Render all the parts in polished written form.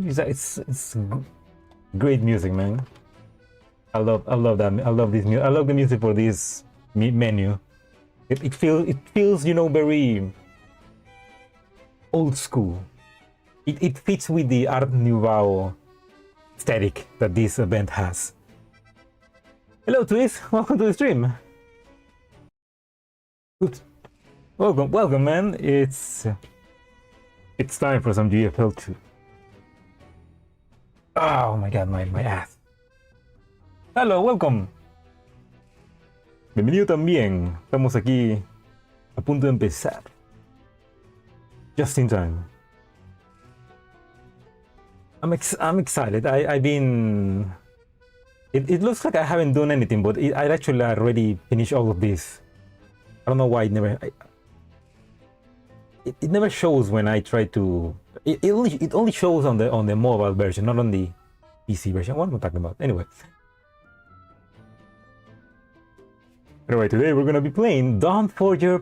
It's great music, man. I love that. I love this I love the music for this menu. It feels very old school. It fits with the art nouveau aesthetic that this event has. Hello, Twist. Welcome to the stream. Oops. Welcome, man. It's time for some GFL 2. Oh my god, my ass. Hello, welcome. Bienvenido también. Estamos aquí a punto de empezar. Just in time. I'm excited. I've been. It looks like I haven't done anything, but I actually already finished all of this. I don't know why it never. It never shows when I try to. It only shows on the mobile version, not on the PC version. What am I talking about? Anyway, today we're gonna be playing Dawnforger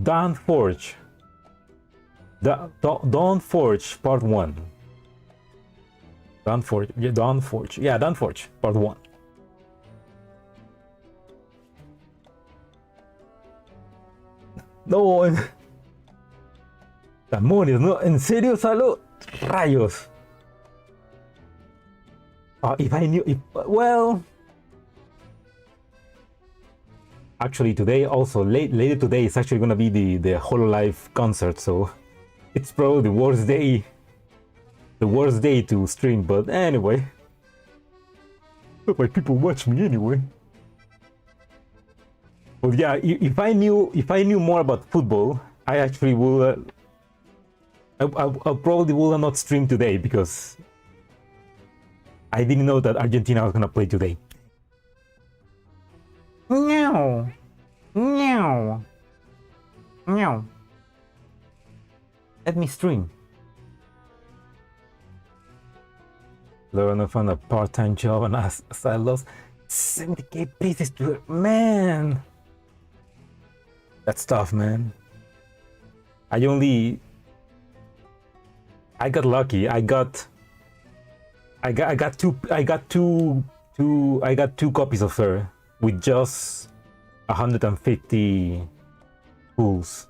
Dawnforge. Dawnforge Part 1. Dawnforge Part 1. No, demonios, no, en serio, Salo, rayos. If I knew, well, actually today also later today is actually gonna be the Hololive concert, so it's probably the worst day to stream. But anyway, look like people watch me anyway. But yeah, if I knew more about football, I actually will. I probably will not stream today because I didn't know that Argentina was gonna play today. Meow, meow, meow. Let me stream. Learn to find a part-time job, and as I lost 70k pieces to it, man. That's tough, man. I got lucky. I got two copies of her with just 150 pulls.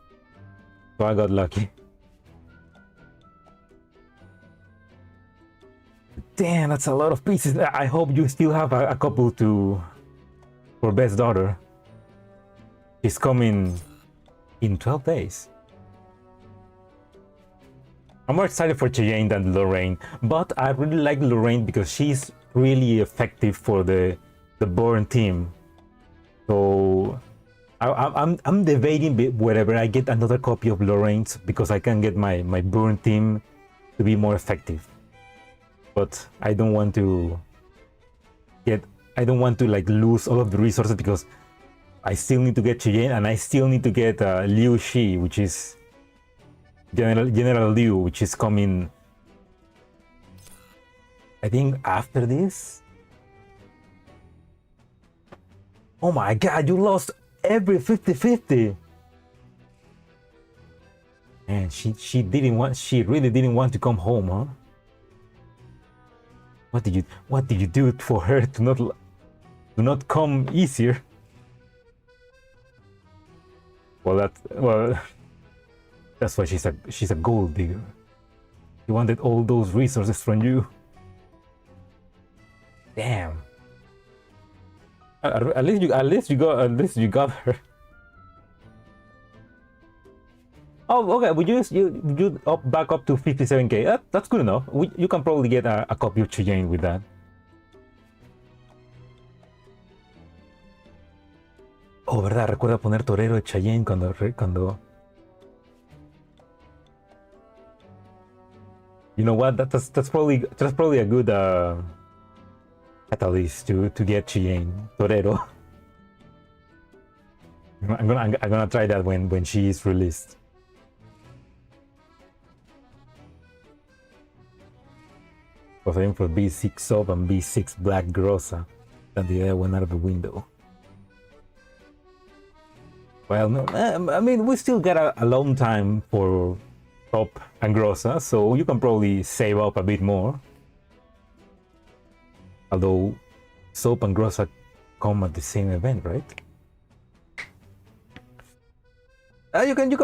So I got lucky. Damn, that's a lot of pieces. I hope you still have a couple for best daughter. She's coming in 12 days. I'm more excited for Cheyenne than Lorraine, but I really like Lorraine because she's really effective for the Burn team. So I'm debating whether I get another copy of Lorraine's because I can get my Burn team to be more effective. But I don't want to like lose all of the resources because I still need to get Cheyenne and I still need to get Liu Shi, which is General Liu, which is coming, I think, after this. Oh my god, you lost every 50-50. And she really didn't want to come home, huh? What did you do for her to not come easier? Well, that's why she's a gold digger. She wanted all those resources from you. Damn. At least you got her. Oh, okay. You back up to 57k. That's good enough. You can probably get a copy of Cheyenne with that. Oh, verdad. Recuerda poner torero de Cheyenne cuando. You know what? That's probably a good catalyst to get Cheyenne torero. I'm gonna try that when she is released. Was aiming for B6 sub and B6 black grossa. Then the idea went out of the window. Well, no, I mean, we still got a long time for Top and Grossa, so you can probably save up a bit more. Although Soap and Grossa come at the same event, right? You can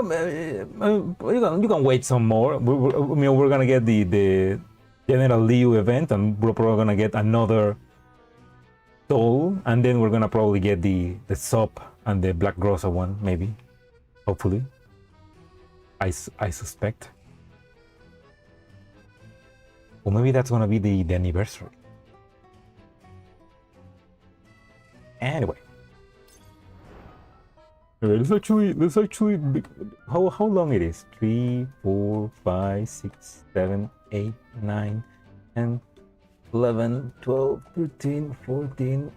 wait some more. We're gonna get the General Liu event, and we're probably gonna get another Soul, and then we're gonna probably get the Soap and the Black Grossa one, maybe, hopefully. I suspect. Or maybe that's gonna be the anniversary. Anyway, let's actually how long it is? 3, 4, 5, 6, 7, 8, 9, 10, 11, 12, 13, 14,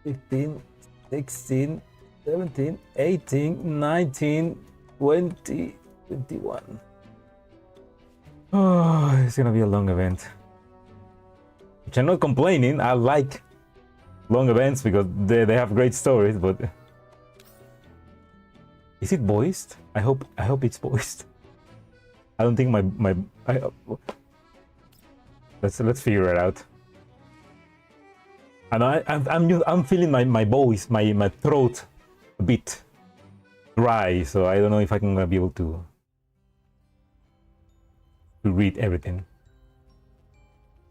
15, 16, 17, 18, 19, 20, 21. Oh, it's gonna be a long event. Which I'm not complaining. I like long events because they have great stories, but is it voiced? I hope it's voiced. I don't think let's figure it out. And I'm feeling my voice, my throat a bit dry, so I don't know if I can be able to read everything.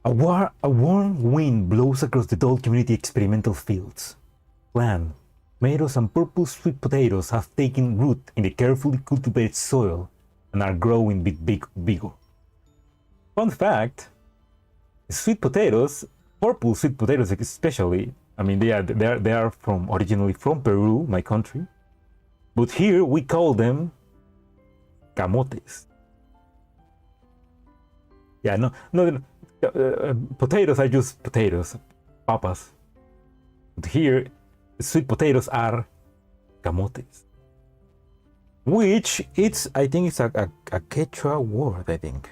A warm wind blows across the Doll community experimental fields. Plan, tomatoes and purple sweet potatoes have taken root in the carefully cultivated soil and are growing with big vigor. Fun fact, sweet potatoes, purple sweet potatoes especially, I mean they are originally from Peru, my country, but here we call them camotes. Yeah, no, potatoes are just potatoes, papas. But here, sweet potatoes are camotes. Which I think it's a Quechua word, I think.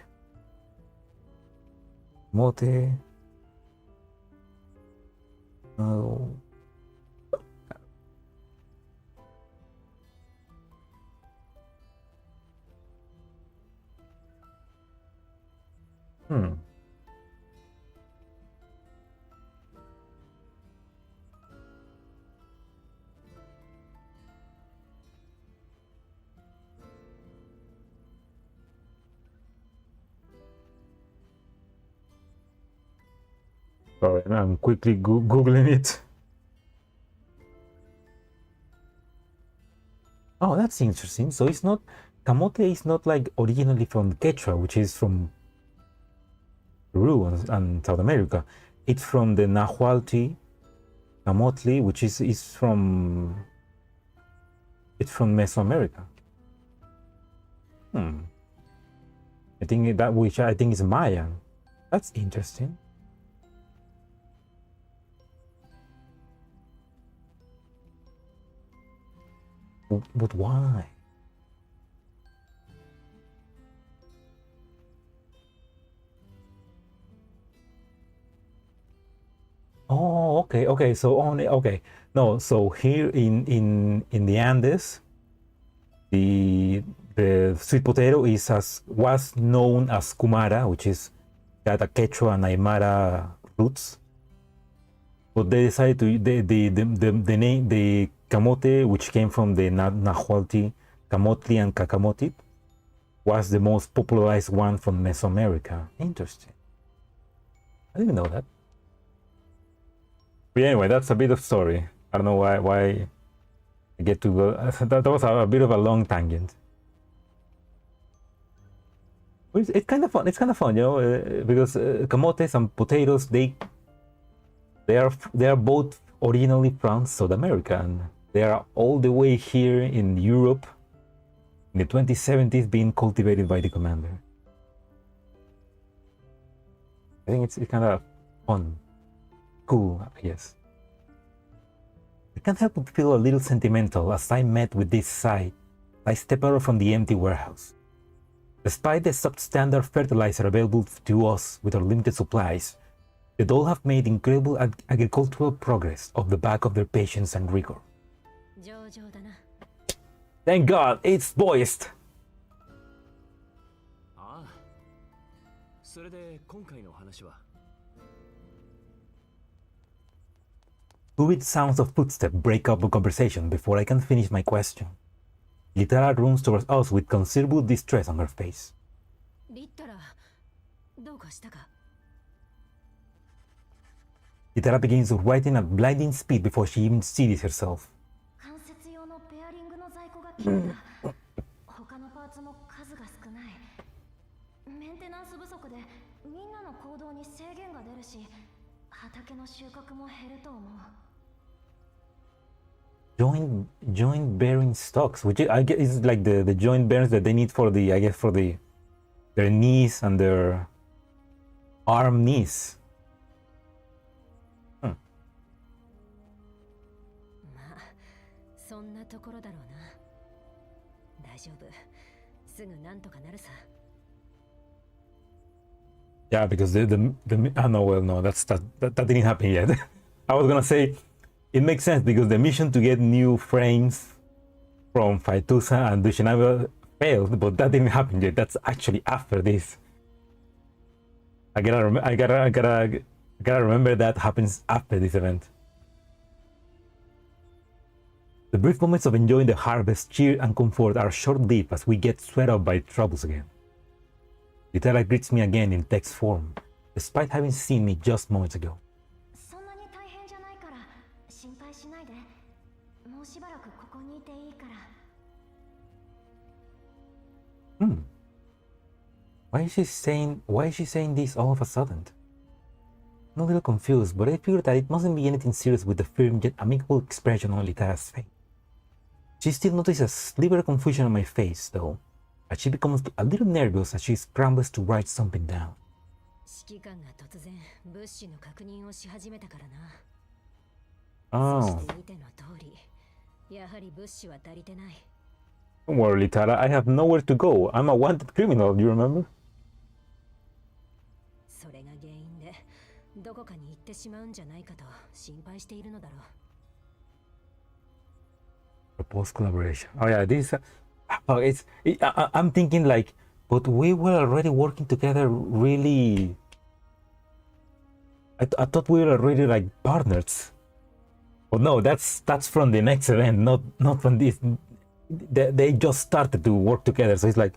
Mote. Oh. Sorry, I'm quickly googling it. Oh, that's interesting. So it's not camote is not like originally from Quechua, which is from Peru and South America. It's from the Nahuatl camotli, which is from Mesoamerica. I think which I think is Mayan. That's interesting. But why? Oh, okay. So only No, so here in the Andes, the sweet potato was known as kumara, which is got a Quechua and Aymara roots. But they decided to the name the camote, which came from the Nahuatl, camotli and cacamotit, was the most popularized one from Mesoamerica. Interesting. I didn't know that. But anyway, that's a bit of story. I don't know why I get to go. That was a bit of a long tangent. It's kind of fun. It's kind of fun, you know, because camotes and potatoes they are both originally from South America, and they are all the way here in Europe in the 2070s being cultivated by the commander. I think it's kind of fun, cool, I guess. I can't help but feel a little sentimental as I met with this sight. I step out from the empty warehouse. Despite the substandard fertilizer available to us with our limited supplies, the Doll have made incredible agricultural progress off the back of their patience and rigor. Thank God, it's voiced! それで今回の話は Fluid sounds of footsteps break up the conversation before I can finish my question. Litara runs towards us with considerable distress on her face. Litara begins writing at blinding speed before she even steadies herself. Joint bearing stocks, which I guess is like the joint bearings that they need for the, I guess, for their knees and their arm knees. Yeah, because the oh no, well, no, that didn't happen yet. I was gonna say it makes sense because the mission to get new frames from Faitusa and Dushinaba failed, but that didn't happen yet. That's actually after this. I gotta remember that happens after this event. The brief moments of enjoying the harvest, cheer, and comfort are short-lived as we get swept up by troubles again. Litara greets me again in text form, despite having seen me just moments ago. Why is she saying this all of a sudden? I'm a little confused, but I figured that it mustn't be anything serious with the firm yet amicable expression on Litara's face. She still notices a sliver of confusion on my face, though, as she becomes a little nervous as she scrambles to write something down. Oh. Don't worry, Litara, I have nowhere to go. I'm a wanted criminal, you remember? Proposed collaboration. Oh yeah, this. I'm thinking like, but we were already working together. Really, I thought we were already like partners. But no, that's from the next event, not from this. They just started to work together, so it's like,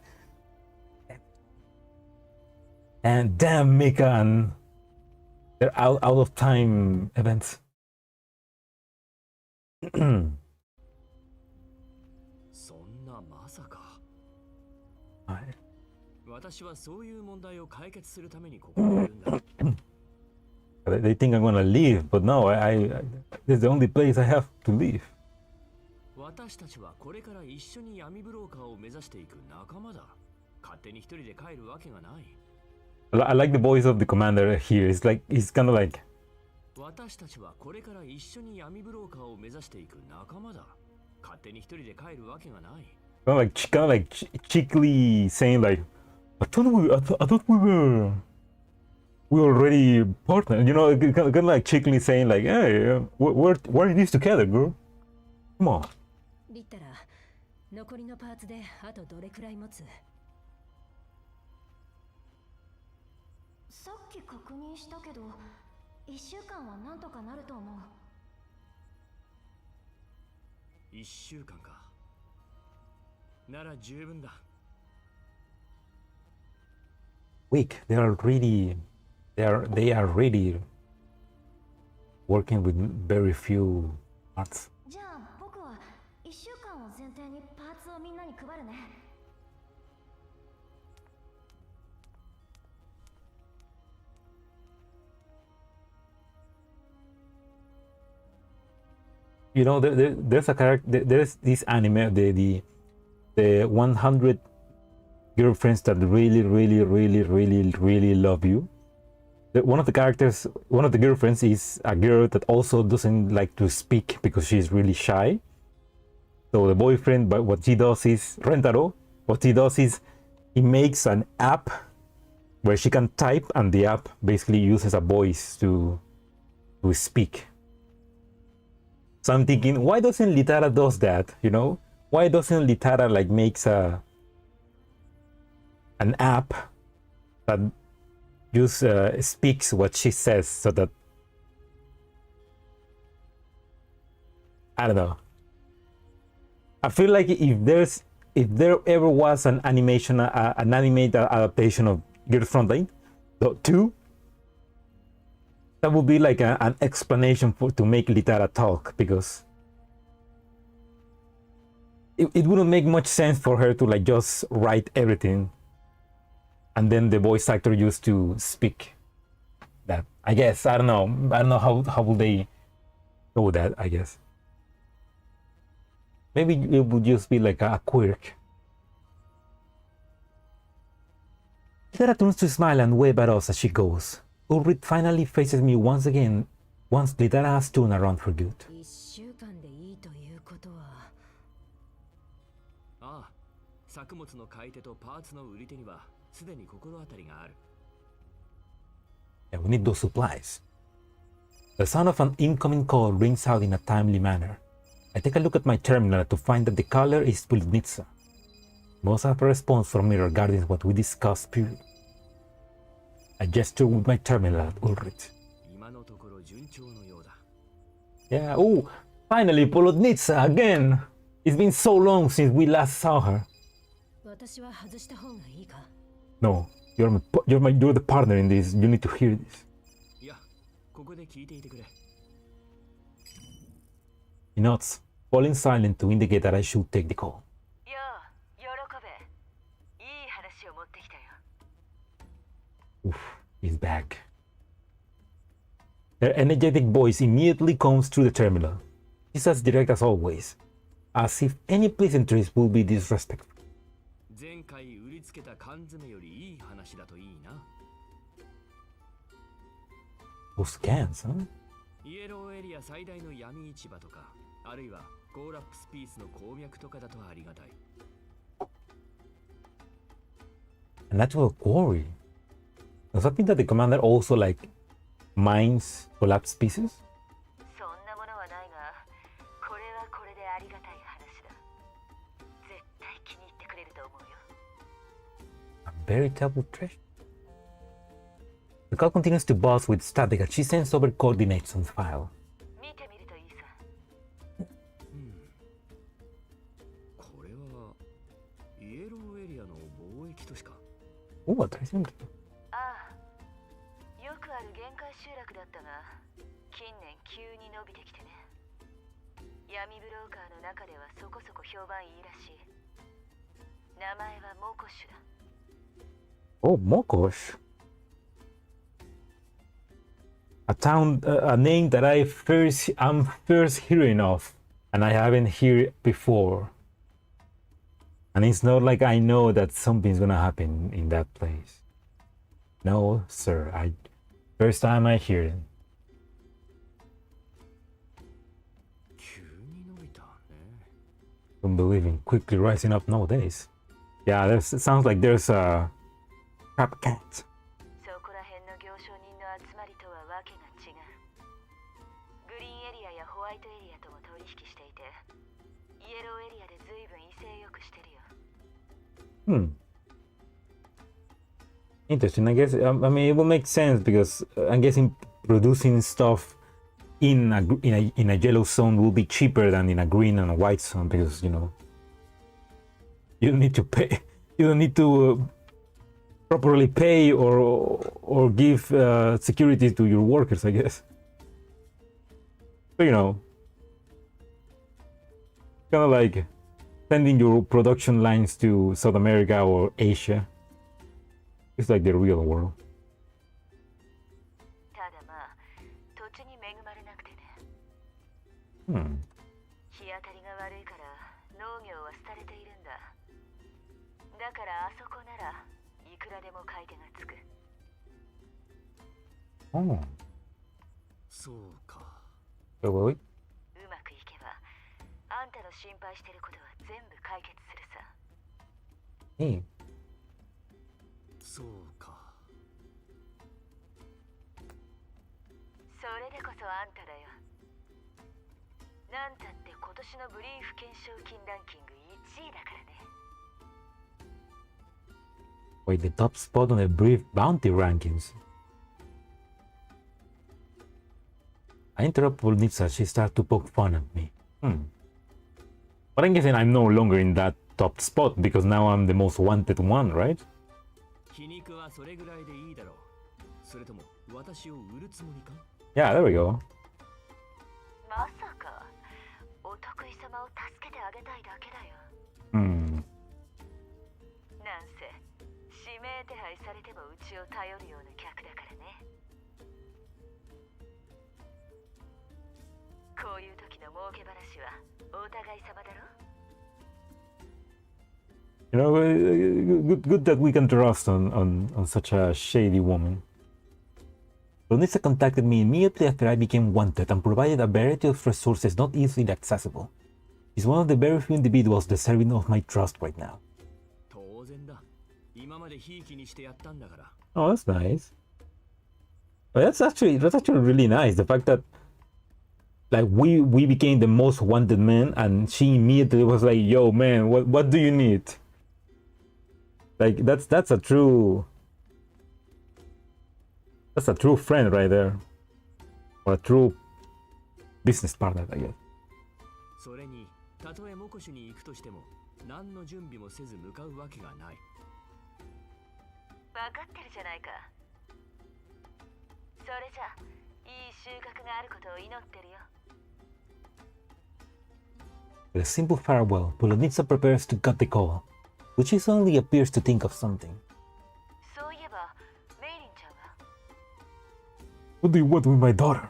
and damn, Mika and they're out of time events. 私はそういう問題を解決するためにここにいるんだ。They think I'm gonna leave, but no, this is the only place I have to leave. 私たちはこれから一緒に闇ブローカーを目指していく仲間だ。勝手に一人で帰るわけがない。I like the voice of the commander here. It's like he's kind of like. 私たちはこれから一緒に闇ブローカーを目指していく仲間だ。勝手に一人で帰るわけがない。Kind of like cheekily saying like, I thought we were already partners. You know, kind of like cheekily saying like, hey, we're in this together, bro. Come on. リッタラ、残りのパーツであとどれくらい持つ？さっき確認したけど、1週間はなんとかなると思う。1週間か。なら十分だ。Weak. They are really working with very few parts. じゃあ僕は1週間を前提にパーツをみんなに配るね。You know, there's a character. There's this anime, the 100 girlfriends that really love you. One of the girlfriends is a girl that also doesn't like to speak because she's really shy. So the boyfriend, but what he does is Rentaro. What he does is he makes an app where she can type, and the app basically uses a voice to speak. So I'm thinking, why doesn't Litara does that? You know, why doesn't Litara like makes an app that just speaks what she says, so that I don't know. I feel like if there ever was an animation, an animated adaptation of Girls Frontline, the 2, that would be like an explanation to make Litara talk, because it wouldn't make much sense for her to like just write everything and then the voice actor used to speak that. I guess I don't know how will they do that. I guess maybe it would just be like a quirk. Litara turns to smile and wave at us as she goes. Ulrich finally faces me once again, once Litara has turned around for good. 1週間でいいということは。ああ、作物の買い手とパーツの売り手にはすでに心当たりがある。Yeah, we need those supplies. The sound of an incoming call rings out in a timely manner. I take a look at my terminal to find that the caller is Pulitnitsa. Must have a response from me regarding what we discussed previously. I gesture with my terminal at Ulrich. 今のところ順調のようだ。Yeah, oh, finally Polotnitsa again! It's been so long since we last saw her. 私は外した方がいいか。 No, you're the partner in this. You need to hear this. いや、ここで聞いていてくれ。He nods, falling silent to indicate that I should take the call. よう、喜べ。いい話を持ってきたよ。Oof, he's back. Their energetic voice immediately comes through the terminal. She's as direct as always, as if any pleasantries will be disrespectful. 前回売りつけた缶詰よりいい話だといいな。Those cans, huh? イエローエリア最大の闇市場とか、あるいはゴーラップスピースの鉱脈とかだとありがたい。A natural quarry. Does that mean that the commander also like mines collapsed pieces? そんなものはないが、これはこれでありがたい話だ。絶対気に入ってくれると思うよ。A veritable treasure. The call continues to buzz with static as she sends over coordinates on the file. 見てみるといいさ。これはイエローエリアの貿易都市か。Oh, a treasure. ああ、よくある限界集落だったが、近年急に伸びてきてね。闇ブローカーの中ではそこそこ評判いいらしい。名前はモコシュだ。Oh, Mokosh. A town, a name that I'm first hearing of, and I haven't heard before. And it's not like I know that something's gonna happen in that place. No, sir. First time I hear it. 急に伸びたね。Unbelieving, quickly rising up nowadays. Yeah, it sounds like there's a crap cat. そこら辺の行商人の集まりとはわけが違う。グリーンエリアやホワイトエリアとも取引していて、イエローエリアで随分威勢よくしてるよ。Interesting. I guess. I mean, it will make sense because I'm guessing producing stuff in a yellow zone will be cheaper than in a green and a white zone because you don't need to pay. You don't need to properly pay or give security to your workers, I guess. But kind of like sending your production lines to South America or Asia. It's like the real world. ただまあ、土地に恵まれなくてね。日当たりが悪いから農業は廃れているんだ。だからあそこならいくらでも買い手がつく。Oh. そうか。Wait, wait, wait. うまくいけば、あんたの心配してることは全部解決するさ。Hey. そうか。それでこそあんただよ。なんたって今年のブリーフ懸賞金ランキング1位だからね。Wait, the top spot on the brief bounty rankings. I interrupt Volnitsa. She starts to poke fun at me. But I'm guessing I'm no longer in that top spot because now I'm the most wanted one, right? 皮肉はそれぐらいでいいだろう。それとも私を売るつもりか？ Yeah, there we go. まさかお得意様を助けてあげたいだけだよ。Hmm. なんせ指名手配されてもうちを頼るような客だからね。こういう時の儲け話はお互い様だろ。 You know, good that we can trust on such a shady woman. Ronisa contacted me immediately after I became wanted and provided a variety of resources not easily accessible. She's one of the very few individuals deserving of my trust right now. 当然だ。今までひいきにしてやったんだから。 Oh, that's nice. But that's actually really nice. The fact that like we became the most wanted men, and she immediately was like, "Yo, man, what do you need?" Like that's a true friend right there, or a true business partner, I guess. それに、たとえモコシュに行くとしても、何の準備もせず向かうわけがない。分かってるじゃないか。それじゃいい収穫があることを祈ってるよ。 With a simple farewell, Polonitsa prepares to cut the call, but she suddenly appears to think of something. そういえばメイリンちゃんは What do you want with my daughter?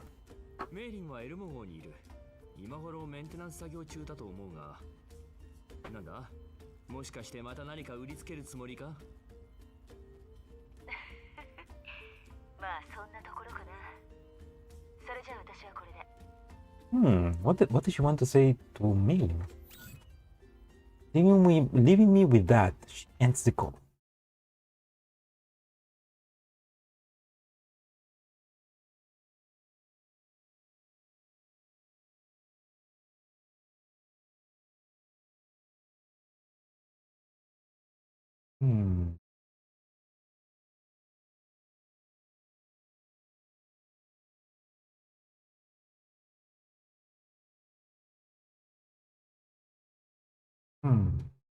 メイリンはエルモ号にいる。今頃メンテナンス作業中だと思うが。なんだ？もしかしてまた何か売りつけるつもりか？まあそんなところかな。それじゃあ私はこれで。What did she want to say to me? Leaving me with that, she ends the call.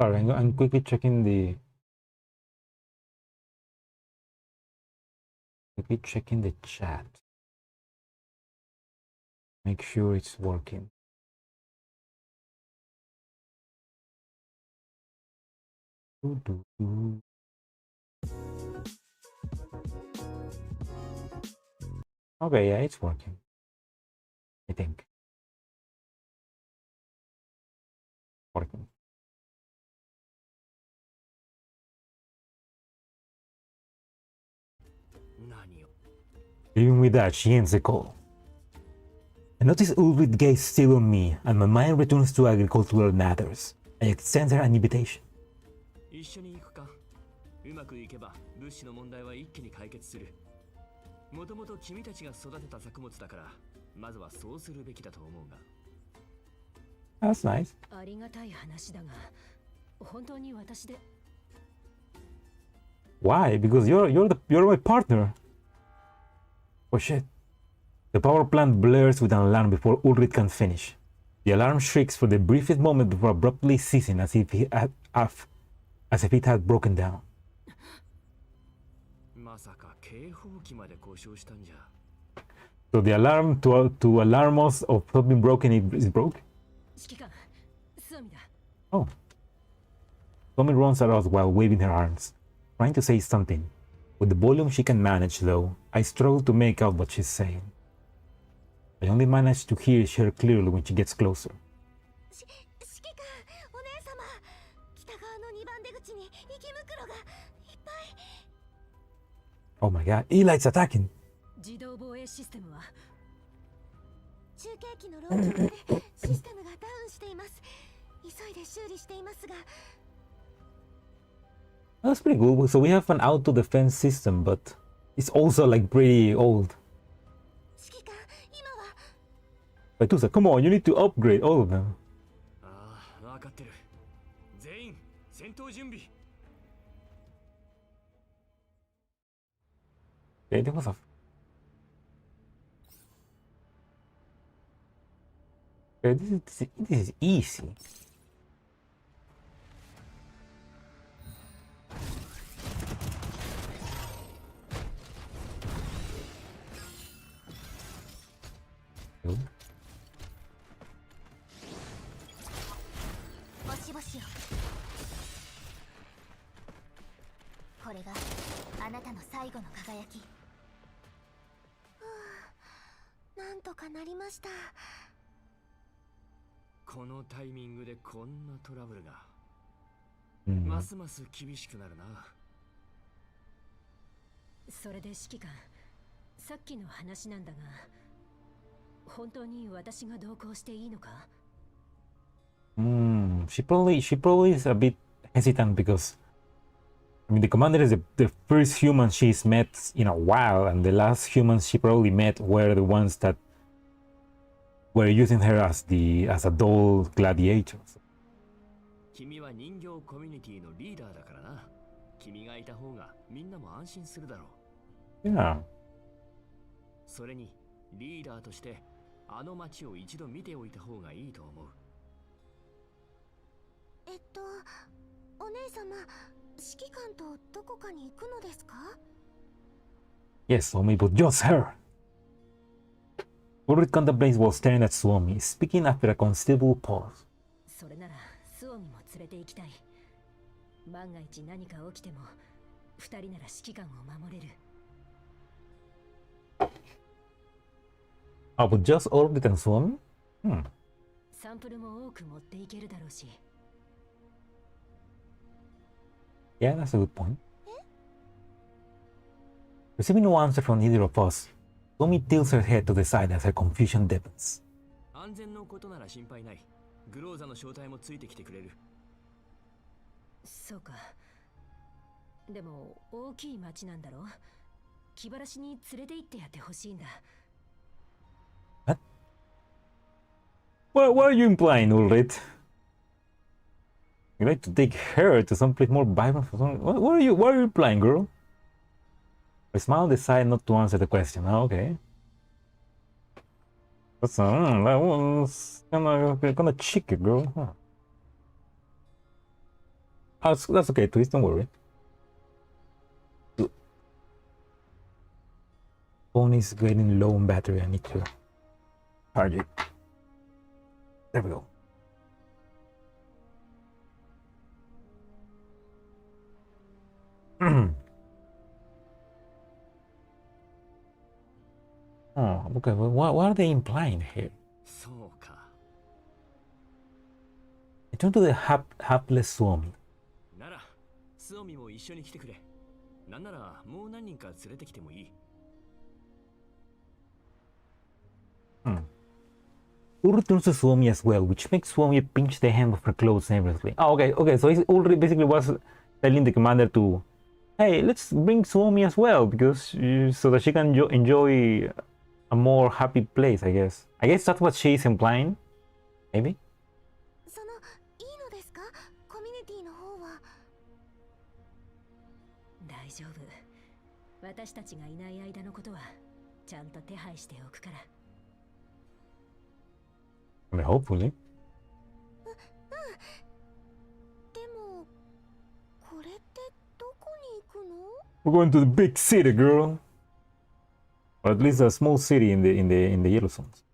Sorry, I'm quickly checking the chat. Make sure it's working. Okay, yeah, it's working. I think. Working. Even with that, she ends the call. I notice Ulrich's gaze still on me, and my mind returns to agricultural matters. I extend her an invitation. 一緒に行くか。うまくいけば物資の問題は一気に解決する。もともと君たちが育てた作物だから、まずはそうするべきだと思うが。That's nice. ありがたい話だが、本当に私で。Why? Because you're my partner. Oh shit. The power plant blares with an alarm before Ulrich can finish. The alarm shrieks for the briefest moment before abruptly ceasing as if it had broken down. まさか警報器まで故障したんじゃ。So the alarm to alarm us of something broken is broke? 指揮官、スーミだ。Oh. Tommy runs at us while waving her arms, trying to say something. With the volume she can manage, though, I struggle to make out what she's saying. I only manage to hear her clearly when she gets closer. 指揮官、お姉様、北側の2番出口に生き袋がいっぱい。 Oh my god, Eli's attacking! 自動防衛システムは中継機の老朽化でシステムがダウンしています。急いで修理していますが。 That's pretty good. So we have an auto defense system, but it's also like pretty old. 指揮官、今は Betusa, come on, you need to upgrade all of them. ああ、わかってる。全員、戦闘準備。Okay, there was a... Okay, this is easy. Oh. おしぼしよ。これがあなたの最後の輝き。なんとかなりました。このタイミングでこんなトラブルが、Mm. ますます厳しくなるな。それで指揮官、さっきの話なんだが、本当に私が同行していいのか？ She probably is a bit hesitant because I mean the commander is the first human she's met in a while, and the last humans she probably met were the ones that were using her as a doll gladiator. 君は人形コミュニティのリーダーだからな。君がいた方がみんなも安心するだろう。Yeah. それにリーダーとしてあの街を一度見ておいた方がいいと思う。お姉様、指揮官とどこかに行くのですか？ Yes, Suomi, but just her. Ulrich contemplates while staring at Suomi, speaking after a considerable pause. それならスオミも連れて行きたい。万が一何か起きても、二人なら指揮官を守れる。Oh, but just Ulrich and Suomi? Hmm. サンプルも多く持っていけるだろうし。Yeah, that's a good point. Receiving no answer from either of us, Suomi tilts her head to the side as her confusion deepens. 安全のことなら心配ない。グローザの正体もついてきてくれる。そうか。でも大きい町なんだろう。気晴らしに連れて行ってやってほしいんだ。What are you implying, Ulrich? You like to take her to someplace more vibrant for some... What are you implying, girl? I smile and decide not to answer the question. Oh, okay. That was kinda cheeky, girl. Huh. Oh, that's okay, Twist, don't worry. Phone is getting low on battery. I need to charge it. There we go. Oh, okay. Well, what are they implying here? そうか。I turn to the hapless Suomi. なら、スオミも一緒に来てくれ。なんならもう何人か連れてきてもいい。Ulrich turns to Suomi as well, which makes Suomi pinch the hem of her clothes nervously. Oh, okay. So Ulrich basically was telling the commander to, hey, let's bring Suomi as well, because so that she can enjoy a more happy place, I guess. I guess that's what she's implying. Maybe? いいのですか？コミュニティの方は。大丈夫。私たちがいない間のことはちゃんと手配しておくから。I mean, hopefully. でも、これってどこに行くの？ We're going to the big city, girl. Or at least a small city in the Yellow Zones.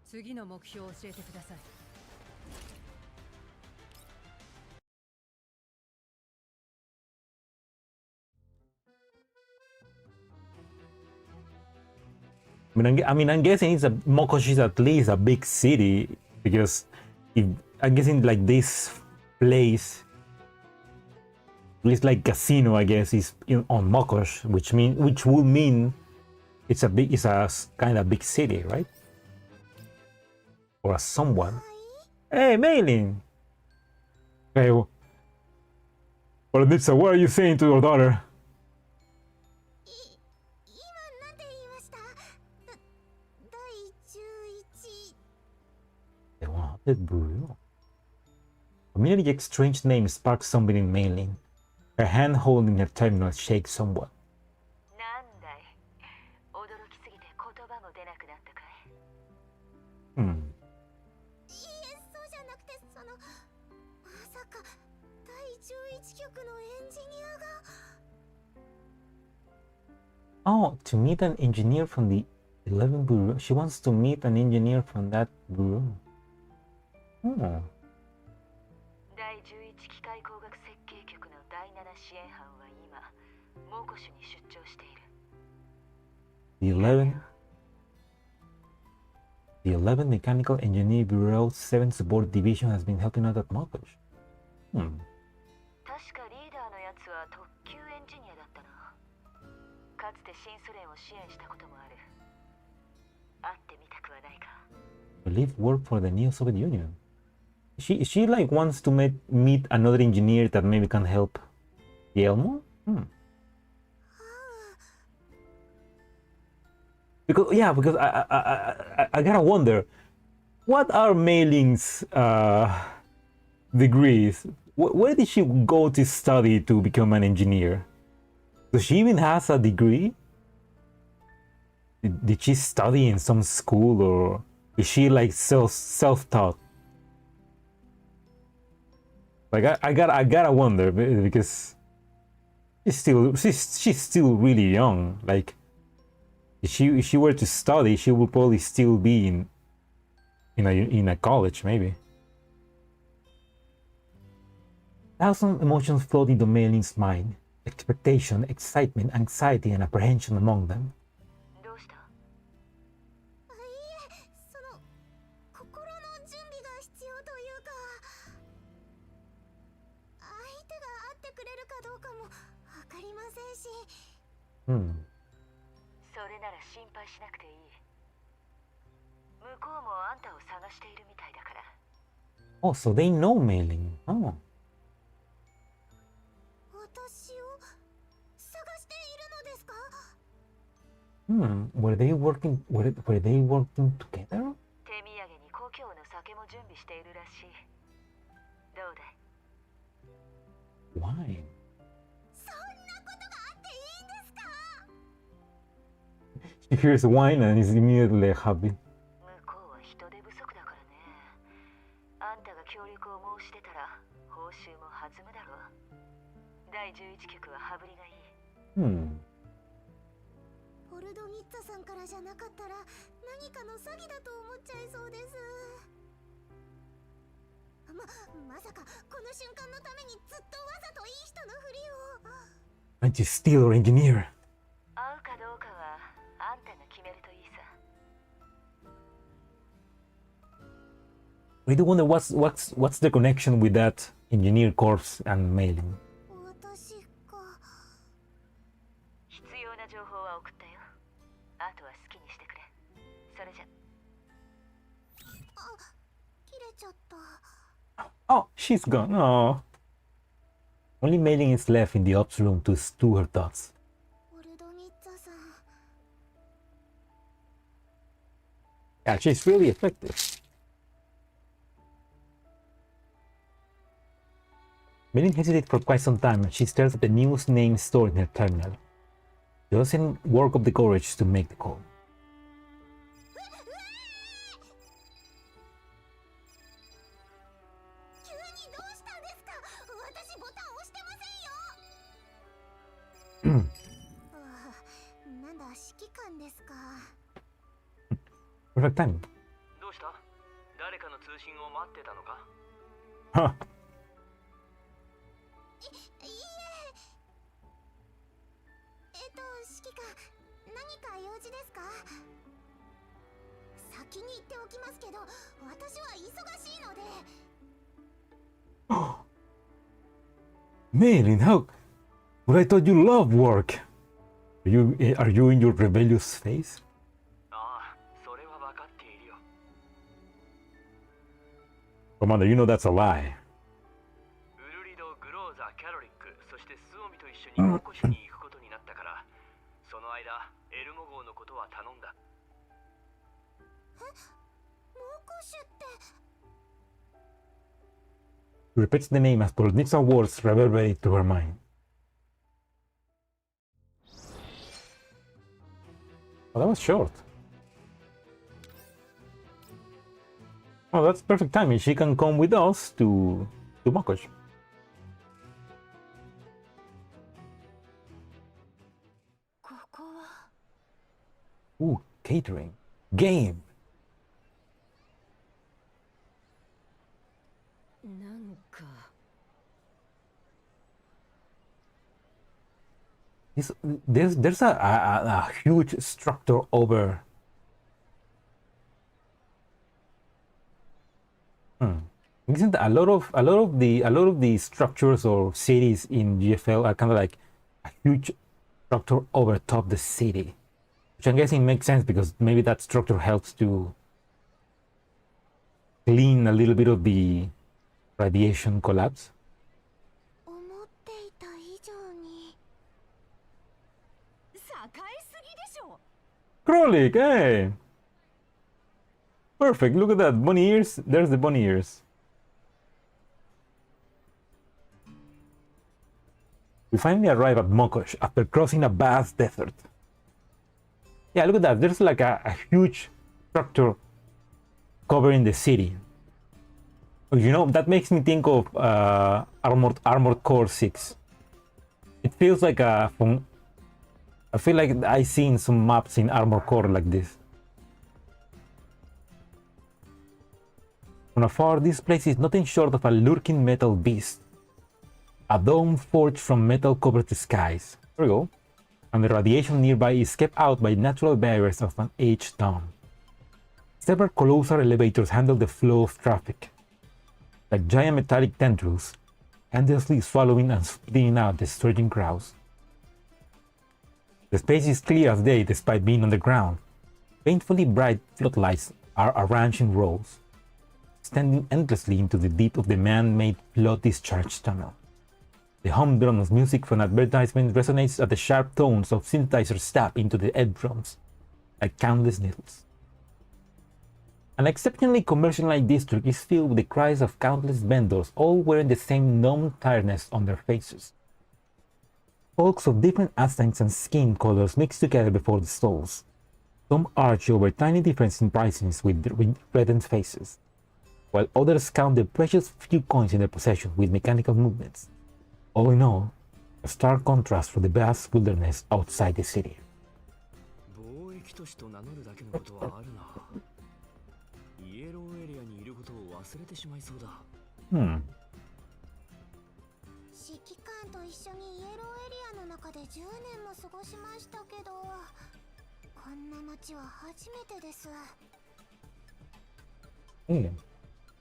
次の目標を教えてください。I mean, I'm guessing Mokosh is at least a big city, because I'm guessing like this place, at least like casino, I guess, is on Mokosh, which would mean it's a kind of big city, right? Or a someone. Hey, Maylin. Hey, well, Nitsa, what are you saying to your daughter? 今なんて言いました？第11。 They wanted Buru. Familiar yet strange name sparks something in Maylin. Her hand holding her terminal shakes somewhat. なんだい、驚きすぎて言葉も出なくなったかい。Hmm. いいえ、そうじゃなくて、まさか第11局のエンジニアが。Oh, to meet an engineer from the 11 Bureau. She wants to meet an engineer from that bureau. Oh. 第11機械工学設計局の第7支援班は今、猛虎種に出張している。The 11 Mechanical Engineer Bureau 7 Support Division has been helping out at Mokosh. 確かリーダーのやつは特級エンジニアだったな。かつて新ソ連を支援したこともある。会ってみたくはないか。Believe work for the new Soviet Union. She like wants to meet another engineer that maybe can help Elmo? Because I gotta wonder, what are Meiling's degrees? Where did she go to study to become an engineer? Does she even has a degree? Did she study in some school, or is she like self-taught? Like I gotta wonder, because she's still really young. Like if she were to study, she would probably still be in a college, maybe. Thousand emotions flowed into Meiling's mind: expectation, excitement, anxiety, and apprehension among them. どうした？いえ、心の準備が必要というか、相手が会ってくれるかどうかもわかりませんし。それなら心配しなくていい。向こうもあんたを探しているみたいだから。Oh, so they know Meiling. Oh. 私を探しているのですか？Were they working? Were they working together? 手土産に故郷の酒も準備しているらしい。どうだい？ Why? そんなことがあっていいんですか？ She hears wine and is immediately happy. 向こうは人手不足だからね。あんたが協力を申し出たら報酬も弾むだろう。第11局は羽振りがいい。ポルドニッツァさんからじゃなかったら何かの詐欺だと思っちゃいそうです。まさかこの瞬間のためにずっとわざといい人のふりを。And you steal or engineer. 会うかどうかはあんたが決めるといいさ。I do wonder what's the connection with that engineer corps and Meiling. 私か。必要な情報は送ったよ。あとは好きにしてくれ。それじゃ。切れちゃった。Oh, she's gone. Oh. Only Meiling is left in the ops room to stew her thoughts. ポルドニッツァさん。Yeah, she's really effective. Meiling hesitates for quite some time, and she stares at the newest name stored in her terminal. She doesn't work up the courage to make the call. 急にどうしたんですか？私ボタン押してませんよ。なんだ、指揮官ですか。Perfect time. どうした？誰かの通信を待ってたのか？ Huh. いいえ。指揮官、何か用事ですか？先に言っておきますけど、私は忙しいので。Meiling, how? But I thought you love work. Are you in your rebellious phase? ああ、それは分かっているよ。Commander, you know that's a lie. ウルリド、グローザ、キャロリック、そしてスオミと一緒に猛虎種に行くことになったから、その間、エルモ号のことは頼んだ。猛虎種って。She repeats the name as Polnitsa words reverberate through her mind. Oh, that was short. Oh, that's perfect timing. She can come with us to Makosh. Ooh, catering. Game. なんか There's a huge structure over. Isn't a lot of the structures or cities in GFL are kind of like a huge structure over top the city, which I'm guessing makes sense because maybe that structure helps to clean a little bit of the radiation collapse. 思っていた以上に栄えすぎでしょ Krolik, hey! Perfect, look at that. Bunny ears. There's the bunny ears. We finally arrive at Mokosh after crossing a vast desert. Yeah, look at that. There's like a huge structure covering the city. You know, that makes me think of Armored Core 6. It feels like I feel like I've seen some maps in Armored Core like this. From afar, this place is nothing short of a lurking metal beast. A dome forged from metal covers the skies. There we go. And the radiation nearby is kept out by natural barriers of an aged dome. Several colossal elevators handle the flow of traffic, like giant metallic tendrils, endlessly swallowing and spitting out the surging crowds. The space is clear as day despite being underground. Painfully bright floodlights are arranged in rows, extending endlessly into the deep of the man-made flood discharge tunnel. The humdrum of music from advertisements resonates as the sharp tones of synthesizers stab into the eardrums like countless needles. An exceptionally commercialized district is filled with the cries of countless vendors, all wearing the same numb tiredness on their faces. Folks of different accents and skin colors mix together before the stalls. Some arch over tiny differences in pricings with reddened faces, while others count the precious few coins in their possession with mechanical movements. All in all, a stark contrast for the vast wilderness outside the city. 貿易都市と名乗るだけのことはあるな。イエローエリアにいることを忘れてしまいそうだ。指揮官と一緒にイエローエリアの中で10年も過ごしましたけど、こんな街は初めてです。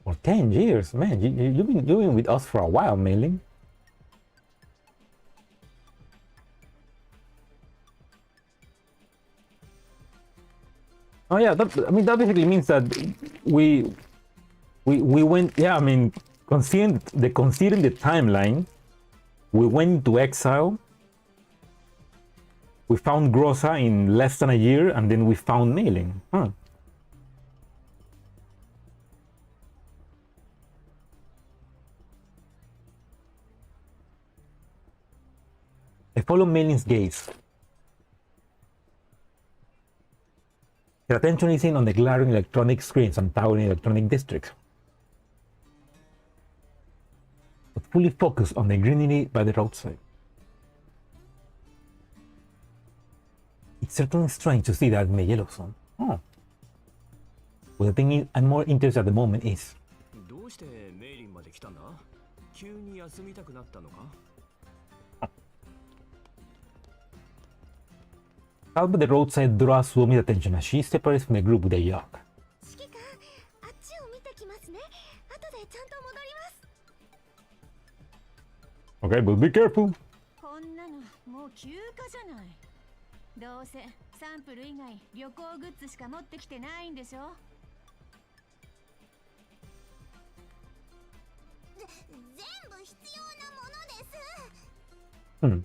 For 10 years, man, you've been with us for a while, Mailing. Oh yeah, that basically means that we went. Yeah, I mean, considering the timeline, we went into exile. We found Grossa in less than a year, and then we found Mailing. Huh. I follow Mailing's gaze. Her attention is in on the glaring electronic screens and towering electronic districts, but fully focused on the greenery by the roadside. It's certainly strange to see that in the Yellowstone. Oh. Well, the thing is, I'm more interested at the moment is... どうしてメイリンまで来たんだ？急に休みたくなったのか？ Albert the roadside draws Suomi's attention as she separates from the group with a yacht. 指揮官、あっちを見てきますね。後でちゃんと戻ります。 Okay, but be careful. こんなのもう休暇じゃない。どうせサンプル以外旅行グッズしか持ってきてないんでしょ。全部必要なものです。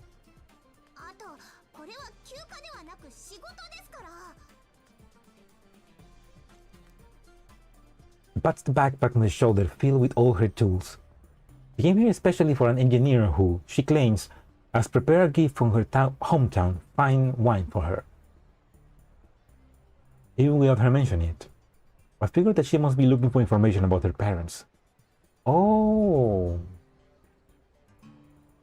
あと、これは休暇ではなく仕事ですから。Pats the backpack on his shoulder filled with all her tools. She came here especially for an engineer who, she claims, has prepared a gift from her hometown, fine wine for her. even without her mentioning it. I figured that she must be looking for information about her parents. Oh.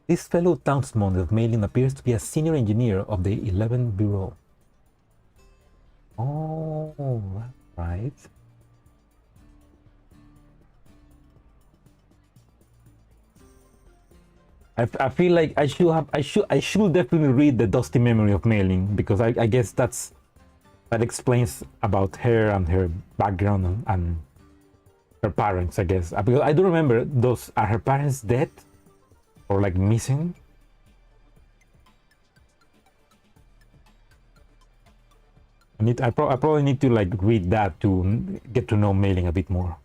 This fellow townsman of Malin appears to be a senior engineer of the 11th Bureau. Oh, right. I feel like I should definitely read the Dusty Memory of Mailing, because I guess that explains about her and her background and her parents, I guess. Because I don't remember, are her parents dead or like missing? I probably need to like read that to get to know Mailing a bit more.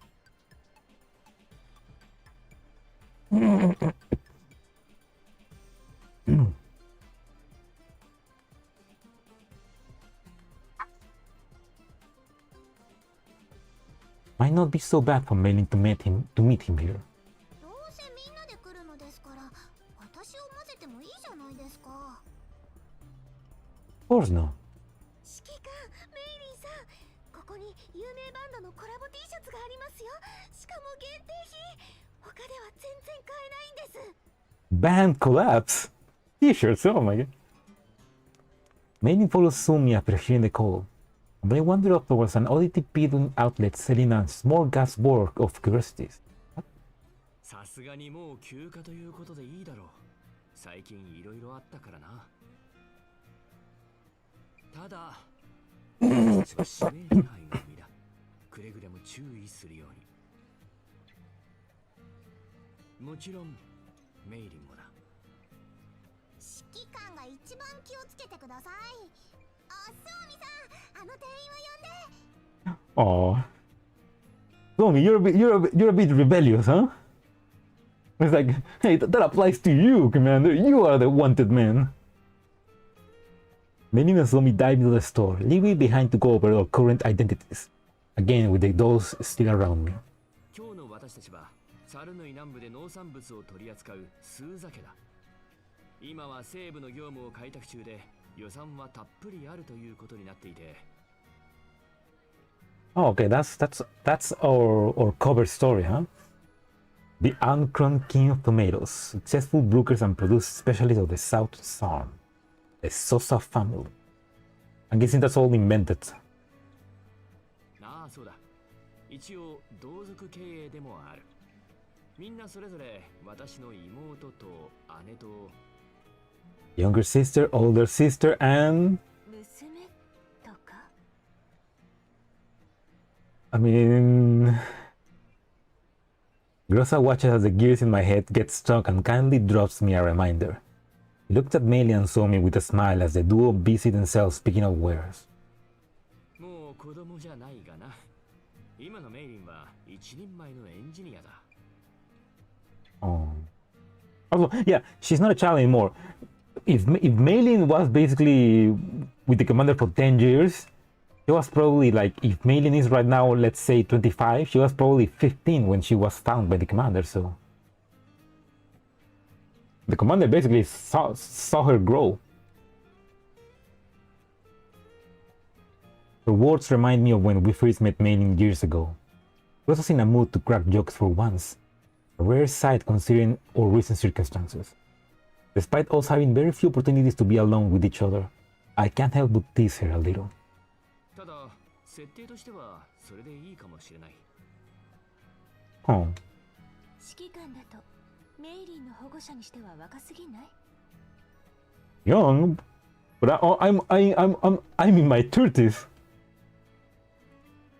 Might not be so bad for Mailing to meet him here. どうせみんなで来るのですから私を混ぜてもいいじゃないですか Of course no. 指揮官メイリーさんここに有名バンドのコラボ T シャツがありますよしかも限定品他では全然買えないんです Band collapse? T-shirts, oh my god. Mailing follows soon after hearing the call. But I wandered up towards an oddity pidon outlet selling a small gas work of curiosities. さすがにもう休暇ということでいいだろう。最近いろいろあったからな。ただ、私たちは指名手配の身だ。くれぐれも注意するように。もちろん、メイリンもだ。指揮官が一番気をつけてください。あ、そうみさん、あの店員を呼んで。Aw. Tommy, you're a bit rebellious, huh? It's like, hey, that applies to you, Commander. You are the wanted man. Melina saw me dive into the store, leaving behind to go over our current identities. Again, with the dolls still around me. 今日の私たちは、サルヌイ南部で農産物を取り扱うスーザ家だ。今は西部の業務を開拓中で、予算はたっぷりあるということになっていて。Oh, okay, that's our cover story, huh? The Uncrowned King of Tomatoes, successful brokers and produce specialists of the South Farm, the Sosa family. I'm guessing that's all invented. ああ、そうだ。一応同族経営でもある。みんなそれぞれ私の妹と姉と Younger sister, older sister, and 娘とか I mean, Grossa watches as the gears in my head get stuck and kindly drops me a reminder. He looked at Meili and saw me with a smile as the duo busied themselves picking up wares. もう子供じゃないがな。今のメイリンは一人前のエンジニアだ。Oh. Also, yeah, she's not a child anymore. If Meilin was basically with the commander for 10 years, she was probably like, if Meilin is right now, let's say 25, she was probably 15 when she was found by the commander, so... The commander basically saw her grow. Her words remind me of when we first met Meilin years ago. She was in a mood to crack jokes for once. A rare sight considering our recent circumstances. Despite us having very few opportunities to be alone with each other, I can't help but tease her a little. ただ、設定としてはそれでいいかもしれない。Oh. 指揮官だとメイリーの保護者にしては若すぎない Young? But I'm in my 30s.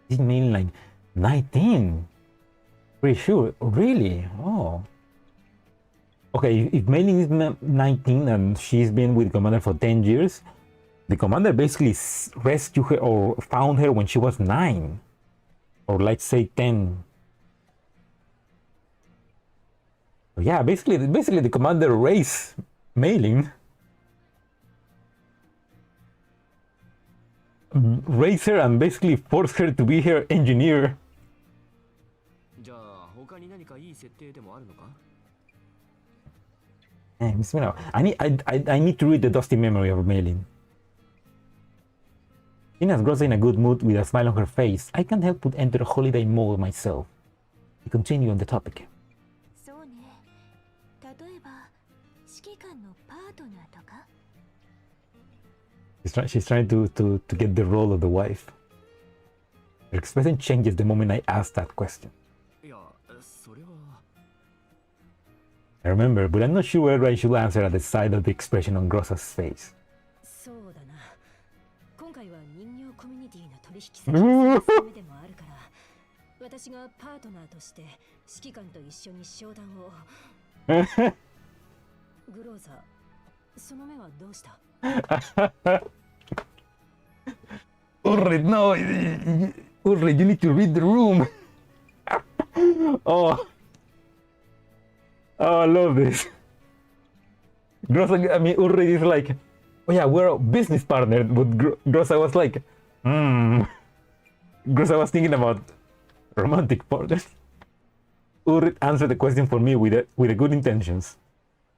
This mean like 19? Pretty sure. Really? Oh. Okay, if Mei is 19 and she's been with Commander for 10 years, the Commander basically rescued her or found her when she was 9. Or let's say 10. So yeah, basically the Commander raised Mei raised her and basically forced her to be her engineer. じゃあ他に何かいい設定でもあるのか I need to read the Dusty Memory of Meilin. Seeing as Grossa in a good mood with a smile on her face, I can't help but enter holiday mode myself. We continue on the topic. そうね。例えば指揮官のパートナーとか。 She's trying to get the role of the wife. Her expression changes the moment I ask that question. いや、それは。 I remember, but I'm not sure whether I should answer at the sight of the expression on Grossa's face. そうだな。今回は人形コミュニティの取引先の務めでもあるから、私がパートナーとして指揮官と一緒に商談を。グローザ、その目はどうした？ Ulrich, no! Ulrich, you need to read the room! Oh, I love this. Grossa, I mean, Ulrich is like, oh yeah, we're a business partner, but Grossa was like, Grossa was thinking about romantic partners. Ulrich answered the question for me with a good intentions.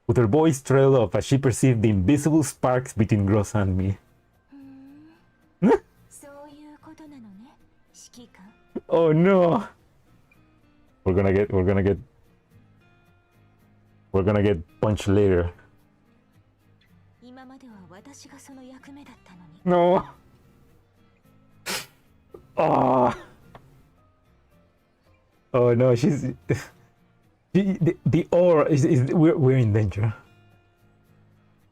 But her voice trailed off as she perceived the invisible sparks between Grossa and me. そういうことなのね。指揮官。 Oh no! We're gonna get punched later. 今までは私がその役目だったのに。 No. Oh. Oh no, she's the aura is we're in danger.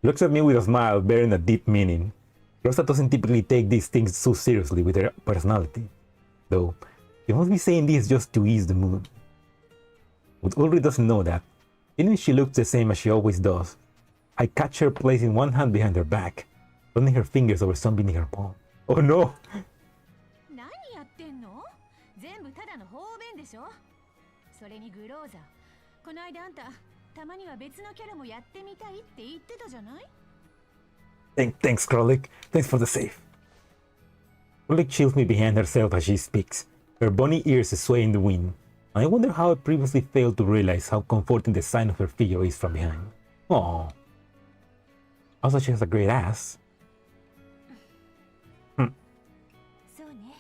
Looks at me with a smile bearing a deep meaning. Rosa doesn't typically take these things so seriously with her personality, though she must be saying this just to ease the mood. But Ulrich doesn't know that. Even if she looks the same as she always does, I catch her placing one hand behind her back, running her fingers over something in her palm. Oh no! 何やってんの？全部ただの方便でしょ。それにグローザ、この間あんたたまには別のキャラもやってみたいって言ってたじゃない？ Thanks, Krolik. Thanks for the save. Krolik chills me behind herself as she speaks, her bunny ears sway in the wind. I wonder how I previously failed to realize how comforting the sign of her figure is from behind. Aww. Also, she has a great ass. そうね。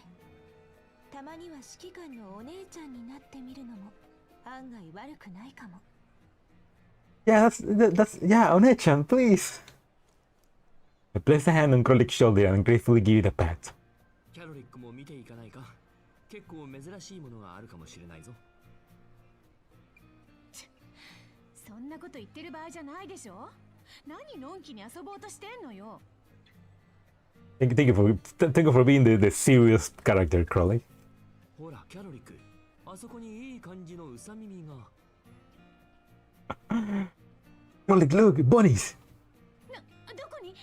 たまには指揮官のお姉ちゃんになってみるのも案外悪くないかも。 Yeah, yeah, One-chan, please. I place a hand on Krolik's shoulder and gratefully give it a pat. キャロリックも見ていかないか。結構珍しいものがあるかもしれないぞ。そんなこと言ってる場合じゃないでしょ。何のんきに遊ぼうとしてんのよ。Thank you for being the serious character, Krolik. ほら、キャロリック、あそこにいい感じのウサ耳が。Krolik, look, bunnies. どこに？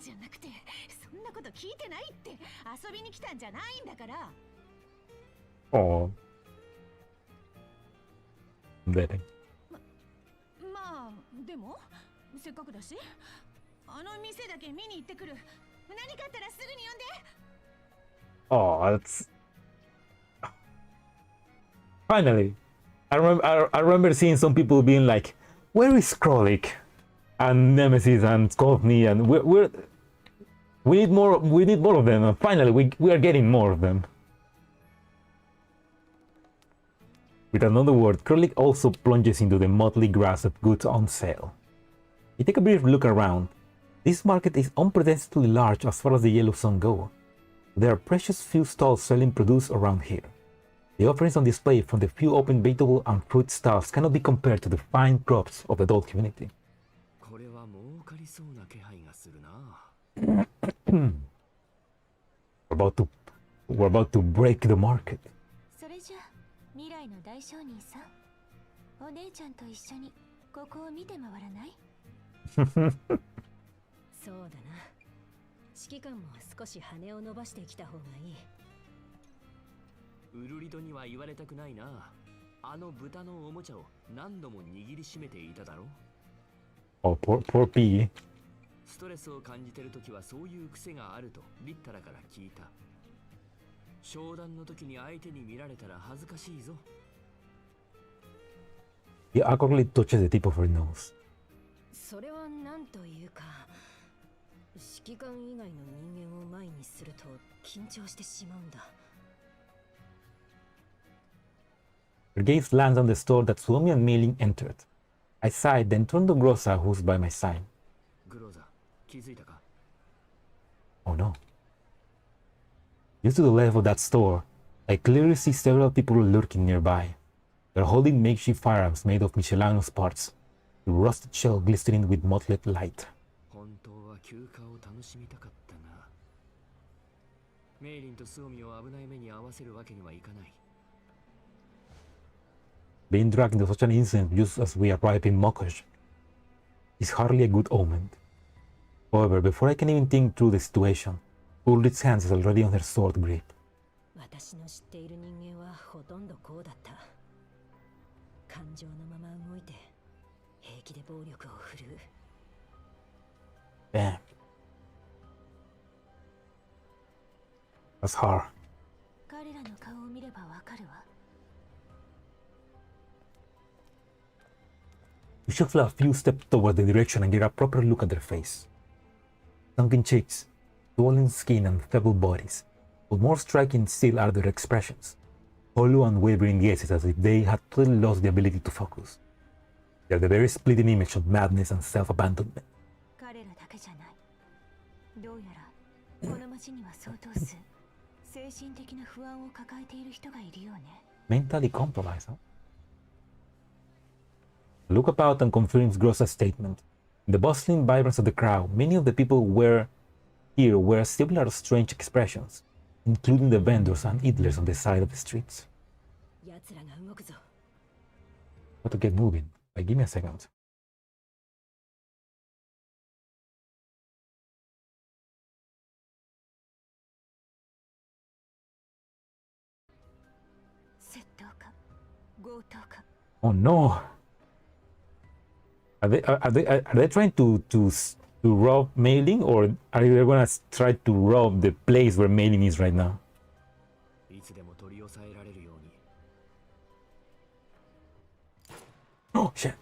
じゃなくて、そんなこと聞いてないって。遊びに来たんじゃないんだから。Oh. I'm betting. まあでもせっかくだし、あの店だけ見に行ってくる。何かあったらすぐに呼んで。 Oh, that's finally. I remember seeing some people being like, "Where is Krolik and Nemesis and Skolny and we need more. We need more of them." And finally, we are getting more of them. With another word, Krolik also plunges into the motley grass of goods on sale. We take a brief look around. This market is unprecedentedly large as far as the Yellow Sun go. There are precious few stalls selling produce around here. The offerings on display from the few open vegetable and fruit stalls cannot be compared to the fine crops of the adult community. これは儲かりそうな気配がするな。We're about to break the market. それじゃ未来の大商人さん、お姉ちゃんと一緒にここを見て回らない？そうだな。指揮官も少し羽を伸ばしてきた方がいい。ウルリドには言われたくないな。あの豚のおもちゃを何度も握りしめていただろう。 Oh, poor P. ストレスを感じてるときはそういう癖があるとリッタラから聞いた。商談の時に相手に見られたら恥ずかしいぞ。 He awkwardly touches the tip of her nose. それは何というか。指揮官以外の人間を前にすると緊張してしまうんだ。Her gaze lands on the store that Suomi and Mei-ling entered. I sighed, then turned to Groza, who's by my side. グローザ、気づいたか？ Oh no. Due to the level of that store, I clearly see several people lurking nearby. They're holding makeshift firearms made of Michelano's parts, the rusted shell glistening with motley light. 本当は休暇を楽しみたかったが、メイリンとスオミを危ない目に遭わせるわけにはいかない。Being dragged into such an incident just as we arrive in Mokosh is hardly a good omen. However, before I can even think through the situation, Ulrich's hands is already on her sword grip. 私の知っている人間はほとんどこうだった。感情のまま動いて平気で暴力を振るう。Damn. That's hard. 彼らの顔を見ればわかるわ。We shuffle a few steps toward the direction and get a proper look at their face. Sunken cheeks, swollen skin and feeble bodies, but more striking still are their expressions. Hollow and wavering gazes as if they had totally lost the ability to focus. They are the very splitting image of madness and self-abandonment. 彼らだけじゃない。どうやらこの町には相当数精神的な不安を抱えている人がいるようね。Mentally compromised, huh? Look about and confirms Grosa's statement. In the bustling vibrance of the crowd, many of the people here wear similar strange expressions, including the vendors and idlers on the side of the streets. 奴らが動くぞ。Got to get moving. Wait, give me a second. Oh no! Are they trying to rob Mei-ling, or are they gonna try to rob the place where Mei-ling is right now? いつでも取り押さえられるように。Oh shit!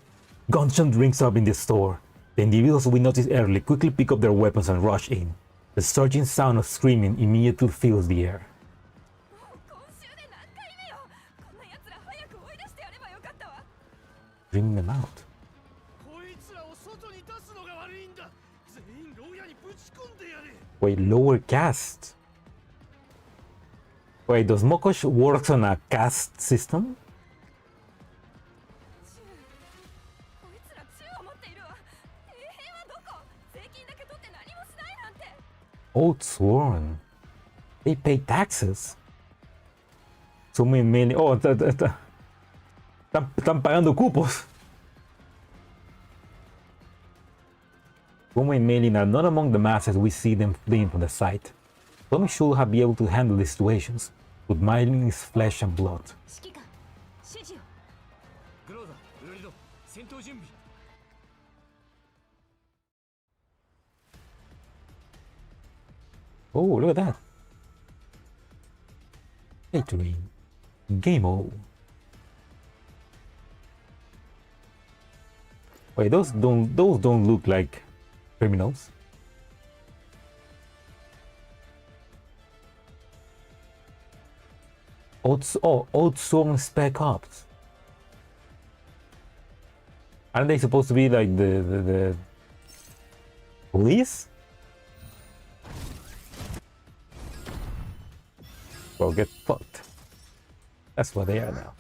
Gunshot rings up in the store. The individuals we noticed early quickly pick up their weapons and rush in. The surging sound of screaming immediately fills the air. Bring them out. Wait, lower caste? Wait, does Mokosh works on a caste system? Old Sworn. They pay taxes. So many. Oh, están pagando cupos. Women and Mei-ling are not among the masses we see them fleeing from the site. Tommy should have been able to handle the situations, but Mei-ling is flesh and blood. 指揮官、指示を。グローザ、ウルリド、戦闘準備。Oh, look at that. Featuring Game O. Wait, those don't look like criminals. Old Sworn Spec Ops. Aren't they supposed to be like the police? Well, get fucked. That's what they are now.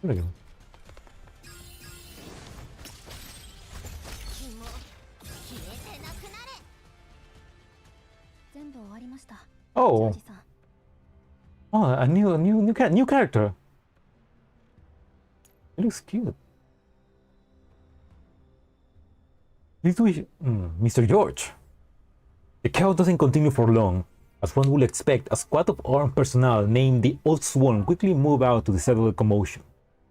There we go. Oh, a new character. It looks cute. Mr. George. The chaos doesn't continue for long. As one would expect, a squad of armed personnel named the Oathsworn quickly moved out to disable the commotion,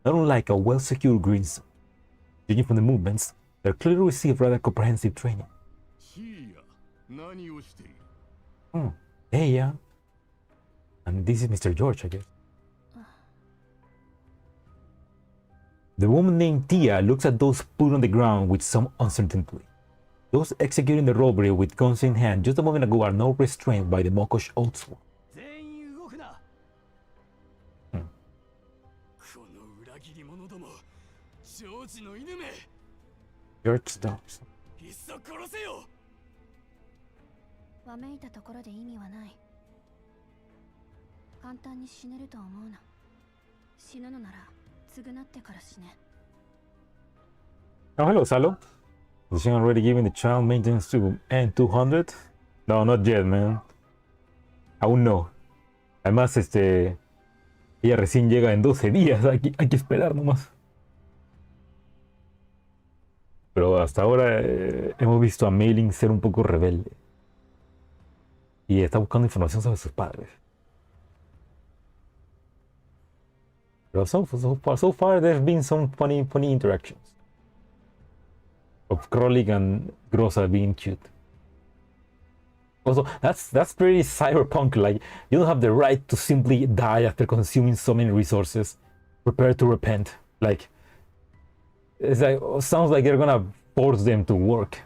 not unlike a well-secured green zone. Judging from the movements, they clearly received rather comprehensive training. Hey, yeah. And this is Mr. George, I guess. The woman named Tia looks at those put on the ground with some uncertainty. Those executing the robbery with guns in hand just a moment ago are not restrained by the Mokosh Oathsworn. George stops. わめいたところで意味はない。簡単に死ねると思うな。死ぬのなら償ってから死ね。Oh, hello, Salo. Is she already giving the child maintenance to N200? No, not yet, man. Aún no. Además, ella recién llega en 12 días. Hay que esperar nomás. Pero hasta ahora hemos visto a Mei-Ling ser un poco rebelde. Y está buscando información sobre sus padres. Pero so far there have been some funny interactions. Of Krolik and Groza being cute. Also, that's pretty cyberpunk. Like, you don't have the right to simply die after consuming so many resources. Prepare to repent. Like, it's like, sounds like they're gonna force them to work.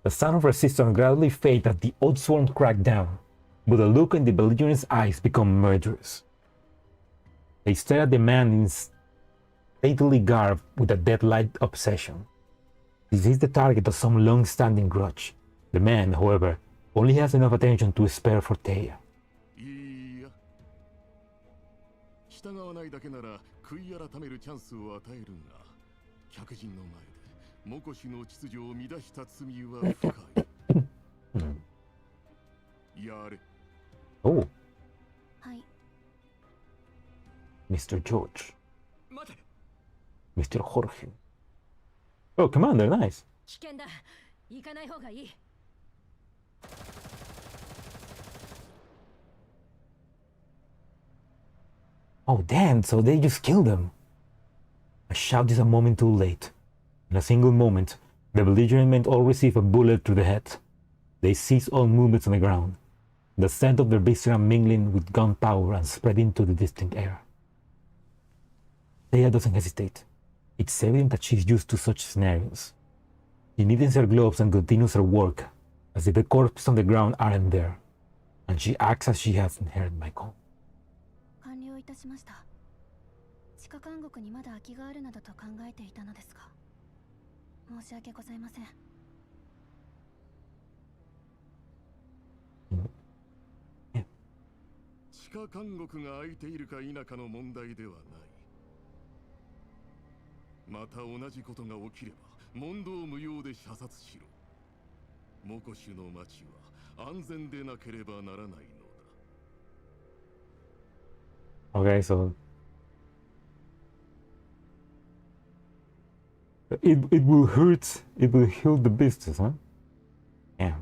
The sound of resistance gradually fades as the Oathsworn crack down, but the look in the belligerent's eyes become murderous. They stare at the man in stately garb with a death-like obsession. This is the target of some long-standing grudge. The man, however, only has enough attention to spare for Taya. 従わないだけなら悔い改めるチャンスを与えるが、客人の前でモコシの秩序を乱した罪は深い。やれ。Oh. はい。 Mr. George. 待て。 Mr. Jorge. Oh, Commander, nice. 危険だ。行かない方がいい。Oh, damn, so they just killed them. A shout is a moment too late. In a single moment, the belligerent men all receive a bullet through the head. They cease all movements on the ground, the scent of their viscera mingling with gunpowder and spreading to the distant air. Taya doesn't hesitate. It's evident that she's used to such scenarios. She neatens her gloves and continues her work, as if the corpses on the ground aren't there, and she acts as she hasn't heard my call. 完了いたしました。地下監獄にまだ空きがあるなどと考えていたのですが、申し訳ございません。地下監獄が空いているか否かの問題ではない。また同じことが起きれば問答無用で射殺しろ。モコシュの町は安全でなければならないのだ。Okay, so it will hurt the business, huh? Yeah.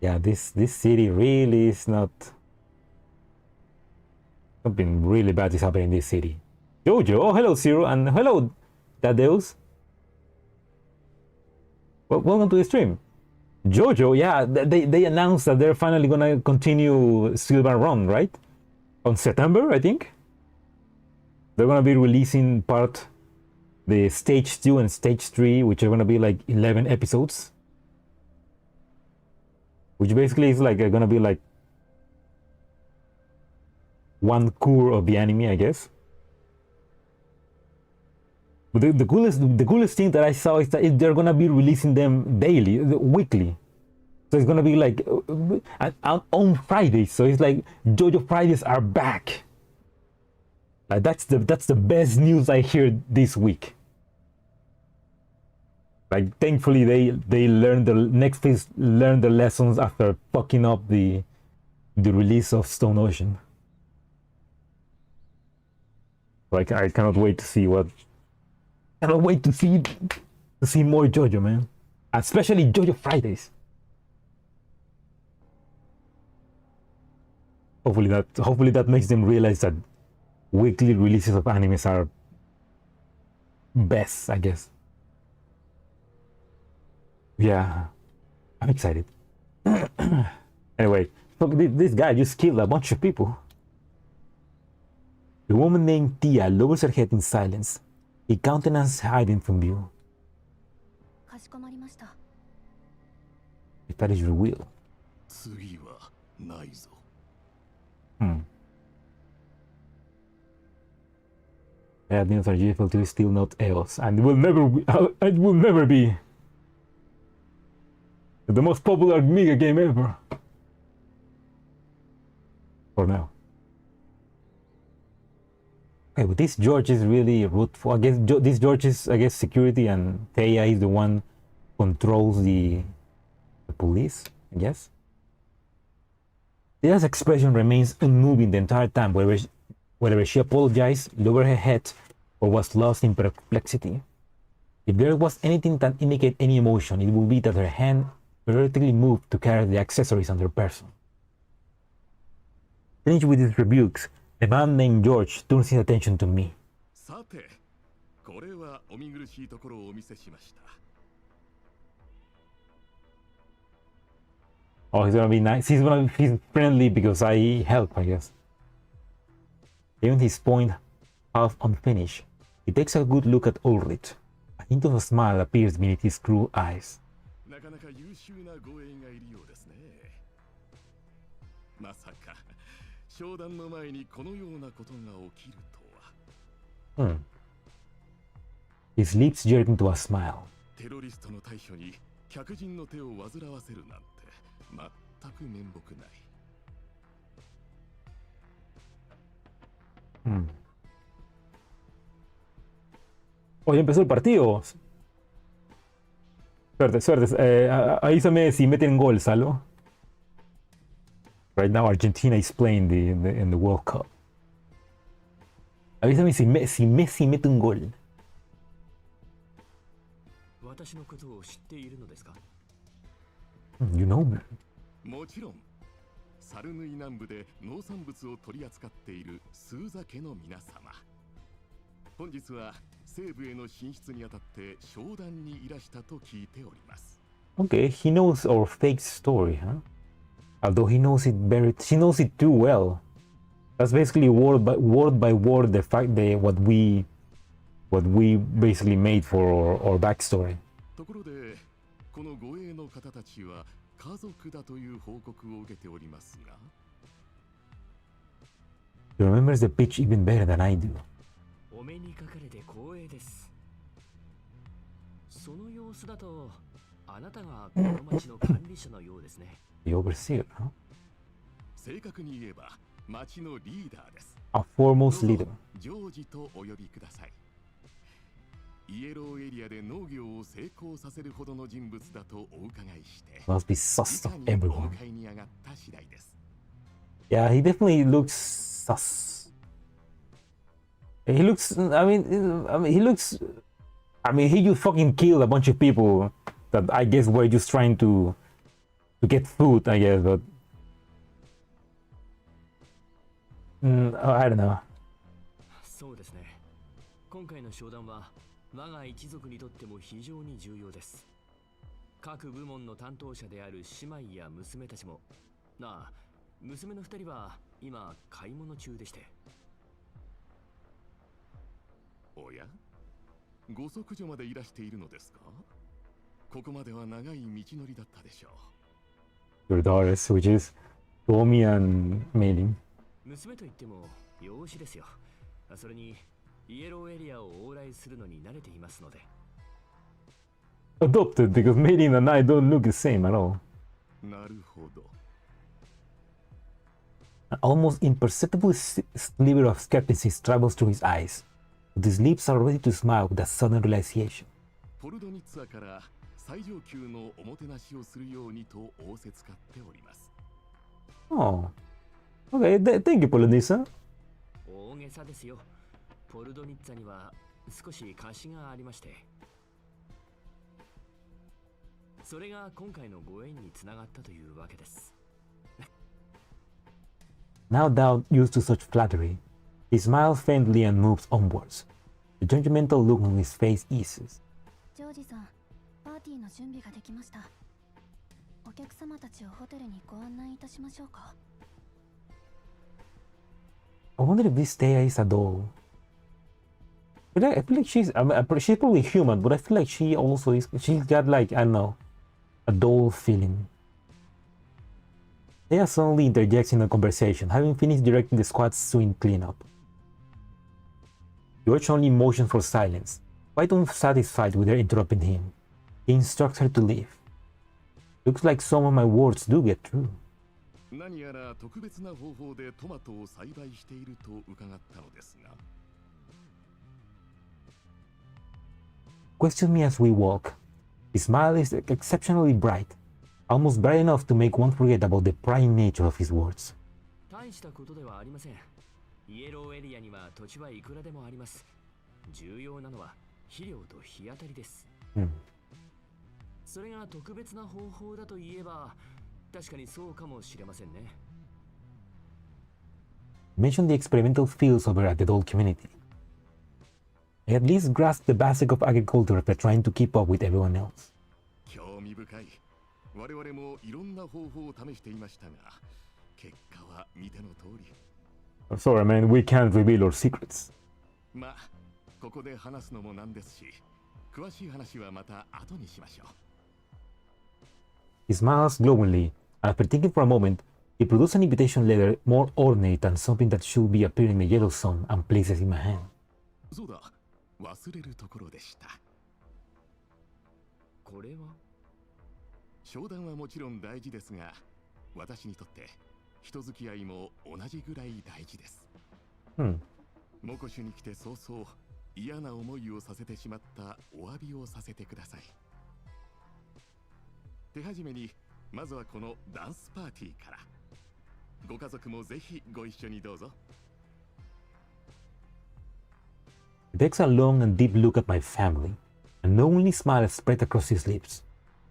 Yeah, this city really is not. Something really bad is happening in this city. Jojo, oh hello Zero, and hello Dadeus. Well, welcome to the stream. Jojo, yeah, they announced that they're finally gonna continue Silver Run, right? On September, I think. They're gonna be releasing the stage 2 and stage 3, which are gonna be like 11 episodes. Which basically is like gonna be like one core of the anime, I guess. But the coolest thing that I saw is that they're gonna be releasing them daily, weekly. So it's gonna be like on Fridays. So it's like JoJo Fridays are back. Like that's the best news I hear this week. Like thankfully they learned the next phase, learned the lessons after fucking up the release of Stone Ocean. Like I cannot wait to see what. Cannot wait to see more JoJo, man. Especially JoJo Fridays. Hopefully that makes them realize that weekly releases of animes are best, I guess. Yeah, I'm excited. Anyway, look, this guy just killed a bunch of people. The woman named Tia lowers her head in silence, a countenance hiding from view. かしこまりました。 If that is your will. 次はないぞ。Bad news are useful to still not EOS, and it will never be the most popular Mega game ever. For now. Okay, but this George is really rootful. I guess this George is, I guess, security, and Taya is the one who controls the police, I guess. Taya's expression remains unmoving the entire time, whether she apologized, lowered her head, or was lost in perplexity. If there was anything that indicated any emotion, it would be that her hand vertically moved to carry the accessories on her person. Finished with his rebukes, the man named George turns his attention to me. さて、これはお見苦しいところをお見せしました。 Oh, he's gonna be nice. He's friendly because I help, I guess. Even his point half unfinished, he takes a good look at Ulrich. A hint of a smile appears beneath his cruel eyes. なかなか優秀な護衛がいるようですね。まさか商談の前にこのようなことが起きるとは。His lips jerk into a smile. テロリストの対処に客人の手を煩わせるなんて全く面目ない。Oh, ya empezó el partido. Suerte. Avísame si meten gol, Salo. Right now, Argentina is playing in the World Cup. Avísame si Messi mete un gol. 私のことを知っているのですか? You know me. もちろん、サルヌイ南部で農産物を取り扱っているスーザ家の皆様。本日は西部への進出にあたって商談にいらしたと聞いております。Okay, he knows our fake story, huh? Although he knows it too well. That's basically word by word the fact that what we basically made for our backstory. ところで、この護衛の方たちは家族だという報告を受けておりますが。He remembers the pitch even better than I do. お目にかかれて光栄です。その様子だと、あなたがこの町の管理者のようですね。The overseer, huh? 正確に言えば、町のリーダーです。A foremost leader. ジョージとお呼びください。イエローエリアで農業を成功させるほどの人物だとお伺いして、 Must be sus of everyone. お迎えに上がった次第です。Yeah, he definitely looks sus. He looks. He just fucking killed a bunch of people that I guess were just trying to get food, I guess, but I don't know. そうですね。今回の商談は我が一族にとっても非常に重要です。各部門の担当者である姉妹や娘たちも、娘の2人は今買い物中でして。おや、ご息女までいらしているのですか？ここまでは長い道のりだったでしょう。 Your daughters, which is Tommy and Mei-Ling. 娘といっても養子ですよ。それにイエローエリアを往来するのに慣れていますので。Adopted because Mei-Ling and I don't look the same at all. なるほど。 An almost imperceptible sliver of skepticism travels through his eyes, but his lips are ready to smile with a sudden realization. ポルドニッツァから最上級のおもてなしをするようにと仰せつかっております。 Oh, okay. Thank you, Polonisa. 大げさですよ。ポルドニッツァには少し貸しがありまして。それが今回のご縁につながったというわけです。Now thou used to such flattery, he smiles faintly and moves onwards. The judgmental look on his face eases. ジョージさん、パーティーの準備ができました。お客様たちをホテルにご案内いたしましょうか。I wonder if this Thea is a doll. I feel like she's probably human, but I feel like she also is. She's got like, I don't know, a doll feeling. Thea suddenly interjects in the conversation, having finished directing the squad's swing cleanup. George only motions for silence, quite unsatisfied with her interrupting him. He instructs her to leave. Looks like some of my words do get through. 何やら特別な方法でトマトを栽培していると伺ったのですが。Questions me as we walk. His smile is exceptionally bright, almost bright enough to make one forget about the prying nature of his words. 大したことではありません。イエローエリアには土地はいくらでもあります。重要なのは肥料と日当たりです。それが特別な方法だと言えば、確かにそうかもしれませんね。Mention the experimental fields over at the doll community. I at least grasp the basic of agriculture after trying to keep up with everyone else. 興味深い。我々もいろんな方法を試していましたが、結果は見ての通り。Sorry, man, we can't reveal our secrets. まあ、ここで話すのもなんですし、詳しい話はまた後にしましょう。He smiles glowingly, and after thinking for a moment, he produces an invitation letter more ornate than something that should be appearing in the yellow sun and places in my hand. そうだ、忘れるところでした。これは？商談はもちろん大事ですが、私にとって人付き合いも同じぐらい大事です。モコシュに来て早々嫌な思いをさせてしまったお詫びをさせてください。手始めにまずはこのダンスパーティーから。ご家族もぜひご一緒にどうぞ。He takes a long and deep look at my family, a knowingly smile spread across his lips.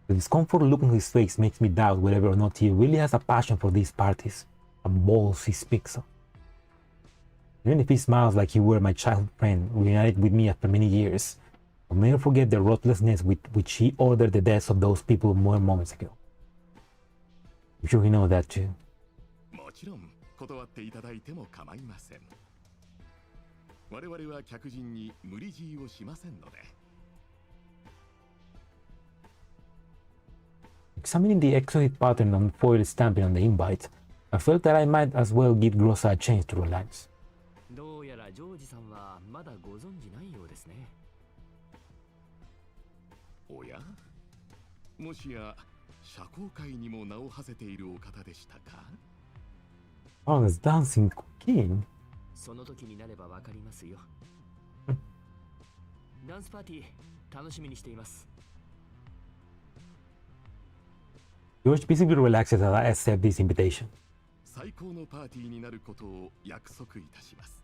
The discomfort look on his face makes me doubt whether or not he really has a passion for these parties and balls he speaks of. Even if he smiles like he were my childhood friend, reunited with me after many years, I'll never forget the ruthlessness with which he ordered the deaths of those people more moments ago. I'm sure he knows that too. もちろん断っていただいても構いません。我々は客人に無理強いをしませんので。Examining the exotic pattern on foil stamping on the invite, I felt that I might as well give Grossa a chance to relax. どうやらジョージさんはまだご存じないようですね。おや、もしや社交界にも名を馳せているお方でしたか？ Oh, this dancing king. その時になればわかりますよ。ダンスパーティー楽しみにしています。George visibly relaxes as I accept this invitation. 最高のパーティーになることを約束いたします。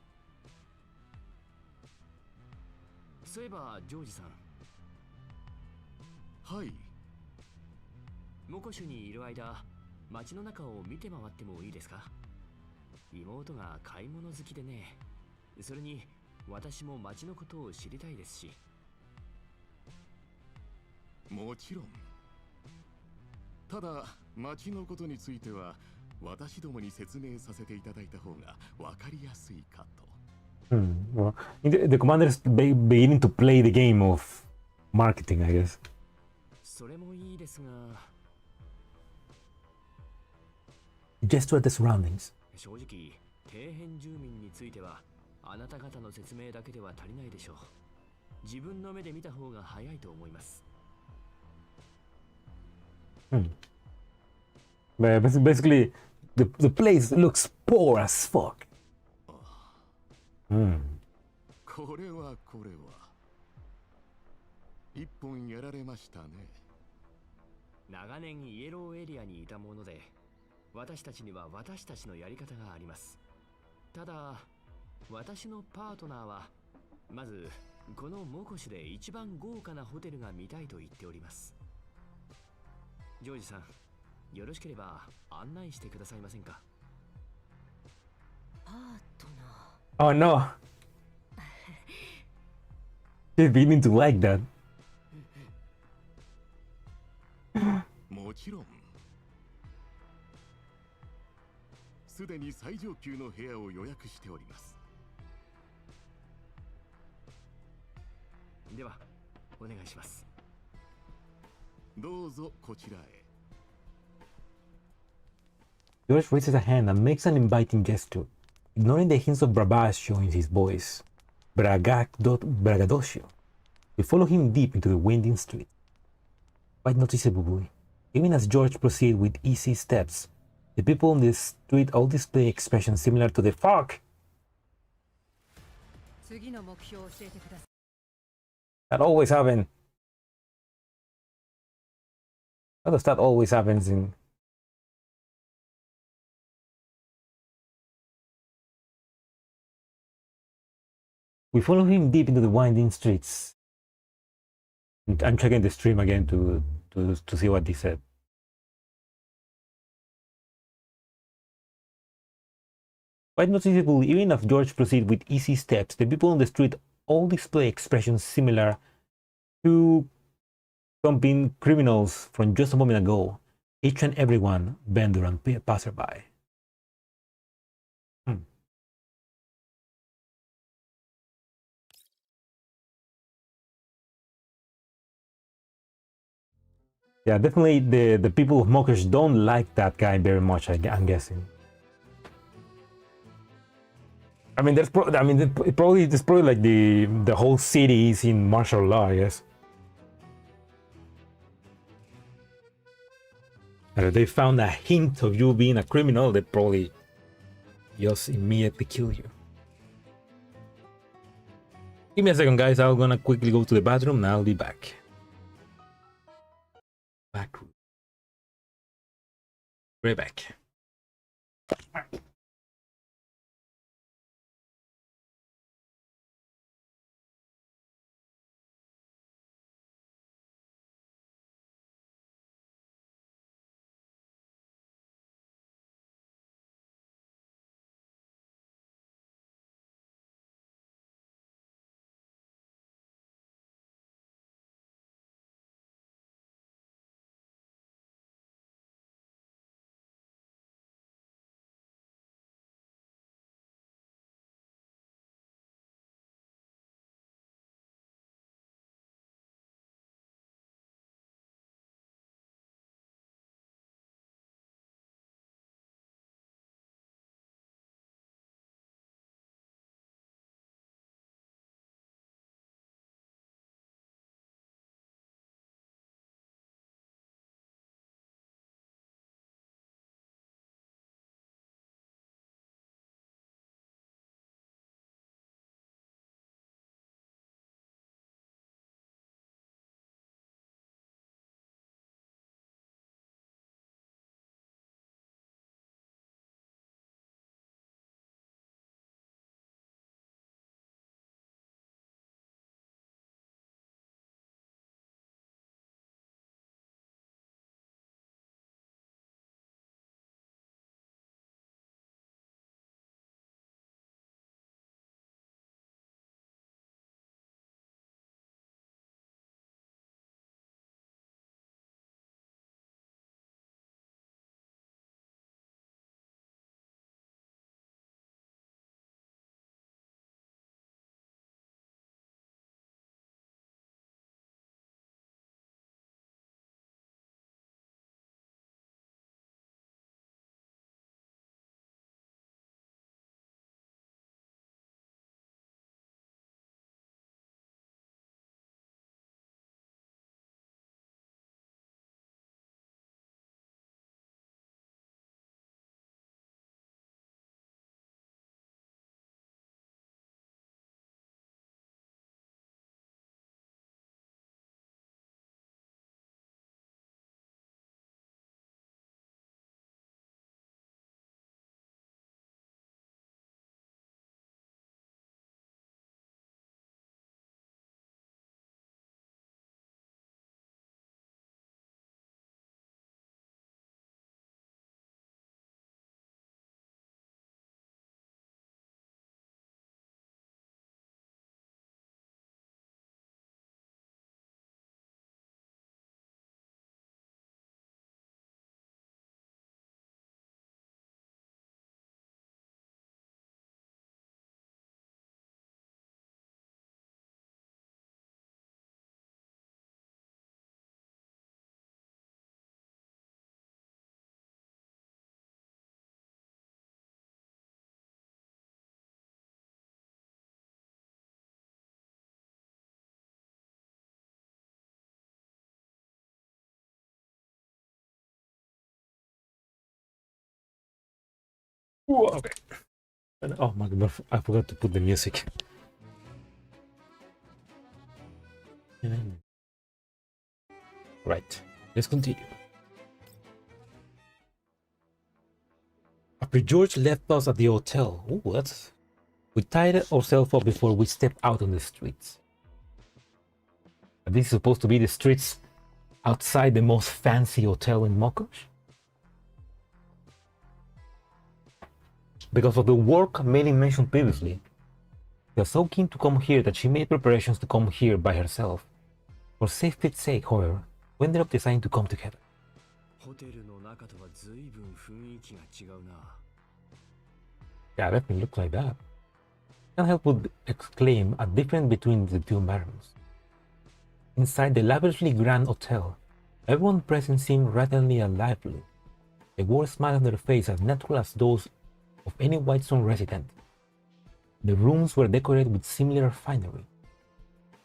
そういえばジョージさん。はい。モコシュにいる間、街の中を見て回ってもいいですか？妹が買い物好きでね。それに私も街のことを知りたいですし。もちろん。ただ街のことについては私どもに説明させていただいた方がわかりやすいかと。Well, the commander is beginning to play the game of marketing, I guess. それもいいですが。Gesture at the surroundings. 正直、底辺住民についてはあなた方の説明だけでは足りないでしょう。自分の目で見た方が早いと思います。But basically, the place looks poor as fuck. これは一本やられましたね。長年イエローエリアにいたもので、私たちには私たちのやり方があります。ただ、私のパートナーはまずこのモコシュで一番豪華なホテルが見たいと言っております。ジョージさん、よろしければ案内してくださいませんか。パートナー。 Oh no. She's beginning to like that. もちろん。すでに最上級の部屋を予約しております。ではお願いします。どうぞこちらへ。George raises a hand and makes an inviting gesture, ignoring the hints of bravado in his voice. Braggadocio. We follow him deep into the winding street. Quite noticeably, even as George proceeds with easy steps, the people on the street all display expressions similar to the fuck. That always happens. How does that always happens in? We follow him deep into the winding streets. I'm checking the stream again to see what he said. Quite noticeable, even as George proceeds with easy steps, the people on the street all display expressions similar to something criminals from just a moment ago. Each and everyone, vendor and passerby. Yeah, definitely the people of Mockers don't like that guy very much, I'm guessing. I mean, it's probably like the whole city is in martial law, I guess. And if they found a hint of you being a criminal, they'd probably just immediately kill you. Give me a second, guys. I'm gonna quickly go to the bathroom and I'll be back. Back. Right back. Okay. Oh my god, I forgot to put the music. Right, let's continue. After George left us at the hotel, we tied ourselves up before we stepped out on the streets. This is supposed to be the streets outside the most fancy hotel in Mokosh? Because of the work Melly mentioned previously, she was so keen to come here that she made preparations to come here by herself. For safety's sake, however, we ended up deciding to come together. Yeah, definitely looks like that. Can't help but exclaim a difference between the two environments. Inside the lavishly grand hotel, everyone present seemed radiantly and lively. They wore a smile on their face as natural as those of any Whitestone resident. The rooms were decorated with similar finery.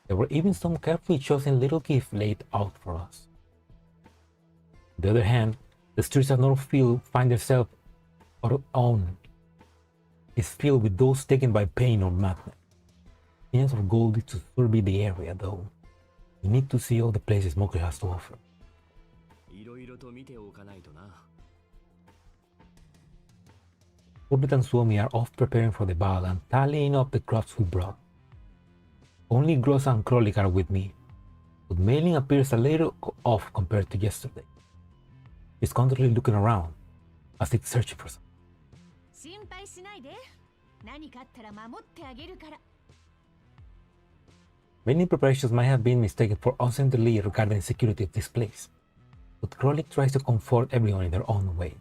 There were even some carefully chosen little gifts laid out for us. On the other hand, the streets of Northfield find themselves our own is filled with those taken by pain or madness. Millions of gold is to survey the area, though. We need to see all the places Mokosh has to offer. Corbett and Suomi are off preparing for the ball and tallying up the crops we brought. Only Grossa and Krolik are with me, but Mailing appears a little off compared to yesterday. He's constantly looking around, as if searching for something. Many preparations might have been mistaken for uncertainty regarding the security of this place, but Krolik tries to comfort everyone in their own way.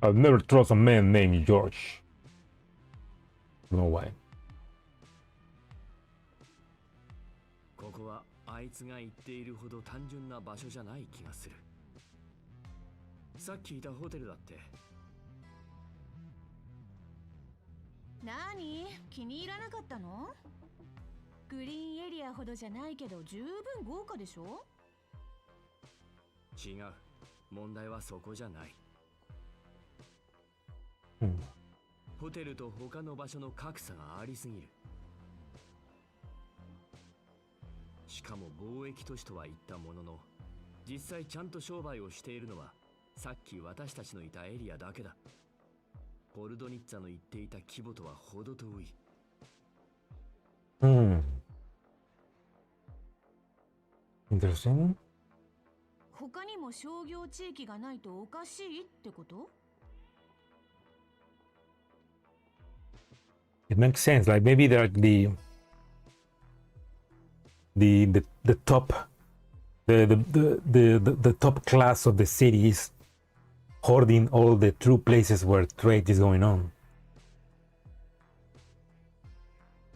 I'll never trust a man named George. I don't know why. ここはあいつが言っているほど単純な場所じゃない気がする。さっきいたホテルだって。何？気に入らなかったの？グリーンエリアほどじゃないけど十分豪華でしょ？違う。問題はそこじゃない。ホテルと他の場所の格差がありすぎる。しかも貿易都市とは言ったものの、実際ちゃんと商売をしているのはさっき私たちのいたエリアだけだ。ポルドニッツァの言っていた規模とは程遠い。Interesting. 他にも商業地域がないとおかしいってこと？ It makes sense. Like maybe they're the top the top class of the city is hoarding all the true places where trade is going on,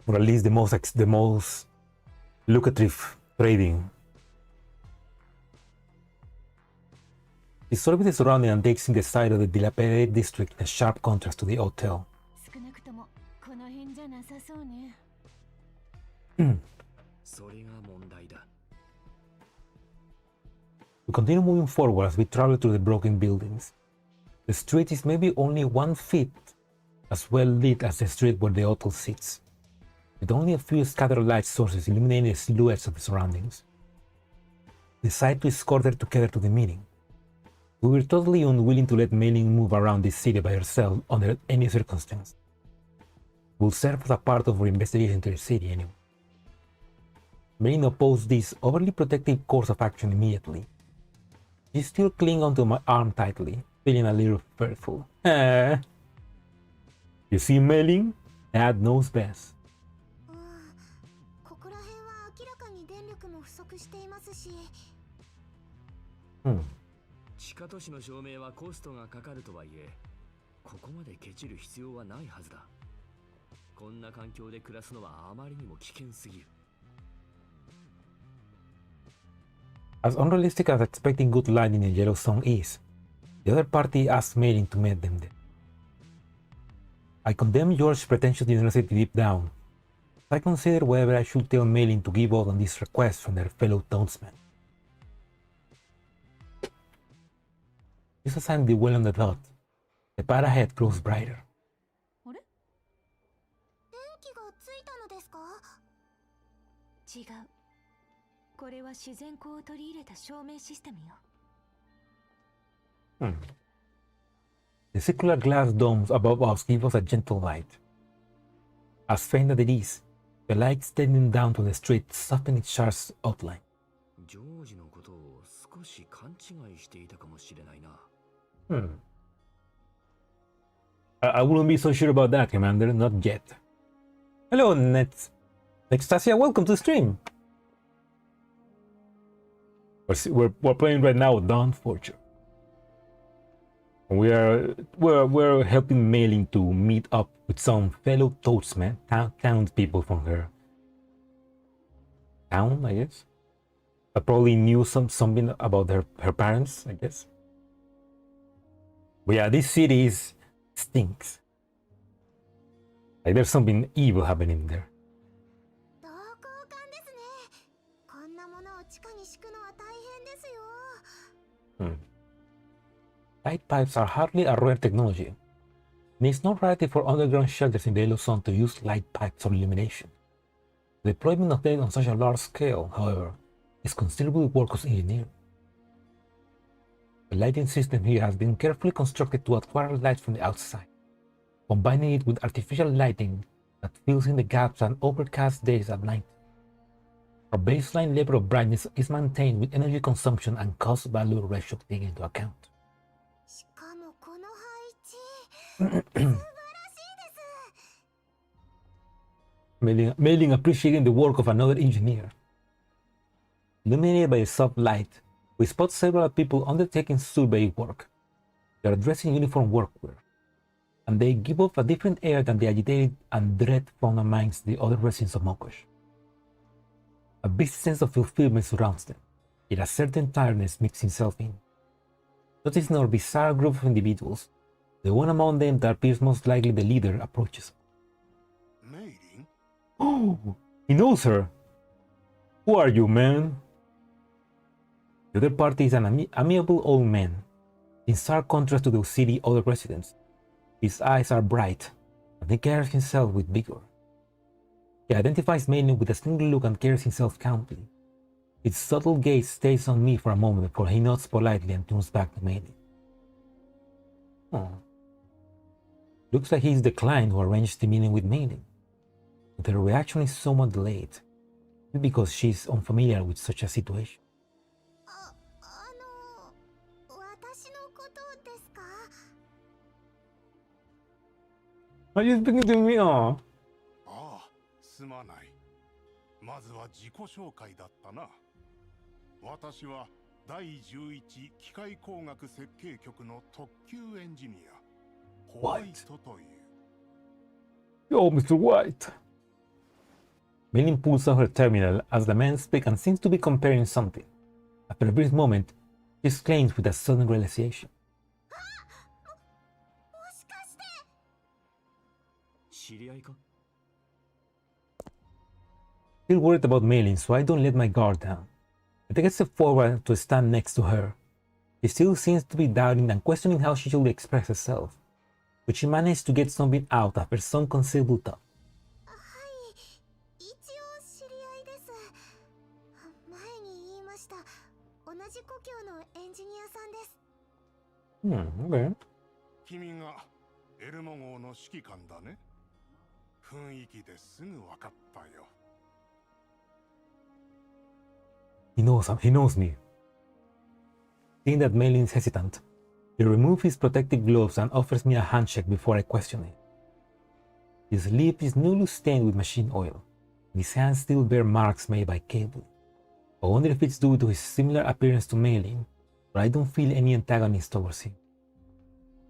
or at least the most lucrative trading. He surveys the surrounding and takes in the side of the dilapidated district in a sharp contrast to the hotel. 少なくともこの辺じゃなさそうね。それが問題だ。We continue moving forward as we travel through the broken buildings. The street is maybe only 1 feet as well lit as the street where the hotel sits, with only a few scattered light sources illuminating the silhouettes of the surroundings. We decide to escort her together to the meeting. We were totally unwilling to let Mailing move around this city by herself under any circumstance. We'll serve as a part of our investigation to the city anyway. Mailing opposed this overly protective course of action immediately. She still cling onto my arm tightly, feeling a little fearful. You see, Mailing? Dad knows best. ここら辺は明らかに電力も不足していますし。地下都市の照明はコストがかかるとはいえ、ここまでケチる必要はないはずだ。こんな環境で暮らすのはあまりにも危険すぎる。As unrealistic as expecting good lighting in Yellowstone is, the other party asked Mailing to meet them there. I condemn George's pretentious generosity deep down. I consider whether I should tell Mailing to give out on this request from their fellow townsmen. This assigned the well on the dot. The path ahead grows brighter. あれ？電気がついたのですか？違う。これは自然光を取り入れた照明システムよ。The circular glass domes above us give us a gentle light. As faint as it is, the light extending down to the street softened its sharp outline. ジョージのことを少し勘違いしていたかもしれないな。I wouldn't be so sure about that, Commander. Not yet. Hello, Nextasia. Welcome to the stream. We're playing right now with Dawnforger. We're helping Mailing to meet up with some fellow townspeople from her town, I guess. I probably knew something about her parents, I guess. But yeah, this city stinks. Like there's something evil happening there. 同好館ですね。こんなものを地下に敷くのは大変ですよ。Light pipes are hardly a rare technology. And it's not rarity for underground shelters in the Yellow Zone to use light pipes for illumination. The deployment of them on such a large scale, however, is considerable work of engineering. The lighting system here has been carefully constructed to acquire light from the outside, combining it with artificial lighting that fills in the gaps on overcast days at night. Our baseline level of brightness is maintained with energy consumption and cost value ratio taken into account. しかもこの配置、素晴らしいです。Mailing appreciating the work of another engineer. Illuminated by a soft light, we spot several people undertaking survey work. They are dressed in uniform workwear, and they give off a different air than the agitated and dread found amongst the other residents of Mokosh. A busy sense of fulfillment surrounds them, yet a certain tiredness mixes itself in. Noticing our bizarre group of individuals, the one among them that appears most likely the leader approaches. Mailing? Oh, he knows her. Who are you, man? The other party is an amiable old man, in stark contrast to the city's other residents. His eyes are bright, and he carries himself with vigor. He identifies mainly with a single look and carries himself calmly. His subtle gaze stays on me for a moment before he nods politely and turns back to Mainly. Oh. Looks like he's the client who arranged the meeting with Mainly. But her reaction is somewhat delayed, because she's unfamiliar with such a situation. 私のことですか？ Are you speaking to me? Oh. ああ、すまない。まずは自己紹介だったな。私は第11機械工学設計局の特級エンジニア、ホワイトという。Yo, Mr. White. Mailing pulls out her terminal as the man speaks and seems to be comparing something. After a brief moment, she exclaims with a sudden realization. もしかして。知り合いか？ Still worried about Mailing, so I don't let my guard down. I take a step forward to stand next to her. She still seems to be doubting and questioning how she should express herself, but she managed to get something out after some considerable thought. はい、一応知り合いです。前に言いました。同じ故郷のエンジニアさんです。Okay. 君がエルモ号の指揮官だね。雰囲気ですぐ分かったよ。He knows me. Seeing that Mailing is hesitant, he removes his protective gloves and offers me a handshake before I question it. His lip is newly stained with machine oil, and his hands still bear marks made by cable. I wonder if it's due to his similar appearance to Mailing, but I don't feel any antagonism towards him.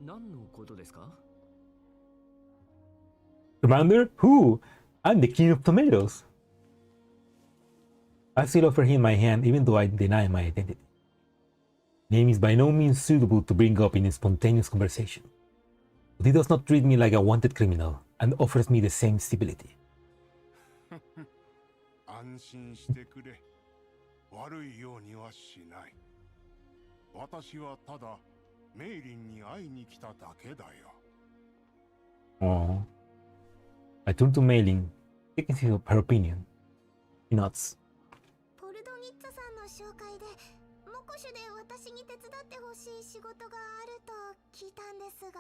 何のことですか？ Commander? Who? I'm the king of tomatoes. I still offer him my hand even though I deny my identity. Name is by no means suitable to bring up in a spontaneous conversation, but he does not treat me like a wanted criminal and offers me the same civility. 安心してくれ。悪いようにはしない。私はただメイリンに会いに来ただけだよ。Oh. I turn to Mei-Ling, taking her opinion. He nods. ポルドニッツァさんの紹介でモコシュで私に手伝ってほしい仕事があると聞いたんですが。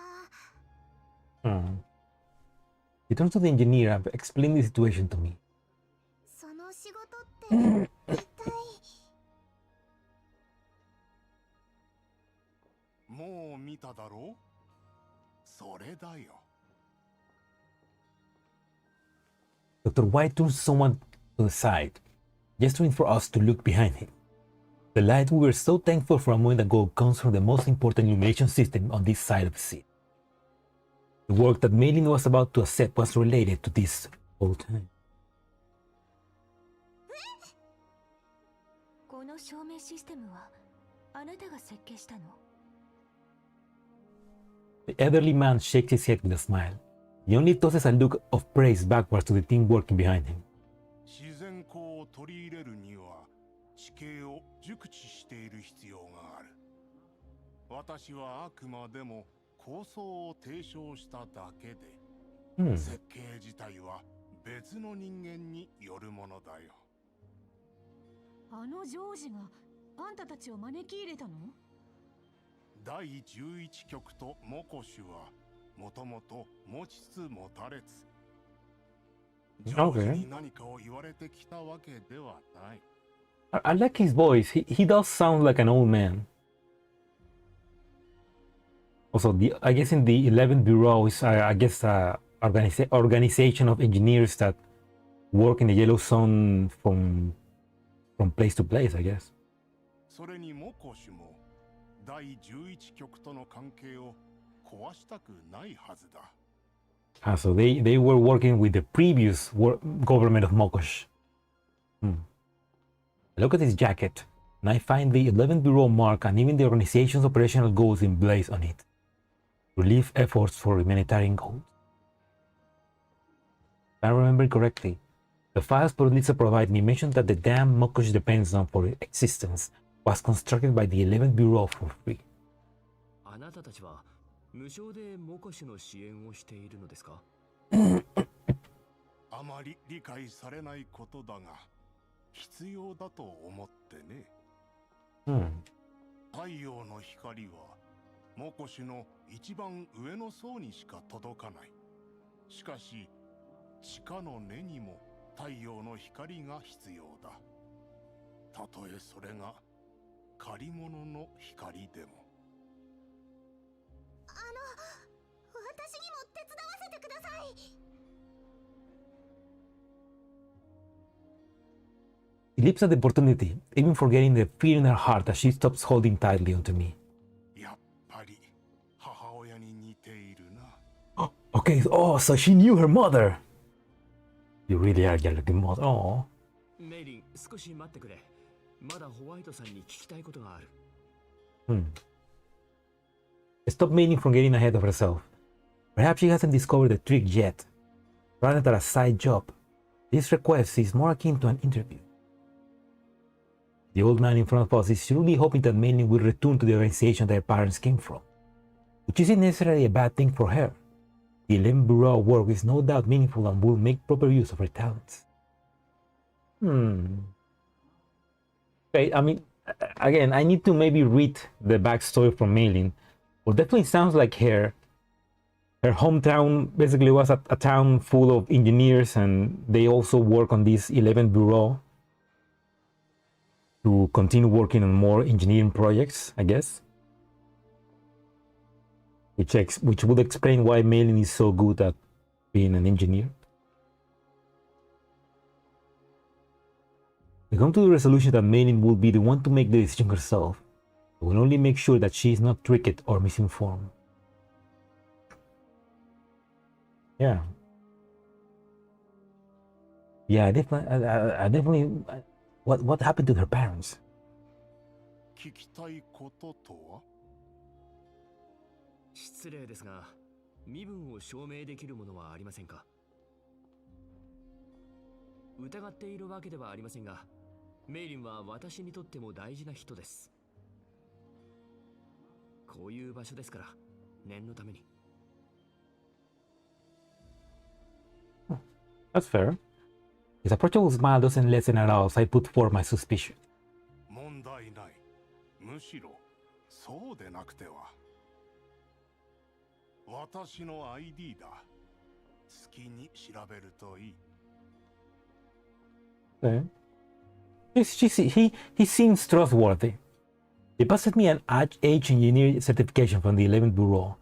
He turns to the engineer and explains the situation to me. その仕事って一体。もう見ただろう？それだよ。Dr. White turns someone to the side, gesturing for us to look behind him. The light we were so thankful for a moment ago comes from the most important illumination system on this side of the sea. The work that Mei-Ling was about to accept was related to this whole time. この照明システムはあなたが設計したの？ The elderly man shakes his head with a smile. He only tosses a look of praise backwards to the team working behind him. 自然光を取り入れるには地形を熟知している必要がある。私はあくまでも構想を提唱しただけで、設計自体は別の人間によるものだよ。あのジョージがあんたたちを招き入れたの？第11局とモコシュはもともと持ちつ持たれつ。ジョージに何かを言われてきたわけではない。I like his voice. He does sound like an old man. Also, I guess in the 11th Bureau is, organization of engineers that work in the Yellow Zone from place to place, I guess. それにモコシュも第11局との関係を壊したくないはずだ。So they were working with the previous government of Mokosh. I look at his jacket, and I find the 11th Bureau mark and even the organization's operational goals emblazoned on it. Relief efforts for humanitarian goals. If I remember correctly, the files Politza provided me mentioned that the dam Mokosh depends on for its existence was constructed by the 11th Bureau for free. あなたたちは無償でモコシュの支援をしているのですか？あまり理解されないことだが必要だと思ってね。太陽の光はモコシュの一番上の層にしか届かない。しかし地下の根にも太陽の光が必要だ。たとえそれが借り物の光でも。私にも手伝わせてください。He leaps at the opportunity, even forgetting the fear in her heart as she stops holding tightly onto me. やっぱり母親に似ているな。Okay, so she knew her mother. You really are your looking mother. Oh. メイリン、少し待ってくれ。まだホワイトさんに聞きたいことがある。Stop Mei-Ling from getting ahead of herself. Perhaps she hasn't discovered the trick yet. Rather than a side job, this request is more akin to an interview. The old man in front of us is truly hoping that Mei-Ling will return to the organization that her parents came from, which isn't necessarily a bad thing for her. The 11th Bureau work is no doubt meaningful and will make proper use of her talents. Okay, I mean, again, I need to maybe read the backstory from Mei-Ling. Well, definitely sounds like her hometown basically was a town full of engineers, and they also work on this 11th Bureau to continue working on more engineering projects, I guess. Which would explain why Mei-Ling is so good at being an engineer. We come to the resolution that Mei-Ling will be the one to make the decision herself. We will only make sure that she is not tricked or misinformed. Yeah. Yeah, I definitely. What happened to her parents? 聞きたいこととは？失礼ですが、身分を証明できるものはありませんか？疑っているわけではありませんが、メイリンは私にとっても大事な人です。こういう場所ですから、念のために。That's fair. His approachable smile doesn't lessen at all, so I put forth my suspicion. 問題ない。むしろそうでなくては。私の ID だ。好きに調べるといい。Okay. He seems trustworthy. He passed me an age engineer certification from the 11th Bureau.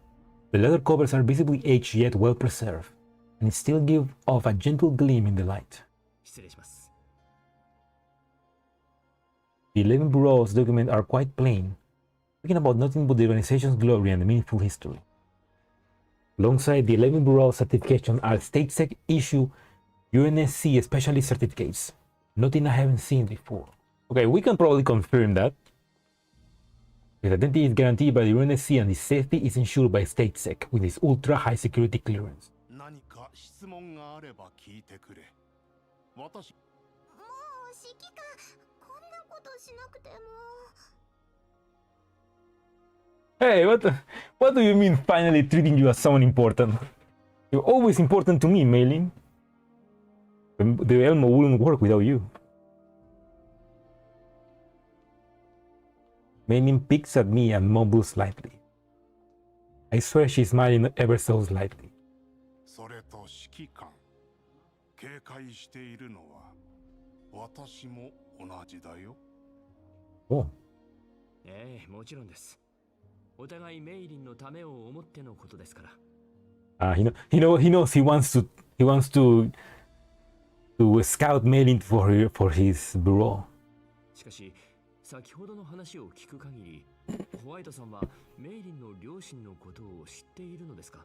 The leather covers are visibly aged yet well preserved, and still give off a gentle gleam in the light. 失礼します。 The 11th Bureau's documents are quite plain, speaking about nothing but the organization's glory and the meaningful history. Alongside the 11th Bureau certification are state-sec issue UNSC specialist certificates. Nothing I haven't seen before. Okay, we can probably confirm that. His identity is guaranteed by the UNSC and his safety is ensured by state-sec with its ultra-high security clearance. 何か質問があれば聞いてくれ。私。もう指揮官、こんなことしなくても。Hey, what do you mean finally treating you as someone important? You're always important to me, Mei-Lin. The Elmo wouldn't work without you. Mei-Lin picks at me and mumbles slightly. I swear she's smiling ever so slightly. それと指揮官、警戒しているのは私も同じだよ。Oh. ええ、もちろんです。お互いメイリンのためを思ってのことですから。He knows he wants to scout Mei-Lin for his bureau. しかし、先ほどの話を聞く限り、ホワイトさんはメイリンの両親のことを知っているのですか？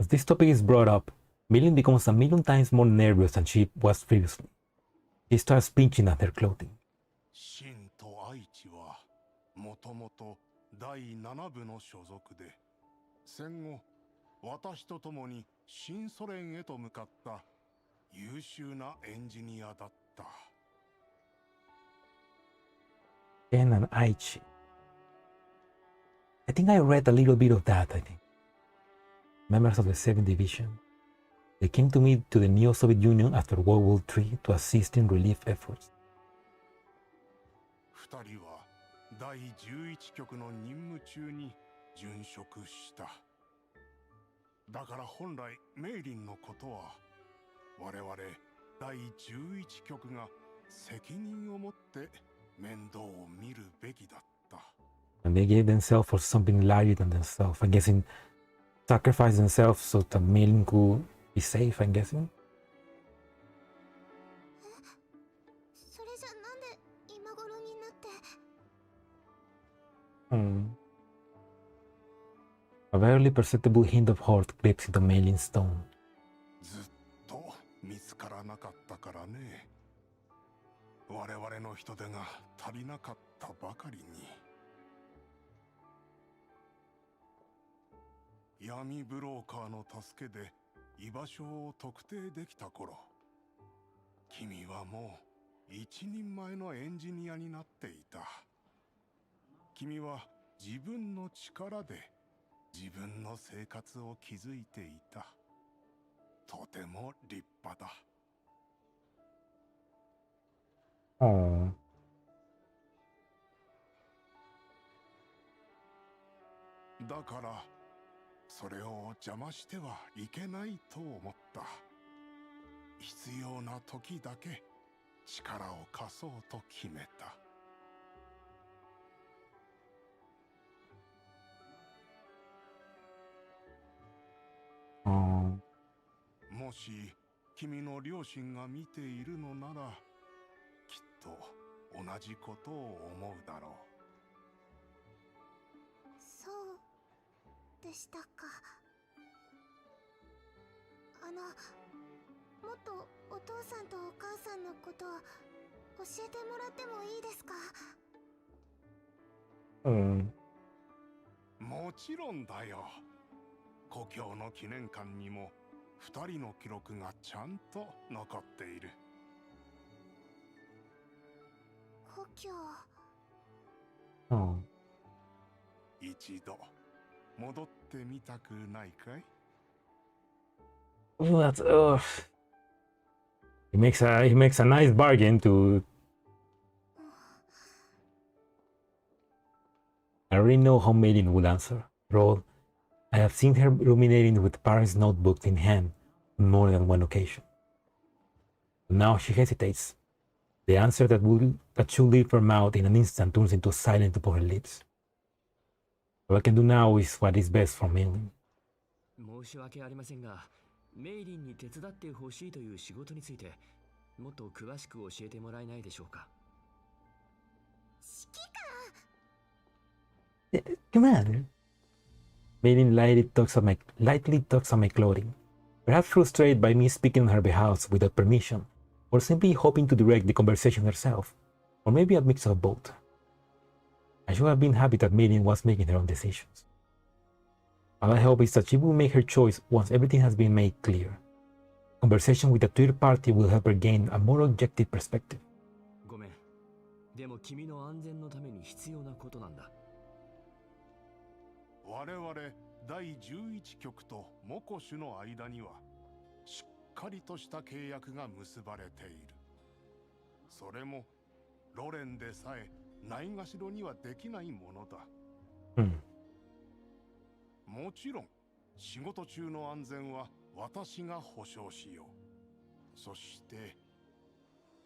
As this topic is brought up, Mei-Lin becomes a million times more nervous than she was previously. She starts pinching at her clothing. シンと愛知はもともと第7部の所属で、戦後私と共に新ソ連へと向かった優秀なエンジニアだった。Ken and Aichi. I think I read a little bit of that, I think. Members of the 7th Division. They came to me to the Neo-Soviet Union after World War III to assist in relief efforts. 二人は第11局の任務中に殉職した。だから本来メイリンのことは我々第11局が責任を持って面倒を見るべきだった。And they gave themselves for something larger than themselves. I'm guessing sacrifice themselves so that Mei-Lin could be safe, I'm guessing. それじゃなんで今頃になって。A barely perceptible hint of hurt creeps into Mei-Lin's tone. ずっと見つからなかったからね。我々の人手が足りなかったばかりに。闇ブローカーの助けで居場所を特定できた頃、君はもう一人前のエンジニアになっていた。君は自分の力で自分の生活を築いていた。とても立派だ。Oh. だからそれを邪魔してはいけないと思った。必要な時だけ力を貸そうと決めた。もし君の両親が見ているのなら、きっと同じことを思うだろう。そうでしたか。もっとお父さんとお母さんのこと教えてもらってもいいですか？もちろんだよ。故郷の記念館にも2人の記録がちゃんと残っている。故郷。一度戻ってみたくないかい？ Oh, that's he makes a nice bargain to. I already know how Maylin would answer. Roll. I have seen her ruminating with parents' notebooks in hand on more than one occasion. Now she hesitates. The answer that should leave her mouth in an instant turns into a silence upon her lips. What I can do now is what is best for Maylin. 申し訳ありませんが、メイリンに手伝ってほしいという仕事についてもっと詳しく教えてもらえないでしょうか。Commander. Maylin lightly tugs at my clothing, perhaps frustrated by me speaking on her behalf without permission, or simply hoping to direct the conversation herself, or maybe a mix of both. I should have been happy that Maylin was making her own decisions. All I hope is that she will make her choice once everything has been made clear. Conversation with a third party will help her gain a more objective perspective. ごめん。でも君の安全のために必要なことなんだ。我々第11局とモコシュの間にはしっかりとした契約が結ばれている。それもロレンでさえないがしろにはできないものだ。もちろん仕事中の安全は私が保証しよう。そして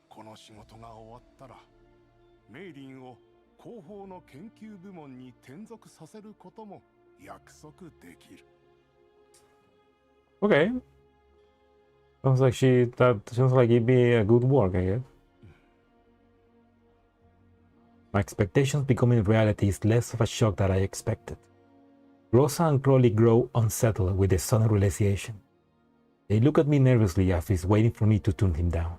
この仕事が終わったらメイリンを広報の研究部門に転属させることも約束できる。Okay. Sounds like it'd be a good work, I guess. My expectations becoming reality is less of a shock than I expected. Rosa and Crowley grow unsettled with the sudden realization. They look at me nervously as if waiting for me to turn him down.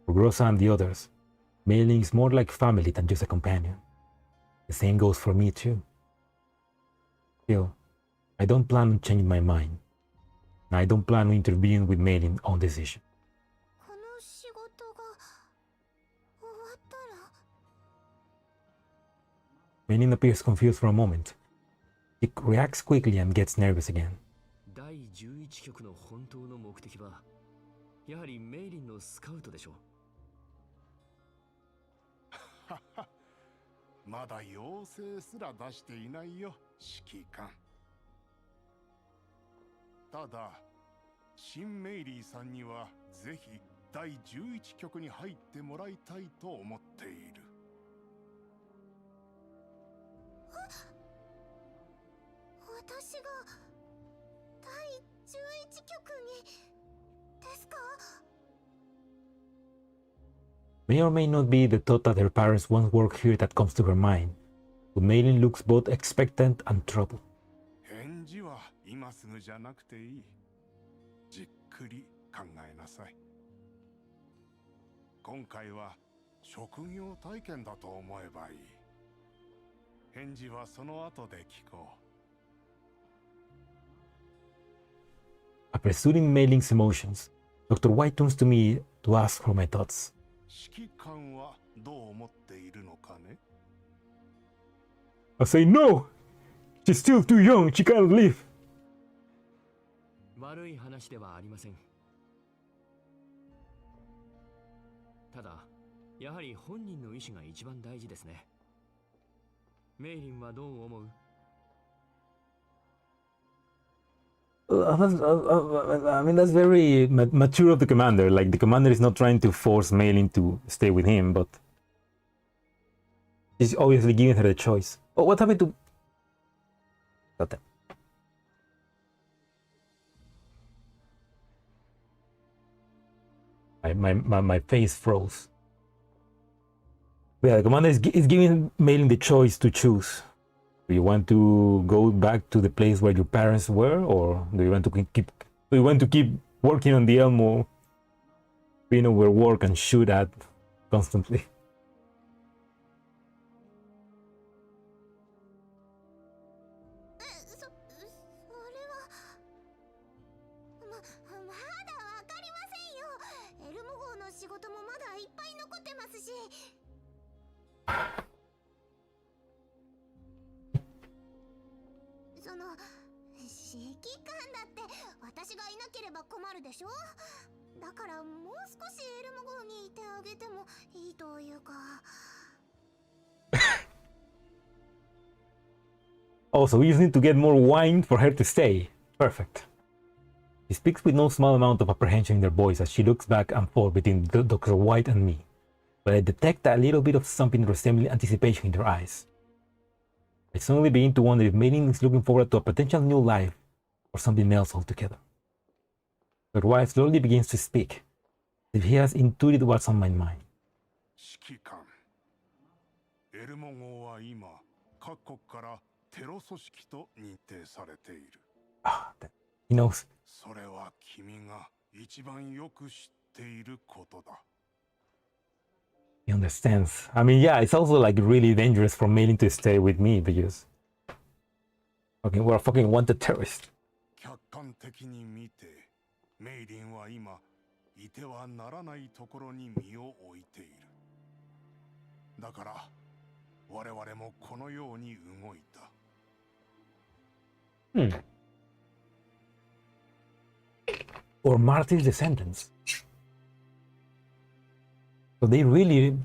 For Rosa and the others, Maylin is more like family than just a companion. The same goes for me too. Still, I don't plan on changing my mind, and I don't plan on intervening with Maylin on decision. この仕事が終わったら Maylin appears confused for a moment. She reacts quickly and gets nervous again. 第11局の本当の目的はやはりメイリンのスカウトでしょう。まだ要請すら出していないよ、指揮官。ただ、新メイリーさんにはぜひ第11局に入ってもらいたいと思っている。私が第11局にですか？ May or may not be the thought that her parents once worked here that comes to her mind, but Maylin looks both expectant and troubled. 返事は今すぐじゃなくていい。じっくり考えなさい。今回は職業体験だと思えばいい。返事はその後で聞こう。Pursuing Maylin's emotions, Dr. White turns to me to ask for my thoughts. 指揮官はどう思っているのかね？ I say no! She's still too young, she can't live! 悪い話ではありません。ただ、やはり本人の意思が一番大事ですね。メイリンはどう思う？ I mean, that's very mature of the commander. Like, the commander is not trying to force Maylin to stay with him, but he's obviously giving her the choice. Oh, what happened to... Got my face froze. Yeah, the commander is giving Maylin the choice to choose. Do you want to go back to the place where your parents were, or do you want to keep working on the Elmo, being overworked and shoot at constantly? それはまだわかりませんよ。エルモ号の仕事もまだいっぱい残ってますし。指揮官だって私がいなければ困るでしょ。だからもう少しエルモ号にいてあげてもいいというか。Also, we just need to get more wine for her to stay. Perfect. She speaks with no small amount of apprehension in her voice as she looks back and forth between Dr. White and me, but I detect a little bit of something resembling anticipation in her eyes. I suddenly begin to wonder if Maylin is looking forward to a potential new life or something else altogether. Dr. White slowly begins to speak, as if he has intuited what's on my mind. 指揮官、エルモ号は今各国からテロ組織と認定されている。Ah, he knows. それは君が一番よく知っていることだ。He understands. I mean, yeah, it's also like really dangerous for Maylin to stay with me because okay, we're a fucking wanted terrorist. 客観的に見て、メイリンは今いてはならないところに身を置いている。だから我々もこのように動いた。Or Marty's descendants. So they really.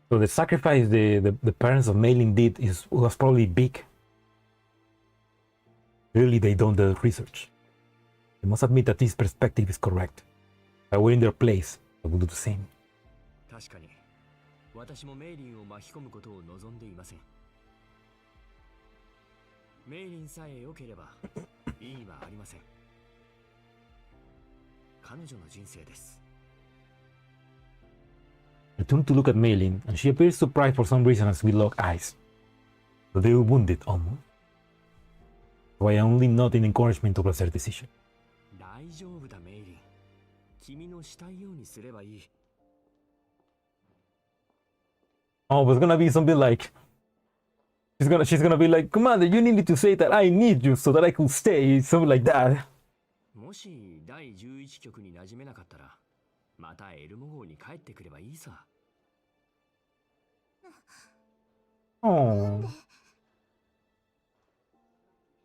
So the sacrifice the parents of Maylin did was probably big. Really, they don't do research. I must admit that this perspective is correct. If I were in their place, I would do the same. 確かに私もメイリンを巻き込むことを望んでいません。メイリンさえ良ければ意義はありません。彼女の人生です。I turn to look at Maylin, and she appears surprised for some reason as we lock eyes. But they were wounded almost. So I only nod in encouragement towards her decision. 大丈夫だメイリン。君のしたいようにすればいい。Oh, but it's gonna be something like she's gonna be like, Commander, you needed to say that I need you so that I could stay, something like that. もし第11局に馴染めなかったら、またエルモ号に帰ってくればいいさ。Oh.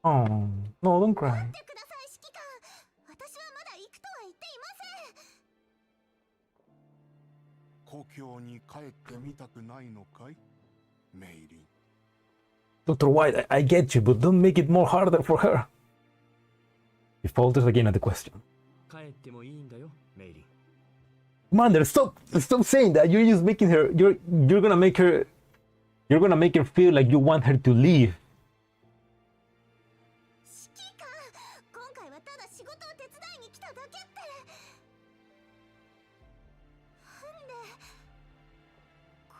Oh. No, don't cry. 待ってください指揮官。私はまだ行くとは言っていません。故郷に帰ってみたくないのかい、メイリン。Dr. White, I get you, but don't make it more harder for her. He falters again at the question. 帰ってもいいんだよ、メイリン。Commander, stop saying that. You're just making her. You're gonna make her. You're gonna make her feel like you want her to leave. 指揮官、今回はただ仕事を手伝いに来ただけって。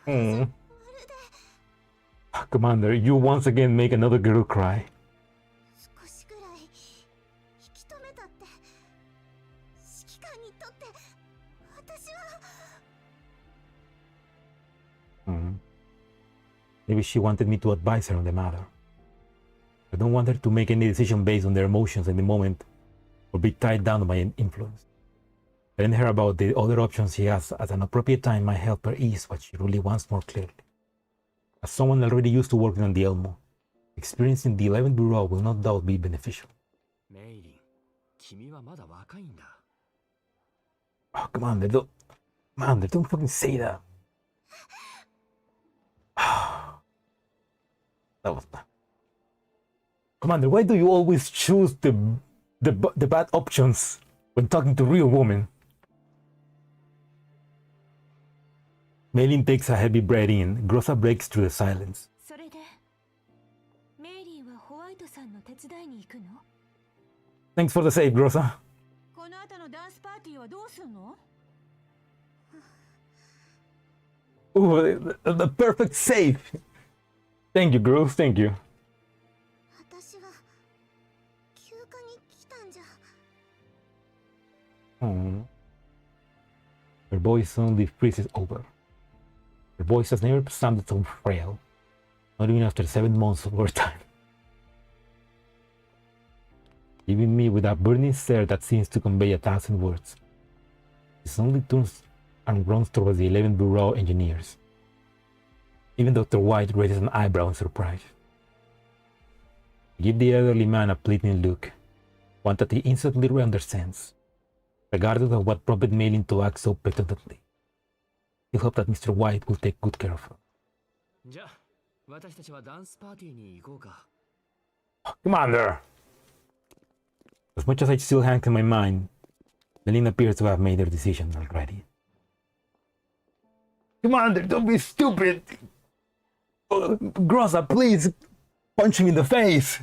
なんで。まるで。Commander, you once again make another girl cry. 少しぐらい引き止めたって指揮官にとって私は。Maybe she wanted me to advise her on the matter. I don't want her to make any decision based on their emotions in the moment or be tied down by an influence. Telling her about the other options she has at an appropriate time might help her ease what she really wants more clearly. As someone already used to working on the Elmo, experiencing the 11th Bureau will no doubt be beneficial. メイリン、君はまだ若いんだ。Oh, Commander, don't fucking say that. That was bad. Commander, why do you always choose the bad options when talking to real women? Maylin takes a heavy breath in. Grossa breaks through the silence. それでメイリーはホワイトさんの手伝いに行くの？ Thanks for the save, Grossa. この後のダンスパーティーはどうすんの？ Ooh, the perfect save. Thank you, Gross. Thank you. 私は休暇に来たんじゃ。Her voice suddenly freezes over. Her voice has never sounded so frail, not even after 7 months of overtime. Leaving me with a burning stare that seems to convey 1,000 words. She suddenly turns and runs towards the 11th Bureau engineers. Even Dr. White raises an eyebrow in surprise. Give the elderly man a pleading look, one that he instantly understands, regardless of what prompted Malin to act so petulantly. He'll hope that Mr. White will take good care of her. じゃあ私たちはダンスパーティーに行こうか。 Commander! As much as it still hangs in my mind, Malin appears to have made her decision already. Commander, don't be stupid! Groza, please! Punch him in the face!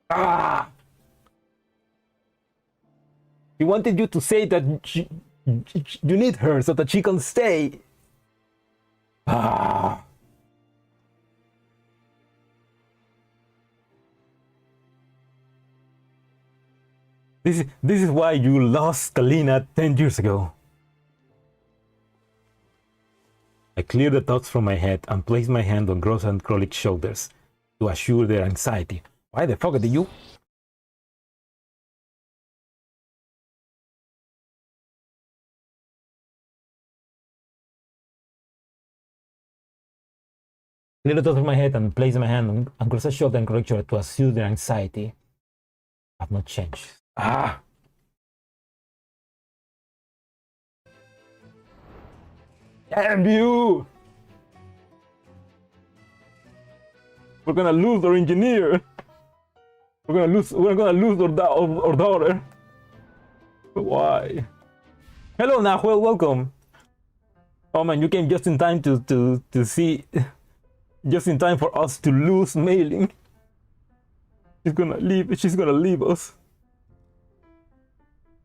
Ah! He wanted you to say that you need her so that she can stay. Ah! This is why you lost Kalina 10 years ago. I cleared the thoughts from my head and placed my hand on Gross and Krolik's shoulders to assure their anxiety. Why the fuck did you? Cleared the thoughts from my head and placed my hand on Gross's shoulder and Krolik's shoulder to assure their anxiety. I've not changed. Ah! Damn you! We're gonna lose our engineer. We're gonna lose our daughter. Why? Hello Nahuel, welcome. Oh man, you came just in time to see, just in time for us to lose Mailing. She's gonna leave us.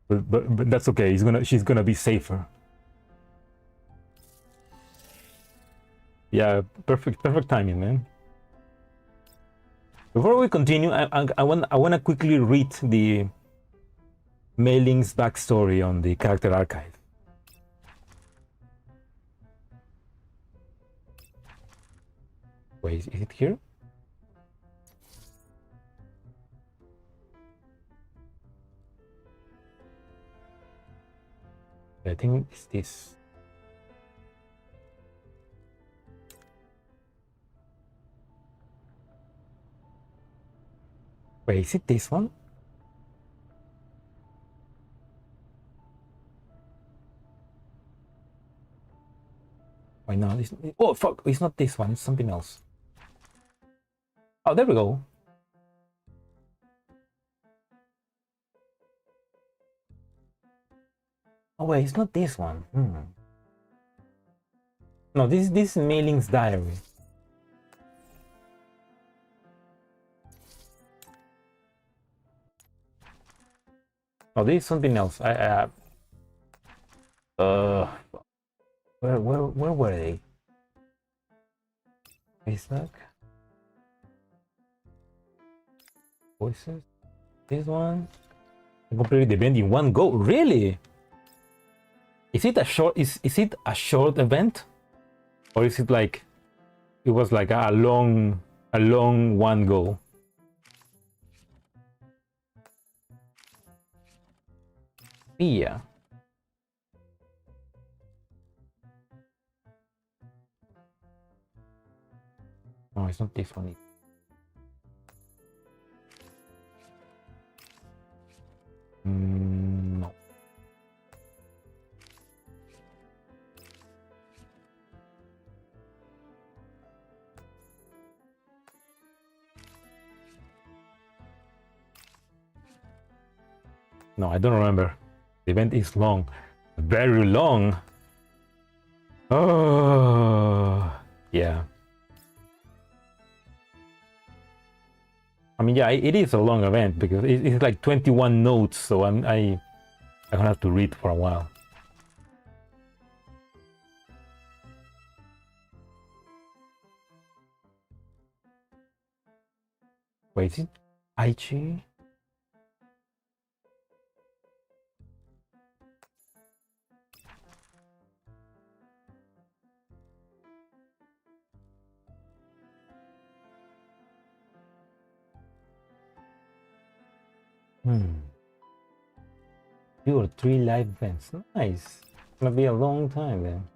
But that's okay. She's gonna be safer. Yeah, perfect timing, man. Before we continue, I wanna quickly read the Mailing's backstory on the character archive. Wait, is it here? I think it's this. Wait, is it this one? Wait, no, this. Oh fuck! It's not this one. It's something else. Oh, there we go. Oh wait, it's not this one. No, this is Mailing's diary. Oh, this is something else. Where were they? Facebook? Voices? This one? I completed the event in one go. Really? Is it a short? Is it a short event, or is it like it was like a long one go? Yeah. No, it's not this one. No. No, I don't remember. The event is long, very long. Oh, yeah. I mean, yeah, it is a long event because it's like 21 notes, so I'm gonna have to read for a while. Wait, is it Aichi? Two or three live events. Nice. It's gonna be a long time then.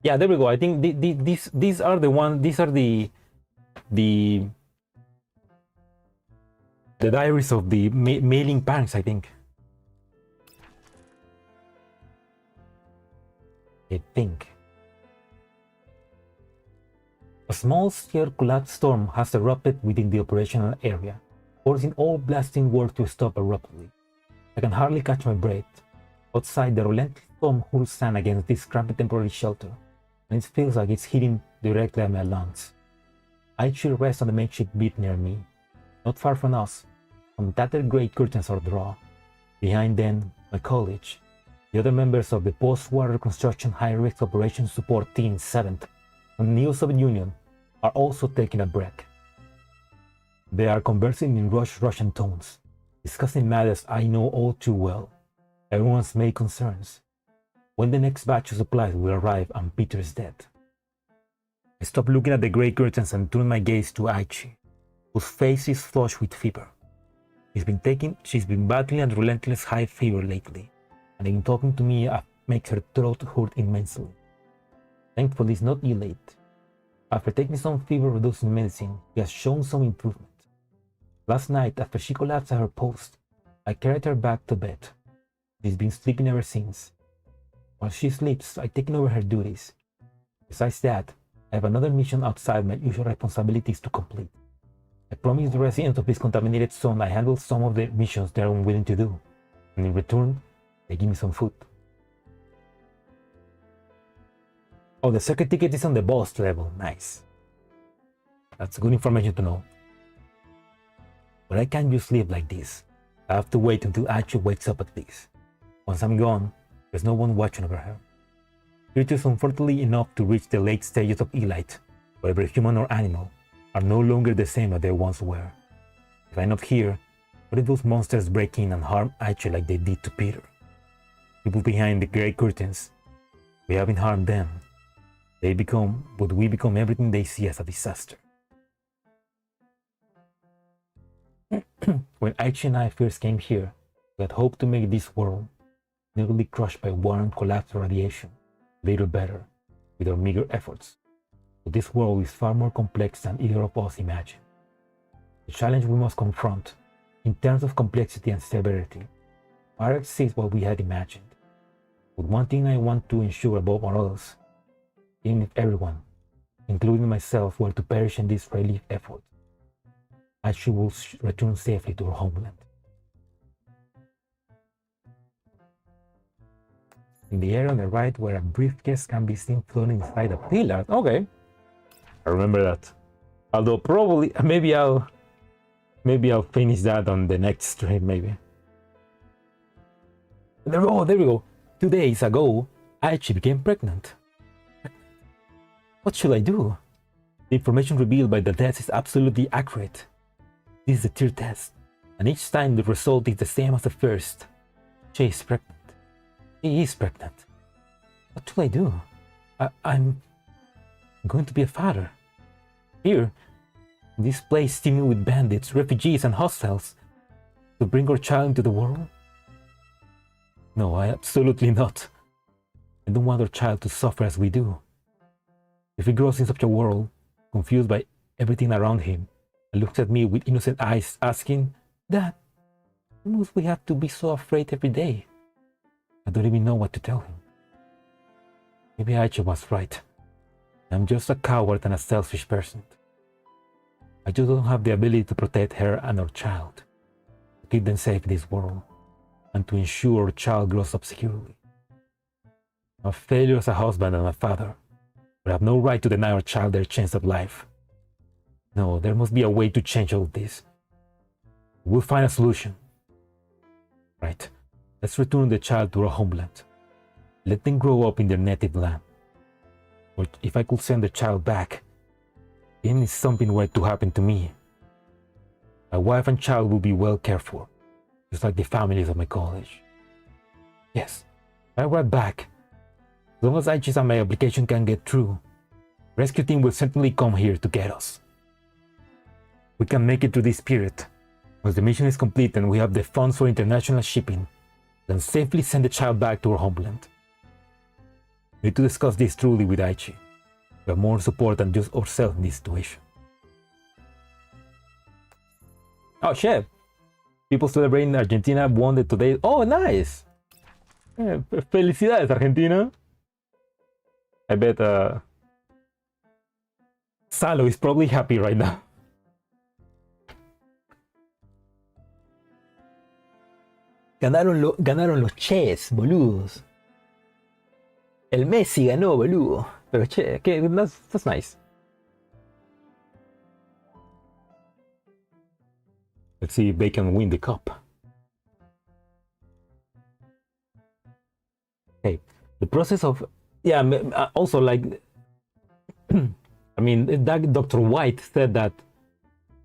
Yeah, there we go. I think these are the one. These are the diaries of the mailing parents, I think. I think. A small circular storm has erupted within the operational area, forcing all blasting work to stop abruptly. I can hardly catch my breath. Outside, the relentless storm hurls sand against this cramped temporary shelter, and it feels like it's hitting directly at my lungs. I should rest on the makeshift beat near me. Not far from us, some tattered grey curtains are drawn. Behind them, my college. The other members of the post-war reconstruction high-risk operations support Team 7th and New Soviet Union are also taking a break. They are conversing in Russian tones, discussing matters I know all too well. Everyone's main concerns. When the next batch of supplies will arrive and Peter's dead. I stop looking at the grey curtains and turn my gaze to Aichi, whose face is flushed with fever. She's been battling a relentless high fever lately, and in talking to me makes her throat hurt immensely. Thankfully, it's not ill late. After taking some fever-reducing medicine, she has shown some improvement. Last night, after she collapsed at her post, I carried her back to bed. She's been sleeping ever since. While she sleeps, I've taken over her duties. Besides that, I have another mission outside my usual responsibilities to complete. I promised the residents of this contaminated zone I handle some of the missions they are unwilling to do, and in return, they give me some food. Oh, the circuit ticket is on the boss level. Nice. That's good information to know. But I can't just live like this. I have to wait until Achi wakes up at least. Once I'm gone, there's no one watching over her. Creatures unfortunately enough to reach the late stages of elite, whether human or animal, are no longer the same as they once were. If I'm not here, what if those monsters break in and harm Aichi like they did to Peter? People behind the grey curtains, we haven't harmed them. We become everything they see as a disaster. When Aichi and I first came here, we had hoped to make this world, nearly crushed by war and collapse radiation, little better, with our meager efforts. But this world is far more complex than either of us imagined. The challenge we must confront, in terms of complexity and severity, far exceeds what we had imagined. But one thing I want to ensure above all else, even if everyone, including myself, were to perish in this relief effort, Aichi will return safely to her homeland. In the area on the right, where a briefcase can be seen floating inside a pillar. Okay, I remember that. Although probably, maybe I'll finish that on the next stream. Maybe. There we go. 2 days ago, Aichi became pregnant. What should I do? The information revealed by the test is absolutely accurate. This is a tier test, and each time the result is the same as the first. She is pregnant. He is pregnant. What should I do? I'm going to be a father. Here, this place teeming with bandits, refugees, and hostiles, to bring our child into the world? No, I absolutely not. I don't want our child to suffer as we do. If he grows in such a world, confused by everything around him, and looks at me with innocent eyes asking, Dad, why must we have to be so afraid every day? I don't even know what to tell him. Maybe Aichi was right. I'm just a coward and a selfish person. I just don't have the ability to protect her and our child, to keep them safe in this world, and to ensure our child grows up securely. I'm a failure as a husband and a father, but I have no right to deny our child their chance of life. No, there must be a way to change all this. We'll find a solution. Right, let's return the child to our homeland. Let them grow up in their native land. Or if I could send the child back, then if something were to happen to me, my wife and child will be well cared for, just like the families of my college. Yes, I'll right back. As long as Aichi's and my application can get through, rescue team will certainly come here to get us. We can make it through this period. Once the mission is complete and we have the funds for international shipping, then safely send the child back to our homeland. We need to discuss this truly with Aichi. We have more support than just ourselves in this situation. Oh shit! People celebrating Argentina won the today. Oh, nice! Felicidades, Argentina! I bet Salo is probably happy right now. Ganaron los Ches, boludos. El Messi ganó, boludo. Pero che, that's nice. Let's see if they can win the cup. Okay, the process of also like I mean, Dr. White said that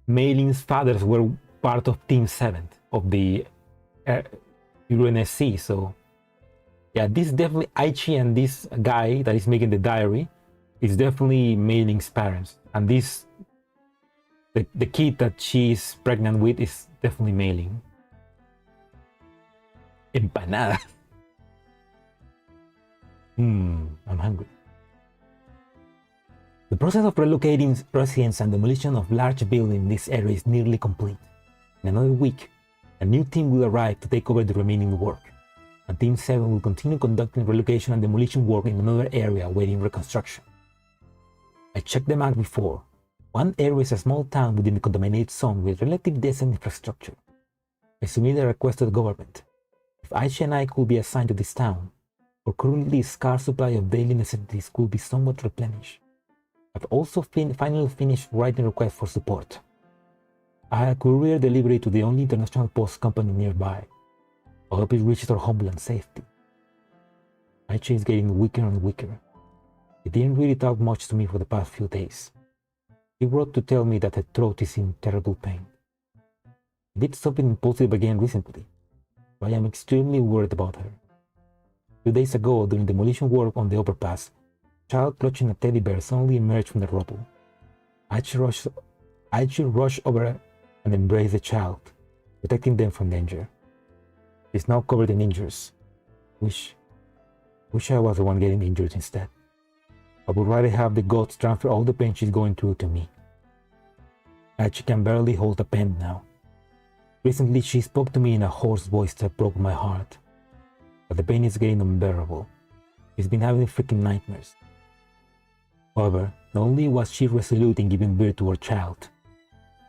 Mayling's fathers were part of Team 7 of the UNSC, so yeah, this definitely Aichi and this guy that is making the diary is definitely Mayling's parents, and this the kid that she's pregnant with is definitely Mailing. Empanada. I'm hungry. The process of relocating residents and demolition of large buildings in this area is nearly complete. In another week, a new team will arrive to take over the remaining work, and Team 7 will continue conducting relocation and demolition work in another area awaiting reconstruction. I checked the map before. One area is a small town within the contaminated zone with relatively decent infrastructure. I submitted a request to the government. If Aichi and I could be assigned to this town, our currently scarce supply of daily necessities could be somewhat replenished. I've also finally finished writing requests for support. I had a courier delivery to the only international post company nearby. I hope it reaches our homeland safely. Aichi is getting weaker and weaker. He didn't really talk much to me for the past few days. He wrote to tell me that her throat is in terrible pain. He did something impulsive again recently, so I am extremely worried about her. 2 days ago, during demolition work on the overpass, a child clutching a teddy bear suddenly emerged from the rubble. Aichi rushed over and embraced the child, protecting them from danger. She is now covered in injuries. Wish I was the one getting injured instead. I would rather have the gods transfer all the pain she's going through to me. Aichi can barely hold a pen now. Recently, she spoke to me in a hoarse voice that broke my heart. But the pain is getting unbearable. She's been having freaking nightmares. However, not only was she resolute in giving birth to her child,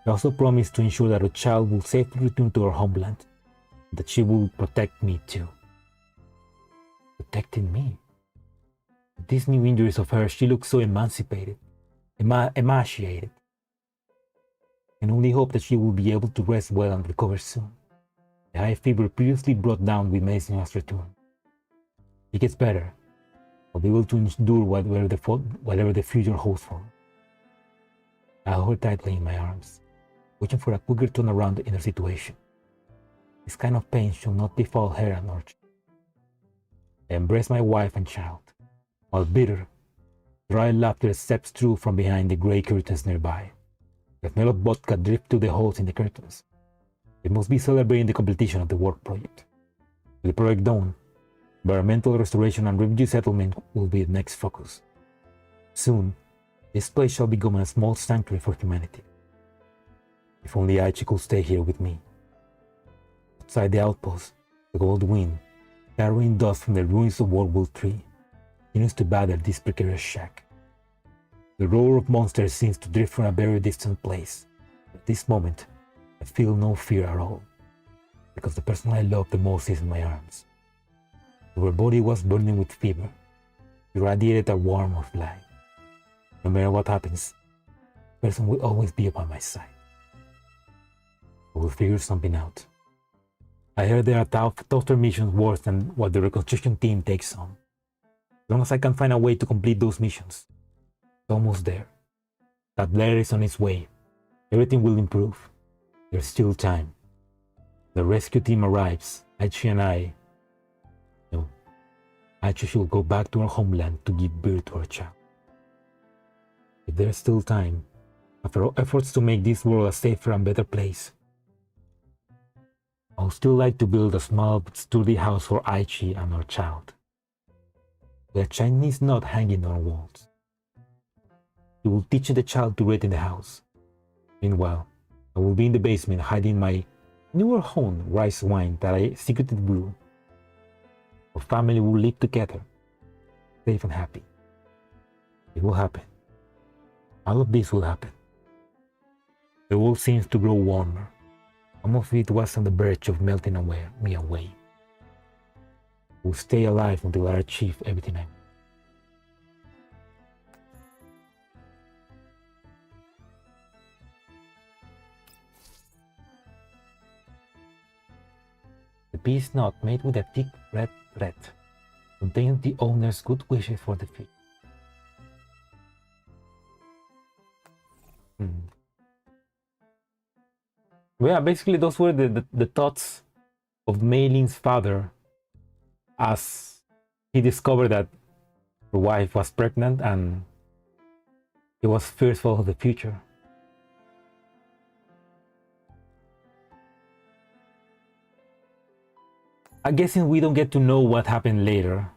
she also promised to ensure that her child will safely return to her homeland, and that she will protect me too. Protecting me? With these new injuries of hers, she looks so emaciated. I can only hope that she will be able to rest well and recover soon. The high fever previously brought down with medicine has returned. If it gets better, I'll be able to endure whatever the future holds for me. I held her tightly in my arms, waiting for a quicker turnaround in her situation. This kind of pain should not befall her and Archie. I embraced my wife and child, while bitter, dry laughter steps through from behind the grey curtains nearby. The smell of vodka dripped through the holes in the curtains. They must be celebrating the completion of the work project. With the project done, environmental restoration and refugee settlement will be the next focus. Soon, this place shall become a small sanctuary for humanity. If only Aichi could stay here with me. Outside the outpost, the cold wind, carrying dust from the ruins of World War III, continues to batter this precarious shack. The roar of monsters seems to drift from a very distant place. At this moment, I feel no fear at all, because the person I love the most is in my arms. Her body was burning with fever. She radiated a warmth of life. No matter what happens, the person will always be by my side. I will figure something out. I heard there are tougher missions worse than what the reconstruction team takes on. As long as I can find a way to complete those missions, it's almost there. That letter is on its way. Everything will improve. There's still time. The rescue team arrives. Aichi should go back to her homeland to give birth to her child. If there's still time, after all efforts to make this world a safer and better place, I would still like to build a small but sturdy house for Aichi and her child. with a Chinese knot hanging on walls. He will teach the child to read in the house. Meanwhile, I will be in the basement hiding my newer home rice wine that I secretly brew. Our family will live together, safe and happy. It will happen. All of this will happen. The world seems to grow warmer. Some of it was on the verge of melting me away. I will stay alive until I achieve everything I want. The peace knot made with a thick red thread contains the owner's good wishes for the future. Yeah, basically those were the thoughts of Mei Lin's father as he discovered that her wife was pregnant and he was fearful of the future. I'm guessing we don't get to know what happened later,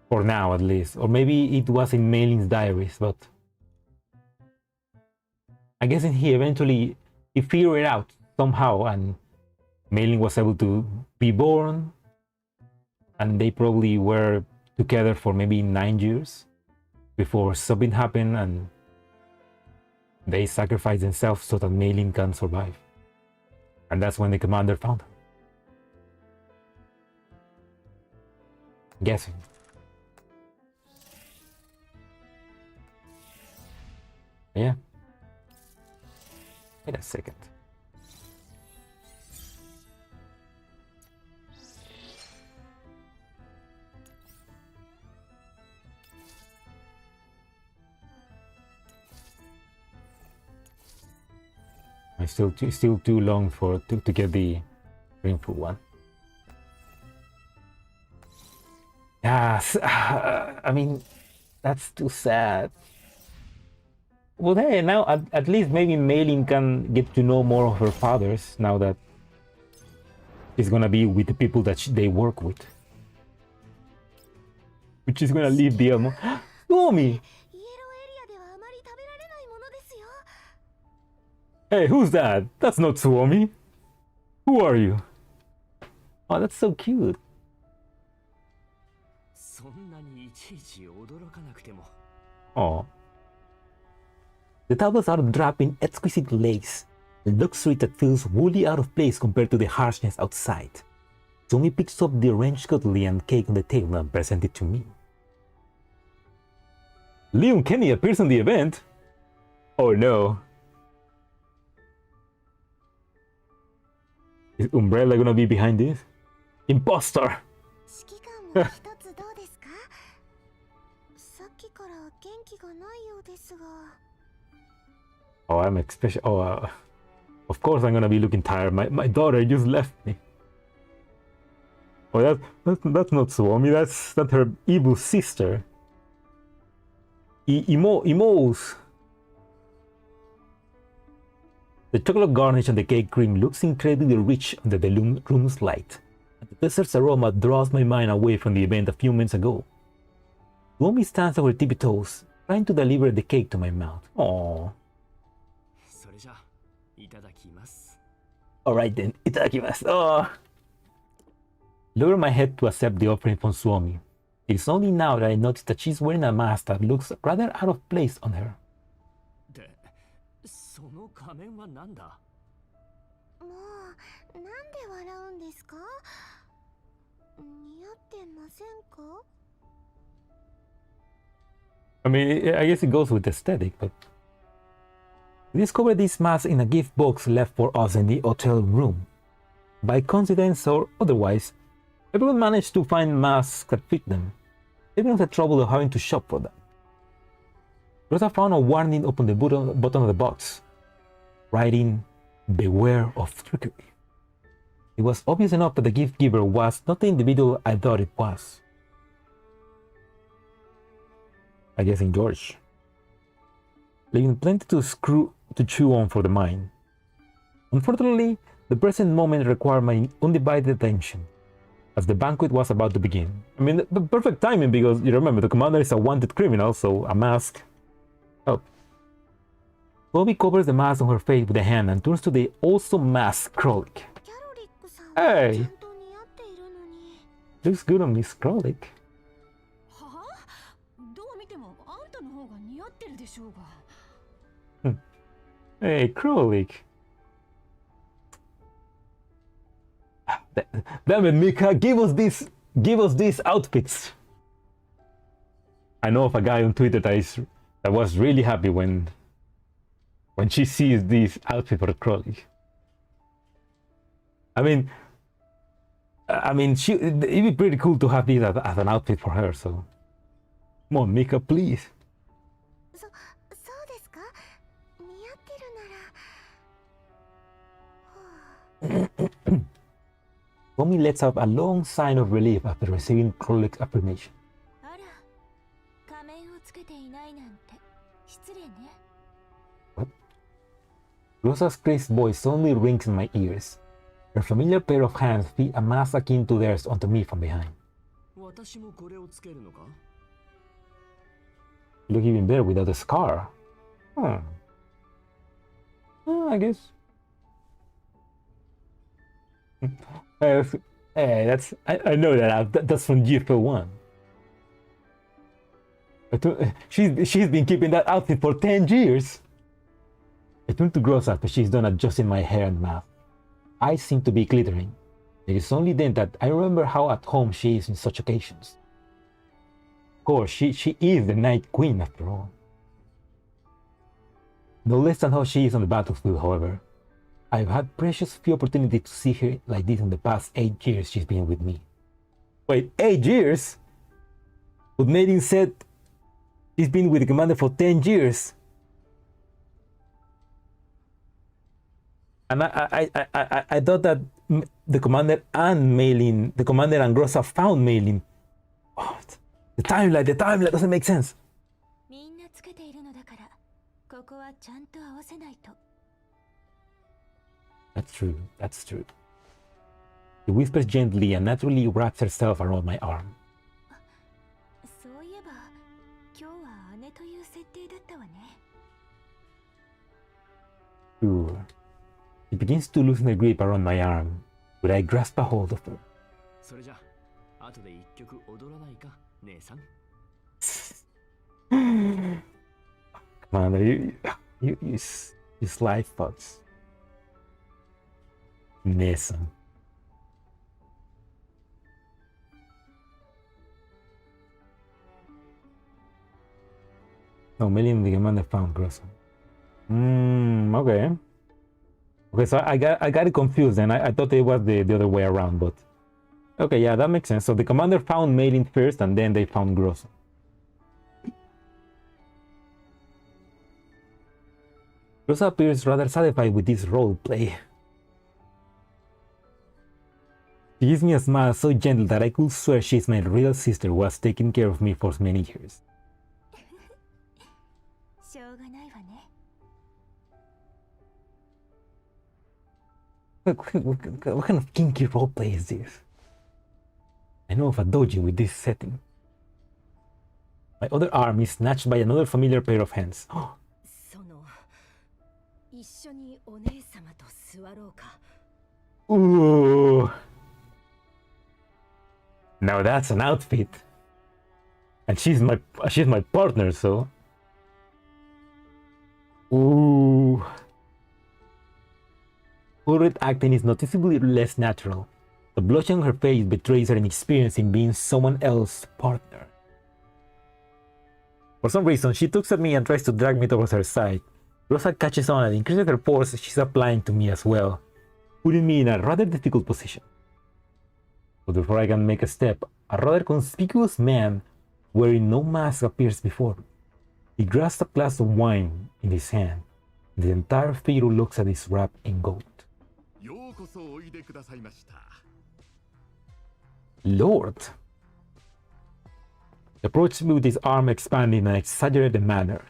for now at least, or maybe it was in Mei Lin's diaries, but I'm guessing he figured it out somehow, and Mei Lin was able to be born, and they probably were together for maybe 9 years before something happened, and they sacrificed themselves so that Mei Lin can survive. And that's when the commander found her. Guessing. Yeah. Wait a second. It's still too long to get the rainfall one. Yes, I mean, that's too sad. Well, hey, now at least maybe Mei Lin can get to know more of her fathers now that she's gonna be with the people that they work with. Which is gonna leave the Suomi! Hey, who's that? That's not Suomi. Who are you? Oh, that's so cute. Oh. The tablets are draped in exquisite lace, a luxury that feels wholly out of place compared to the harshness outside. Tommy picks up the arranged cutlery and cake on the table and presents it to me. Leon Kenny appears on the event? Oh no. Is Umbrella gonna be behind this? Imposter! Oh, I'm especially. Oh, of course I'm gonna be looking tired. My daughter just left me. Oh, that's not Suomi. That's her evil sister. Imos. The chocolate garnish on the cake cream looks incredibly rich under the room's light, and the dessert's aroma draws my mind away from the event a few minutes ago. Suomi stands over tippy toes, trying to deliver the cake to my mouth. Aww. Alright then, itadakimasu. Oh. Lower my head to accept the offering from Suomi. It is only now that I notice that she's wearing a mask that looks rather out of place on her. I mean, I guess it goes with aesthetic, but we discovered this mask in a gift box left for us in the hotel room. By coincidence or otherwise, everyone managed to find masks that fit them, even the trouble of having to shop for them. Rosa found a warning upon the bottom of the box, writing, "Beware of trickery." It was obvious enough that the gift giver was not the individual I thought it was. I guess in George. Leaving plenty to chew on for the mind. Unfortunately, the present moment required my undivided attention. as the banquet was about to begin. I mean, the perfect timing, because you remember the commander is a wanted criminal, so a mask. Oh. Bobby covers the mask on her face with a hand and turns to the also masked Krollik. Hey! Looks good on Miss Krollik. Hey, Krollik. Damn it, Mika, give us these outfits. I know of a guy on Twitter that was really happy when she sees this outfit for Krollik. I mean, it'd be pretty cool to have this as an outfit for her. So, come on, Mika, please. Tommy lets out a long sign of relief after receiving Krollik's affirmation. What? Rosa's crisp voice suddenly rings in my ears. Her familiar pair of hands feed a mask akin to theirs onto me from behind. Look even better without a scar. I guess. Hey, I know that's from GFO1. She's been keeping that outfit for 10 years. I turn to Gross after she's done adjusting my hair and mask. Eyes seem to be glittering. It is only then that I remember how at home she is in such occasions. Of course, she is the Night Queen after all. No less than how she is on the battlefield, however. I've had precious few opportunities to see her like this in the past 8 years she's been with me. Wait, 8 years? But Maiden said she's been with the commander for 10 years. And I thought that the commander and Grossa found Maylin. Oh, the timeline doesn't make sense. That's true. She whispers gently and naturally wraps herself around my arm. Sure. She begins to loosen her grip around my arm, but I grasp a hold of her. Commander, you sly fucks. Nessa. No, Melin the commander found Grossa. Okay. Okay, so I got it confused, and I thought it was the other way around, but okay, yeah, that makes sense. So the commander found Maylin first, and then they found Grossa. Grossa appears rather satisfied with this role play. She gives me a smile so gentle that I could swear she's my real sister who has taken care of me for many years. What kind of kinky roleplay is this? I know of a doji with this setting. My other arm is snatched by another familiar pair of hands. Ooh. Now that's an outfit. And she's my partner, so. Ooh. Her acting is noticeably less natural. The blush on her face betrays her inexperience in being someone else's partner. For some reason, she looks at me and tries to drag me towards her side. Rosa catches on and increases her force she's applying to me as well, putting me in a rather difficult position. But before I can make a step, a rather conspicuous man wearing no mask appears before me. He grasps a glass of wine in his hand. The entire figure looks at his wrap in gold. Lord! He approached me with his arm expanded in an exaggerated manner.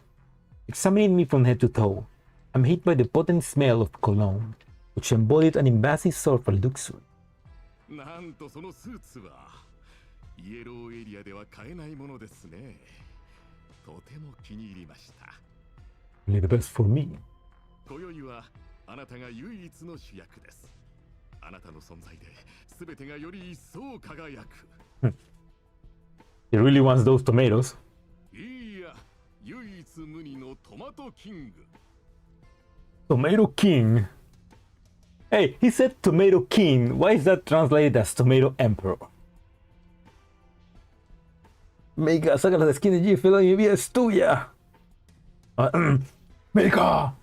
Examining me from head to toe, I'm hit by the potent smell of cologne, which embodied an invasive sort of luxury. なんとそのスーツはイエローエリアでは買えないものですね。とても気に入りました。Only the best for me. 今宵はあなたが唯一の主役です。あなたの存在で全てがより一層輝く。He really wants those tomatoes. いや、唯一無二のトマトキング。Tomato King. Hey, he said Tomato King. Why is that translated as Tomato Emperor? Meika, saca las skins de GFL, mi vida es tuya. Meika,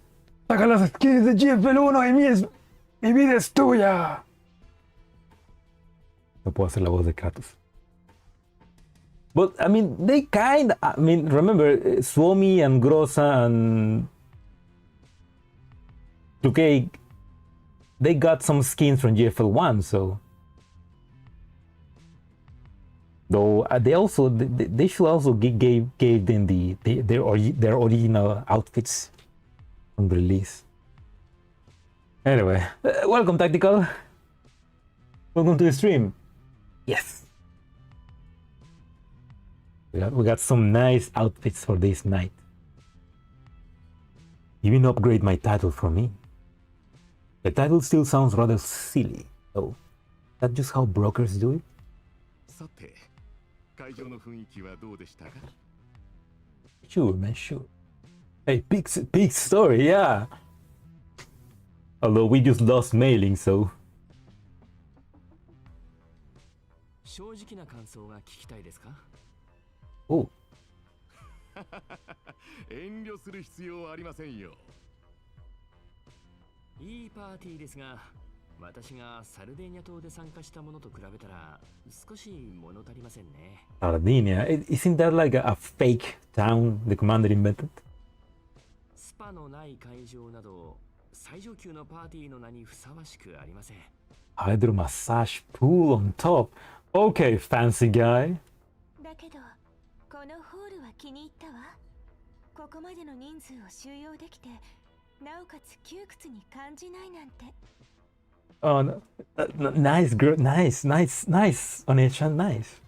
saca las skins de GFL 1 y mi vida es tuya. No puedo hacer la voz de Kratos. But I mean, remember Suomi and Grossa and 2K, they got some skins from GFL 1, so though they should also gave them their original outfits on release. Anyway, welcome Tactical. Welcome to the stream. Yes. We got some nice outfits for this night. Even upgrade my title for me. The title still sounds rather silly, though. That's just how brokers do it? さて、会場の雰囲気はどうでしたか? Sure, man, sure. Hey, big story, yeah. Although we just lost mailing, so. 正直な感想が聞きたいですか? Oh. 遠慮する必要はありませんよ。いいパーティーですが、私がサルデーニャ島で参加したものと比べたら少し物足りませんね。Sardinia, isn't that like a fake town the commander invented? スパのない会場など最上級のパーティーの名にふさわしくありません。Hydro massage pool on top. Okay, fancy guy. だけどこのホールは気に入ったわ。ここまでの人数を収容できて、なおかつ窮屈に感じないなんて。Oh, no. Nice, girl. Nice. Onichan, nice.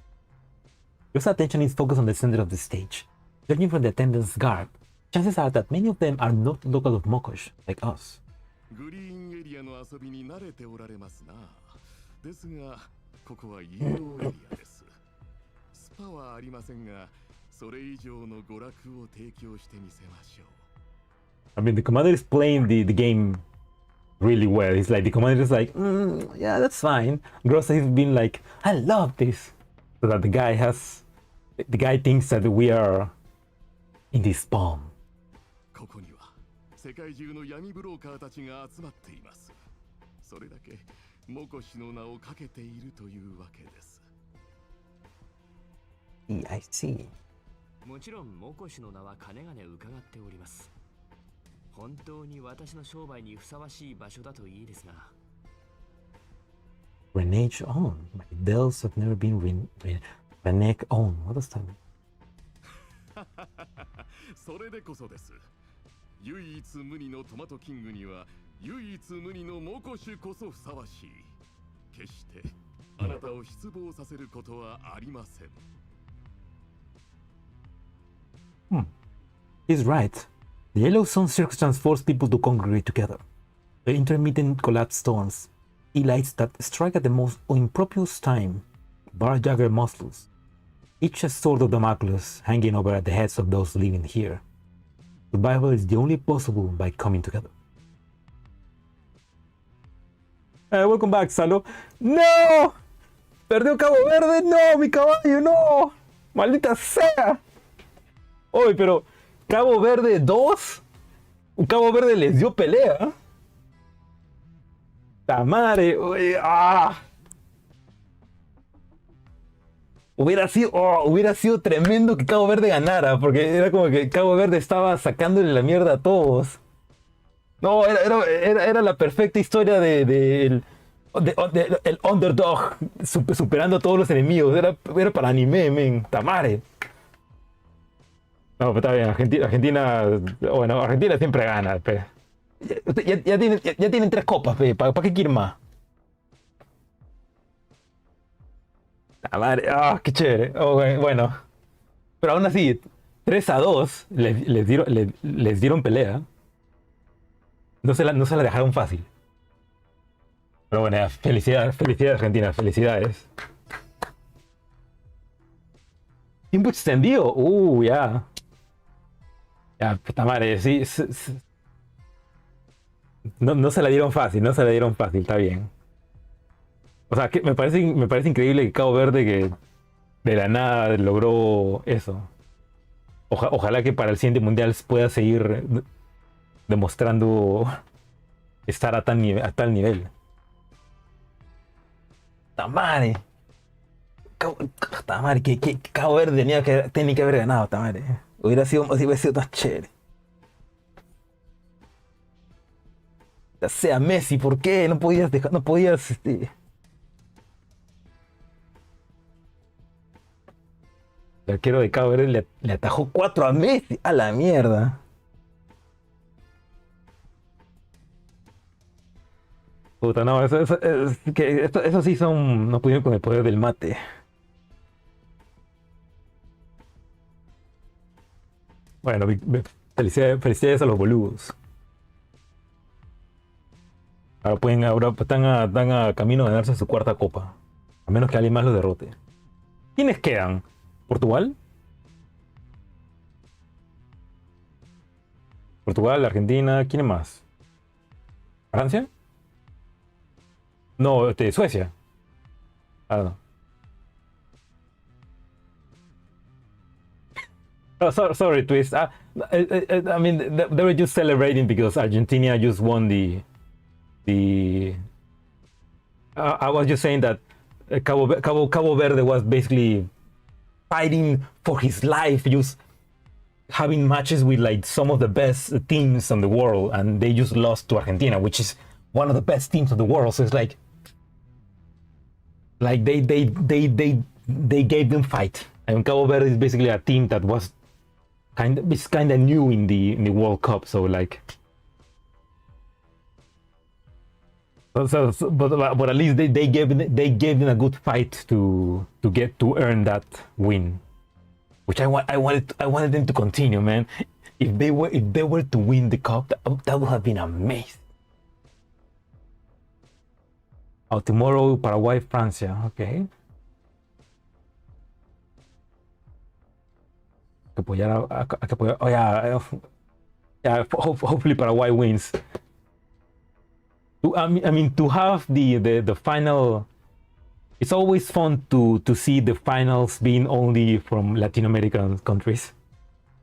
Your attention is focused on the center of the stage. Judging from the attendance guard, chances are that many of them are not local of Mokosh, like us. グリーンエリアの遊びに慣れておられますな。ですが、ここはイエローエリアです。スパはありませんが、それ以上の娯楽を提供してみせましょう。I mean, the commander is playing the game really well. It's like the commander is like, yeah, that's fine. Grossa has been like, I love this. So that the guy thinks that we are in this spawn. ここには世界中の闇ブローカーたちが集まっています。それだけモコシの名をかけているというわけです。I see. もちろんモコシの名はかねがね伺っております。本当に私の商売にふさわしい場所だといいですが。Renege on. My bells have never been renege on. What does that mean? それでこそです。唯一無二のトマトキングには唯一無二のモコシュこそふさわしい。決してあなたを失望させることはありません。He's right. The yellow sun circumstance forced people to congregate together. The intermittent collapsed storms, lights that strike at the most impropitious time, bar jagger muscles, each a sword of Damocles hanging over at the heads of those living here. Survival is the only possible by coming together. Welcome back, Salo. ¡No! ¡Perdió Cabo Verde! ¡No, mi caballo! ¡No! ¡Maldita sea! Oye, pero Cabo Verde 2, Cabo Verde les dio pelea. Tamare, oye, Hubiera sido tremendo que Cabo Verde ganara, porque era como que Cabo Verde estaba sacándole la mierda a todos. No, era la perfecta historia del underdog superando a todos los enemigos. Era para anime, men. Tamare. No, pero está bien, Argentina, bueno, Argentina siempre gana, pe. Ya tienen 3 copas, pe. ¿Para qué quieren más? La madre, qué chévere. Bueno, pero aún así, 3-2 les dieron pelea. No se la dejaron fácil. Pero bueno, ya, felicidades, felicidades Argentina, felicidades. Tiempo extendido, ya. Ya, puta madre, sí, no se la dieron fácil, no se la dieron fácil, está bien. O sea, que me parece increíble que Cabo Verde que de la nada logró eso. Ojalá que para el siguiente mundial pueda seguir demostrando estar a tal nivel. Tamare. Tamare, que Cabo Verde tenía que haber ganado, Tamare. Hubiera sido más chévere. Ya sea Messi, ¿por qué? No podías dejar, no podías, el arquero de Cabo Verde le atajó 4 a Messi. A la mierda. Puta, no, eso sí son. No pudieron con el poder del mate. Bueno, felicidades a los boludos. Ahora están a camino de ganarse su cuarta copa. A menos que alguien más los derrote. ¿Quiénes quedan? ¿Portugal? ¿Portugal, Argentina? ¿Quién más? ¿Francia? No, Suecia. No. Oh, sorry, Twist. I mean, they were just celebrating because Argentina just won the. I was just saying that Cabo Verde was basically fighting for his life, just having matches with like some of the best teams in the world, and they just lost to Argentina, which is one of the best teams of the world. So it's like they gave them fight. And Cabo Verde is basically a team that was kind of new in the World Cup. So like, but at least they gave them a good fight to earn that win, which I wanted them to continue, man. If they were to win the cup, that would have been amazing. Oh, tomorrow Paraguay, Francia. Okay. Oh yeah. Hopefully Paraguay wins. I mean, to have the final. It's always fun to see the finals being only from Latin American countries.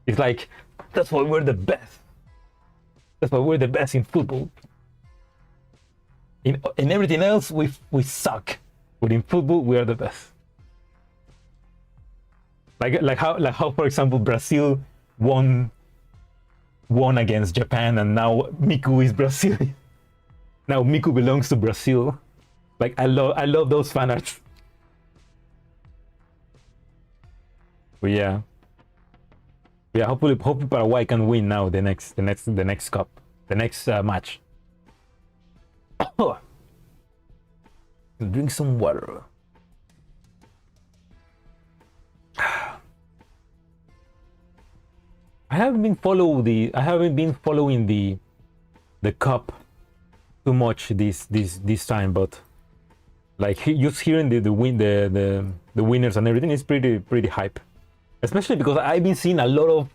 It's like that's why we're the best. That's why we're the best in football. In everything else, we suck, but in football, we are the best. Like how for example Brazil won against Japan, and now Miku is Brazilian. Now Miku belongs to Brazil. Like I love those fan arts. But yeah, hopefully Paraguay can win now the next cup, the next match. Drink some water. I haven't been following the cup too much this time, but like just hearing the winners and everything is pretty hype. Especially because I've been seeing a lot of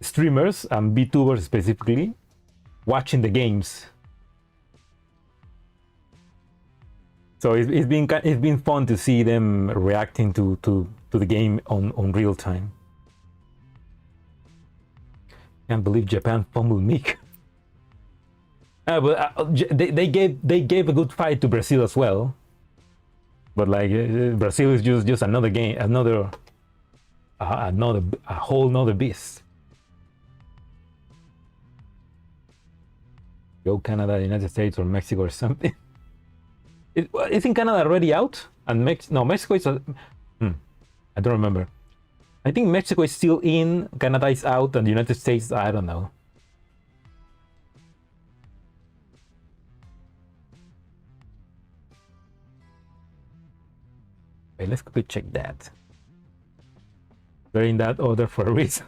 streamers and VTubers specifically watching the games. So it's been fun to see them reacting to the game on real time. Can't believe Japan fumbled Mick. But they gave a good fight to Brazil as well. But like Brazil is just another game, a whole nother beast. Go Canada, United States, or Mexico or something. Isn't Canada already out? And Mexico is. I don't remember. I think Mexico is still in, Canada is out, and the United States, I don't know. Okay, let's quickly check that. They're in that order for a reason.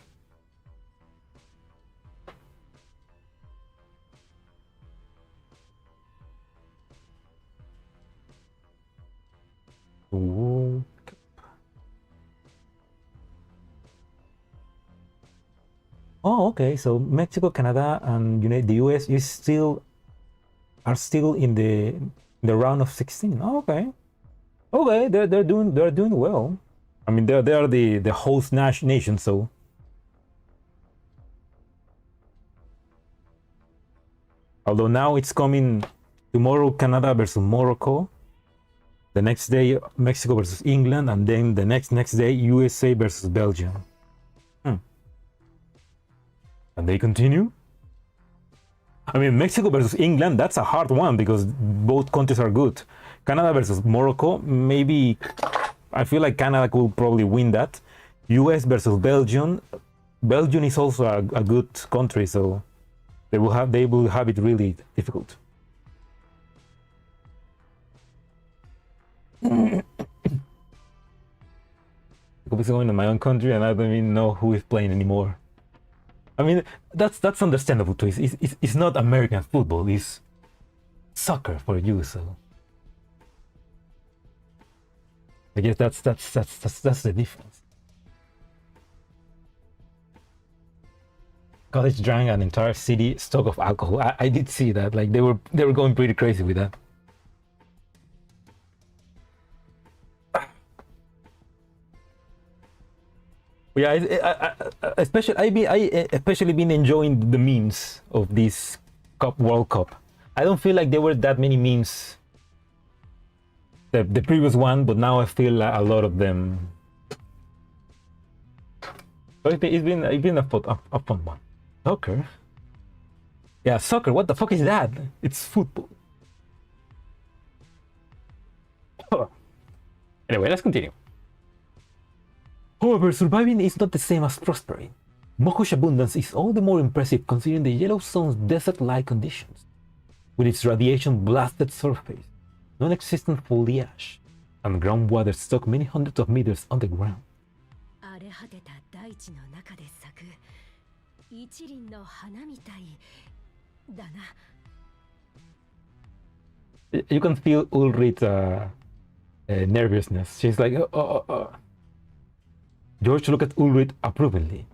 Ooh. Oh, okay. So Mexico, Canada, and the US are still in the round of 16. Oh, okay. Okay, they're doing well. I mean, they are the host nation, so. Although now it's coming tomorrow, Canada versus Morocco. The next day, Mexico versus England, and then the next day, USA versus Belgium. And they continue. I mean, Mexico versus England, that's a hard one because both countries are good. Canada versus Morocco, maybe I feel like Canada could probably win that. US versus Belgium. Belgium is also a good country, so they will have it really difficult. It's going to my own country and I don't even know who is playing anymore. I mean, that's understandable too. It's not American football, it's soccer for you, so I guess that's the difference. College drank an entire city stock of alcohol. I did see that. Like they were going pretty crazy with that. Yeah, I especially been enjoying the memes of this World Cup. I don't feel like there were that many memes the previous one, but now I feel like a lot of them. So it's been a fun one. Soccer. Yeah, soccer. What the fuck is that? It's football. Anyway, let's continue. However, surviving is not the same as prospering. Moko's abundance is all the more impressive considering the Yellowstone's desert-like conditions, with its radiation-blasted surface, non-existent foliage, and groundwater stuck many hundreds of meters underground. You can feel Ulrich's nervousness. She's like, George looked at Ulrich approvingly.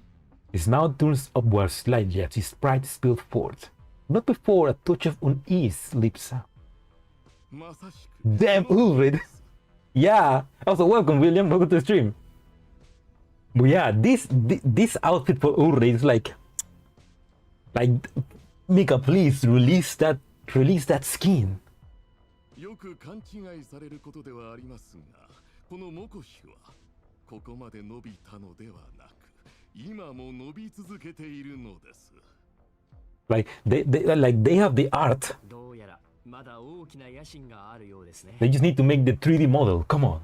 His mouth turns upwards slightly as his pride spilled forth, not before a touch of unease slips out. Damn, Ulrich! Yeah! Also, welcome, William. Welcome to the stream. But yeah, this outfit for Ulrich is like, Mika, please release that skin. よく勘違いされることではありますが、このモコヒはここまで伸びたのではなく、今も伸び続けているのです。Like they have the art. どうやらまだ大きな野心があるようですね。 They just need to make the 3D model. Come on.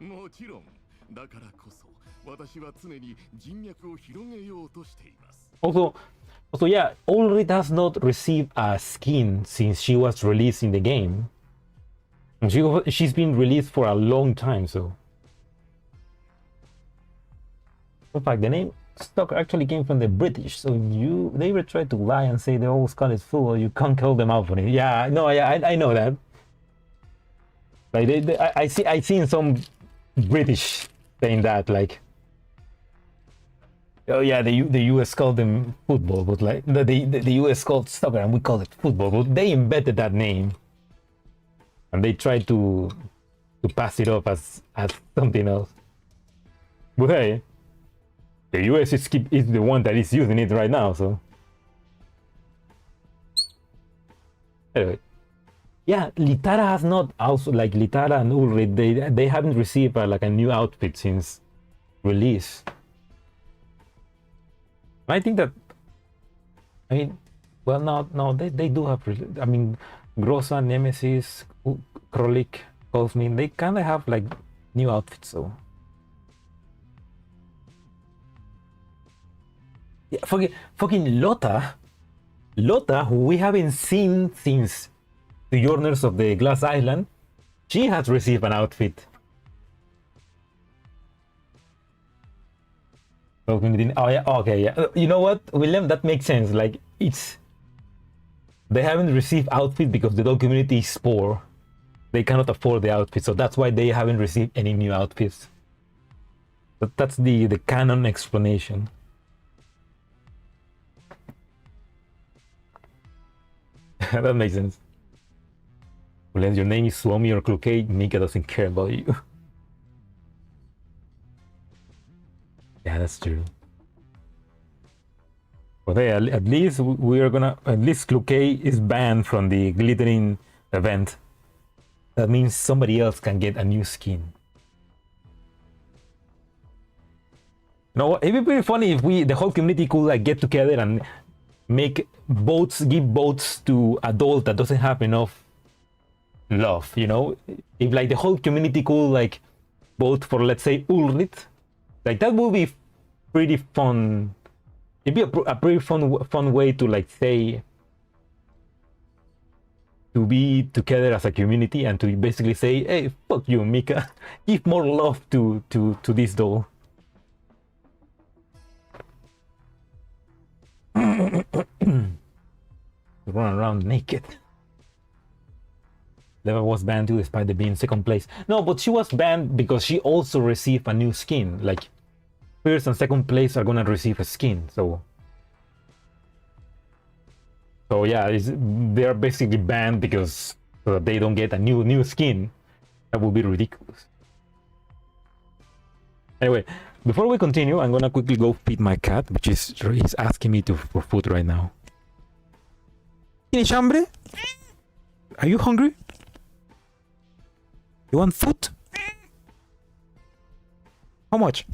もちろん、だからこそ私は常に人脈を広げようとしています。Also, yeah, Ulrich has not received a skin since she was released in the game. And she's been released for a long time, so. In fact, the name stock actually came from the British, so they were trying to lie and say the old Scott is full, you can't call them out for it. Yeah, no, I know that. Like I seen some British saying that, like, oh yeah, the US called them football, but like the US called soccer and we call it football, but they invented that name and they tried to pass it off as something else. But hey, the US is the one that is using it right now, so anyway. Yeah, Litara has not also, like Litara and Ulrich, they haven't received like a new outfit since release. I think that, I mean, well, no, they do have, I mean, Grossa, Nemesis, Krolik, Cosmin, they kind of have like new outfits, so. Yeah, fucking Lota, who we haven't seen since the Journers of the Glass Island, She has received an outfit. Oh yeah, okay, yeah. You know what, William? That makes sense. Like, it's they haven't received outfit because the dog community is poor. They cannot afford the outfit, so that's why they haven't received any new outfits. But that's the canon explanation. That makes sense. Unless your name is Suomi or Kluke, Mika doesn't care about you. Yeah, that's true. But hey, at least we're gonna. At least Kluke is banned from the glittering event. That means somebody else can get a new skin. You know what? It'd be pretty funny if the whole community could like get together and make votes, give votes to a doll that doesn't have enough love. You know, if like the whole community could like vote for, let's say, Ulrit, like that would be pretty fun. It'd be a pretty fun way to like say, to be together as a community and to basically say, hey, fuck you, Mika, give more love to this doll. Run around naked. Leva was banned too, despite being second place. No, but she was banned because she also received a new skin. Like, first and second place are gonna receive a skin, so yeah, they're basically banned because they don't get a new skin. That would be ridiculous. Anyway, before we continue, I'm gonna quickly go feed my cat, which is he's asking me for food right now. ¿Tienes hambre? Are you hungry? You want food? How much?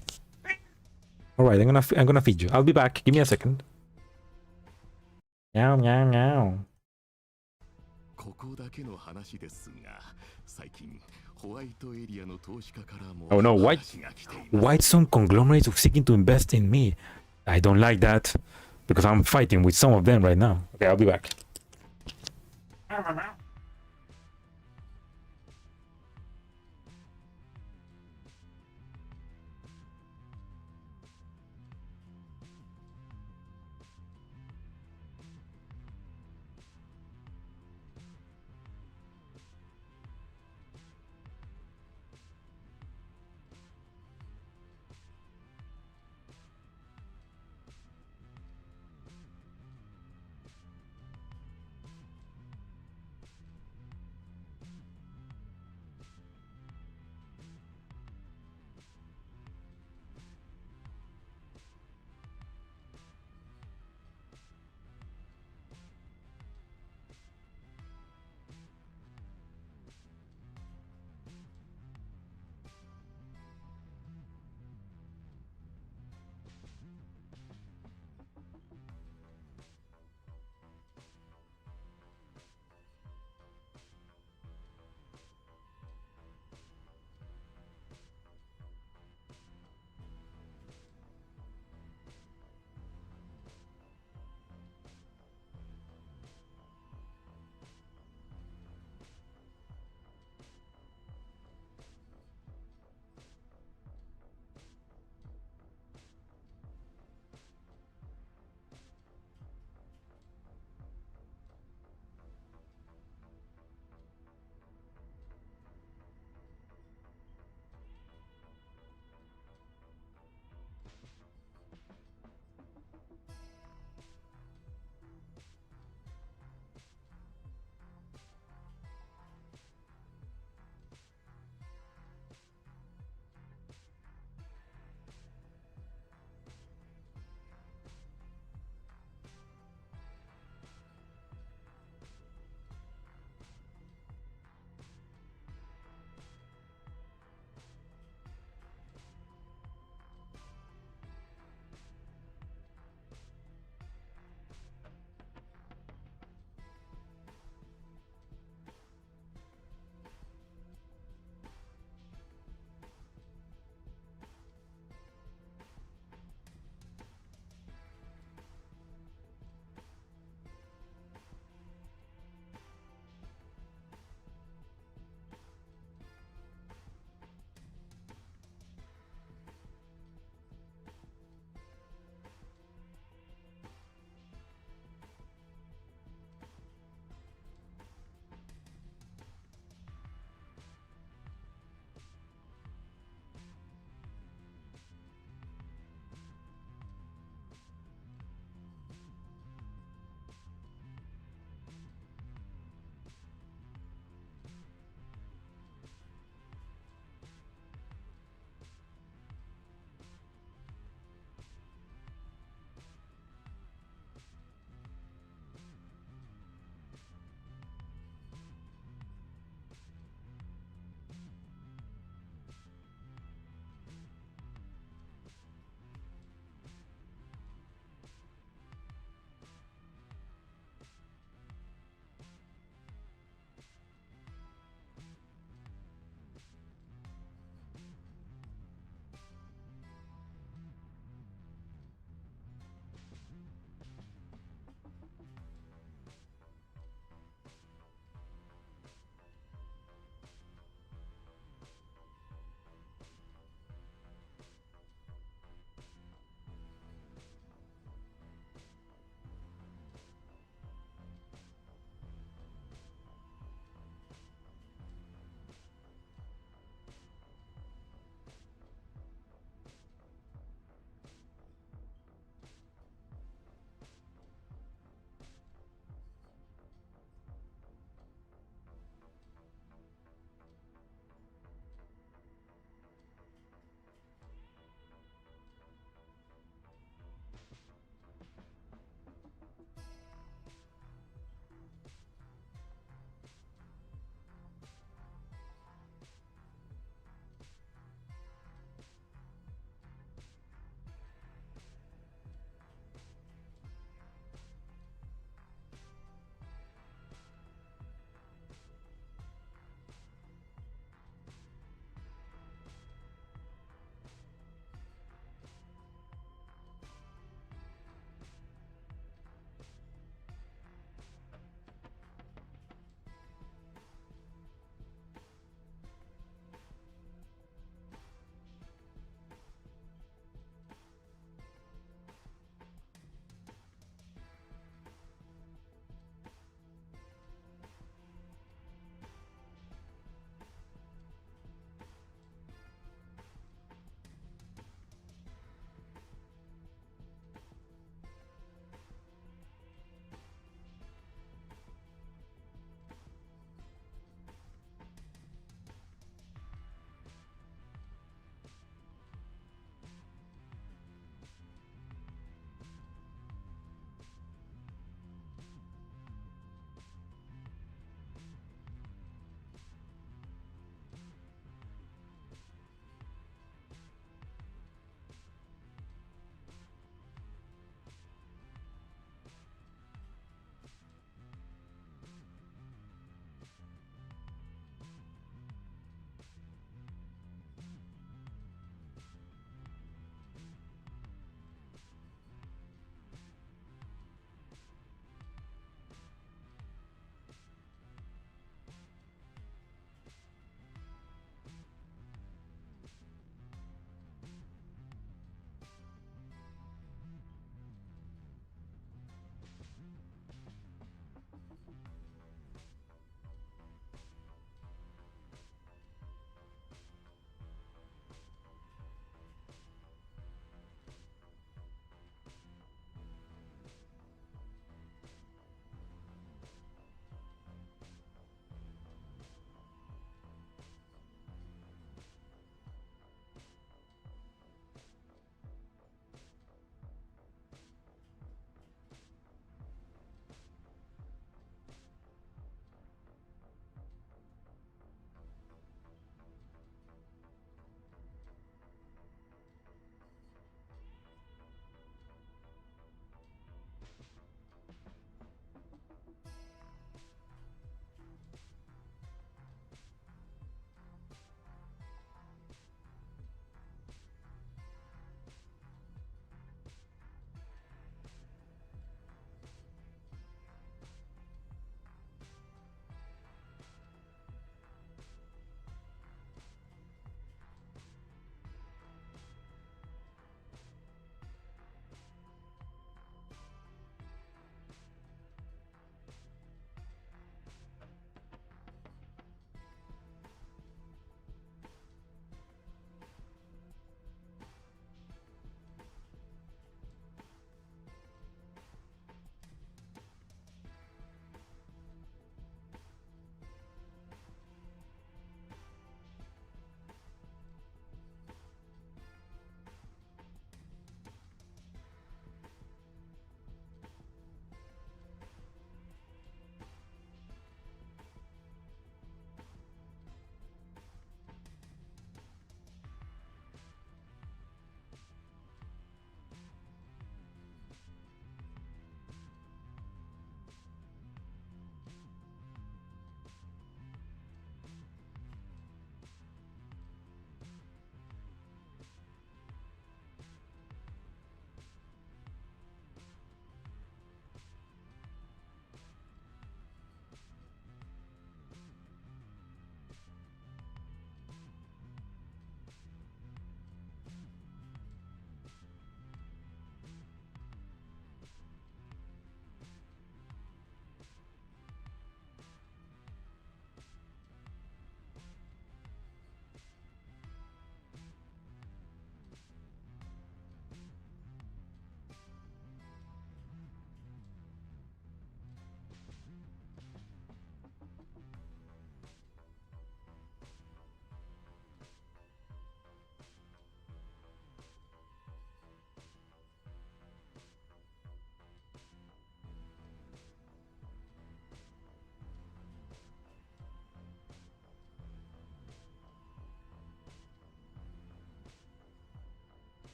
All right, I'm gonna feed you. I'll be back. Give me a second. Meow meow meow. ここだけの話ですが、最近ホワイトエリアの投資家からも Oh no, 話が来ています。 white some conglomerates of seeking to invest in me. I don't like that because I'm fighting with some of them right now. Okay, I'll be back.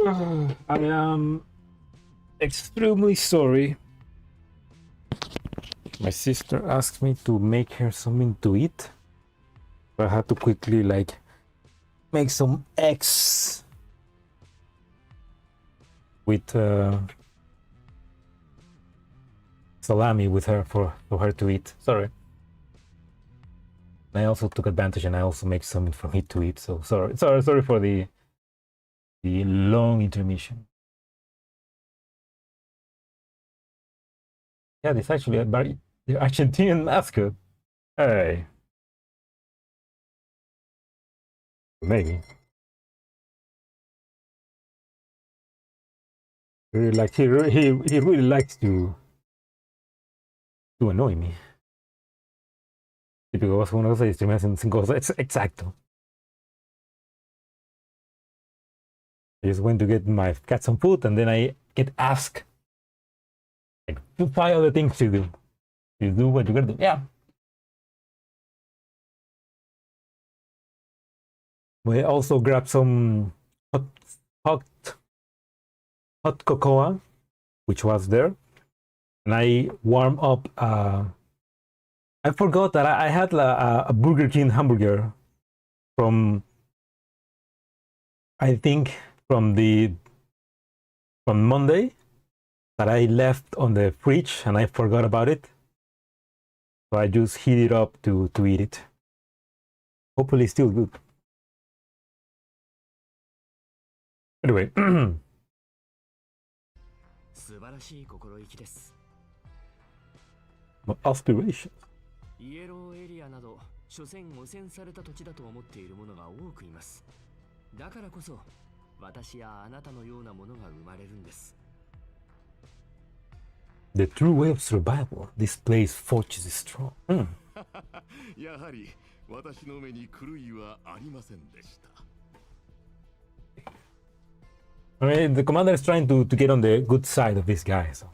I am extremely sorry. My sister asked me to make her something to eat. I had to quickly like make some eggs with salami with her for her to eat. Sorry. I also took advantage and I also make something for me to eat. So sorry for the long intermission. Yeah, this actually the Argentinian mascot. Hey. Maybe. Really like he really likes to annoy me. Típico, vas a una cosa y se me hacen cinco cosas. Exacto. I just went to get my cat some food and then I get asked like 5 other things to do. You do what you gotta do. Yeah. We also grabbed some hot cocoa, which was there, and I warm up. I forgot that I had a Burger King hamburger from, I think, from Monday that I left on the fridge and I forgot about it. So I just heat it up to eat it. Hopefully, still good. Anyway. 素晴らしい心意気です。 Aspirations. イエローエリアなど所詮汚染された土地だと思っている者が多くいます。だからこそ私やあなたのようなものが生まれるんです。 The true way of survival. This place forges is strong. やはり私の目に狂いはありませんでした。 I mean, the commander is trying to get on the good side of this guy. So.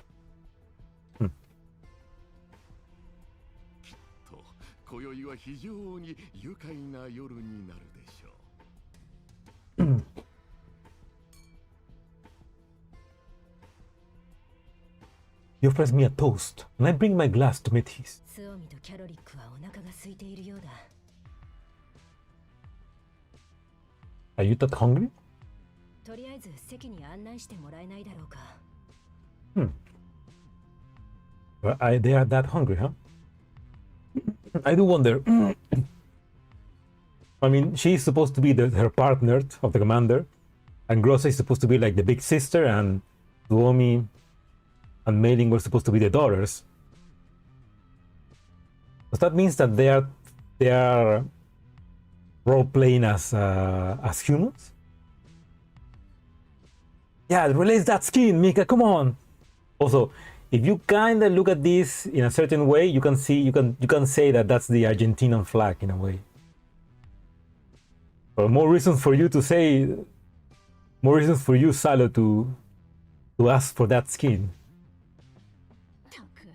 今宵は非常に愉快な夜になるでしょう。You offers me a toast, and I bring my glass to meet his. スオミとキャロリックはお腹が空いているようだ。Are you that hungry? とりあえず席に案内してもらえないだろうか。Well, they are that hungry, huh? I do wonder. I mean, she's supposed to be her partner of the commander, and Grossa is supposed to be like the big sister, and Duomi and Meiling were supposed to be the daughters. But that means that they are role playing as humans. Yeah, release that skin, Mika. Come on. Also, if you kind of look at this in a certain way, you can say that that's the Argentinian flag in a way. But more reasons for you, Salo, to ask for that skin. たく、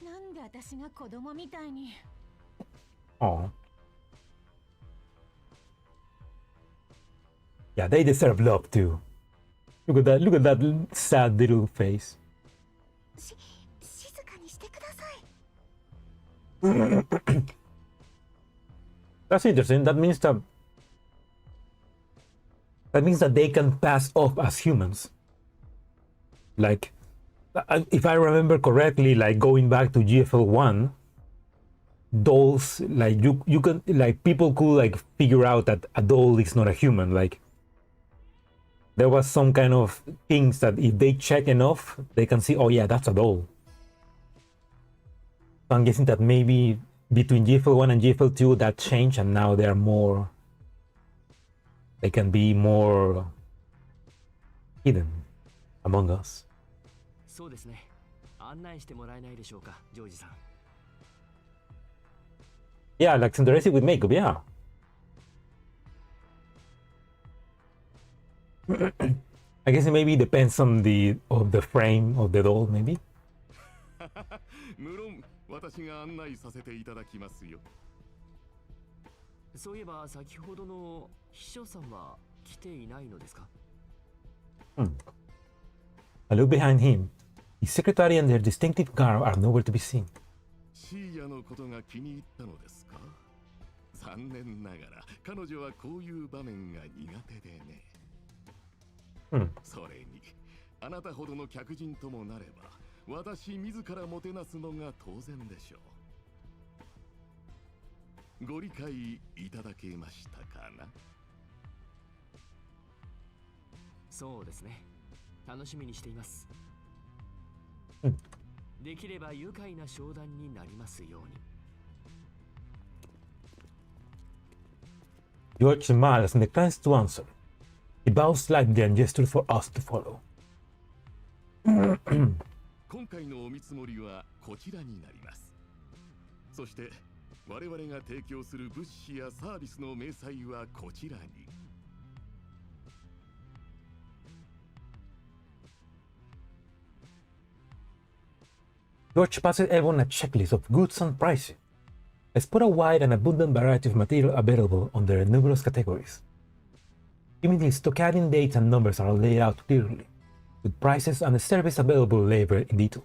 なんで私が子供みたいに。Oh. Yeah, they deserve love too. Look at that sad little face. 静かにしてください。That's interesting. That means that they can pass off as humans. Like, if I remember correctly, like going back to GFL1, dolls, like you can, like, people could like figure out that a doll is not a human. Like, there was some kind of things that if they check enough, they can see, oh yeah, that's a doll. So I'm guessing that maybe between GFL1 and GFL2 that changed, and now they can be more hidden among us. そうですね。案内してもらえないでしょうか、ジョージさん。Yeah, like Cinderella with makeup, yeah. I guess it maybe depends on the frame of the doll, maybe. 無論私が案内させていただきますよ。そういえば先ほどの秘書さんは来ていないのですか？ And look behind him. His secretary and their distinctive garb are nowhere to be seen. シーヤのことが気に入ったのですか？残念ながら彼女はこういう場面が苦手でね。それにあなたほどの客人ともなれば私自らもてなすのが当然でしょう。ご理解いただけましたかな？そうですね。楽しみにしています。できれば愉快な商談になりますように。George smiles and declines to answer. He bows slightly and gestures for us to follow. 今回のお見積もりはこちらになります。そして我々が提供する物資やサービスの明細はこちらに。George passes everyone a checklist of goods and pricing. Let's put a wide and abundant variety of material available under numerous categories. Immediately, stockading dates and numbers are laid out clearly, with prices and the service available labeled in detail.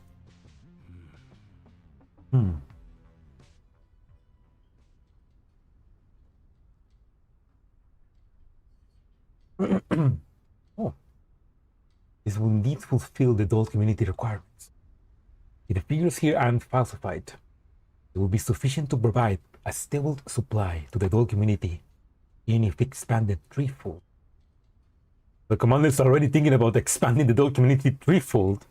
Oh. This will indeed fulfill the adult community requirements. If the figures here aren't falsified, it will be sufficient to provide a stable supply to the adult community, even if expanded threefold. The commander is already thinking about expanding the adult community threefold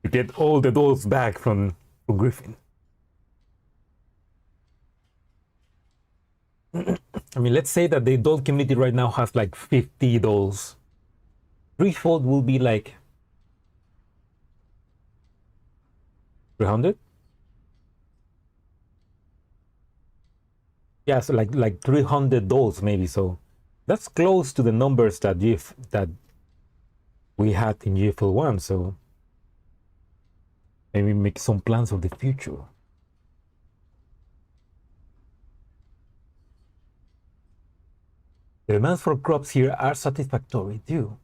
to get all the adults back from Griffin. I mean, let's say that the adult community right now has like 50 dolls. Threefold will be like 300? Yeah, so like 300 dolls maybe. So that's close to the numbers that we had in GFL1. So maybe make some plans for the future. The demands for crops here are satisfactory too.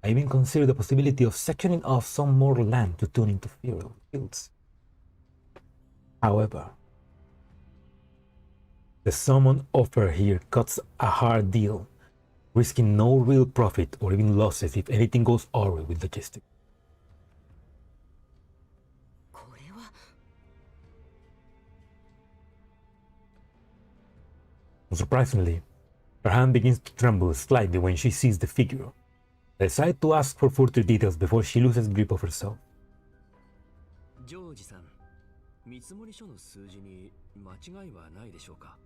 I even consider the possibility of sectioning off some more land to turn into fields. However, the summon offer here cuts a hard deal, risking no real profit or even losses if anything goes awry with logistics. Unsurprisingly, her hand begins to tremble slightly when she sees the figure. I decide to ask for further details before she loses grip of herself. ジョージさん、見積書の数字に間違いはないでしょうか？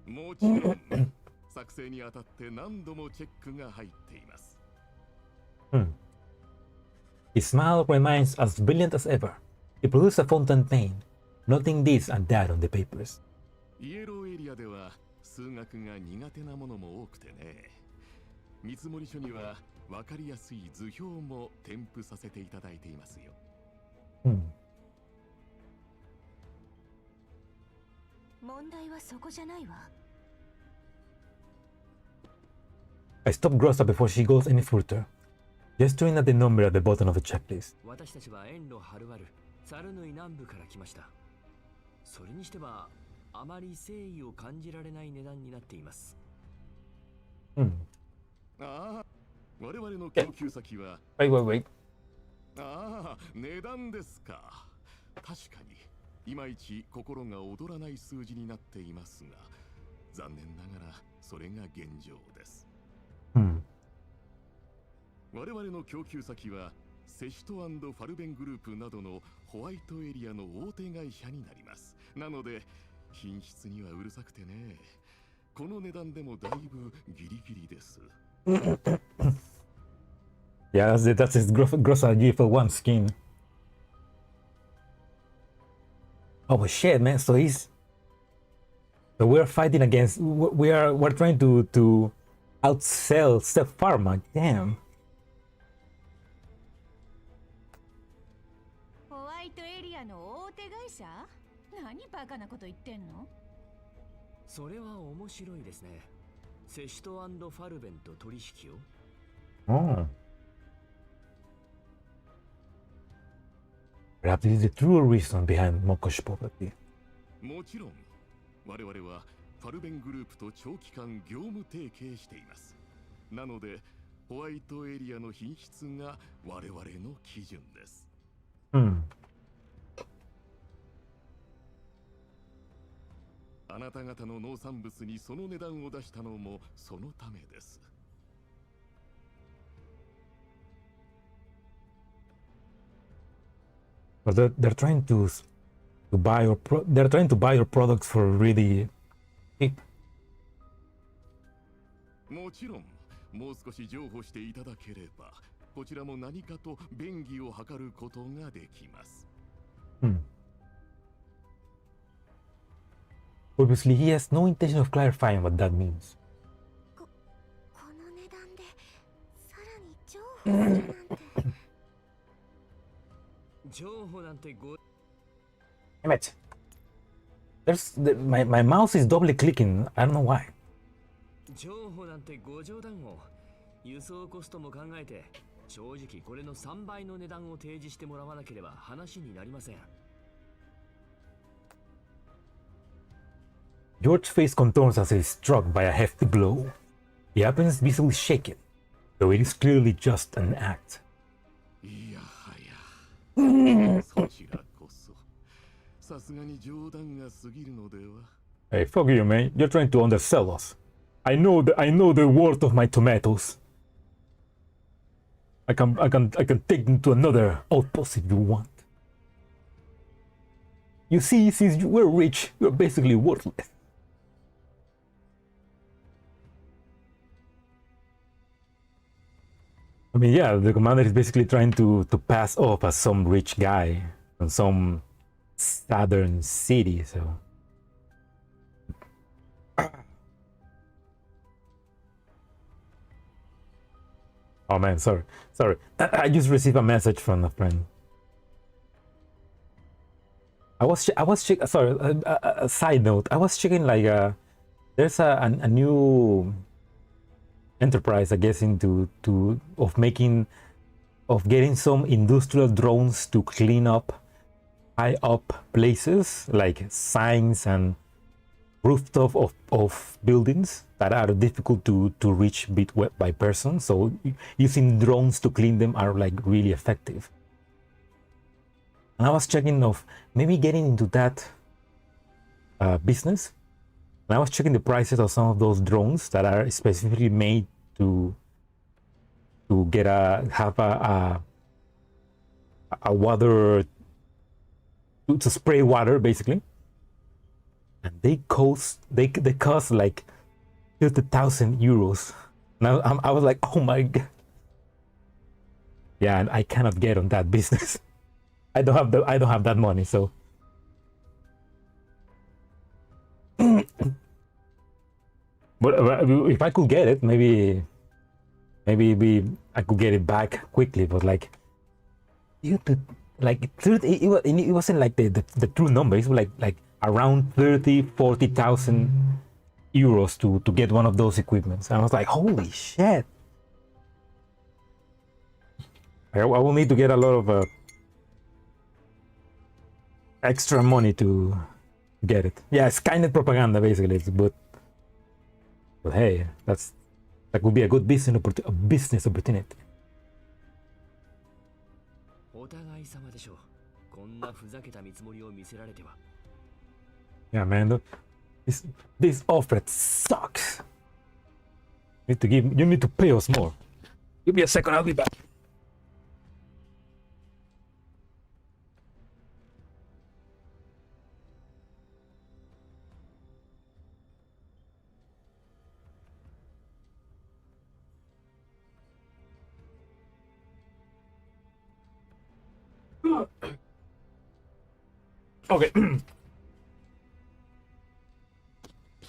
もちろん、作成にあたって何度もチェックが入っています。His smile remains as brilliant as ever. He produces a fountain pen, noting this and that on the papers. イエローエリアでは数学が苦手なものも多くてね。見積書には分かりやすい図表も添付させていただいていますよ。問題はそこじゃないわ。I stop Grossa before she goes any further, gesturing at the number at the bottom of the checklist. 私たちは遠路はるばるサルヌイ南部から来ました。それにしてはあまり誠意を感じられない値段になっています。ああ、我々の供給先は。Wait. ああ、値段ですか。確かに、いまいち心が躍らない数字になっていますが、残念ながらそれが現状です。我々の供給先は、セシト&ファルベングループなどのホワイトエリアの大手会社になります。なので、品質にはうるさくてね。この値段でもだいぶギリギリです。Yeah, that's his Grossa GFL1 skin. Oh shit, man! So we're fighting against. We're trying to outsell Step Pharma. Damn. ホワイトエリアの大手会社？何バカなこと言ってんの？それは面白いですね。セシト&ファルベンと取引を。 Oh. Perhaps this is the true reason behind Moko's poverty. もちろん我々はファルベングループと長期間業務提携しています。なのでホワイトエリアの品質が我々の基準です。あなた方の農産物にその値段を出したのもそのためです。But they're trying to buy they're trying to buy your products for really cheap. もちろんもう少し譲歩していただければこちらも何かと便宜を図ることができます。Obviously, he has no intention of clarifying what that means. この値段でさらに譲歩するなんて。情報なんてご。Damn it! My mouse is double clicking. I don't know why. 情報なんてご冗談を。輸送コストも考えて正直これの3倍の値段を提示してもらわなければ話になりません。George's face contorts as he is struck by a hefty blow. The apron is visibly shaken, though it is clearly just an act. いやはや。そちらこそ。さすがに冗談が過ぎるのでは。Hey, fuck you, man. You're trying to undersell us. I know the worth of my tomatoes. I can take them to another outpost if you want. You see, since we're rich, you're basically worthless. I mean, yeah, the commander is basically trying to pass off as some rich guy in some southern city, so. Oh man, sorry. I just received a message from a friend. I was checking. Sorry, a side note. I was checking like there's a new enterprise, I guess, of getting some industrial drones to clean up high up places like signs and rooftop of buildings that are difficult to reach by person. So using drones to clean them are like really effective. And I was checking of maybe getting into that business. And I was checking the prices of some of those drones that are specifically made to have a water to spray water basically. And they cost like 30,000 euros. Now I was like, oh my god. Yeah, and I cannot get on that business. I don't have that money, so. But if I could get it, maybe I could get it back quickly. But like, like 30, it wasn't like the true number. It's like around 40,000 euros to get one of those equipments. And I was like, holy shit. I will need to get a lot of extra money to get it. Yeah, it's kind of propaganda basically, but hey, that would be a good business opportunity. お互い様でしょう。こんなふざけた見積もりを見せられては。Yeah, man, this offer sucks. You need to pay us more. Give me a second, I'll be back. Okay.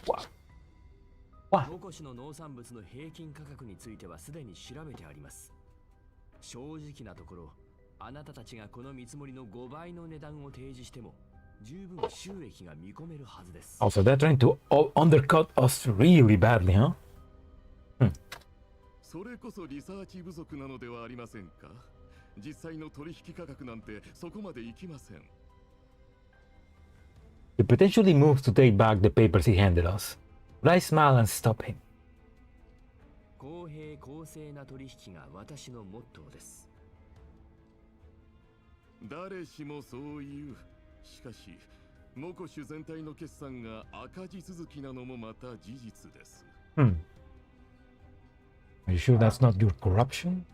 Wow. 5個種の農産物の平均価格についてはすでに調べてあります。正直なところ、あなたたちがこの見積もりの5倍の値段を提示しても十分収益が見込めるはずです。Also, they're trying to undercut us really badly, huh? それこそリサーチ不足なのではありませんか。実際の取引価格なんてそこまでいきません。He potentially moves to take back the papers he handed us, but I smile and stop him. 公平公正な取引が私のモットーです。誰しもそう言う。しかしモコシュ全体の決算が赤字続きなのもまた事実です。Are you sure that's not your corruption?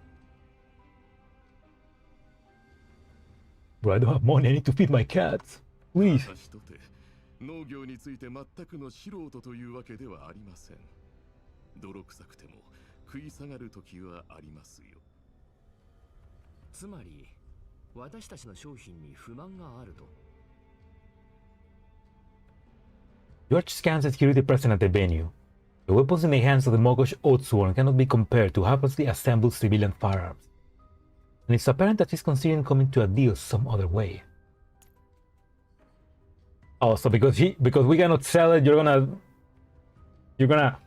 Bro, I don't have money. I need to feed my cats. Please. 私とて農業について全くの素人というわけではありません。泥臭くても食い下がる時はありますよ。つまり私たちの商品に不満があると。George scans the security present at the venue. The weapons in the hands of the Mogosh Oathsworn cannot be compared to haphazardly assembled civilian firearms. And it's apparent that he's considering coming to a deal some other way. Oh, so because we cannot sell it, you're gonna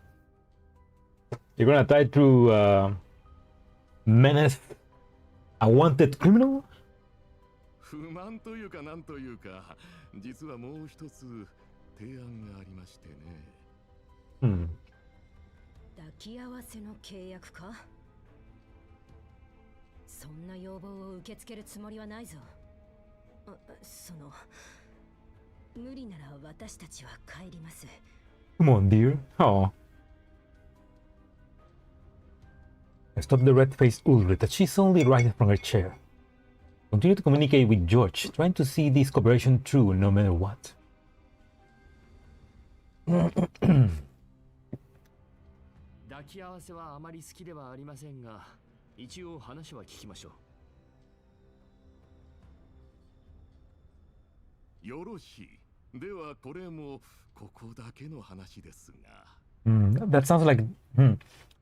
try to menace a wanted criminal? 不満というかなんというか、実はもう一つ提案がありましてね。抱き合わせの契約か。そんな要望を受け付けるつもりはないぞ。無理なら私たちは帰ります。Come on, dear. Oh. I stopped the red-faced Ulrich that she suddenly rises from her chair. Continue to communicate with George, trying to see this cooperation through no matter what. 抱き合わせはあまり好きではありませんが、一応話は聞きましょう。よろしい。ではこれもここだけの話ですが。That sounds like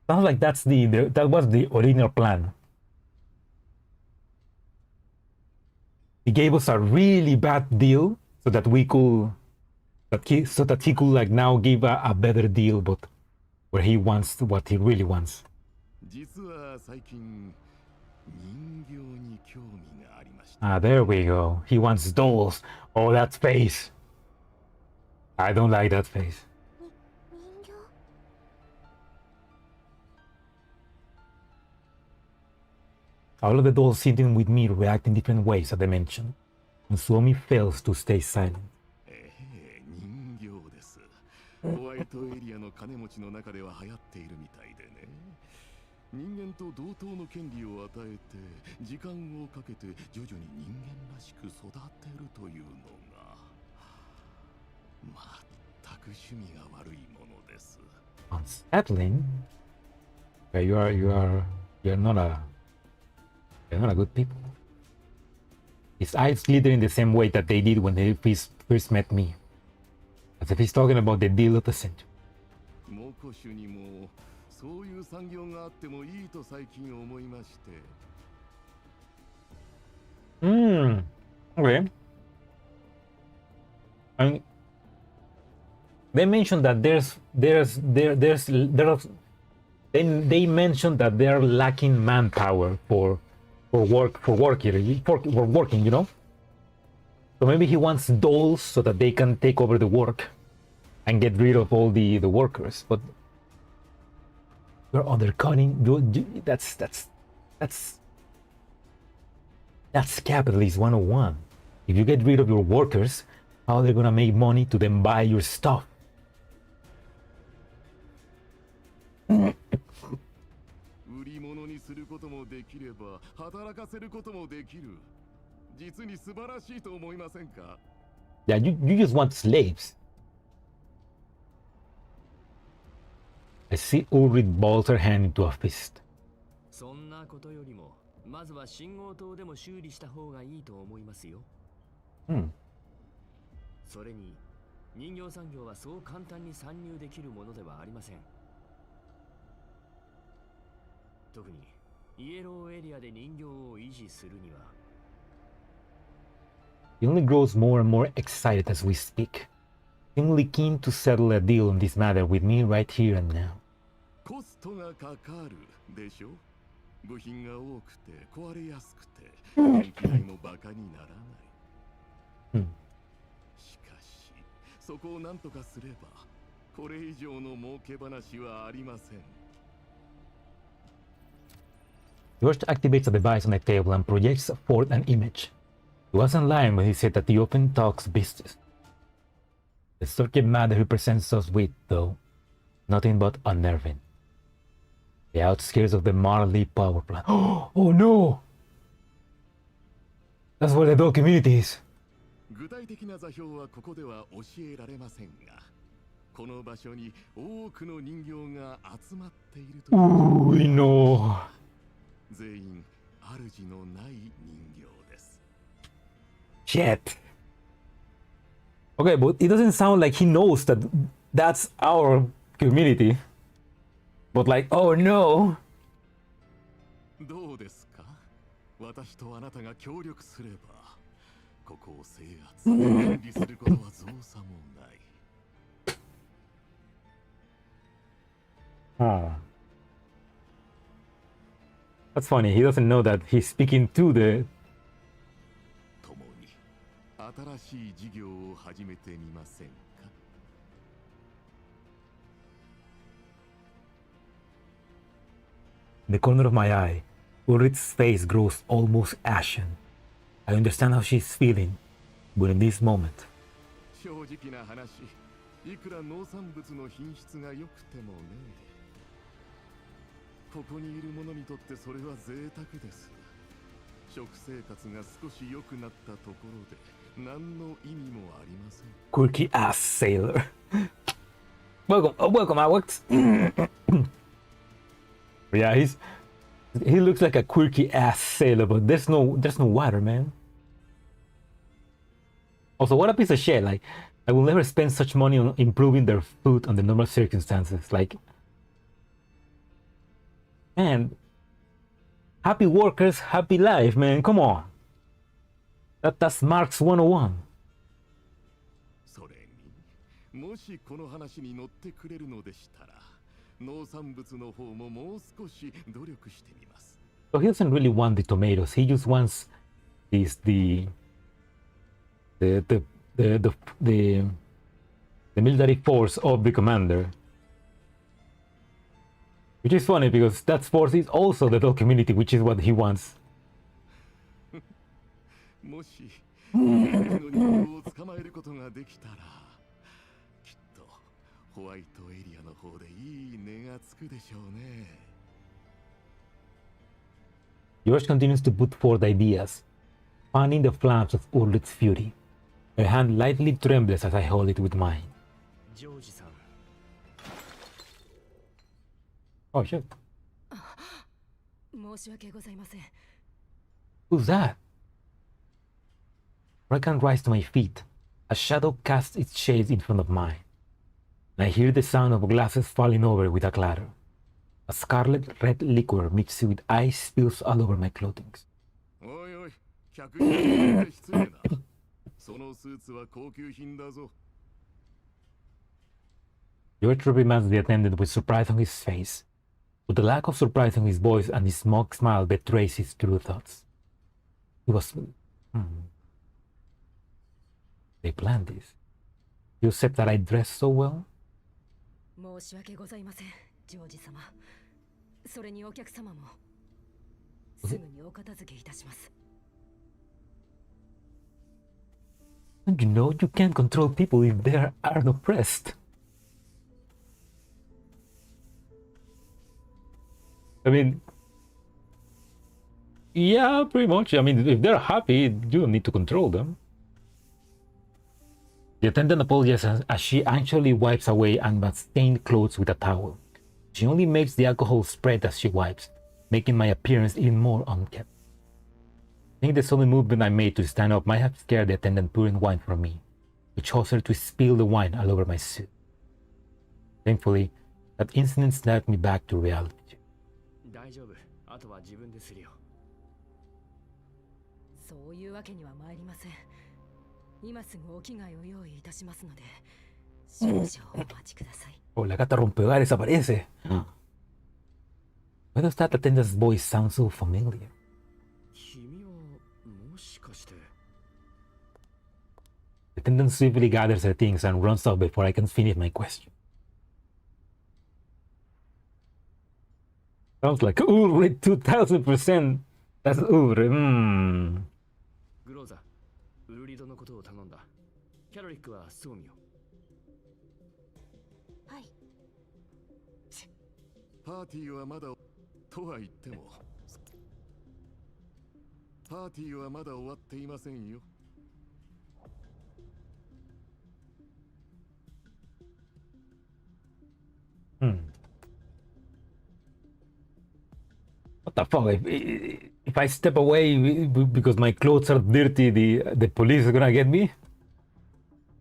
that was the original plan. He gave us a really bad deal so that he could like now give a better deal, but where he wants what he really wants. 実は最近人形に興味がありました。Ah, there we go. He wants dolls. Oh, that face. I don't like that face. 人形 All of the dolls sitting with me react in different ways at the mention, and Suomi fails to stay silent. 人形です。ホワイトエリアの金持ちの中では流行っているみたいでね。人間と同等の権利を与えて、時間をかけて徐々に人間らしく育てるというのが、全く趣味が悪いものです。Unsettling? You're not a good people. His eyes glitter in the same way that they did when they first met me. As if he's talking about the deal of the century. モコシュにもそういう産業があってもいいと最近思いまして。Okay. I mean, they mentioned that they mentioned that they're lacking manpower for working, you know? So maybe he wants dolls so that they can take over the work and get rid of all the workers, but you're undercutting. That's capitalist 101. If you get rid of your workers, how are they gonna make money to then buy your stuff? 売り物にすることもできれば働かせることもできる。実に素晴らしいと思いませんか？ Yeah, you just want slaves. I see Ulrich balls her hand into a fist. そんなことよりも、まずは信号灯でも修理した方がいいと思いますよ。それに、人形産業はそう簡単に参入できるものではありません。特にイエローエリアで人形を維持するには。He only grows more and more excited as we speak, seemingly keen to settle a deal on this matter with me right here and now. コストがかかるでしょ。部品が多くて壊れやすくて電気代もバカにならない。しかしそこを何とかすればこれ以上の儲け話はありません。George activates a device on a table and projects forth an image. He wasn't lying when he said that he often talks business. The subject matter he presents us with, though, nothing but unnerving. The outskirts of the Marley power plant. Oh no! That's where the dog community is. 具体的な座標はここでは教えられませんが、この場所に多くの人形が集まっていると。Ooh, no. 全員主のない人形です。Shit. Okay, but it doesn't sound like he knows that that's our community. But like, oh no. どうですか？私とあなたが協力すれば、ここを制圧、管理することは造作もない。That's funny. He doesn't know that he's speaking to the. 共に新しい事業を始めてみませんかIn the corner of my eye, Ulrich's face grows almost ashen. I understand how she's feeling, but in this moment. 正直な話、いくら農産物の品質が良くてもね。ここにいる者にとってそれは贅沢です。食生活が少し良くなったところで何の意味もありません。Quirky ass sailor. Welcome, Alex. Yeah, he looks like a quirky ass sailor, but there's no water, man. Also, what a piece of shit. Like, I will never spend such money on improving their food under normal circumstances. Like, man, happy workers, happy life, man. Come on. That's Marx 101. それに、もしこの話に乗ってくれるのでしたら、農産物の方ももう少し努力してみます。So he doesn't really want the tomatoes. He just wants the military force of the commander. Which is funny because that force is also the dog community, which is what he wants. もし、一人の人形を捕まえることができたら、きっとホワイトエリアの方でいい値がつくでしょうね。Yours continues to put forth ideas, fanning the flames of Urlit's fury. Her hand lightly trembles as I hold it with mine. ジョージさん。Oh shit. 申し訳ございません。 Who's that? I can't rise to my feet. A shadow casts its shades in front of mine. And I hear the sound of glasses falling over with a clatter. A scarlet red liquor mixed with ice spills all over my clothing. おいおい、客に対して失礼な。そのスーツは高級品だぞ。George reprimands the attendant with surprise on his face, but the lack of surprise on his voice and his smug smile betrays his true thoughts. He was... They planned this. You said that I dressed so well? 申し訳ございません、ジョージ様。それにお客様もすぐにお片付けいたします。Don't you know you can't control people if they are oppressed? I mean, yeah, pretty much. I mean, if they're happy, you don't need to control them. The attendant apologizes as she anxiously wipes away Anba's stained clothes with a towel. She only makes the alcohol spread as she wipes, making my appearance even more unkempt. I think the sudden movement I made to stand up might have scared the attendant pouring wine from me, which caused her to spill the wine all over my suit. Thankfully, that incident snapped me back to reality. 大丈夫。あとは自分でするよ。そういうわけには参りません。今すぐお着替えを用意いたしますので、少々お待ちください。Oh, la gata rompehogares aparece. Why does that attendant's voice sound so familiar? 君はもしかして。 The attendant swiftly gathers her things and runs off before I can finish my question. Sounds like Ulrich 2000%. That's Ulrich. グローザ、ウルリドのことを頼んだ。キャロリックはそう見よ。はい。パーティーはまだとは言ってもパーティーはまだ終わっていませんよ。What the fuck? If I step away because my clothes are dirty, the police is gonna get me?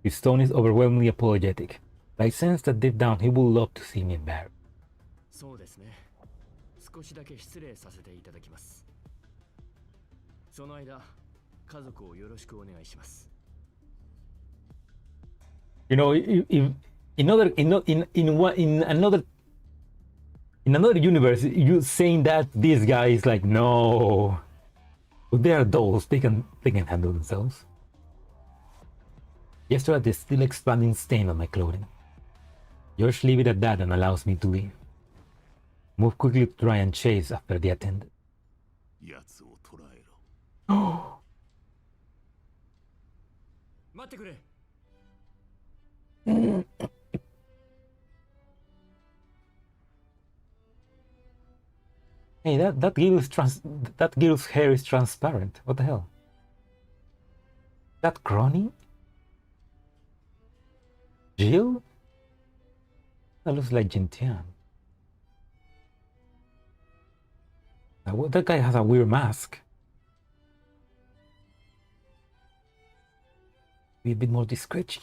His tone is overwhelmingly apologetic. I sense that deep down he would love to see me embarrassed. そうですね。少しだけ失礼させていただきます。その間、家族をよろしくお願いします。You know, in another universe, you saying that this guy is like, no, they are dolls. They can handle themselves. Gesture at the still expanding stain on my clothing. George leave it at that and allows me to leave. Move quickly to try and chase after the attendant. 奴を捕らえろ。待ってくれ。Hey, that girl's hair is transparent. What the hell? That crony? Jill? That looks like Jintian. That guy has a weird mask. Be a bit more discreet.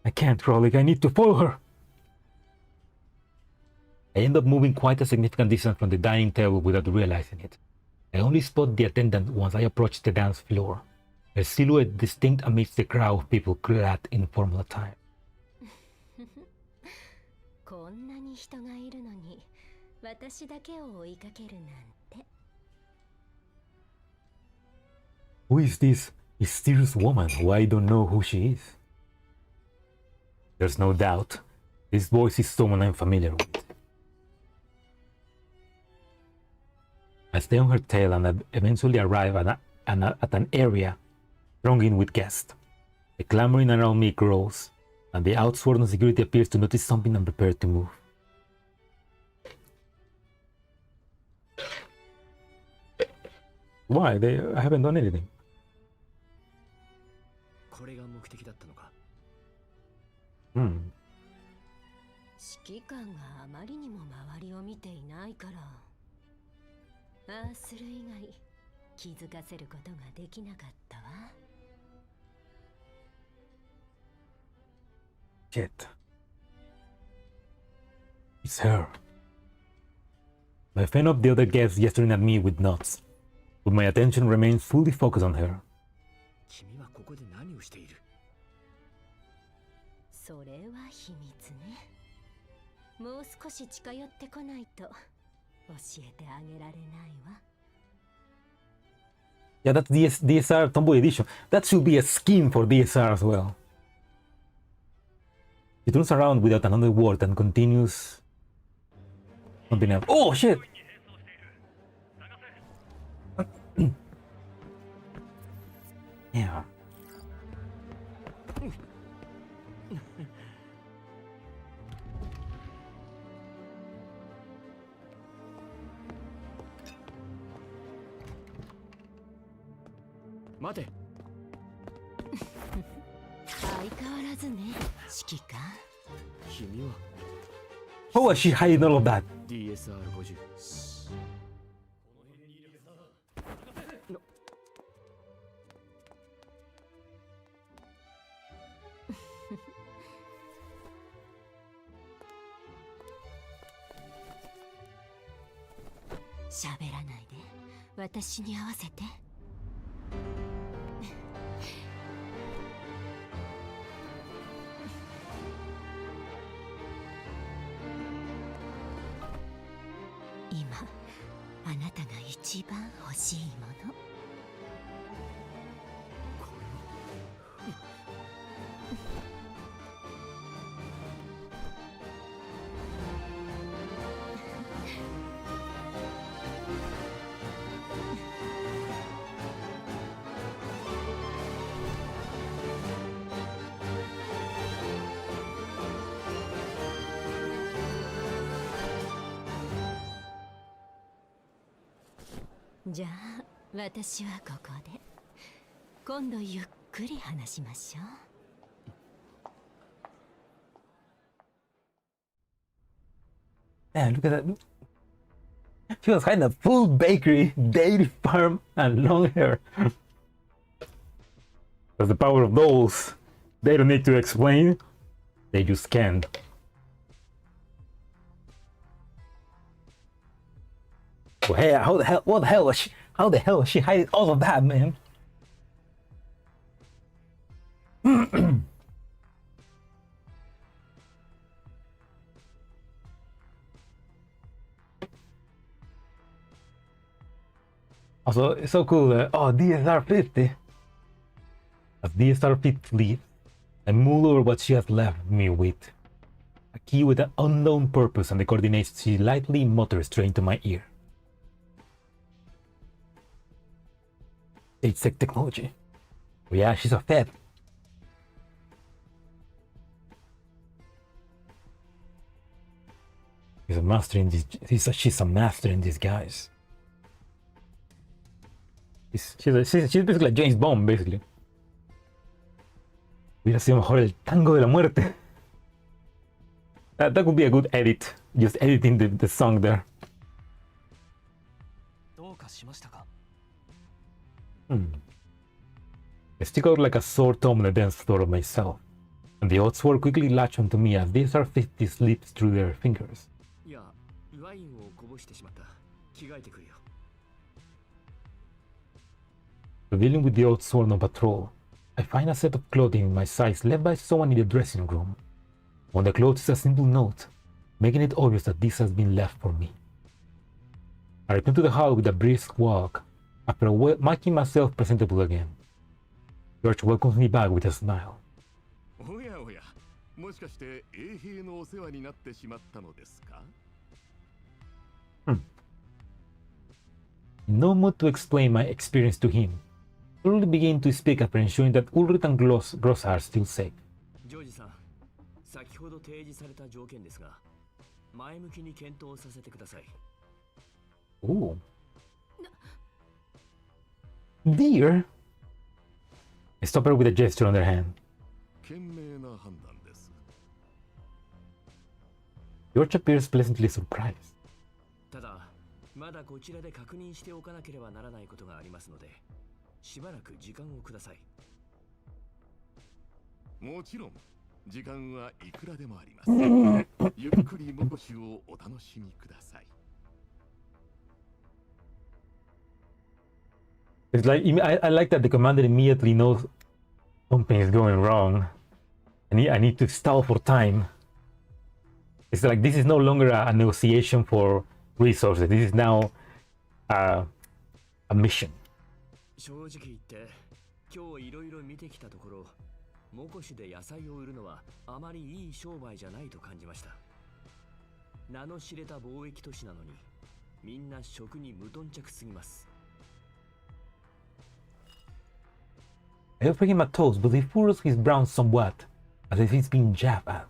I can't, Rolik. I need to follow her. I end up moving quite a significant distance from the dining table without realizing it. I only spot the attendant once I approach the dance floor, her silhouette distinct amidst the crowd of people clad in formal attire. こんなに人がいるのに、私だけを追いかけるなんて。Who is this mysterious woman who I don't know who she is? There's no doubt, this voice is someone I'm familiar with. I stay on her tail and eventually arrive at an area thronging with guests. The clamoring around me grows, and the outsworn security appears to notice something and prepare to move. Why? I haven't done anything. これが目的だったのか。指揮官があまりにも周りを見ていないから、ああする以外気づかせることができなかったわ。Shit. It's her. I fend off the other guests gesturing at me with nods, but my attention remains fully focused on her. 君はここで何をしている？それは秘密ね。もう少し近寄ってこないと教えてあげられないわ。Yeah, that's DSR Tomboy Edition. That should be a skin for DSR as well. He turns around without another word and continues something else. Oh shit! Yeah. Mate. 相変わらずね、指揮官。君は How was she hiding all of that? DSR-50。喋らないで、私に合わせて。なたが一番欲しいもの。じゃあ私はここで今度ゆっくり話しましょう。Man, look at that. She was hiding a full bakery, dairy farm, and long hair. That's the power of those. They don't need to explain. They just can. Oh, hey, how the hell? What the hell was she? How the hell was she hiding all of that, man? Also, it's so cool that, oh, DSR-50. As DSR-50 leaves, I mull over what she has left me with. A key with an unknown purpose and the coordinates she lightly mutters straight into my ear. H-Sec technology. Oh yeah, she's a Fed. She's a master in this. She's a master in disguise. She's basically like James Bond, basically. Hubiera sido mejor el tango de la muerte. That could be a good edit. Just editing the song there. I stick out like a sore thumb on the dense floor of myself, and the odd sword quickly latch onto me as these are 50 slips through their fingers. Dealing with the odd sword on patrol, I find a set of clothing in my size left by someone in the dressing room. On the clothes is a simple note, making it obvious that this has been left for me. I return to the hall with a brisk walk, after making myself presentable again. George welcomes me back with a smile. In no mood to explain my experience to him, I slowly begin to speak after ensuring that Ulrich and Gross are still safe. Ooh. Dear? I stop her with a gesture on their hand. George appears pleasantly surprised. まだこちらで確認しておかなければならないことがありますので、しばらく時間をください。もちろん、時間はいくらでもあります。ゆっくり目視をお楽しみください。It's like I like that the commander immediately knows something is going wrong. I need to stall for time. It's like this is no longer a negotiation for resources. This is now a mission. 正直言って今日いろいろ見てきたところ、モコシで野菜を売るのはあまりいい商売じゃないと感じました。名の知れた貿易都市なのに、みんな食に無頓着すぎます。I offer him a toast, but he furrows his brow somewhat, as if he's been jabbed at.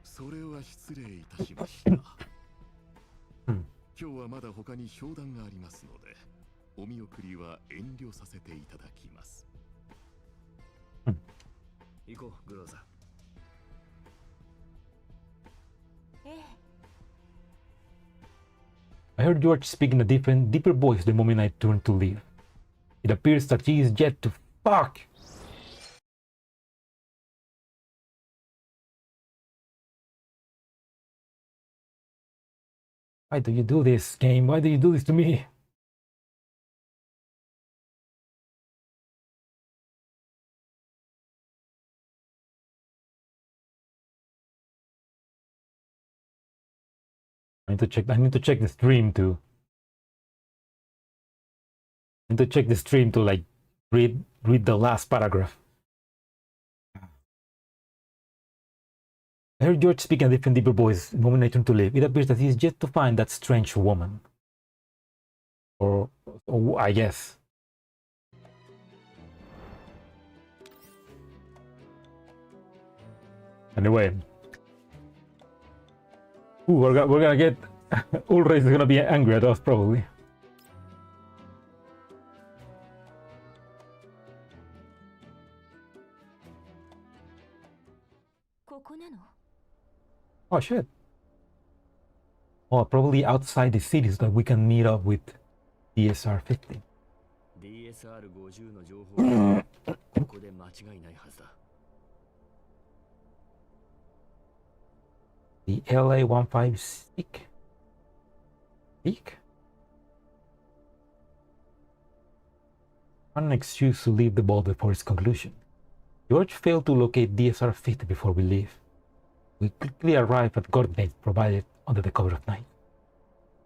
それは失礼いたしました。今日はまだ他に商談がありますので、お見送りは遠慮させていただきます。行こう、グローザ。I heard George speak in a deeper voice the moment I turned to leave. It appears that he is yet to fuck. Why do you do this, game? Why do you do this to me? I need to check the stream too. And to check the stream to like read the last paragraph. I heard George speak in a different deeper voice the moment I turned to leave. It appears that he is yet to find that strange woman. Or I guess. Anyway. Ooh, we're gonna get... Ulrich is gonna be angry at us, probably. Oh shit. Oh, probably outside the city so that we can meet up with DSR 50. DSR50 の情報はここで間違いないはずだ。The LA15 stick. Stick? An excuse to leave the ball before its conclusion. George failed to locate DSR 50 before we leave. We quickly arrive at coordinates provided under the cover of night.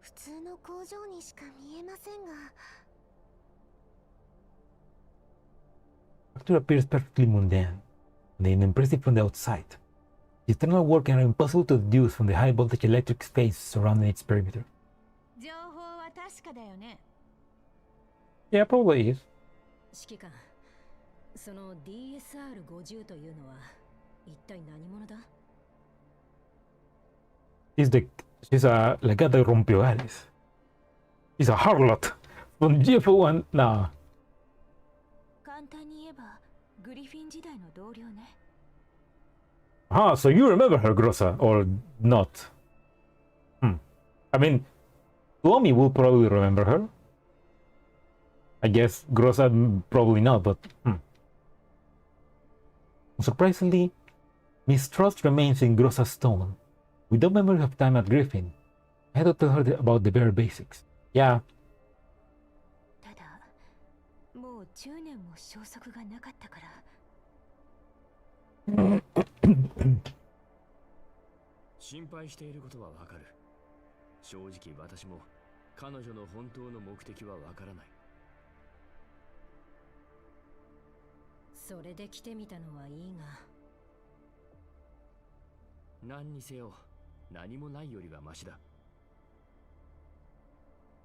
普通の工場にしか見えませんが。The factory appears perfectly mundane and unimpressive from the outside. The internal workings are impossible to deduce from the high voltage electric space surrounding its perimeter. 情報は確かだよね。 Yeah, probably is. 指揮官、その DSR50 というのは一体何者だ？ She's a legata de rompiogares. She's a harlot from GF1 now. 簡単に言えばグリフィン時代の同僚ね。 Ah, so you remember her, Grossa, or not? I mean, Tuomi will probably remember her. I guess Grossa probably not, but Surprisingly, mistrust remains in Grossa's tone. Without memory of time at Griffin, I had to tell her about the bare basics. Yeah. ただ、もう10年も消息がなかったから。心配していることはわかる。正直私も彼女の本当の目的はわからない。それで来てみたのはいいが。何にせよ、何もないよりはマシだ。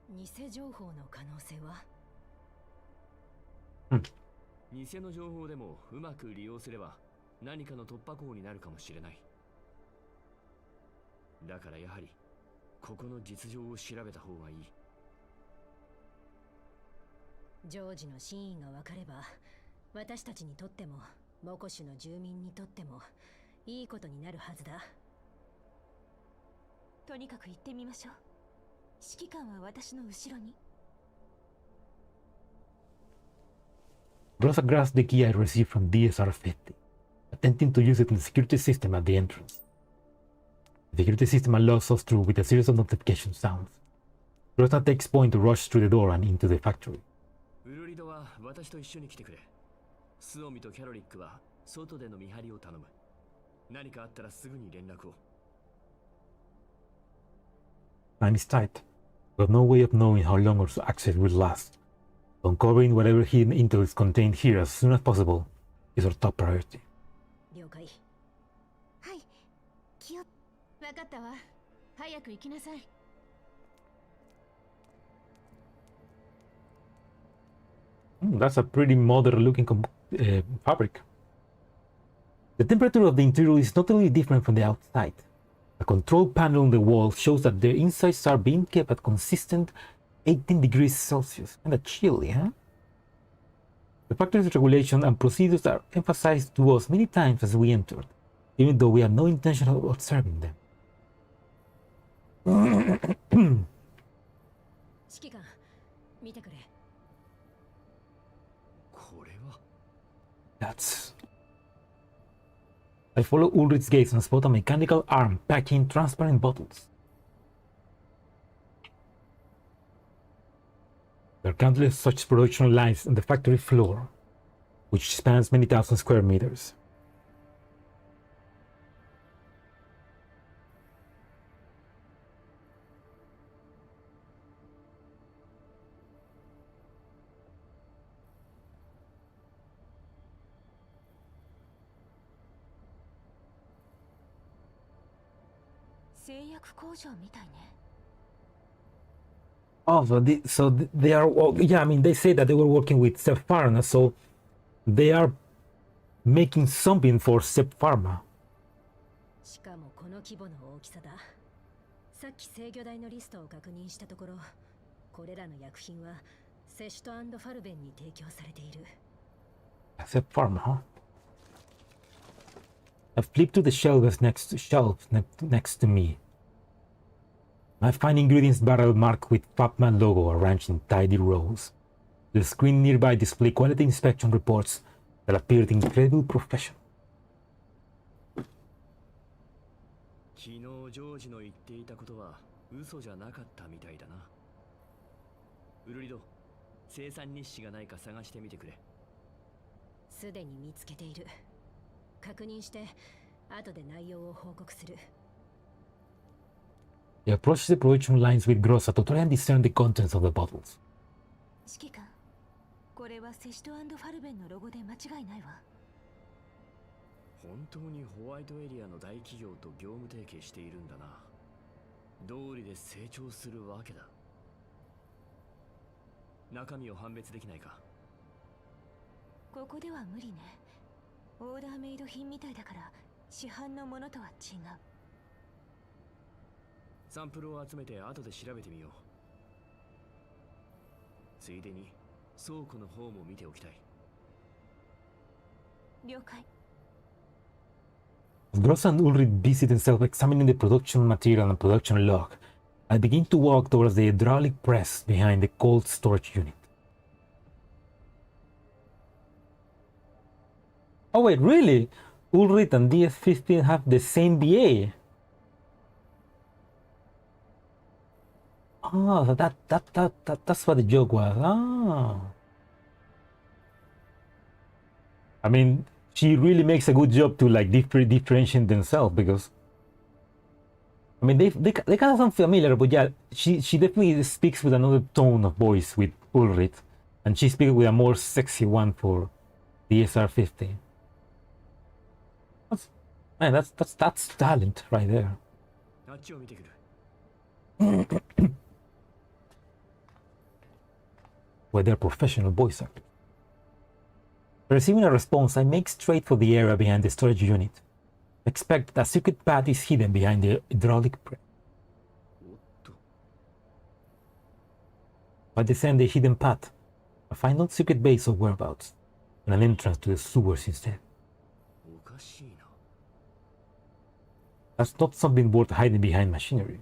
偽情報の可能性は？偽の情報でもうまく利用すれば何かの突破口になるかもしれない。だからやはりここの実情を調べた方がいい。ジョージの真意が分かれば、私たちにとってもモコシュの住民にとってもいいことになるはずだ。とにかく行ってみましょう。指揮官は私の後ろに。Grossa grasps the key I received from DSR-50, attempting to use it in the security system at the entrance. The security system allows us through with a series of notification sounds. Grossa takes point to rush through the door and into the factory. ウルリドは私と一緒に来てくれ。スオミとキャロリックは外での見張りを頼む。何かあったらすぐに連絡を。Time is tight. We have no way of knowing how long our access will last. Uncovering whatever hidden intel is contained here as soon as possible is our top priority. 了解。はい。分かったわ。早く行きなさい。That's a pretty modern looking fabric. The temperature of the interior is notably different from the outside. A control panel on the wall shows that the insides are being kept at consistent 18 degrees Celsius. Kinda chilly, huh? The factory's regulations and procedures are emphasized to us many times as we entered, even though we had no intention of observing them. 指揮官、見てくれ。これは。That's... I follow Ulrich's gaze and spot a mechanical arm packing transparent bottles. There are countless such production lines on the factory floor, which spans many thousand square meters. 製薬工場みたいね。 Oh, they are. Well, yeah, I mean, they say that they were working with Sep Pharma, so they are making something for Sep Pharma. しかもこの規模の大きさだ。さっき制御台のリストを確認したところ、これらの薬品はセシュト&ファルベンに提供されている。Sep Pharma, huh? I flipped to the shelves next to me. I find ingredients barrel marked with Fabman logo arranged in tidy rows. The screen nearby display quality inspection reports that appeared incredibly professional. 昨日ジョージの言っていたことは嘘じゃなかったみたいだな。ウルリド、生産日誌がないか探してみてくれ。すでに見つけている。確認して後で内容を報告する。They approached the production lines with Grossa to try and discern the contents of the bottles. 指揮官、これはセシュト&ファルベンのロゴで間違いないわ。本当にホワイトエリアの大企業と業務提携しているんだな。道理で成長するわけだ。中身を判別できないか。ここでは無理ね。オーダーメイド品みたいだから市販のものとは違う。サンプルを集めて後で調べてみよう。ついでに倉庫の方も見ておきたい。了解。As Grossa and Ulrich busy themselves examining the production material and production log, I begin to walk towards the hydraulic press behind the cold storage unit. Oh wait, really? Ulrich and DS15 have the same BA. Oh, that's what the joke was. Ah. I mean, she really makes a good job to like differentiate themselves, because I mean they kind of sound familiar, but yeah, she definitely speaks with another tone of voice with Ulrich, and she speaks with a more sexy one for the SR50. That's talent right there. あっちを見てくる。Well, they're professional voice actors. Receiving a response, I make straight for the area behind the storage unit. Expect that a secret path is hidden behind the hydraulic press. おっと。I descend the hidden path. I find no secret base or whereabouts, and an entrance to the sewers instead. おかしいな。That's not something worth hiding behind machinery.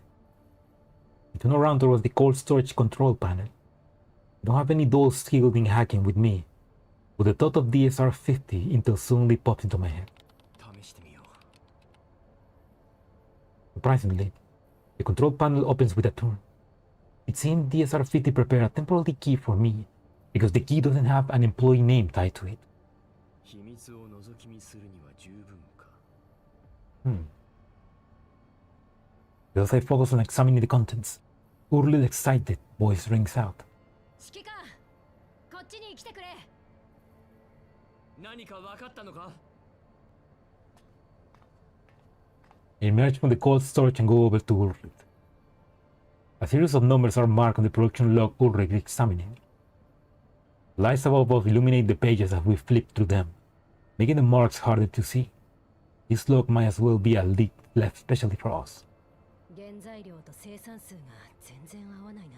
I turn around towards the cold storage control panel. I don't have any dull skilled in hacking with me, but the thought of DSR-50 Intel suddenly pops into my head. 試してみよう。Surprisingly, the control panel opens with a turn. It seems DSR-50 prepared a temporary key for me, because the key doesn't have an employee name tied to it. 秘密を覗き見するには十分か。As I focus on examining the contents, Url's excited voice rings out. 指揮官、こっちに来てくれ。何か分かったのか？ I emerge from the cold storage and go over to Ulrich. A series of numbers are marked on the production log Ulrich is examining. Lights above us illuminate the pages as we flip through them, making the marks harder to see. This log might as well be a lead left specially for us. 原材料と生産数が全然合わないな。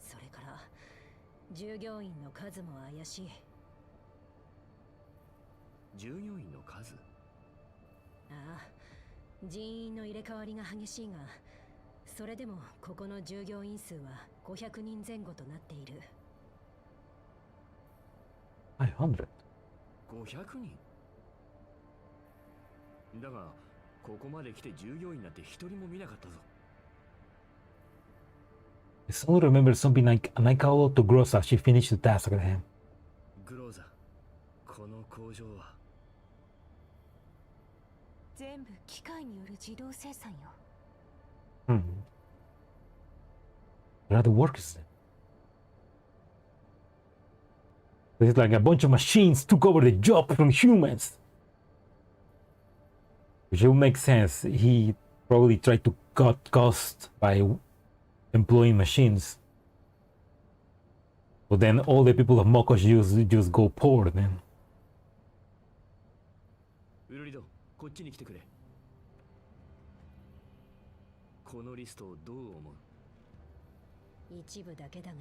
それから従業員の数も怪しい。従業員の数？ああ、人員の入れ替わりが激しいが、それでもここの従業員数は500人前後となっている。500? 500人？だがここまで来て従業員なんて一人も見なかったぞ。I suddenly remembered something and I called out to Grossa as she finished the task at hand. グローザ、この工場は全部機械による自動生産よ。Where are the workers then? It's like a bunch of machines took over the job from humans. 間違いない。 What? この工場は What? 機械による自動生産よ。 What? 機械による自動生産よ。 What? 機械による自動生産よ。 What? Which would make sense. He probably tried to cut costs by employing machines. But then all the people of Moko just go poor then. ウルリド、こっちに来てくれ。このリストをどう思う？一部だけだが、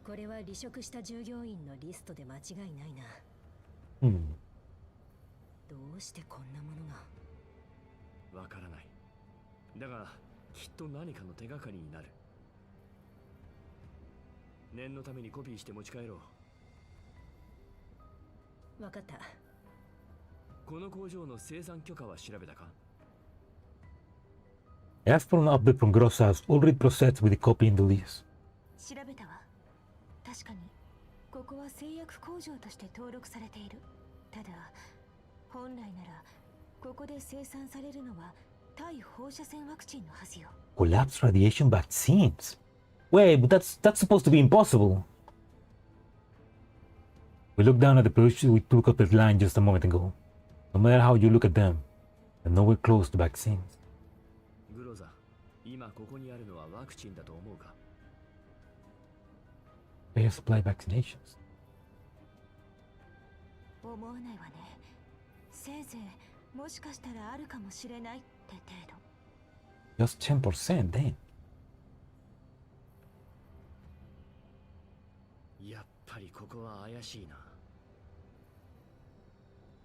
これは離職した従業員のリストで間違いないな。どうしてこんなものが。わからない。だが、きっと何かの手がかりになる。念のためにコピーして持ち帰ろう。わかった。この工場の生産許可は調べたか？ Ask for an update from Grossa has already processed with the copy in the list. 調べたわ。確かにここは製薬工場として登録されている。ただ本来ならここで生産されるのは対放射線ワクチンのはずよ。Collapsed radiation vaccines. Wait, but that's supposed to be impossible. We looked down at the production we took up the line just a moment ago. No matter how you look at them, they're nowhere close to vaccines. グローザ、今ここにあるのはワクチンだと思うか？ Air supply vaccinations. 思わないわね。せいぜいもしかしたらあるかもしれないって程度。 Just 10%, damn. やっぱりここは怪しいな。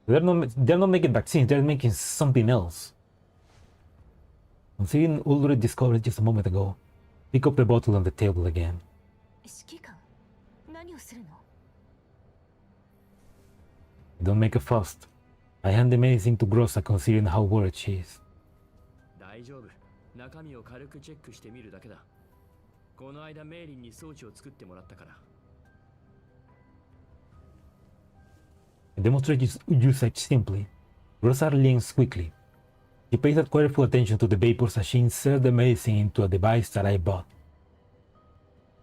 They're not making vaccines, they're making something else. Considering already discovered just a moment ago, pick up the bottle on the table again. 指揮官、何をするの？ Don't make a fuss. I hand the medicine to Grossa considering how worried she is. 大丈夫。中身を軽くチェックしてみるだけだ。この間メイリンに装置を作ってもらったから。Demonstrate usage simply. Grossa leans quickly. She pays careful attention to the vapors as she inserts the medicine into a device that I bought.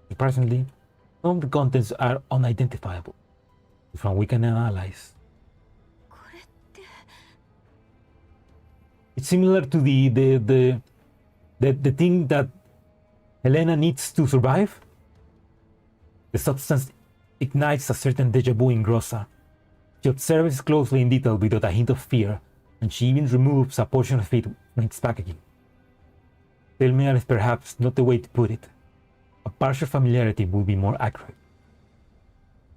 Surprisingly, some of the contents are unidentifiable from we can analyze. これって。 It's similar to the thing that Helena needs to survive. The substance ignites a certain deja vu in Grossa. She observes closely in detail without a hint of fear, and she even removes a portion of it from its packaging. Familiar is perhaps not the way to put it. A partial familiarity would be more accurate.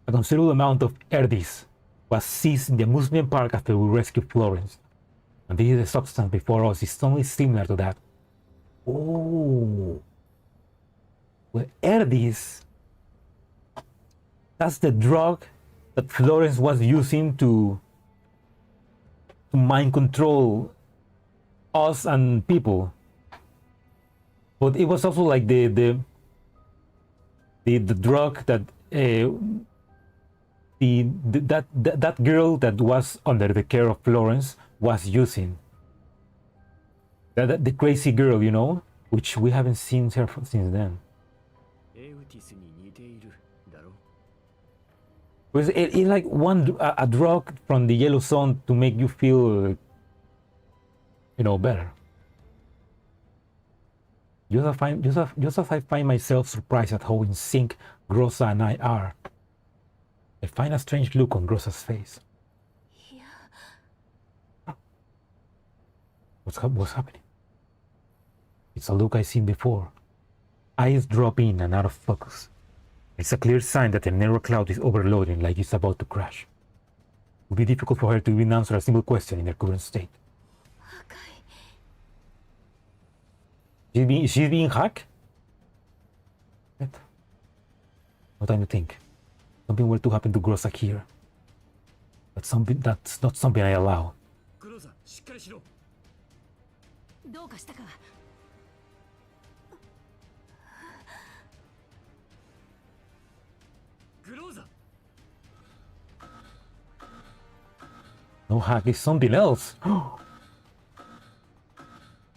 A considerable amount of Erdis was seized in the amusement park after we rescued Florence, and this is the substance before us is only similar to that. Oh, well, Erdis. That's the drug that Florence was using to mind control us and people. But it was also like the drug that that girl that was under the care of Florence was using. The crazy girl, you know, which we haven't seen her since then. It's like a drug from the yellow zone to make you feel, you know, better. Just as I find myself surprised at how in sync Grossa and I are, I find a strange look on Grossa's face. Yeah. What's happening? It's a look I've seen before. Eyes drop in and out of focus. It's a clear sign that the narrow cloud is overloading, like it's about to crash. It would be difficult for her to even answer a single question in her current state. She's being hacked? No time to think. Something were to happen to Grossa here. That's not something I allow. グローザ、しっかりしろ。どうかしたか。グローザ。No hack, it's something else.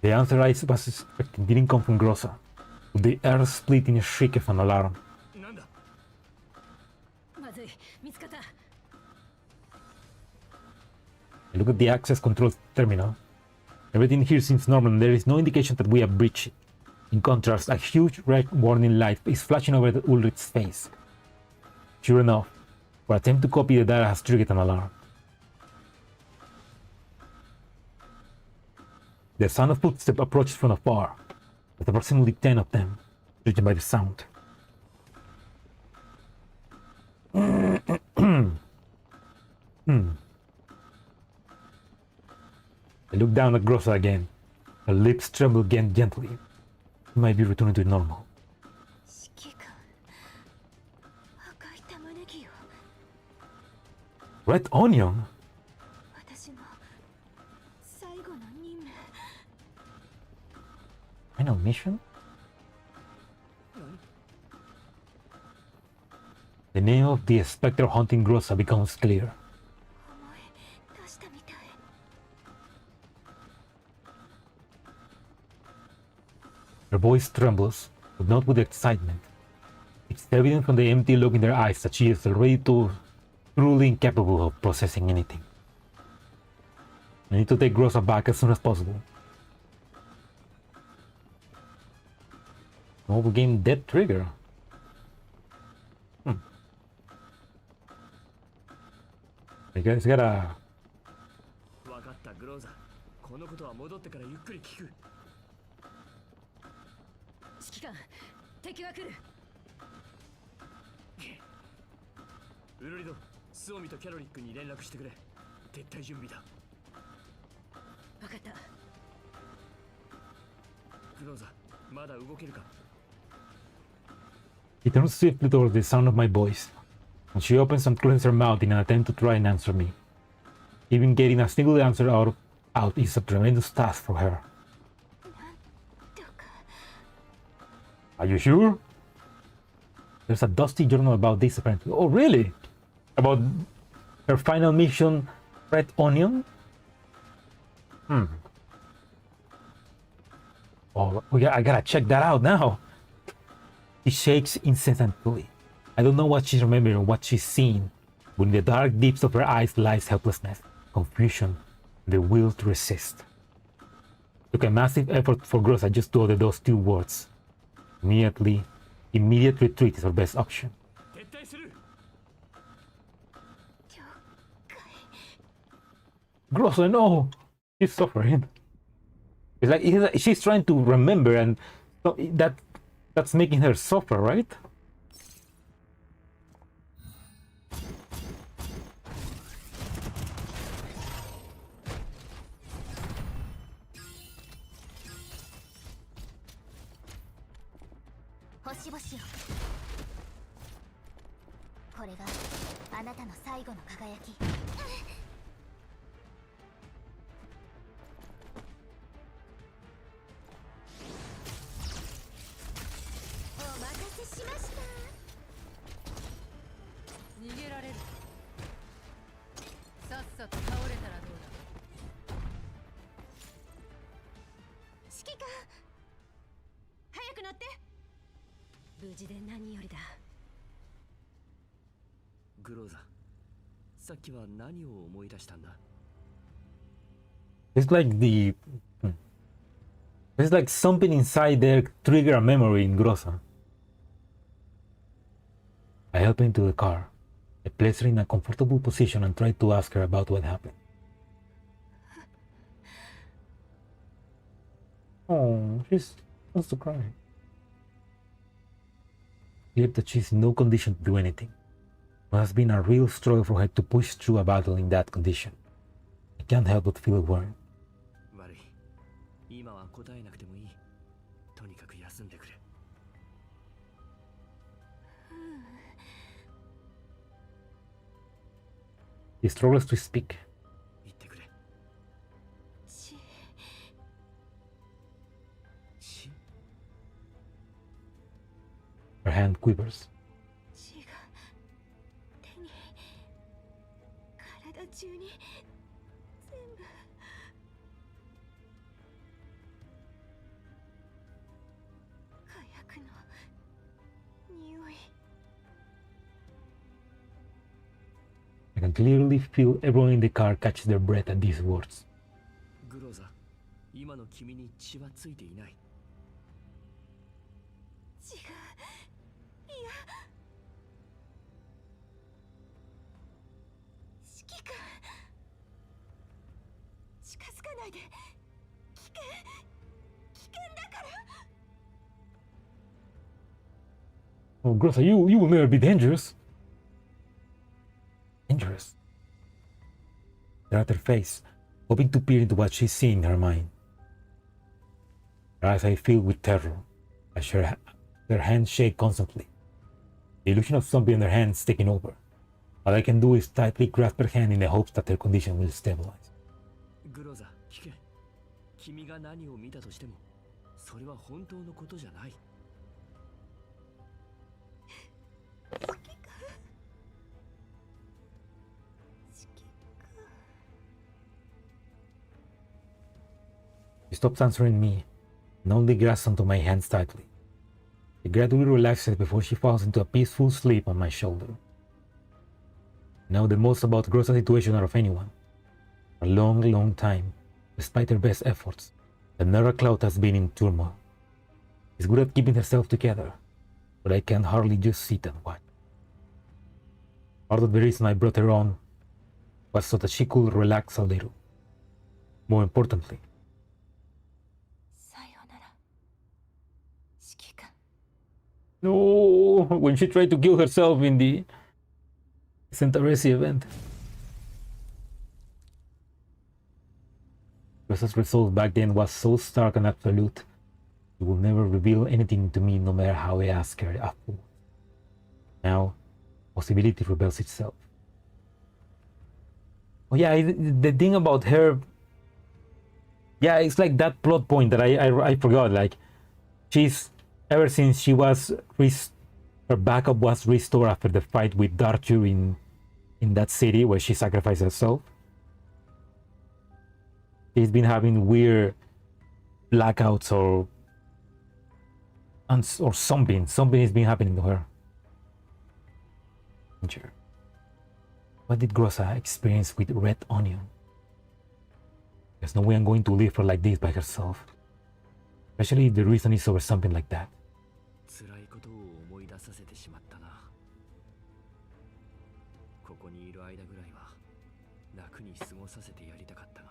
The answer I was expecting didn't come from Grossa. The air split in a shriek of an alarm. なんだ。まずい、見つかった。I look at the access control terminal. Everything here seems normal and there is no indication that we have breached it. In contrast, a huge red warning light is flashing over Ulrich's face. Sure enough, our attempt to copy the data has triggered an alarm. The sound of footsteps approaches from afar, with approximately 10 of them, judging by the sound. I look down at Grossa again. Her lips tremble again gently. She might be returning to normal. 指揮官、赤い玉ねぎよ。 Red onion? 私の最後の任務。 Final mission? The name of the spectre haunting Grossa becomes clear. 思い出したみたい。 Her voice trembles, but not with excitement. It's evident from the empty look in her eyes that she is already truly incapable of processing anything. I need to take Grossa back as soon as possible. Mobile game dead trigger. I guess gotta. 分かった、グローザ。このことは戻ってからゆっくり聞く。指揮官、敵が来る。ウルリド、スオミとキャロリックに連絡してくれ。撤退準備だ。分かった。グローザ、まだ動けるか。 He turns swiftly towards the sound of my voice, and she opens and closes her mouth in an attempt to try and answer me. Even getting a single answer out is a tremendous task for her. Are you sure? There's a dusty journal about this apparently. Oh, really? About her final mission, Red Onion? Oh, I gotta check that out now. She shakes incessantly. I don't know what she's remembering or what she's seen, but in the dark deeps of her eyes lies helplessness, confusion, and the will to resist. It took a massive effort for Grossa just to utter those two words. Immediate retreat is our best option. 撤退する。 Grossa, no! She's suffering. It's like she's trying to remember, and that's making her suffer, right? Hoshiboshiよ。これがあなたの最後の輝き。お待たせしました。逃げられる。さっさと倒れたらどうだ。指揮官、早く乗って。無事で何よりだ。グローザ、さっきは何を思い出したんだ。 It's like something inside there trigger a memory in Grossa. I help her into the car. I place her in a comfortable position and try to ask her about what happened. Oh, she wants to cry. Clear that she's in no condition to do anything. It has been a real struggle for her to push through a battle in that condition. I can't help but feel worried. 悪い。今は答えなくてもいい。とにかく休んでくれ。She struggles to speak. 言ってくれ。血。 Her hand quivers. 血が手に体中に全部。火薬の匂い。 I can clearly feel everyone in the car catch their breath at these words. グローザ、今の君に血はついていない。違う。いや、指揮官、近づかないで。危険だから。 Oh, Grossa, you will never be dangerous. Dangerous. Stare at her face, hoping to peer into what she's seeing in her mind. Her eyes are filled with terror, as her hands shake constantly. The illusion of something in her hands taking over. All I can do is tightly grasp her hand in the hopes that her condition will stabilize. グローザ、聞け。君が何を見たとしても、それは本当のことじゃない。She stops answering me, and only grasps onto my hands tightly. She gradually relaxes before she falls into a peaceful sleep on my shoulder. I know the most about Grossa's situation out of anyone. For a long time, despite her best efforts, the Nera Cloud has been in turmoil. She's good at keeping herself together, but I can hardly just sit and watch. Part of the reason I brought her on was so that she could relax a little. More importantly, no, when she tried to kill herself in the Centauresi event. Grossa's resolve back then was so stark and absolute. She will never reveal anything to me, no matter how I ask her afterwards. Now, possibility rebels itself. Oh yeah, the thing about her, yeah, it's like that plot point that I forgot. Like, she's ever since she was her backup was restored after the fight with Darchu in that city where she sacrificed herself. She's been having weird blackouts or something. Something has been happening to her. What did Grossa experience with Red Onion? There's no way I'm going to leave her like this by herself. Especially if the reason is over something like that. 辛いことを思い出させてしまったな。ここにいる間ぐらいは楽に過ごさせてやりたかった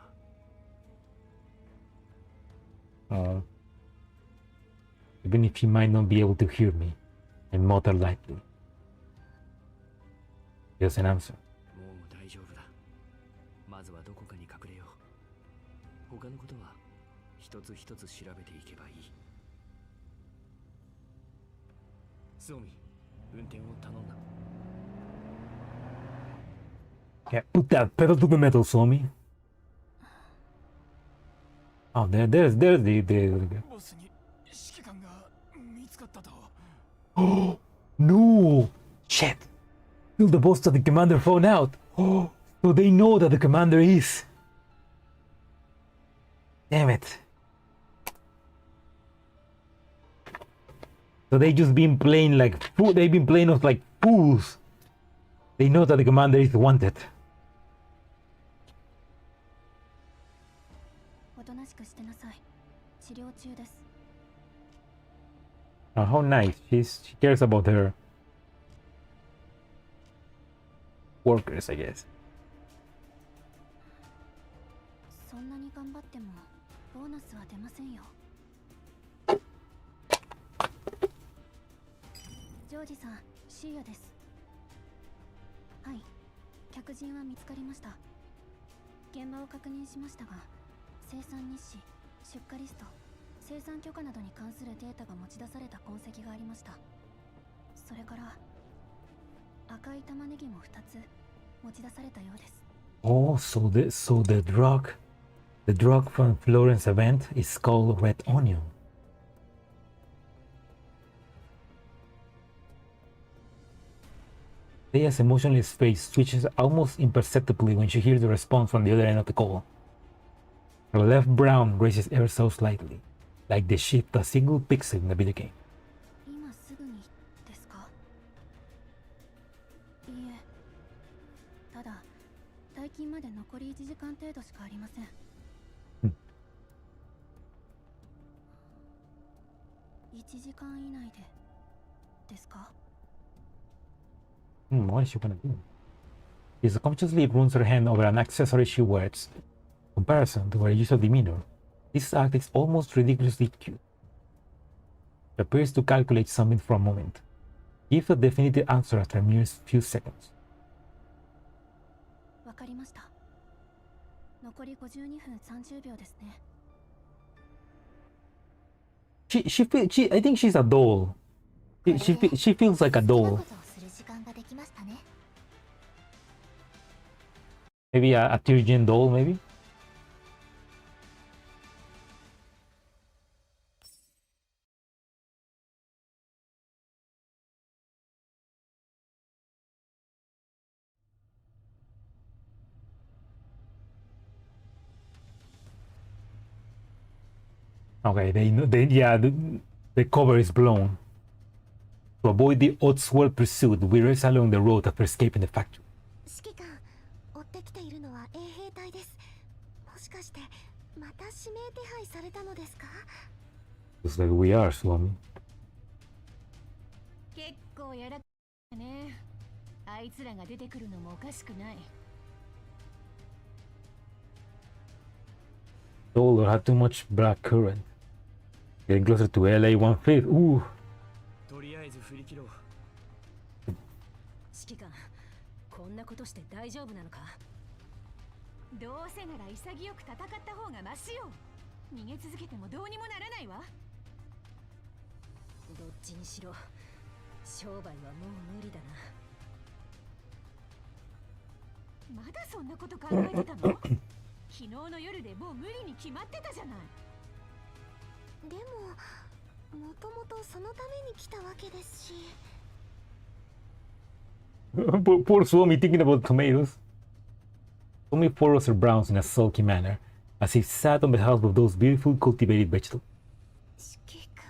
が。Even if he might not be able to hear me, I mutter lightly. He doesn't answer. もう大丈夫だ。まずはどこかに隠れよう。他のことは一つ一つ調べていけばいい。スオミ、運転を頼んだ。Yeah, put that pedal to the metal, Suomi. Oh, there's the. Oh no! Shit! Still the boss that the commander found out. Oh, so they know that the commander is. Damn it! So they just been playing like they've been playing us like fools. They know that the commander is wanted. Oh, how nice. She cares about her workers, I guess. そんなに頑張ってもボーナスは出ませんよ。ジョージさん、シーヤです。はい、客人は見つかりました。現場を確認しましたが、生産日誌、出荷リスト、生産許可などに関するデータが持ち出された痕跡がありました。それから赤い玉ねぎも2つ持ち出されたようです。Oh, so the drug from Florence event is called Red Onion. Leia's emotionless face switches almost imperceptibly when she hears the response from the other end of the call. Her left brow raises ever so slightly, like the shift a single pixel in a video game. 今すぐにですか？いいえ。ただ、退勤まで残り1時間程度しかありません。1時間以内でですか？ What is she gonna do? She subconsciously runs her hand over an accessory she wears. Comparison to her usual demeanor, this act is almost ridiculously cute. She appears to calculate something for a moment. Give a definitive answer after a mere few seconds. わかりました。残り52分30秒ですね。I think she's a doll. She feels like a doll. Maybe a Tyrian doll, maybe? Okay, the cover is blown. To avoid the Odsworth pursuit, we race along the road after escaping the factory. 指揮官、追ってきているのは衛兵隊です。もしかしてまた指名手配されたのですか？ Looks like we are, Swami. 結構やらかね。あいつらが出てくるのもおかしくない。Dollar had too much black current. Getting closer to LA 1/5. Ooh. とりあえず振り切ろう。指揮官、こんなことして大丈夫なのか？どうせなら潔く戦った方がマシよ。逃げ続けてもどうにもならないわ。どっちにしろ商売はもう無理だな。まだそんなこと考えてたの？昨日の夜でもう無理に決まってたじゃない。でも、もともとそのために来たわけですし。Poor Swami thinking about tomatoes. Swami furrows her brows in a sulky manner, as if sat on behalf of those beautiful cultivated vegetables. 指揮官。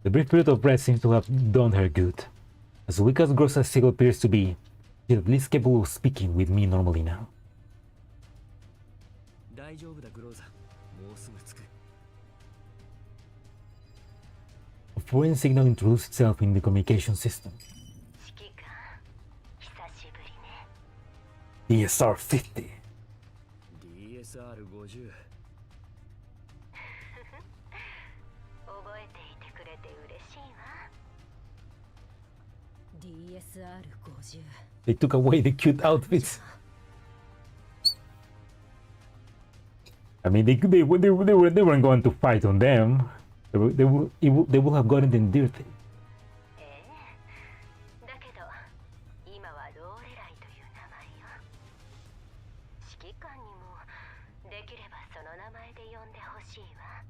The brief period of rest seems to have done her good. As weak as Grossa still appears to be, she's at least capable of speaking with me normally now. 大丈夫だグローザ。もうすぐ着く。A foreign signal introduced itself in the communication system. 指揮官、久しぶりね。DSR-50. DSR-50。覚えていてくれて嬉しいわ。DSR-50。They took away the cute outfits. I mean, they weren't going to fight on them. They would have gotten them dirty. だけど今はローレライという名前よ。指揮官にもできればその名前で呼んでほしいわ。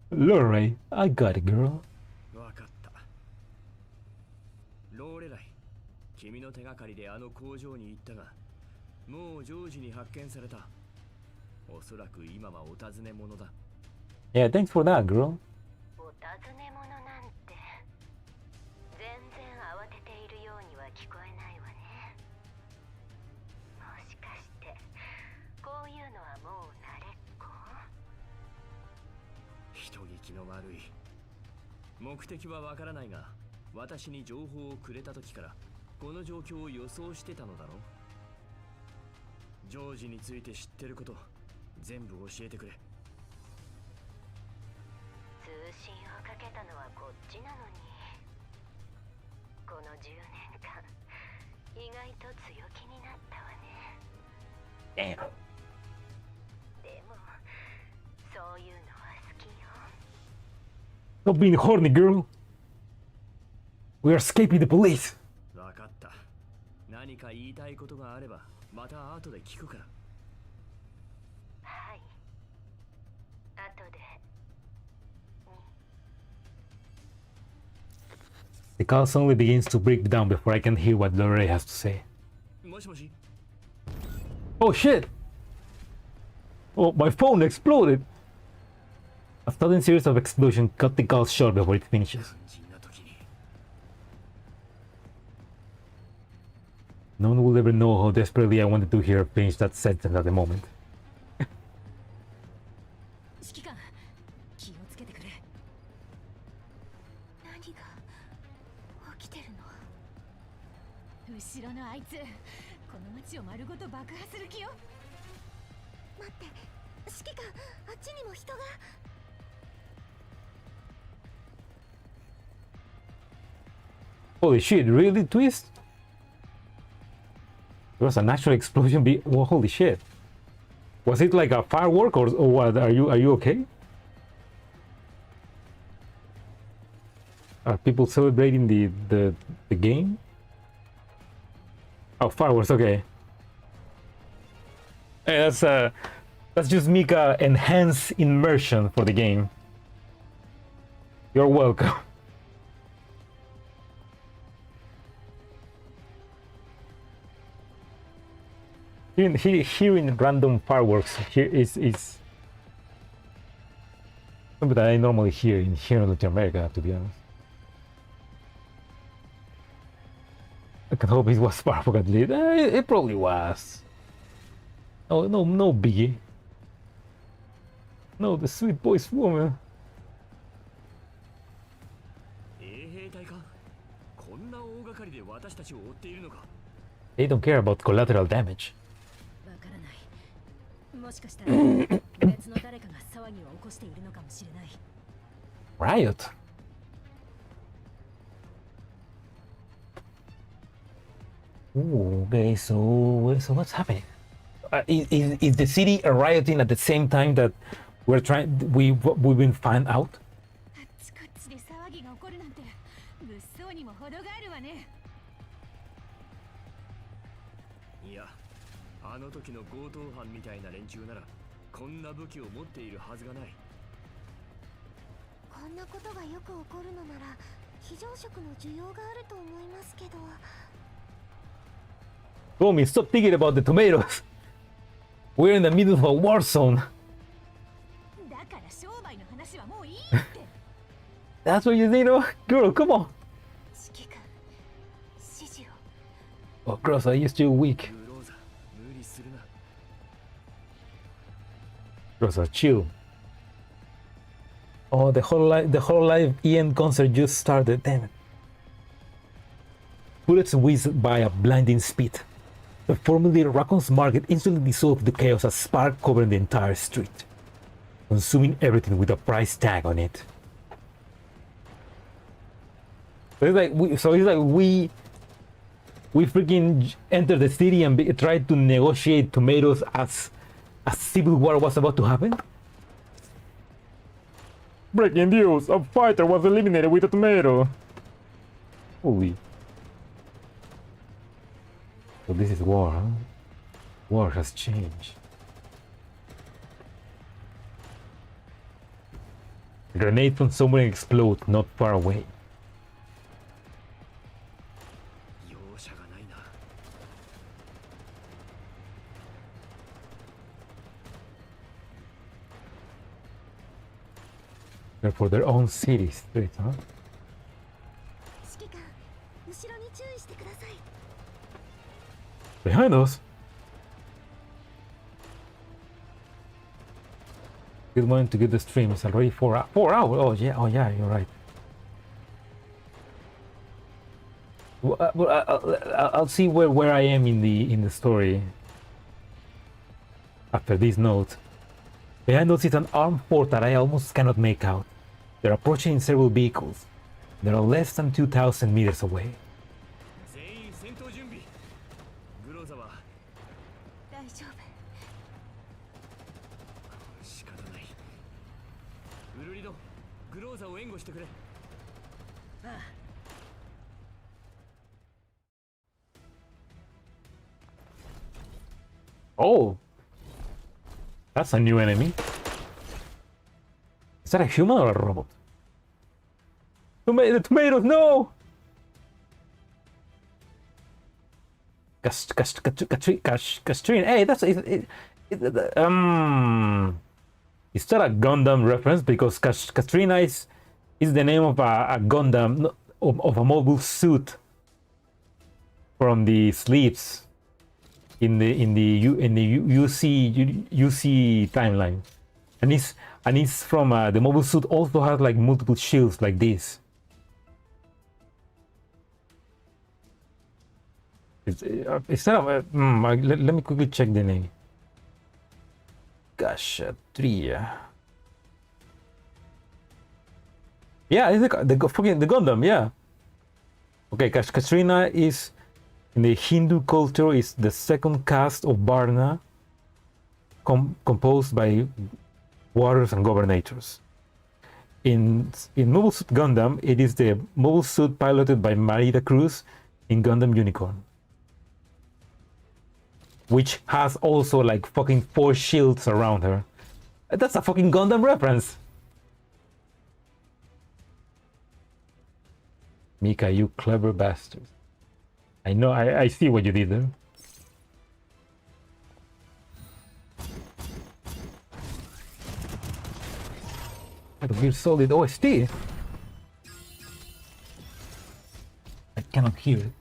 Lorray, I got it, girl. わかった。ローレライ、君の手がかりであの工場に行ったが、もうジョージに発見された。おそらく今はお尋ね者だ。Yeah, thanks for that, girl. お尋ね者なんて全然慌てているようには聞こえないわね。もしかしてこういうのはもう慣れっこ？人聞きの悪い。目的はわからないが、私に情報をくれた時からこの状況を予想してたのだろう。ジョージについて知ってること全部教えてくれ。通信をかけたのはこっちなのに。この10年間意外と強気になったわね。 Damn. でもそういうのは好きよ。 Stop being horny, girl. We are escaping the police. わかった。何か言いたいことがあればまた後で聞くから。はい。後で。The call suddenly begins to break down before I can hear what Lorray has to say. もしもし。 Oh shit! Oh, my phone exploded! A sudden series of explosions cut the call short before it finishes. No one will ever know how desperately I wanted to hear her finish that sentence at the moment. 指揮官、後ろのあいつ、この街を丸ごと爆破する気よ。待って、指揮官、あっちにも人が。Holy shit, really? Twist? There was an actual explosion. Oh, holy shit. Was it like a firework or what? Are you okay? Are people celebrating the game? Oh, fireworks, okay. Hey, that's just Mika enhanced immersion for the game. You're welcome. Hearing random fireworks here is something that I normally hear in Latin America, to be honest. I can hope it was firework at least. It probably was. No biggie. No, the sweet voiced woman. They don't care about collateral damage. もしかしたら別の誰かが騒ぎを起こしているのかもしれない。Riot? Ooh, okay, so what's happening? Is the city rioting at the same time that we've been found out? あっちこっちで騒ぎが起こるなんて物騒にも程があるわね。いや、あの時の強盗犯みたいな連中ならこんな武器を持っているはずがない。こんなことがよく起こるのなら非常食の需要があると思いますけど。Tommy, stop thinking about the tomatoes. We're in the middle of a war zone. だから商売の話はもういいって。That's what you need, girl. Come on. 指揮官、指示を。Oh, girls, are you still weak? グローザ、無理するな。Girls, chill. Oh, the whole live EN concert just started. Damn it. Bullets whizzed by at blinding speed. The formerly Raccoon's market instantly dissolved the chaos as spark covered the entire street, consuming everything with a price tag on it. So it's like we freaking entered the city and tried to negotiate tomatoes as a civil war was about to happen. Breaking news: a fighter was eliminated with a tomato. Holy. So this is war, huh? War has changed. A grenade from somewhere explodes not far away. They're for their own city streets, huh? 指揮官、後ろに注意してください。Behind us. Good morning to get the stream. It's already 4 hours. 4 hours. Oh yeah, you're right. I'll see where I am in the story after this note. Behind us is an armed fort that I almost cannot make out. They're approaching in several vehicles. They are less than 2,000 meters away. 全員戦闘準備。グローザは大丈夫。仕方ない。ウルリド、グローザを援護してくれ。ああ。Oh, that's a new enemy. Is that a human or a robot? The tomatoes, no! Castrine. Hey, that's is that a Gundam reference? Because Castrina is the name of a Gundam, of a mobile suit from the sleeves in the UC timeline, and it's from the mobile suit also has like multiple shields like this. It's not. Let me quickly check the name. Kshatriya. Yeah, it's the Gundam. Yeah. Okay, Katrina is in the Hindu culture is the second caste of Varna, composed by warriors and governors. In Mobile Suit Gundam, it is the mobile suit piloted by Marita Cruz in Gundam Unicorn, which has also like fucking 4 shields around her. That's a fucking Gundam reference. Mika, you clever bastard. I know, I see what you did there. What a weird solid OST. I cannot hear it.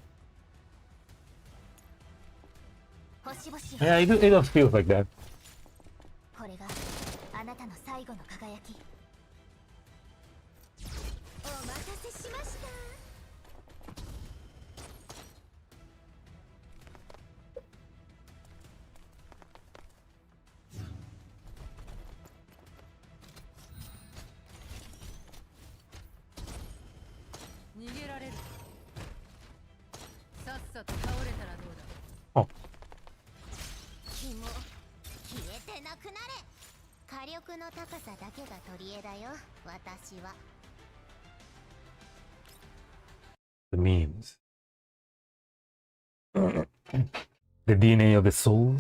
Yeah, it does feel like that. これがあなたの最後の輝き。お待たせしました。逃げられる。さっさと倒れたらどうだ。 Oh. 気も消えてなくなれ。火力の高さだけが取り柄だよ。私は。 The memes. The DNA of the soul.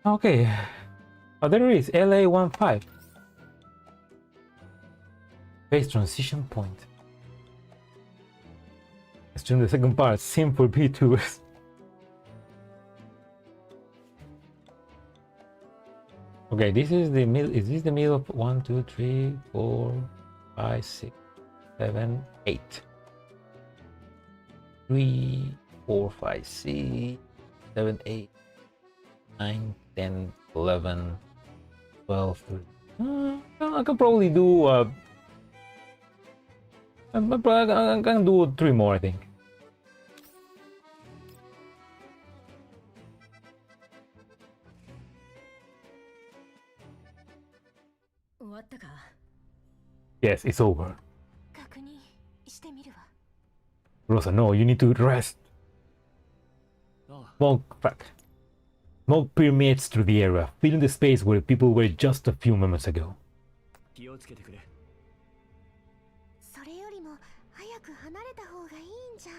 Okay. Oh, there it is. LA15. Phase transition point. Let's do the second part. Sim for P2. Okay, this is the middle. Is this the middle of 1, 2, 3, 4, 5, 6, 7, 8? 3, 4, 5, 6, 7, 8, 9, 10, 11, 12, 13. I can probably do I can do 3 more, I think. Yes, it's over. 確認してみるわ。 Rosa, no, you need to rest. Smoke permeates through the area, filling the space where people were just a few moments ago. 気をつけてくれ。それよりも早く離れた方がいいんじゃ。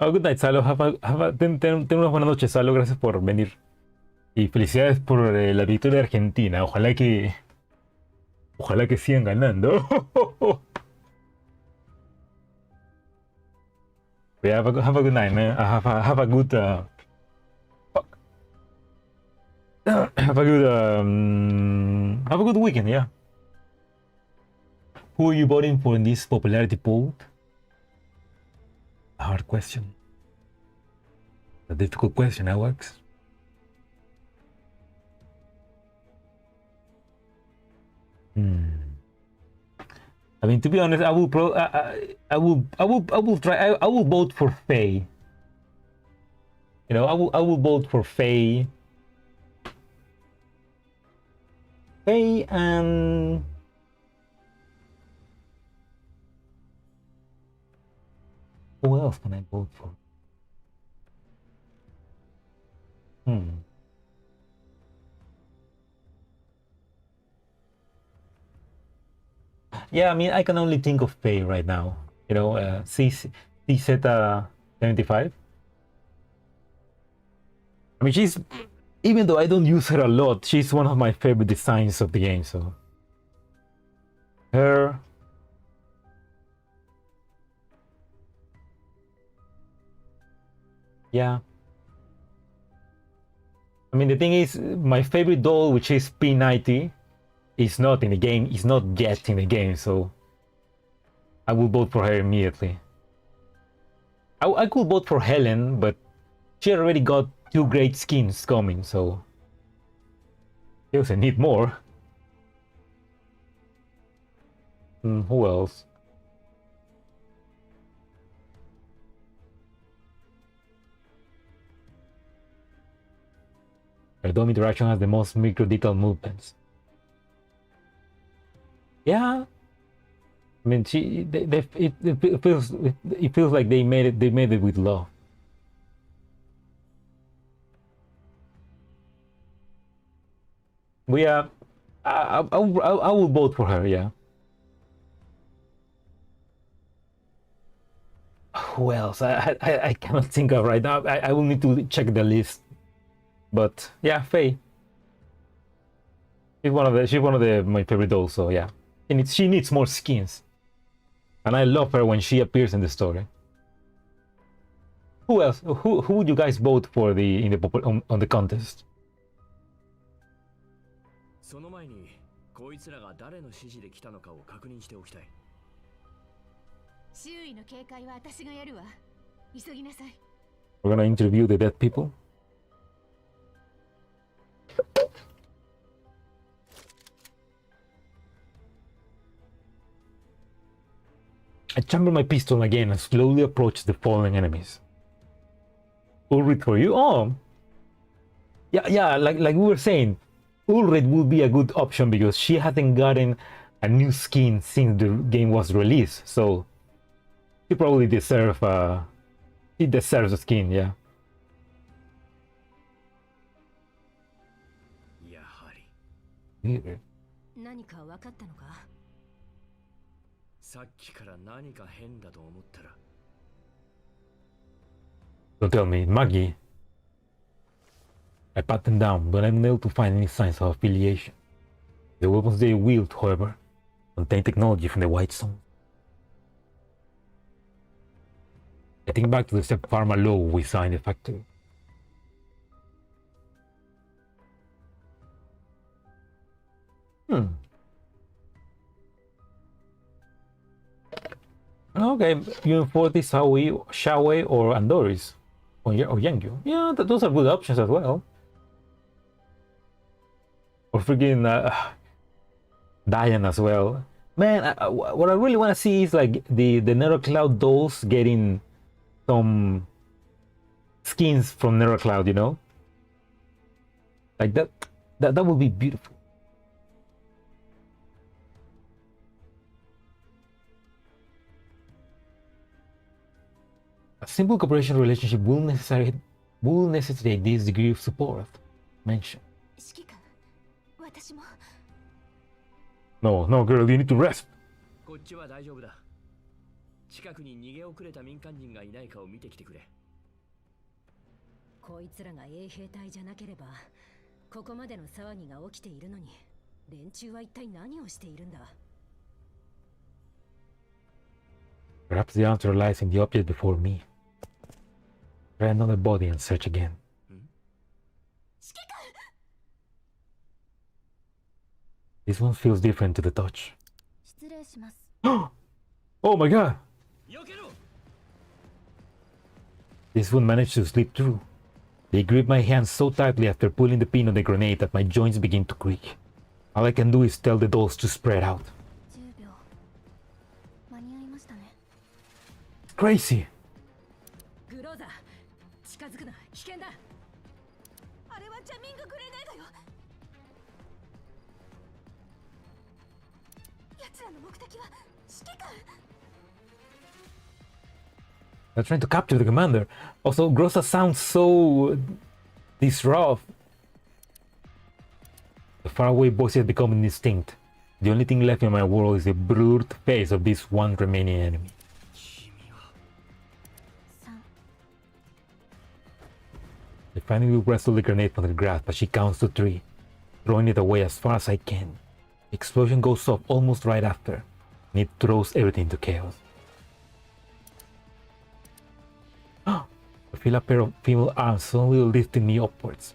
Oh, good night, Salo. Ten una buena noche, Salo. Gracias por venir. Y felicidades por la victoria de Argentina. Ojalá que sigan ganando. Yeah, have a good night, man. Have a good have a good weekend, yeah. Who are you voting for in this popularity poll? A hard question. A difficult question, Alex. I mean, to be honest, I will vote for Faye. You know, I will vote for Faye. Faye and who else can I vote for? Yeah, I mean, I can only think of Faye right now. You know, CZ75. I mean, she's, even though I don't use her a lot, she's one of my favorite designs of the game. So, her, Yeah. I mean, the thing is, my favorite doll, which is P90, is not in the game. Is not yet in the game, so I will vote for her immediately. I could vote for Helen, but she already got 2 great skins coming, so she doesn't need more. Who else? Her dome interaction has the most micro detail movements. Yeah, I mean, it feels like they made it with love. But yeah, I will vote for her. Yeah. Who else? I cannot think of right now. I will need to check the list. But yeah, Faye. She's one of my favorite dolls. So yeah, and she needs more skins. And I love her when she appears in the story. Who else? Who would you guys vote for on the contest? その前にこいつらが誰の指示で来たのかを確認しておきたい。周囲の警戒は私がやるわ。急ぎなさい。We're gonna interview the dead people. I chamber my pistol again and slowly approach the fallen enemies. Ulrich for you? Oh! Yeah, like we were saying, Ulrich would be a good option because she hasn't gotten a new skin since the game was released, so she probably deserves a skin, yeah. やはり。 Weird. 何か分かったのか？さっきから何か変だと思ったら。Don't tell me, Maggie. I pat them down, but I'm unable to find any signs of affiliation. The weapons they wield, however, contain technology from the White Zone. Getting back to the Step Pharma law we saw in the factory. Okay, UM40, Xiaowei, or Andoris, or Yangyu. Yeah, those are good options as well. Or freaking Diane as well. Man, what I really want to see is like the Nero Cloud dolls getting some skins from Nero Cloud, you know? Like that would be beautiful. A simple cooperation relationship will necessitate this degree of support mentioned. 指揮官、私も。No, girl, you need to rest. こっちは大丈夫だ。近くに逃げ遅れた民間人がいないかを見てきてくれ。こいつらが衛兵隊じゃなければ、ここまでの騒ぎが起きているのに、連中は一体何をしているんだ？ Perhaps the answer lies in the object before me. Try another body and search again. This one feels different to the touch. 失礼します。Oh my god! 避けろ! This one managed to slip through. They grip my hands so tightly after pulling the pin on the grenade that my joints begin to creak. All I can do is tell the dolls to spread out. 10秒。間に合いましたね。Crazy! グローザー、近づくな、危険だ。あれはジャミンググレネードよ。奴らの目的は指揮官。 They're trying to capture the commander. Also, Grossa sounds so disruptive. The faraway voice has become indistinct. The only thing left in my world is the blurred face of this one remaining enemy. I finally wrestle the grenade from her grasp, but she counts to 3, throwing it away as far as I can. The explosion goes off almost right after, and it throws everything to chaos. I feel a pair of female arms suddenly lifting me upwards.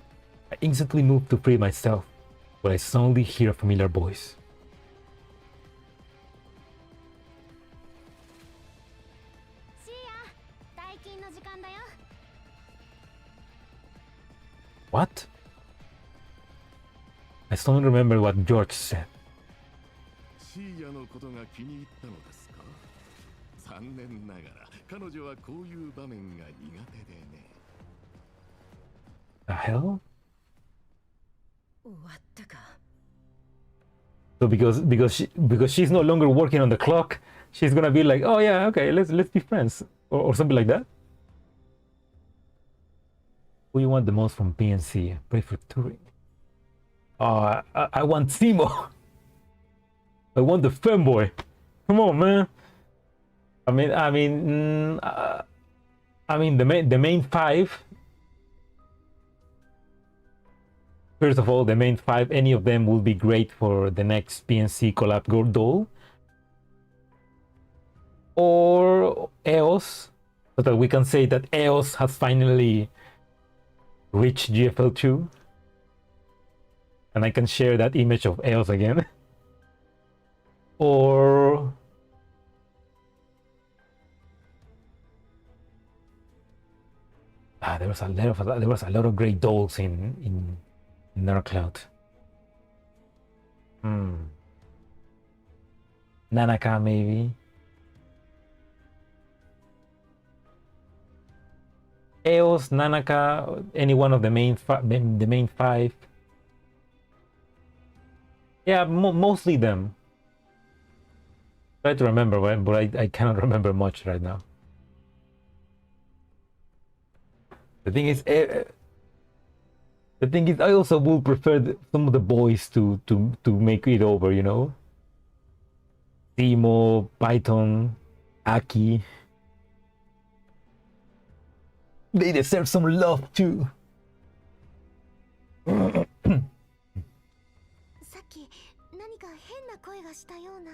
I instantly move to free myself, but I suddenly hear a familiar voice. What? I suddenly remember what George said. シーヤのことが気に入ったのですか？残念ながら彼女はこういう場面が苦手でね。The hell? 終わったか。 So because she's no longer working on the clock, she's gonna be like, oh yeah, okay, let's be friends, or something like that. Who you want the most from PNC? Pray for touring. I want Timo. I want the fanboy. Come on, man. I mean, the main five. First of all, the main five, any of them will be great for the next PNC collab doll. Or EOS, so that we can say that EOS has finally reached GFL2. And I can share that image of EOS again. Or there was a lot of great dolls in Dark Cloud. Nanaka maybe. EOS, Nanaka, any one of the main five. Yeah, mostly them. Try to remember, but I cannot remember much right now. The thing is, I also would prefer some of the boys to make it over, you know. Timo, Python, Aki. They deserve some love too. さっき何か変な声がしたような。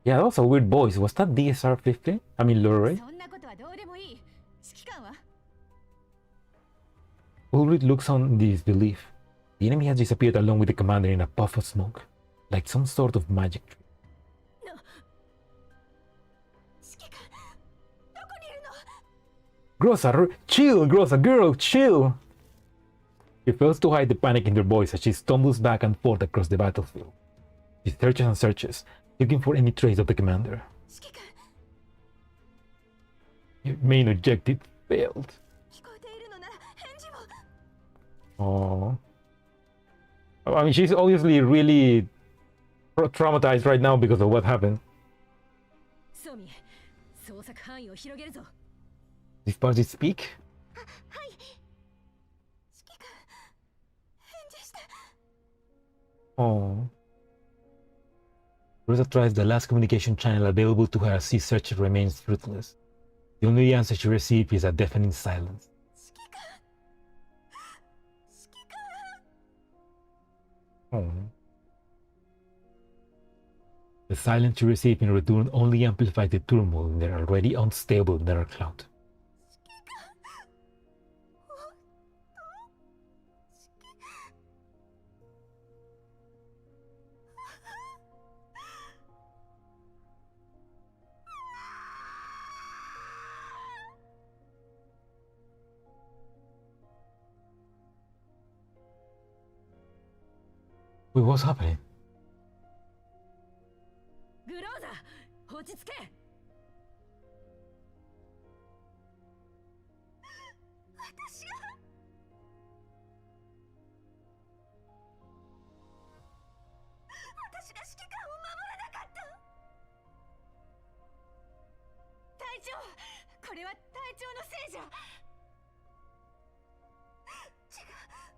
Yeah, that was a weird voice. Was that DSR-50? I mean, Lorray? そんなことはどうでもいい。指揮官は Ulrich looks on disbelief. The enemy has disappeared along with the commander in a puff of smoke, like some sort of magic trick. 指揮官、どこにいるの？ Grossa, chill, Grossa, girl, chill! She fails to hide the panic in her voice as she stumbles back and forth across the battlefield. She searches and searches, looking for any trace of the commander. 指揮官、 Your main objective failed. 聞こえているのなら返事を。Oh. I mean, she's obviously really traumatized right now because of what happened. ソミ、捜索範囲を広げるぞ。 This party speak? はい。指揮官、返事して。 Oh. Rosa tries the last communication channel available to her as she search remains fruitless. The only answer she receives is a deafening silence. 指揮官。指揮官。 Oh. The silence she received in return only amplified the turmoil in their already unstable Dark Cloud. Wait, what's happening? グローザ、落ち着け。私が。私が指揮官を守らなかった。隊長、これは隊長のせいじゃ。違う、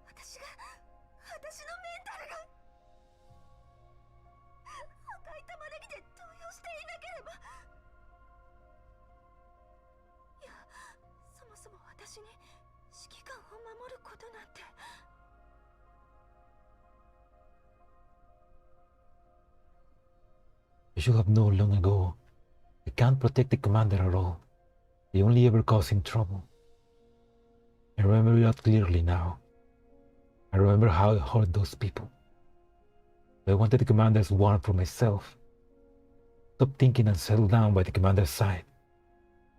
私のメンタルが。赤い玉ねぎで動揺していなければ。いや、そもそも私に指揮官を守ることなんて。You should have known long ago. You can't protect the commander at all. They only ever cause him trouble. I remember that clearly now. I remember how I hurt those people. I wanted the commander's warrant for myself. Stop thinking and settle down by the commander's side,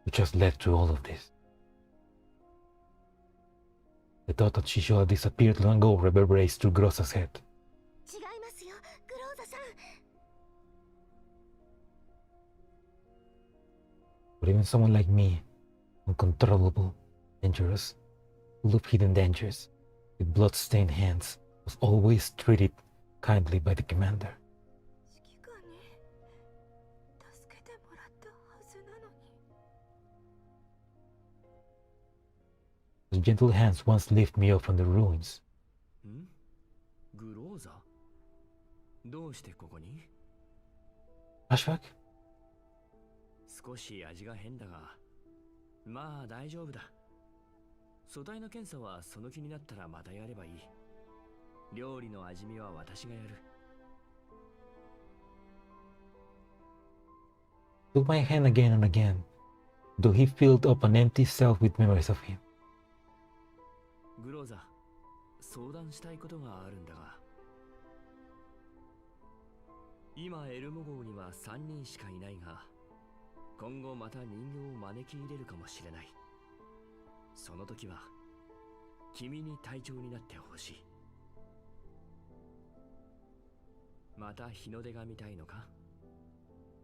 which has led to all of this. The thought that she should have disappeared long ago reverberates through Grossa's head. But even someone like me, uncontrollable, dangerous, full of hidden dangers, with blood-stained hands, was always treated kindly by the commander. His gentle hands once lifted me up from the ruins. Flashback? 少し味が変だが、まあ大丈夫だ。素体の検査はその気になったらまたやればいい。料理の味見は私がやる。Took my hand again and again, though he filled up an empty self with memories of him. グローザ、相談したいことがあるんだが。今エルモ号には3人しかいないが、今後また人形を招き入れるかもしれない。その時は君に隊長になってほしい。また日の出が見たいのか？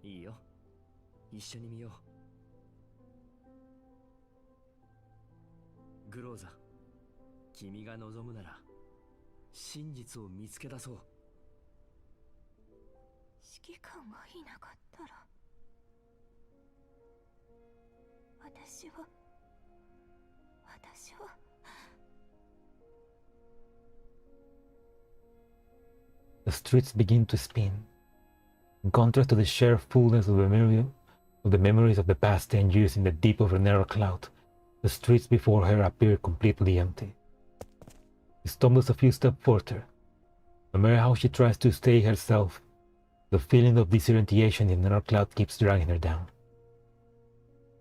いいよ、一緒に見よう。グローザ、君が望むなら真実を見つけ出そう。指揮官がいなかったら私は The streets begin to spin. In contrast to the sheer fullness of the memories of the past 10 years in the deep of a narrow cloud, the streets before her appear completely empty. She stumbles a few steps further. No matter how she tries to stay herself, the feeling of disorientation in the narrow cloud keeps dragging her down.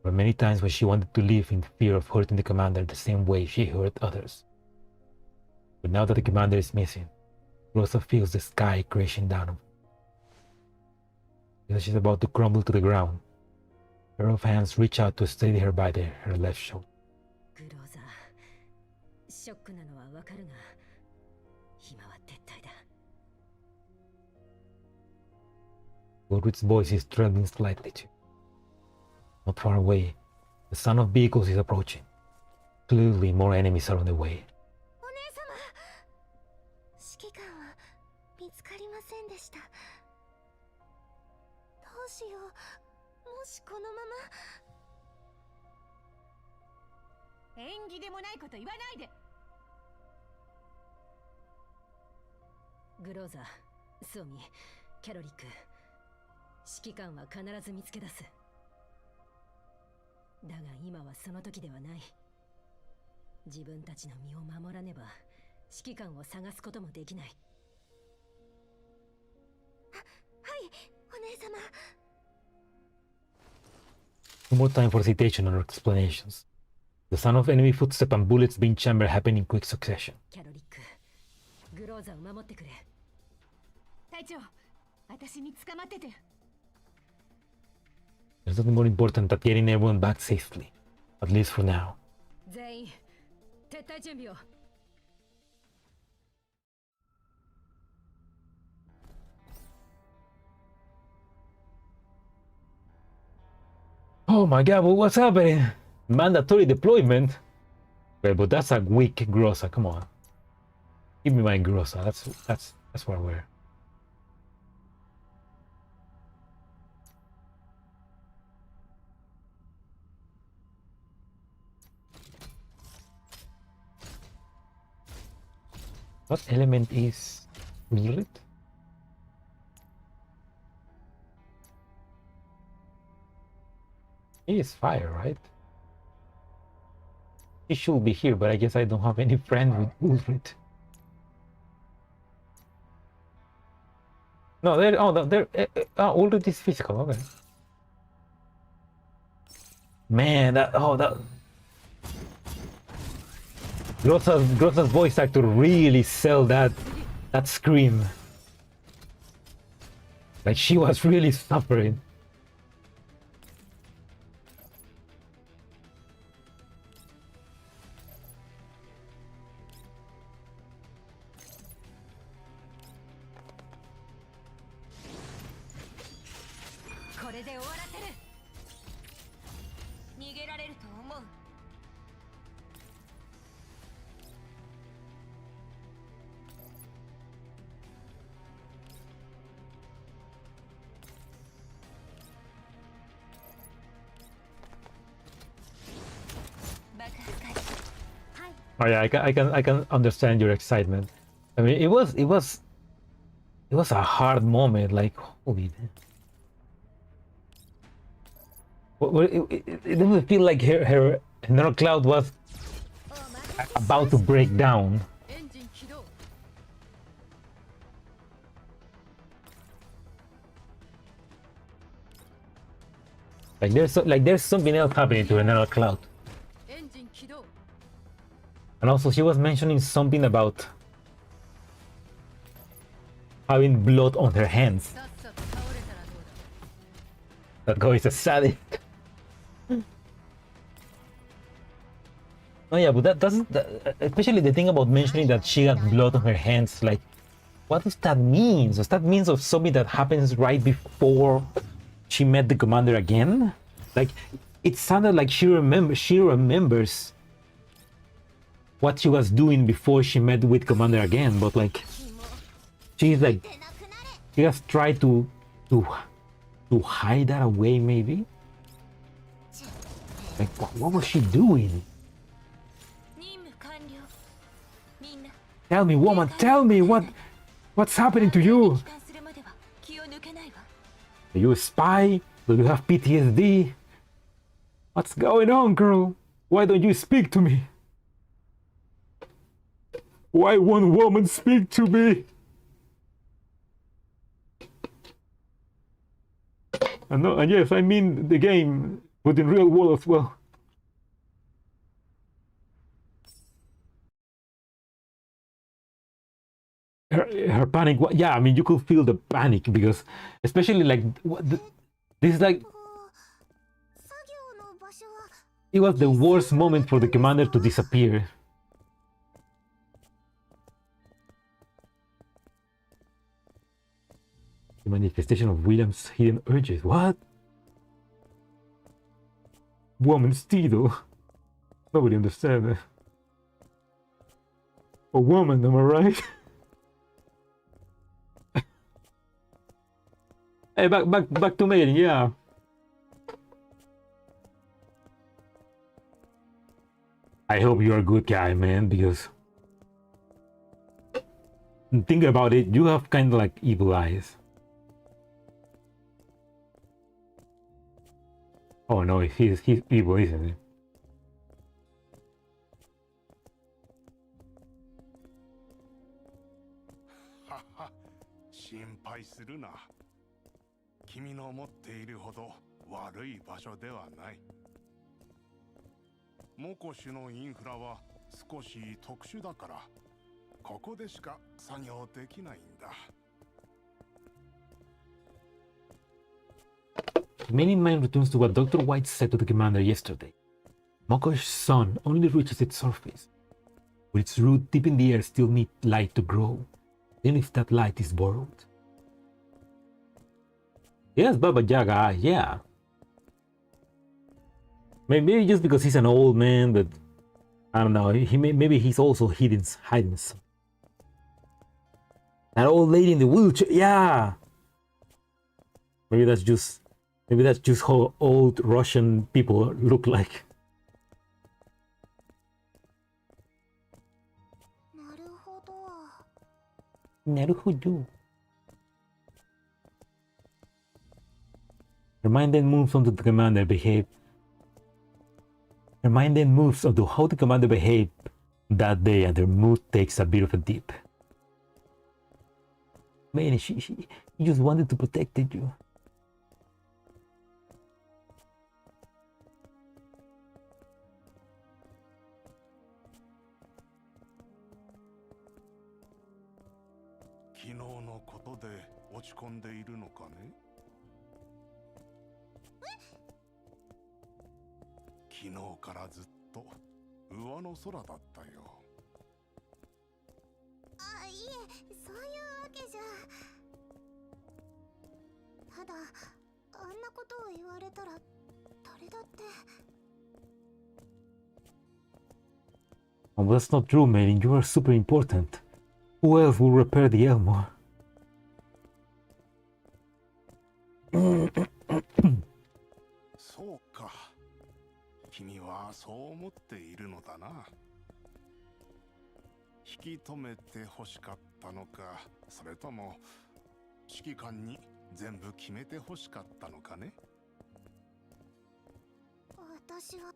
There were many times when she wanted to live in fear of hurting the commander the same way she hurt others. But now that the commander is missing, Rosa feels the sky crashing down. As she's about to crumble to the ground, a pair of hands reach out to steady her by her left shoulder. グローザ、ショックなのはわかるが、今は撤退だ。Godric's voice is trembling slightly too. Not far away, the sound of vehicles is approaching. Clearly more enemies are on the way. お姉様、指揮官は見つかりませんでした。どうしよう、もしこのまま。縁起でもないこと言わないで。グローザ、ソミ、キャロリック、指揮官は必ず見つけ出す。だが今はその時ではない。自分たちの身を守らねば指揮官を探すこともできない。はい、お姉様。No more time for citation or explanations. The sound of enemy footsteps and bullets being chambered happen in quick succession. キャロリック、グローザを守ってくれ。隊長、私に捕まってて。There's nothing more important than getting everyone back safely, at least for now. 全員、撤退準備を。Oh my god, what's happening? Mandatory deployment? Well, but that's a weak Grossa, come on. Give me my Grossa, that's what we're. What element is Ulrit? He is fire, right? He should be here, but I guess I don't have any friend with Ulrit. No, there. Oh, there. Ulrit is physical. Okay. Man, that Grossa's voice actor really sell that scream. Like she was really suffering. Oh yeah, I can understand your excitement. I mean, it was a hard moment. Like holy damn. It doesn't feel like her neural cloud was about to break down. Like there's something else happening to her neural cloud. And also she was mentioning something about having blood on her hands. That guy is a sadist. Oh yeah, but that doesn't, especially the thing about mentioning that she got blood on her hands, like, what does that mean? Does that mean of something that happens right before she met the commander again? Like, it sounded like she remembers what she was doing before she met with commander again, but like, she's like, she just tried to hide that away, maybe? Like, what was she doing? Tell me, woman, tell me what's happening to you? Are you a spy? Do you have PTSD? What's going on, girl? Why don't you speak to me? Why won't woman speak to me? And yes, I mean the game, but in real world as well. Her panic, yeah, I mean, you could feel the panic because, especially like, this is like, it was the worst moment for the commander to disappear. The manifestation of William's hidden urges. What? Woman's Tito. Nobody understands that. A woman, am I right? Hey, back to mating, yeah. I hope you're a good guy, man, because think about it, you have kind of like evil eyes. Oh no, he's evil, isn't he? 心配するな。君の思っているほど悪い場所ではない。モコシュのインフラは少し特殊だから、ここでしか作業できないんだ。Many mind returns to what Dr. White said to the commander yesterday. Mokosh's sun only reaches its surface. With its root deep in the air still need light to grow, even if that light is borrowed. Yes, Baba Yaga, yeah. Maybe just because he's an old man, but I don't know. Maybe he's also hiding something. That old lady in the wheelchair, yeah. Maybe that's just how old Russian people look like. Naruhodo. Her mind then moves on to the commander behave. Her mind then moves on to how the commander behaved that day, and her mood takes a bit of a dip. Man, she just wanted to protect you. ことで落ち込んでいるのかね。昨日からずっと上の空だったよ。あ、いえ、そういうわけじゃ。ただ、あんなことを言われたら誰だって。 Oh, that's not true, Meilin. You are super important. Who else will repair the Elmo? そうか。君はそう思っているのだな。引き止めて欲しかったのか、それとも指揮官に全部決めて欲しかったのかね。私は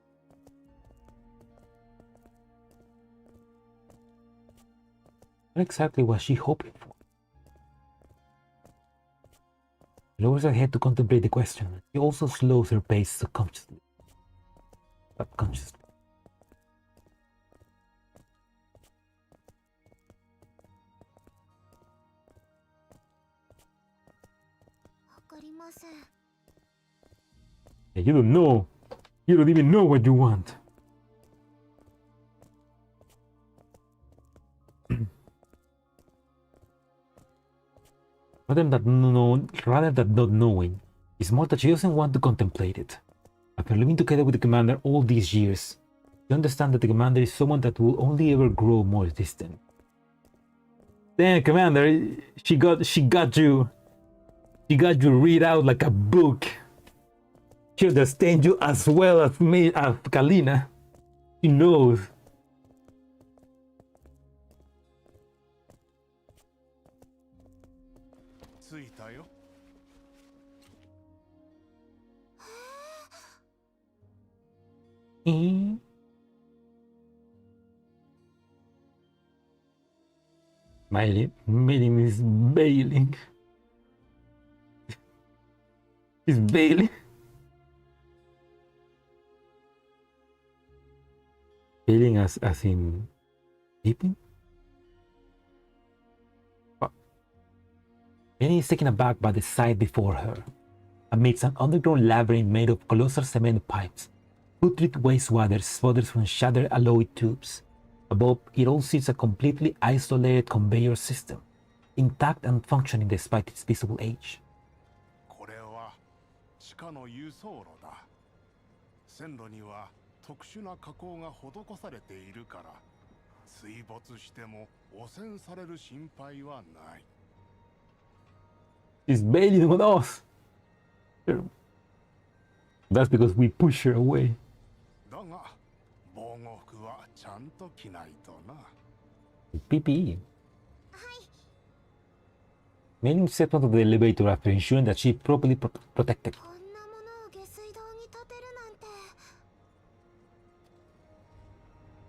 What exactly was she hoping for? She lowers her head to contemplate the question. She also slows her pace subconsciously. わかりません。 Yeah, you don't know. You don't even know what you want. Rather than not knowing, it's more that she doesn't want to contemplate it. After living together with the commander all these years, you understand that the commander is someone that will only ever grow more distant. Damn, commander, she got you read out like a book. She understands you as well as me, as Kalina. She knows. 着いたよ。Meilin is bailing. He's bailing. Bailing as in sleeping? Meilin is taken aback by the sight before her. Amidst an underground labyrinth made of colossal cement pipes, putrid wastewater sputters from shattered alloy tubes. Above it all sits a completely isolated conveyor system, intact and functioning despite its visible age. これは地下の輸送路だ。線路には特殊な加工が施されているから、水没しても汚染される心配はない。 She's bailing on us. That's because we push her away. だが防護服はちゃんと着ないとな。PPE. Meilin stepped onto the elevator after ensuring that she's properly protected. こんなものを下水道に立てるなんて。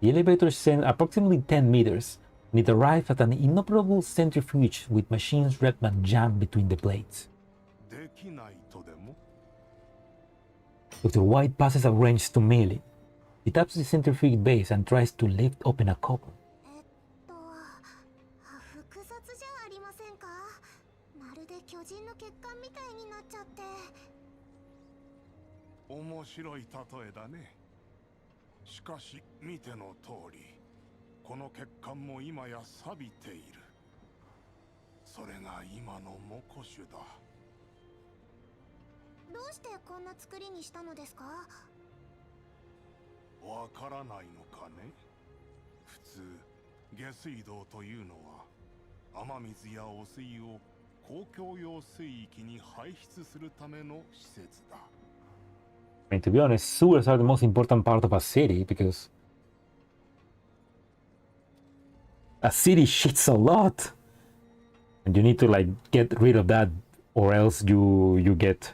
The elevator ascended approximately 10 meters, and it arrived at an inoperable centrifuge with machines Redman jammed between the blades. できないとでも。 Dr. White passes a wrench to Meilin. He taps the centrifuge base and tries to lift open a cover. 複雑じゃありませんか。まるで巨人の血管みたいになっちゃって。面白い例えだね。しかし見ての通り、この血管も今や錆びている。それが今のモコシュだ。どうしてこんな作りにしたのですか。わからないのかね。普通下水道というのは雨水や汚水を公共用水域に排出するための施設だ。I mean, to be honest, sewers are the most important part of a city because a city shits a lot, and you need to like get rid of that, or else you get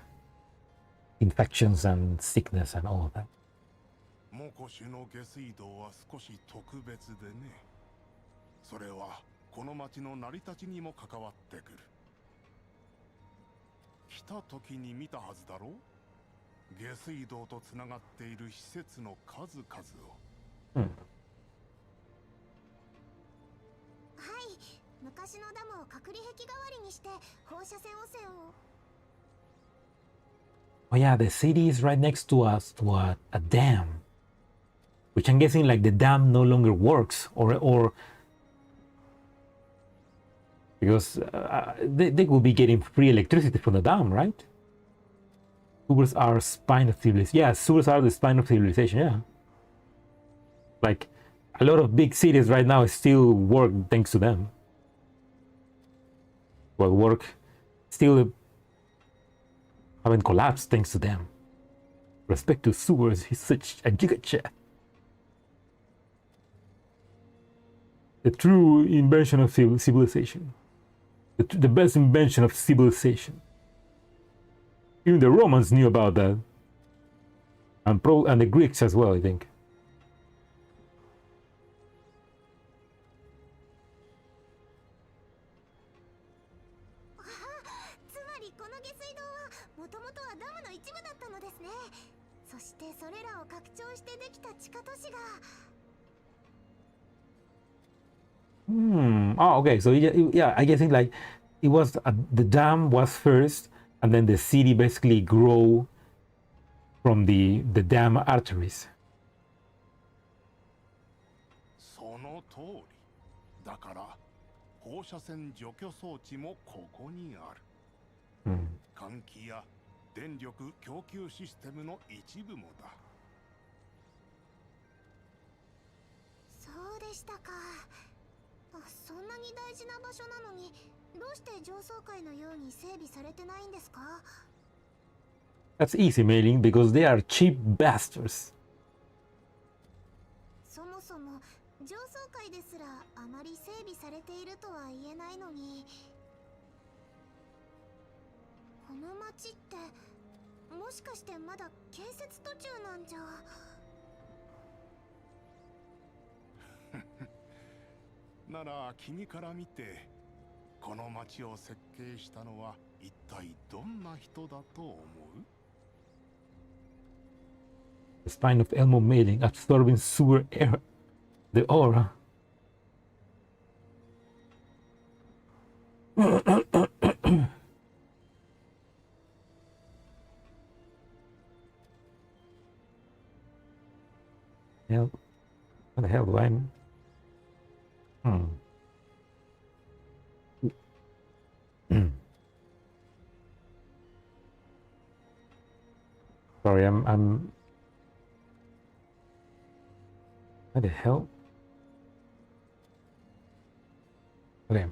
infections and sickness and all of that. モコシュの下水道は少し特別でね。それはこの町の成り立ちにも関わってくる。来た時に見たはずだろう。下水道とつながっている施設の数々を。はい、昔昔のダムを隔離壁代わりにして放射線汚染を。 Oh yeah, the city is right next to us, to a dam, which I'm guessing like the dam no longer works, or because they will be getting free electricity from the dam, right? Sewers are spine of civilization. Yeah, sewers are the spine of civilization. Yeah, like a lot of big cities right now still work thanks to them. Well, work still haven't collapsed thanks to them. Respect to sewers, he's such a gigachat. The true invention of civilization. The best invention of civilization. Even the Romans knew about that. And the Greeks as well, I think. Oh, okay. So yeah, I guess it was the dam was first, and then the city basically grew from the dam arteries. その通り。だから放射線除去装置もここにある。換気や電力供給システムの一部もだ。そうでしたか。そんなに大事な場所なのに、どうして上層階のように整備されてないんですか？ That's easy, Mailing, because they are cheap bastards. そもそも上層階ですらあまり整備されているとは言えないのに、この町ってもしかしてまだ建設途中なんじゃ。なら君から見てこの町を設計したのは一体どんな人だと思う？ The spine of Elmo Mailing absorbing sewer air. The aura. Hell, what the hell do I? Sorry, I'm. What the hell? Okay.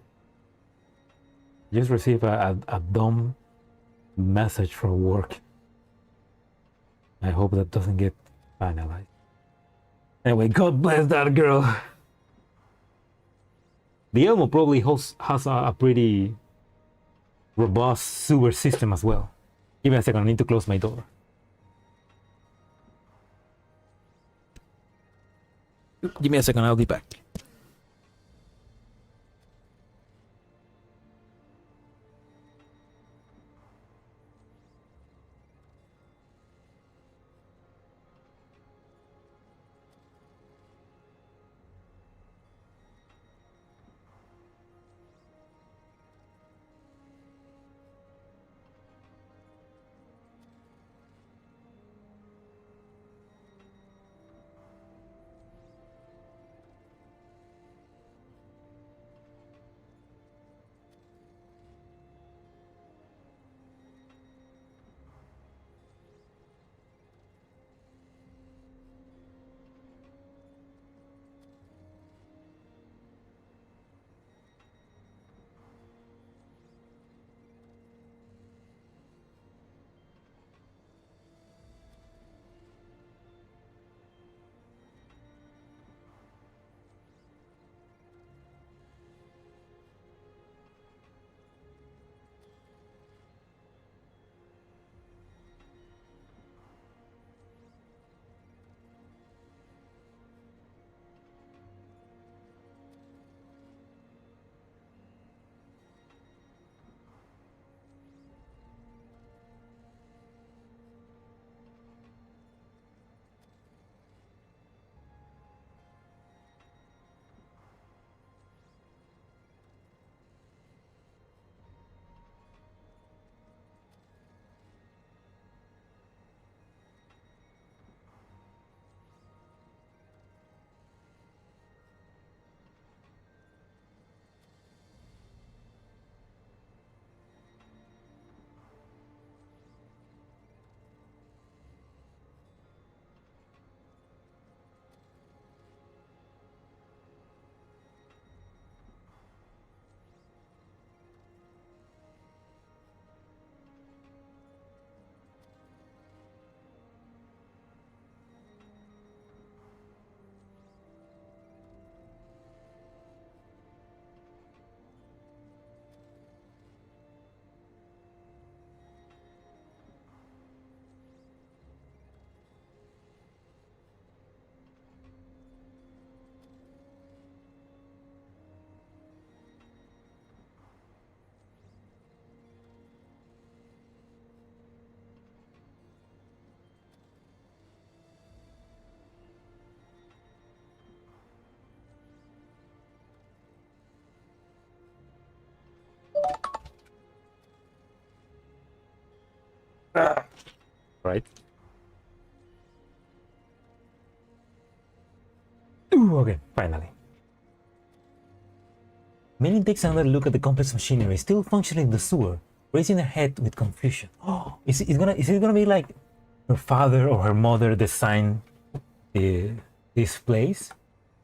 Just received a dumb message from work. I hope that doesn't get finalized. Anyway, God bless that girl. The Elmo probably has a pretty robust sewer system as well. Give me a second, I need to close my door. Give me a second, I'll be back. Right? Ooh, okay, finally. Millie takes another look at the complex machinery still functioning in the sewer, raising her head with confusion. Oh, is it gonna be like her father or her mother designed this place?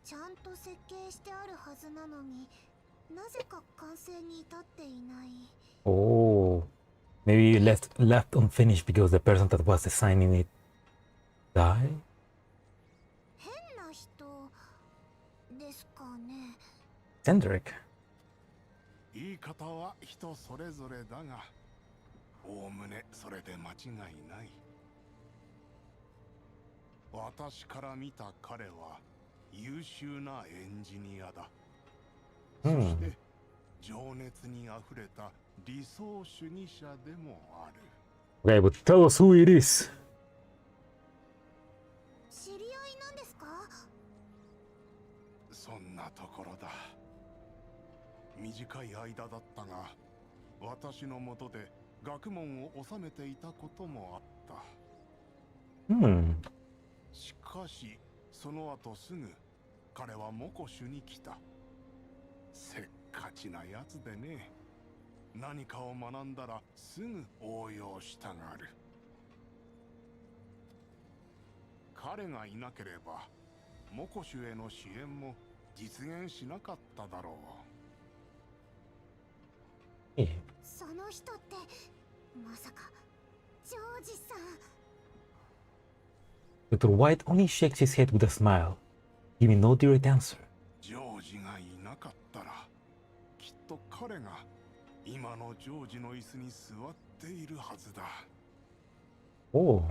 ちゃんと設計してあるはずなのに、なぜか完成に至っていない。 Oh, maybe left unfinished because the person that was designing it died? 変な人ですかね。 Eccentric. 言い方は人それぞれだが、おおむねそれで間違いない。私から見た彼は優秀なエンジニアだ。そして情熱にあふれた理想主義者でもある。 Okay, but tell us who it is. 知り合いなんですか？そんなところだ。短い間だったが、私のもとで学問を収めていたこともあった。しかし、その後すぐ彼はモコシュに来た。せっかちなやつでね。何かを学んだらすぐ応用したがる。彼がいなければ、モコシュへの支援も実現しなかっただろう。その人ってまさかジョージさん。 Dr. White only shakes his head with a smile, giving no direct answer. ジョージがいなかったら、きっと彼が今のジョージの椅子に座っているはずだ。Oh.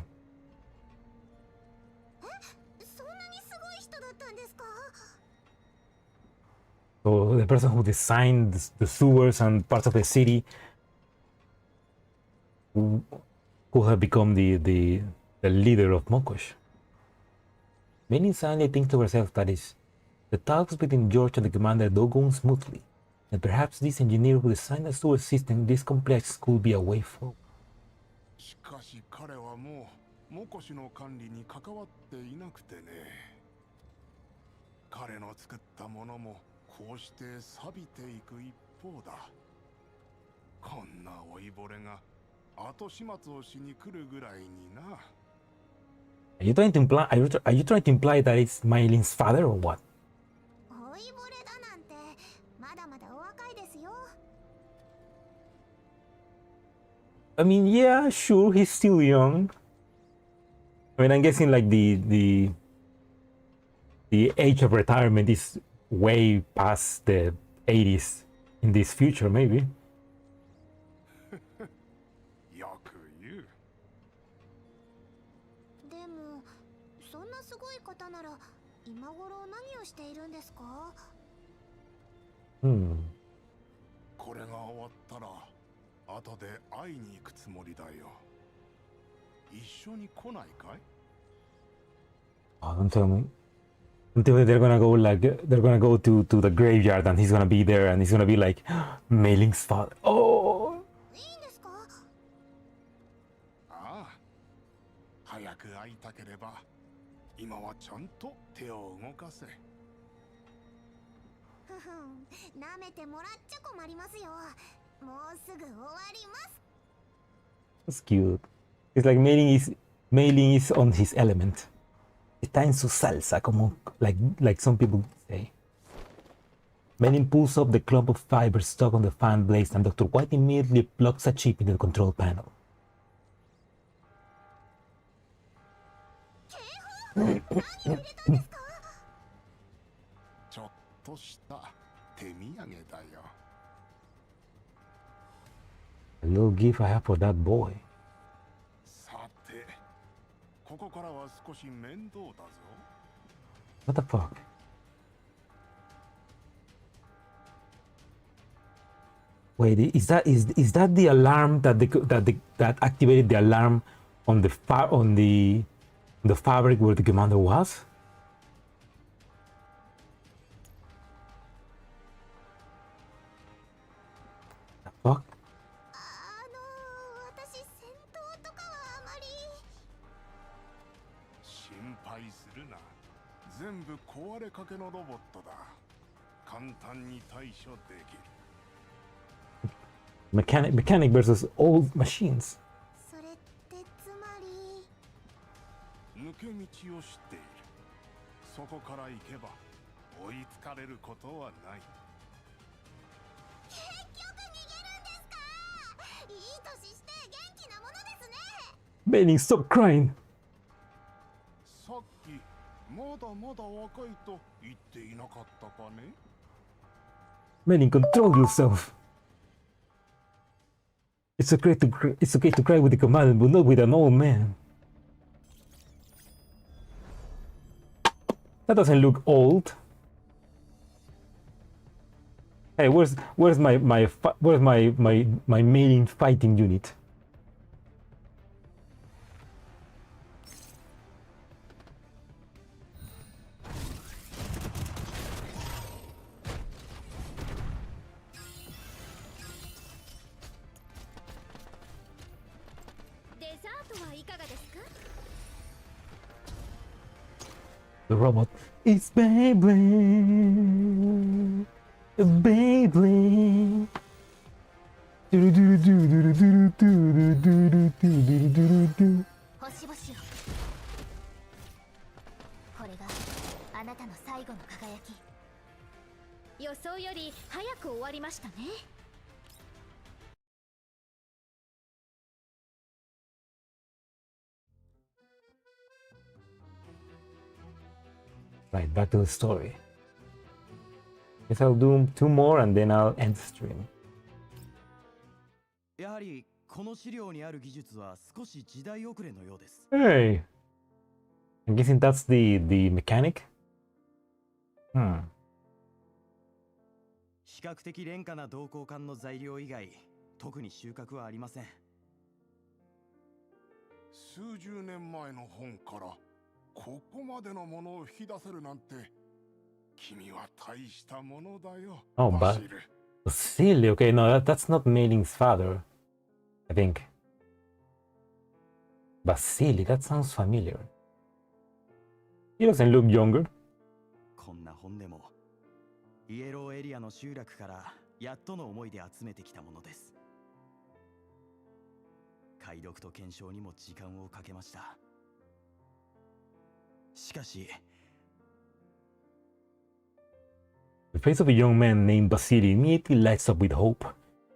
そんなにすごい人だったんですか？ So the person who designed the sewers and parts of the city could have become the leader of Mokosh. Many silently think to herself that is, the talks between George and the commander don't go smoothly, and perhaps this engineer who designed the sewer system this complex could be a way forward. しかし彼はもうモコシの管理に関わっていなくてね。彼の作ったものもこうして錆びていく一方だ。こんな老いぼれが後始末をしに来るぐらいにな。Are you trying to imply? Are you trying to imply that it's Mylin's father or what? 老いぼれだなんてまだまだお若いですよ。 I mean, yeah, sure, he's still young. I mean, I'm guessing like the age of retirement is way past the 80s in this future, maybe. よく言う。でもそんなすごい方なら今頃何をしているんですか？ これが終わったら後で会いに行くつもりだよ。一緒に来ないかい？ Oh, don't tell me. Don't tell me they're gonna go to the graveyard and he's gonna be there and he's gonna be like Meiling's father. Oh. いいんですか？ああ。早く会いたければ、今はちゃんと手を動かせ。ふふん、舐めてもらっちゃ困りますよ。もうすぐ終わります。 That's cute. It's like Meiling is on his element. Está en su salsa, como like some people say. Meiling pulls up the clump of fibers stuck on the fan blades, and Dr. White immediately plugs a chip into the control panel. 何を入れたんですか？ちょっとした手土産だよ。 A little gift I have for that boy. さて、ここからは少し面倒だぞ。 What the fuck? Wait, is that the alarm that activated the alarm on the fabric where the commander was? The fuck? 私戦闘とかはあまり。全部壊れかけのロボットだ。簡単に対処できる。Mechanic versus old machines. それってつまり抜け道を知っている。そこから行けば追いつかれることはない。結局逃げるんですか？いい年して元気なものですね。Manning, stop crying. さっきまだまだ若いと言っていなかったかね。 Manning, control yourself. It's okay to cry with the command, but not with an old man. That doesn't look old. Hey, where's my main fighting unit? The robot is Beyblade. Beyblade. 星々よ、これがあなたの最後の輝き。予想より早く終わりましたね。Right, back to the story. Guess I'll do 2 more and then I'll end the stream. やはりこの資料にある技術は少し時代遅れのようです。Hey! I'm guessing that's the mechanic? 比較的廉価な同好管の材料以外、特に収穫はありません。数十年前の本からここまでのものを引き出せるなんて、君は大したものだよ。 Oh, but Basili, okay, no, that's not Mailing's father, I think. Basili, that sounds familiar. He doesn't look younger. こんな本でもイエローエリアの集落からやっとの思いで集めてきたものです。解読と検証にも時間をかけました。しかし The face of a young man named Basili immediately lights up with hope.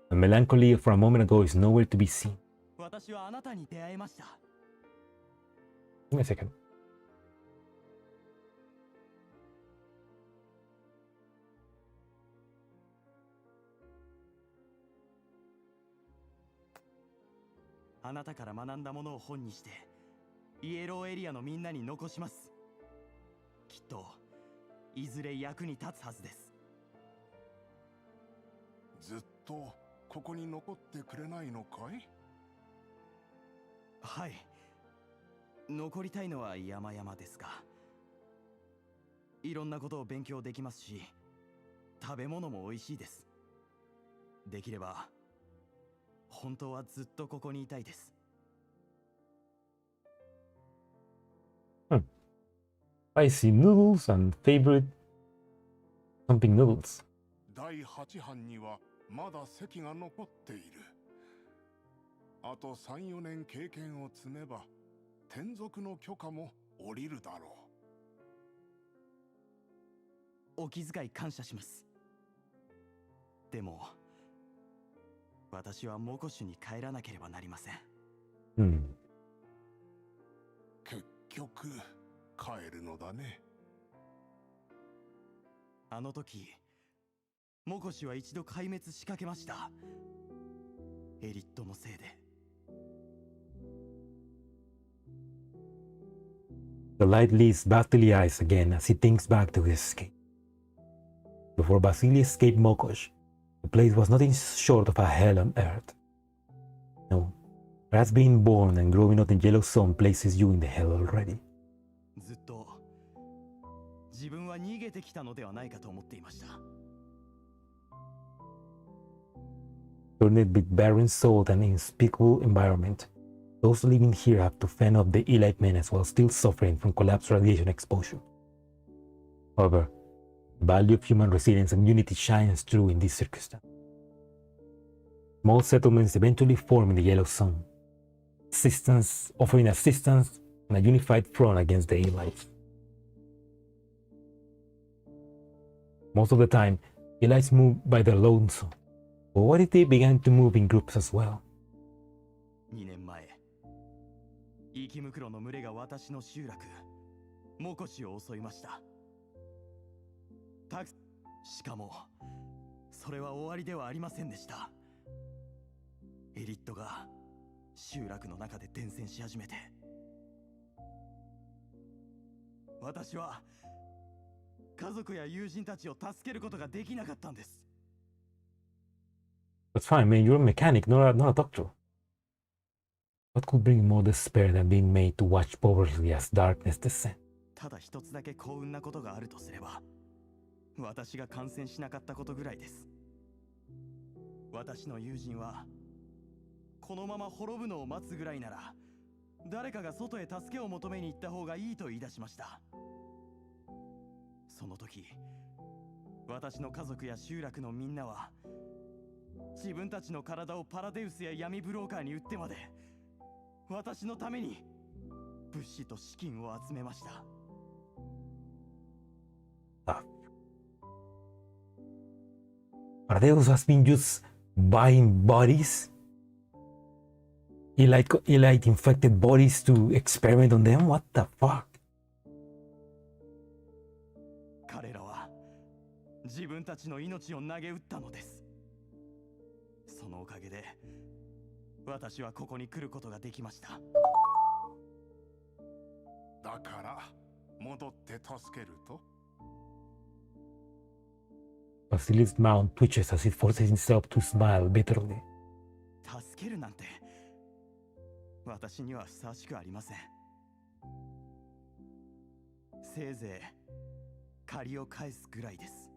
The melancholy from a moment ago is nowhere to be seen. 私はあなたに出会えました。Give me a second. あなたから学んだものを本にしてイエローエリアのみんなに残します。きっといずれ役に立つはずです。ずっとここに残ってくれないのかい？はい、残りたいのは山々ですが、いろんなことを勉強できますし、食べ物も美味しいです。できれば本当はずっとここにいたいです。Spicy noodles and favorite something noodles. 第8班にはまだ席が残っている。あと3、4年経験を積めば転属の許可も下りるだろう。お気遣い感謝します。でも私はモコシュに帰らなければなりません。結局帰るのだね。あの時モコシュは一度壊滅しかけました。エリットのせいで。The light leads Basili eyes again as he thinks back to his escape. Before Basili escaped Mokosh, the place was nothing short of a hell on earth. No, perhaps being born and growing up in Yellow Sun places you in the hell already. ずっと自分は逃げてきたのではないかと思っていました。Turned with barren soul and unspeakable environment, those living here have to fend off the elite menace while still suffering from collapsed radiation exposure. However, the value of human resilience and unity shines through in this circumstance. Small settlements eventually form in the Yellow Zone, offering assistance and a unified front against the Allies. Most of the time, the Allies move by their lonesome, but what if they began to move in groups as well? 2年前、生きムクロの群れが私の集落、モコシを襲いました。しかも、それは終わりではありませんでした。エリットが集落の中で伝染し始めて、私は家族や友人たちを助けることができなかったんです。That's fine, man. You're a mechanic, not a doctor. What could bring more despair than being made to watch powerlessly as darkness descends? ただ一つだけ幸運なことがあるとすれば、私が感染しなかったことぐらいです。私の友人は、このまま滅ぶのを待つぐらいなら、誰かが外へ助けを求めに行った方がいいと言い出しました。その時、私の家族や集落のみんなは、自分たちの体をパラデウスや闇ブローカーに売ってまで、私のために物資と資金を集めました。Paradeus has been just buying bodies? Elite infected bodies to experiment on them? What the fuck? 彼らは自分たちの命を投げ打ったのです。そのおかげで私はここに来ることができました。だから戻って助けると。Vasily's mouth twitches as it forces itself to smile bitterly. 助けるなんて私にはふさわしくありません。せいぜい借りを返すぐらいです。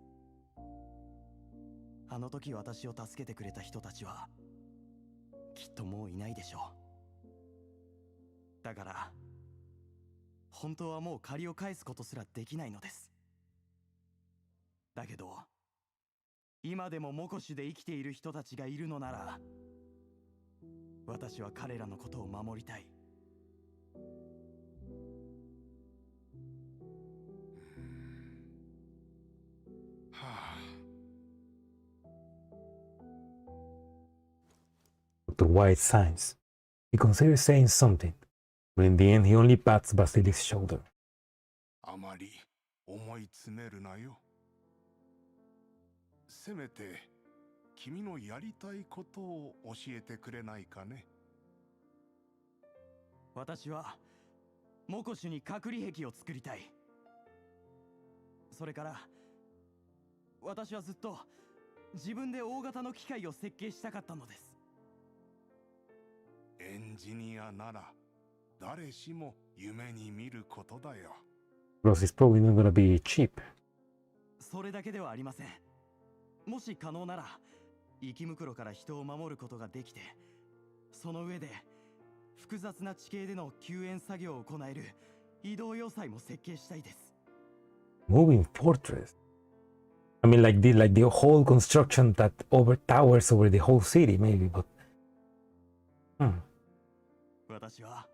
あの時私を助けてくれた人たちはきっともういないでしょう。だから本当はもう借りを返すことすらできないのです。だけど今でもモコシュで生きている人たちがいるのなら、私は彼らのことを守りたい。The white signs. He considers saying something, but in the end he only pats Vasily's shoulder. あまり思い詰めるなよ。せめて君のやりたいことを教えてくれないかね。私はモコシュに隔離壁を作りたい。それから私はずっと自分で大型の機械を設計したかったのです。エンジニアなら誰しも夢に見ることだよ。Because it's probably not gonna be cheap. それだけではありません。もし可能なら生きムクロから人を守ることができて、その上で複雑な地形での救援作業を行える移動要塞も設計したいです。Moving fortress. I mean, like the whole construction that towers over the whole city, maybe, but. 私は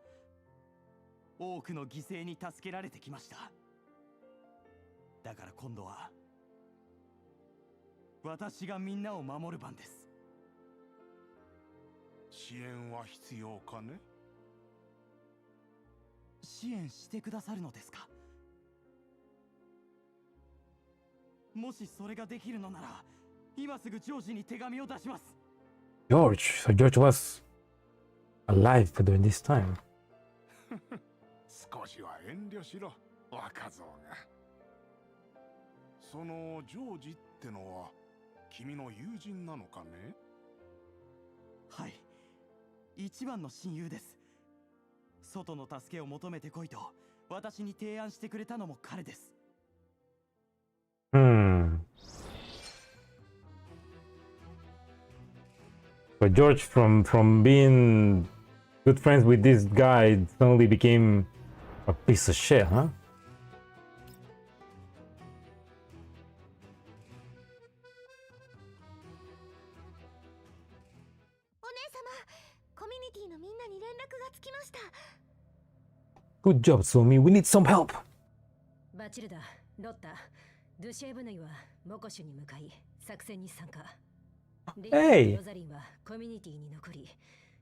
多くの犠牲に助けられてきました。だから今度は私がみんなを守る番です。支援は必要かね。支援してくださるのですか。もしそれができるのなら今すぐジョージに手紙を出します。George, so George was alive during this time. 少しは遠慮しろ、若造が。そのジョージってのは君の友人なのかね。はい、一番の親友です。外の助けを求めてこいと私に提案してくれたのも彼です。But George, from being good friends with this guy, suddenly became a piece of shit, huh? ティのみんなに連絡がつきました。 Good job, Suomi. We need some help. バチルダ、ロッタ、ドゥシェーブヌイはモコシュに向かい作戦に参加。Hey! ロザリンはコミュニティに残り、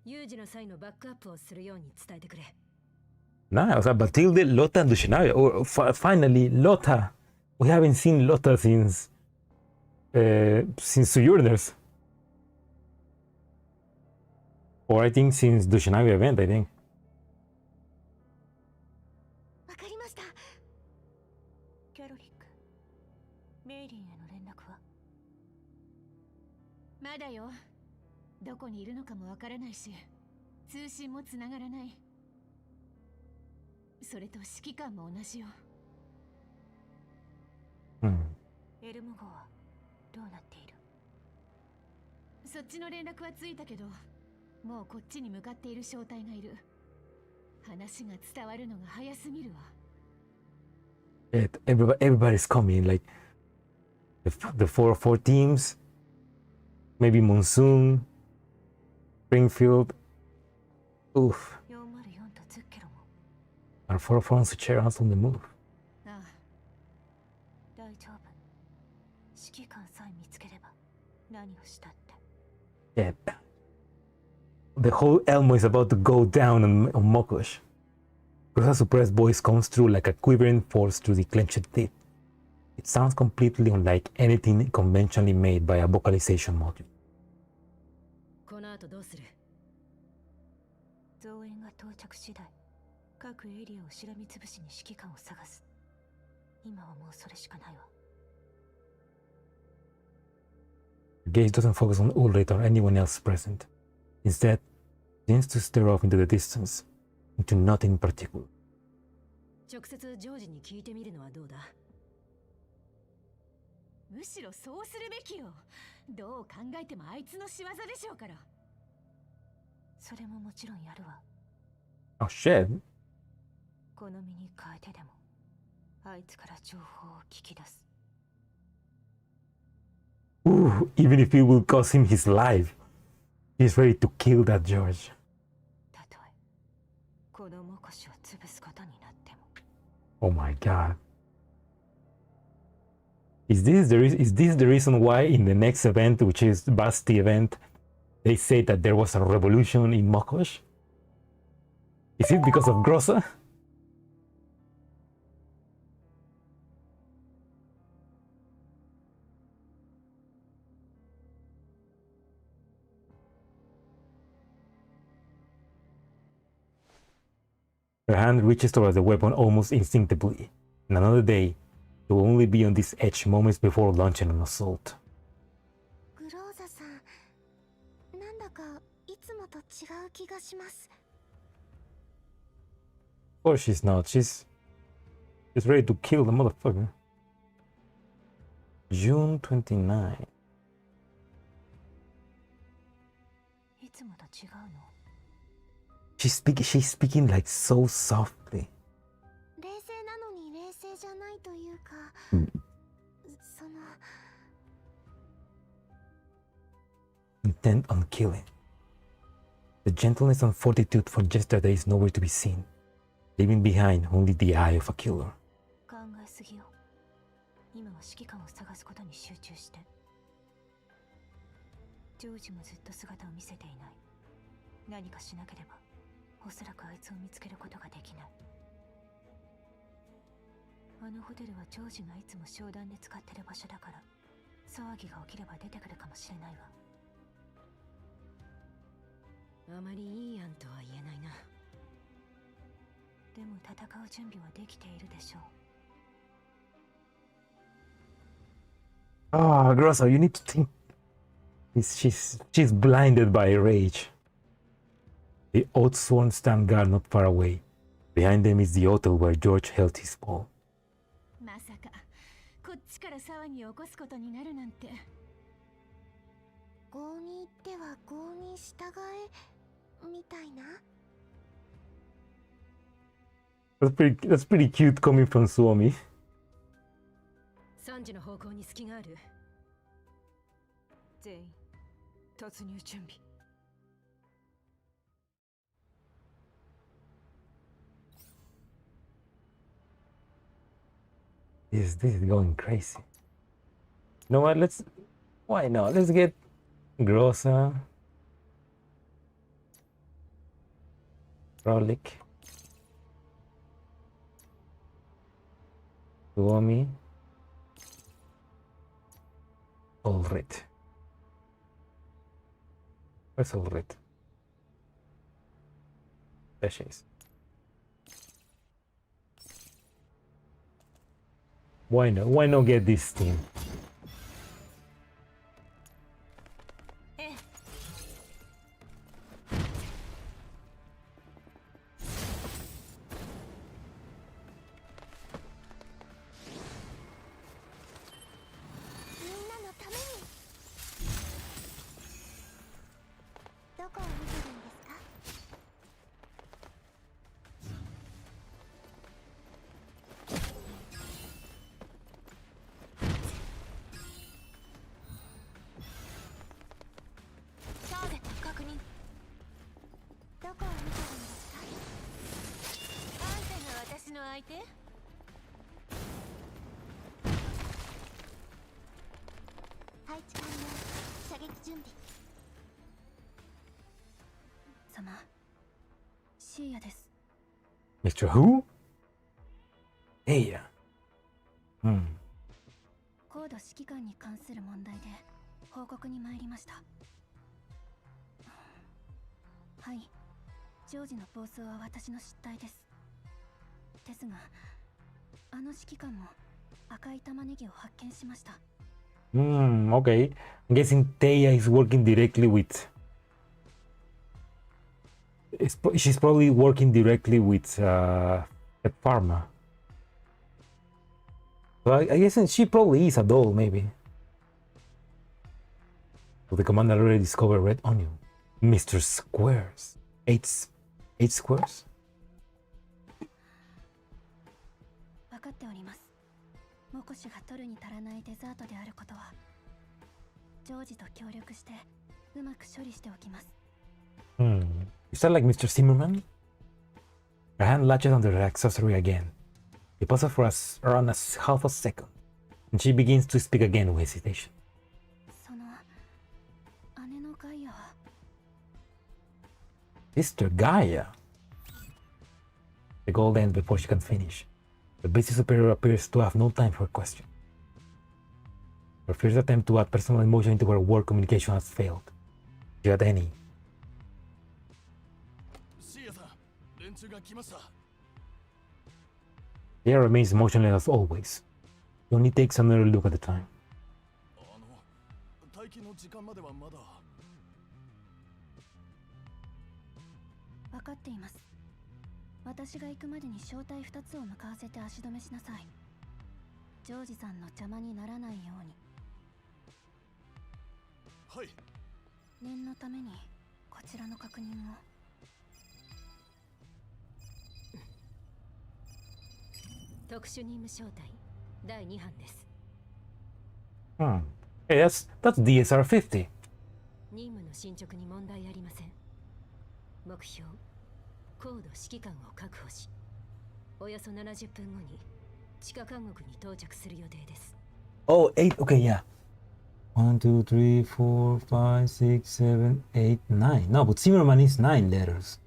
有事の際のバックアップをするように伝えてくれ。Nice. Batilde, Lotta, and Dushinaya. Oh, finally, Lotta. We haven't seen Lotta since Sojourners. Or I think since Dushinaya event, I think. わかりました。キャロリック、メイリンへの連絡は？まだよ。どこにいるのかもわからないし、通信もつながらない。それと指揮官も同じよ。エルム号はどうなっている？そっちの連絡はついたけど、もうこっちに向かっている小隊がいる。話が伝わるのが早すぎるわ。Everybody's coming, like the four teams, maybe Monsoon, Springfield. Oof. 404とズッケロも。Our four fronts chair us on the move. ああ、大丈夫。指揮官さえ見つければ何をしたって。Yeah. The whole Elmo is about to go down on Mokosh. Rosa's suppressed voice comes through like a quivering force through the clenched teeth. It sounds completely unlike anything conventionally made by a vocalization module. この後どうする？増援が到着次第、各エリアをしらみつぶしに指揮官を探す。今はもうそれしかないわ。Gaze doesn't focus on Ulrich or anyone else present. Instead, seems to stare off into the distance, into nothing in particular. 直接ジョージに聞いてみるのはどうだ？むしろそうするべきよ。どう考えてもあいつの仕業でしょうから。それももちろんやるわ。Oh shit. この身に変えてでも、あいつから情報を聞き出す。Ooh, even if it will cost him his life, he's ready to kill that George. たとえ、このモコシを潰すことになっても。Oh my god. Is this the reason why in the next event, which is Basti event, they say that there was a revolution in Mokosh? Is it because of Grossa? Her hand reaches towards the weapon almost instinctively. In another day, she will only be on this edge moments before launching an assault. グローザさん、なんだかいつもと違う気がします。Of course she's not. She's ready to kill the motherfucker. June 29. いつもと違うの？ She's speaking like so softly. 冷静なのに冷静じゃないというか、その Intent on killing. The gentleness and fortitude for yesterday is nowhere to be seen, leaving behind only the eye of a killer. 考えすぎよ。今は指揮官を探すことに集中して。ジョージもずっと姿を見せていない。何かしなければ、おそらくあいつを見つけることができない。あのホテルはジョージがいつも商談で使ってる場所だから、騒ぎが起きれば出てくるかもしれないわ。あまりいい案とは言えないな。でも戦う準備はできているでしょう。Ah, Grosso, you need to think. She's blinded by rage. The oath-sworn stand guard not far away. Behind them is the hotel where George held his ball. まさかこっちから騒ぎを起こすことになるなんて。郷に行っては郷に従えみたいな。That's pretty cute coming from Suomi. 3時の方向に隙がある。全員突入準備。This is going crazy. You know what? Why not? Let's get Grossa, Frolic, Suomi, Ulrit. Where's Ulrit? There she is. Why not? Why not get this team? Mr. Who? Hey. 高度指揮官に関する問題で報告に参りました。はい、ジョージの暴走は私の失態です。ですが、あの指揮官も赤い玉ねぎを発見しました。Okay. I'm guessing Taya is working directly with. She's probably working directly with a pharma. So I guess she probably is a doll, maybe. So the commander already discovered red onion. Mr. Squares. Eight squares? 分かっております。モコシが取るに足らないデザートであることは、ジョージと協力してうまく処理しておきます。Is that like Mr. Zimmerman? Her hand latches onto the accessory again. It pauses for around half a second, and she begins to speak again with hesitation. その姉のガイアは Sister Gaia. The goal ends before she can finish. The busy superior appears to have no time for a question. Her first attempt to add personal emotion into her word communication has failed. If you had any. Gaia remains motionless as always. He only takes another look at the time. 分かっています。私が行くまでに小隊2つを向かわせて足止めしなさい。ジョージさんの邪魔にならないように。はい。念のためにこちらの確認を。特殊任務小隊第2班です。Hey, that's DSR-50. 任務の進捗に問題ありません。目標、高度指揮官を確保し、およそ70分後に地下監獄に到着する予定です。Oh, 8. Okay, yeah. 1, 2, 3, 4, 5, 6, 7, 8, 9. No, but Zimmerman is 9 letters.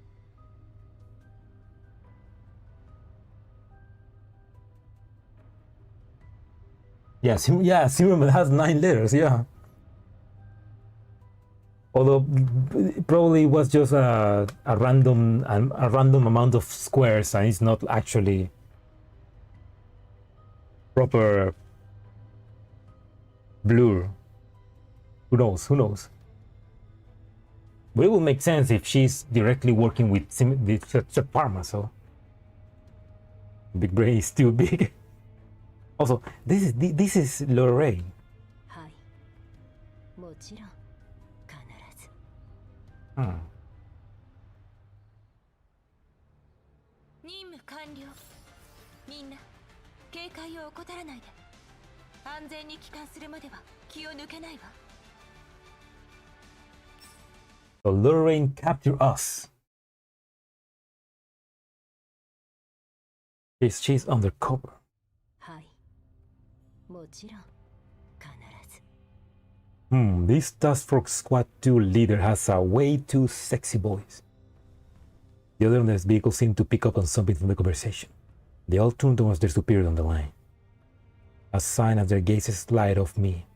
Yeah, Zimmerman has 9 letters, yeah. Although it probably was just a random amount of squares, and it's not actually proper blur. Who knows? But it would make sense if she's directly working with Parma, so Big Brain is still big. Also, this is Lorraine. はい。もちろん必ず。任務完了。みんな警戒を怠らないで。安全に帰還するまでは気を抜けないわ。So Lorraine captured us. She's undercover. はい。もちろん必ず。This Task Force Squad 2 leader has a way too sexy voice. The other on this vehicle seemed to pick up on something from the conversation. They all turned towards their superior on the line, a sign as their gazes slide off me.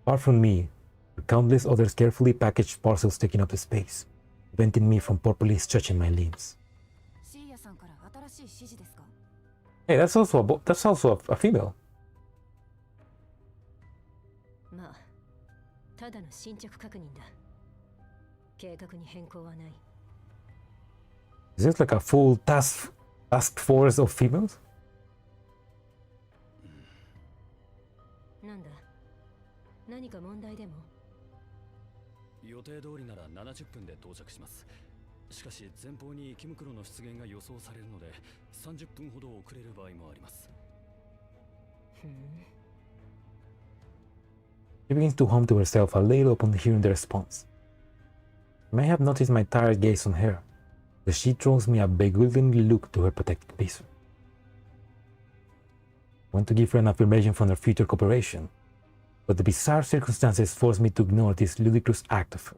Far from me were countless others carefully packaged parcels taking up the space, preventing me from properly stretching my limbs. Hey, that's also a female. まあ、ただの進捗確認だ。計画に変更はない。Is this like a full task force of females? なんだ、何か問題でも？予定通りなら70分で到着します。しかし前方に池袋の出現が予想されるので30分ほど遅れる場合もあります。She begins to hum to herself a little upon hearing the response. I may have noticed my tired gaze on her, but she throws me a bewildered look to her protective visor. I want to give her an affirmation from their future cooperation, but the bizarre circumstances force me to ignore this ludicrous act of her.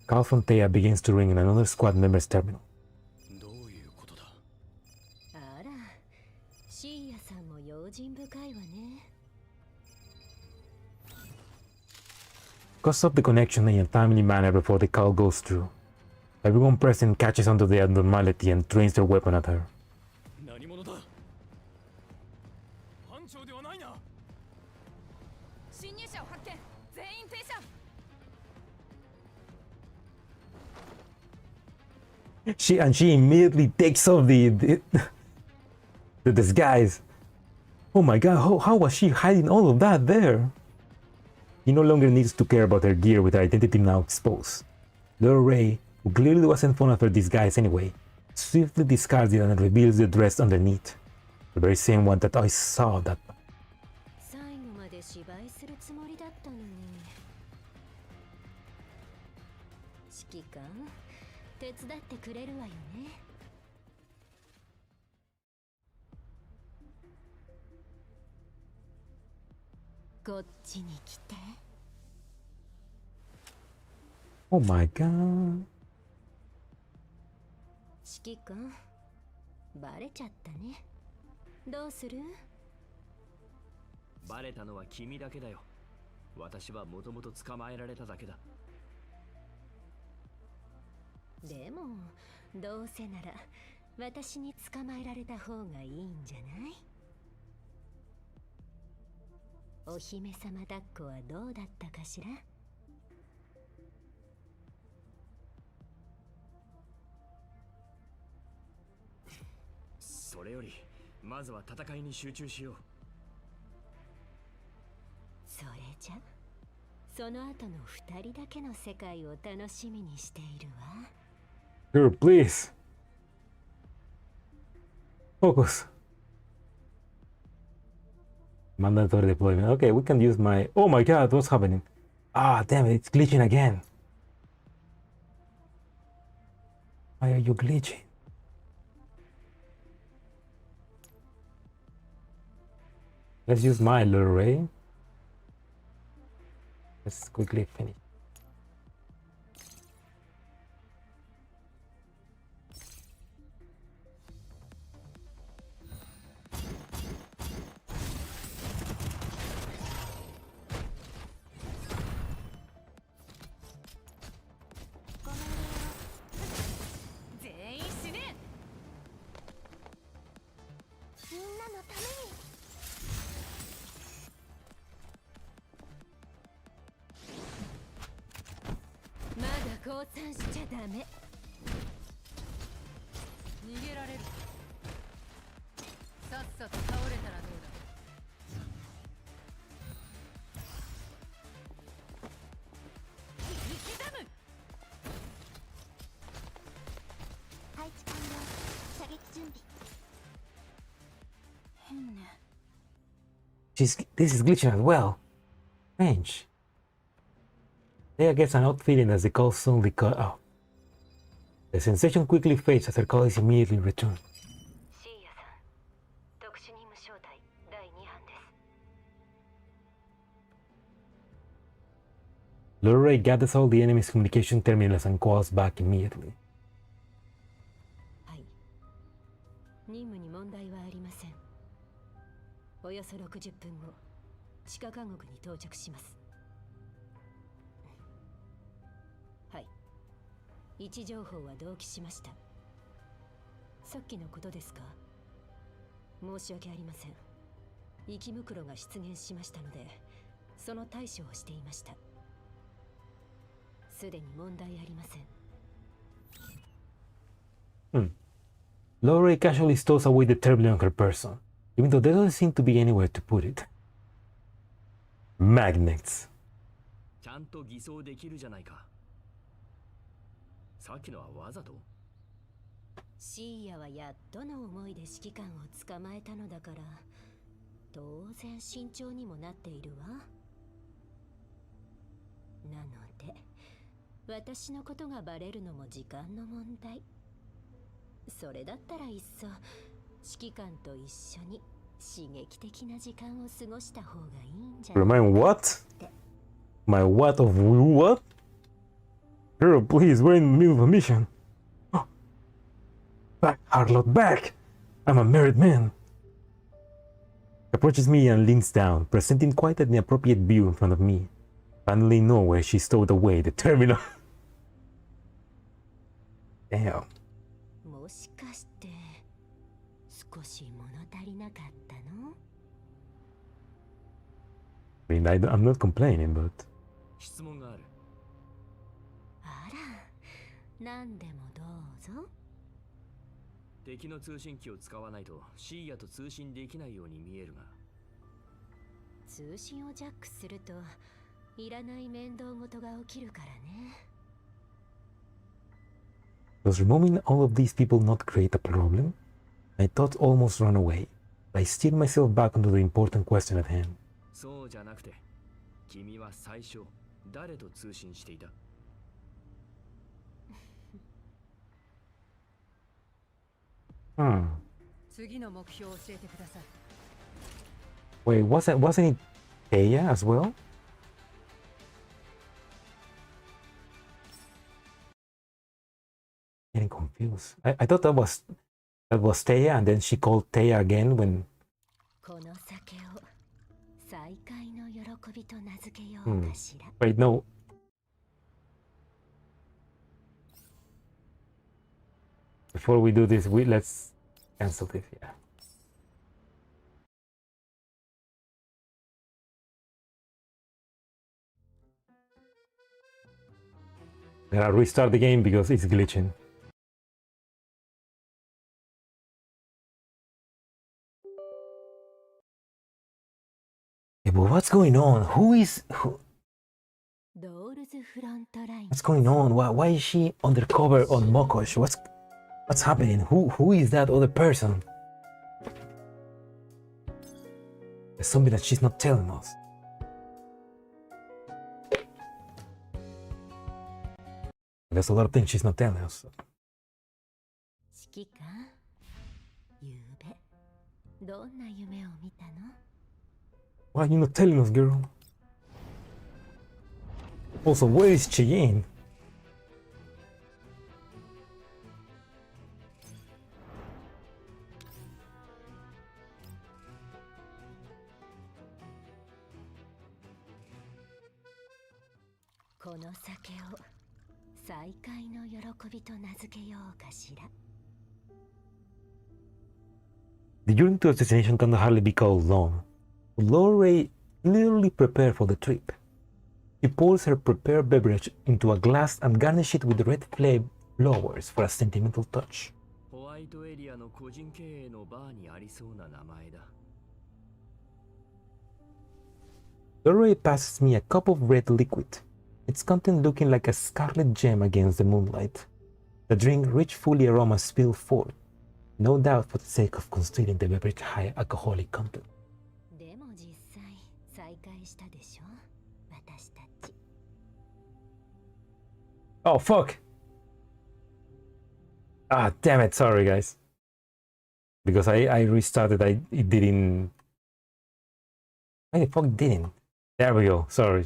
Call from Thea begins to ring in another squad member's terminal. どういうことだ？あら、シーヤさんも用心深いわね。Cuts off the connection in a timely manner before the call goes through. Everyone present catches onto the abnormality and trains their weapon at her. 何者だ？班長ではないな。侵入者を発見。全員停車。She immediately takes off the disguise. Oh my god, how was she hiding all of that there? He no longer needs to care about her gear with her identity now exposed. Laura Ray, who clearly wasn't fond of her disguise anyway, swiftly discards it and reveals the dress underneath. The very same one that I saw that. 最後まで芝居するつもりだったのに。指揮官、手伝ってくれるわよね。こっちに来て。Oh my god. 指揮官、バレちゃったね。どうする？バレたのは君だけだよ。私はもともと捕まえられただけだ。でも、どうせなら私に捕まえられた方がいいんじゃない？お姫様抱っこはどうだったかしら？それよりまずは戦いに集中しよう。それじゃその後の二人だけの世界を楽しみにしているわ。Girl, please. Focus. Mandatory deployment. Okay, we can use my... Oh my god, what's happening? Ah, damn it, it's glitching again. Why are you glitching? Let's use my little ray. Let's quickly finish. This is glitching as well. Strange. Leia gets an odd feeling as the call suddenly cut off. The sensation quickly fades as her call is immediately returned. シーヤさん、Lorray gathers all the enemy's communication terminals and calls back immediately. はい。任務に問題はありません。およそ60分後、地下監獄に到着します。はい。位置情報は同期しました。さっきのことですか？申し訳ありません。生き袋が出現しましたので、その対処をしていました。すでに問題ありません。Lorray casually stows away the terminal on her person, even though there doesn't seem to be anywhere to put it. Magnets. ちゃんと偽装できるじゃないか。さっきのはわざと？シーヤはやっとの思いで指揮官を捕まえたのだから、当然慎重にもなっているわ。なので、私のことがバレるのも時間の問題。それだったらいっそ指揮官と一緒に刺激的な時間を過ごした方がいいんじゃない？ Remind what? My what of what? Girl, please, we're in the middle of a mission. Back, Harlot, back! I'm a married man. Approaches me and leans down, presenting quite an inappropriate view in front of me. Finally know where she stowed away the terminal. Damn. もしかして少し物足りなかったの？ I mean, I'm not complaining, but... 質問がある。あら、何でもどうぞ。敵の通信機を使わないとシーヤと通信できないように見えるが。通信をジャックするといらない面倒事が起きるからね。Does removing all of these people not create a problem? I thought almost run away, but I steered myself back onto the important question at hand. そうじゃなくて、君は最初誰と通信していた次の目標を教えてください。 Wait, wasn't it Taya as well? Getting confused. I thought that was Taya, and then she called Taya again when. この酒を再会の喜びと名付けようかしら。Wait, no. Before we do this, let's cancel this. Yeah. Gotta restart the game because it's glitching. Yeah, but what's going on? What's going on? Why is she undercover on Mokosh? What's happening? Who is that other person? There's something that she's not telling us. There's a lot of things she's not telling us. 指揮官、ゆうべどんな夢を見たの？ Why are you not telling us, girl? Also, where is Cheyenne? The journey to the destination can hardly be called long. Lorray literally prepared for the trip. She pours her prepared beverage into a glass and garnishes it with red flowers for a sentimental touch. ホワイトエリアの個人経営のバーにありそうな名前だ。Lorray passes me a cup of red liquid, its content looking like a scarlet gem against the moonlight. The drink, rich, fully aroma, spilled forth, no doubt for the sake of concealing the beverage's high alcoholic content. でも実際再会したでしょ、私たち。Oh fuck! Ah, damn it! Sorry, guys. Because I restarted. It didn't. Why the fuck didn't? There we go. Sorry.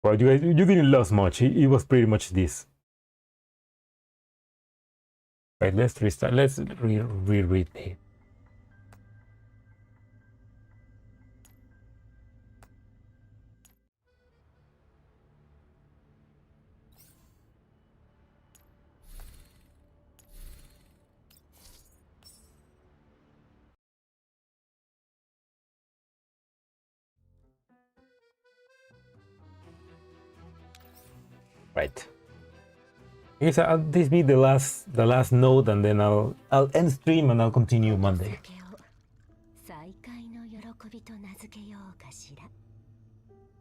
Right, you didn't lose much. It was pretty much this. Right, let's restart. Let's reread it. Right. Yes, this be the last note, and then I'll end stream and I'll continue Monday.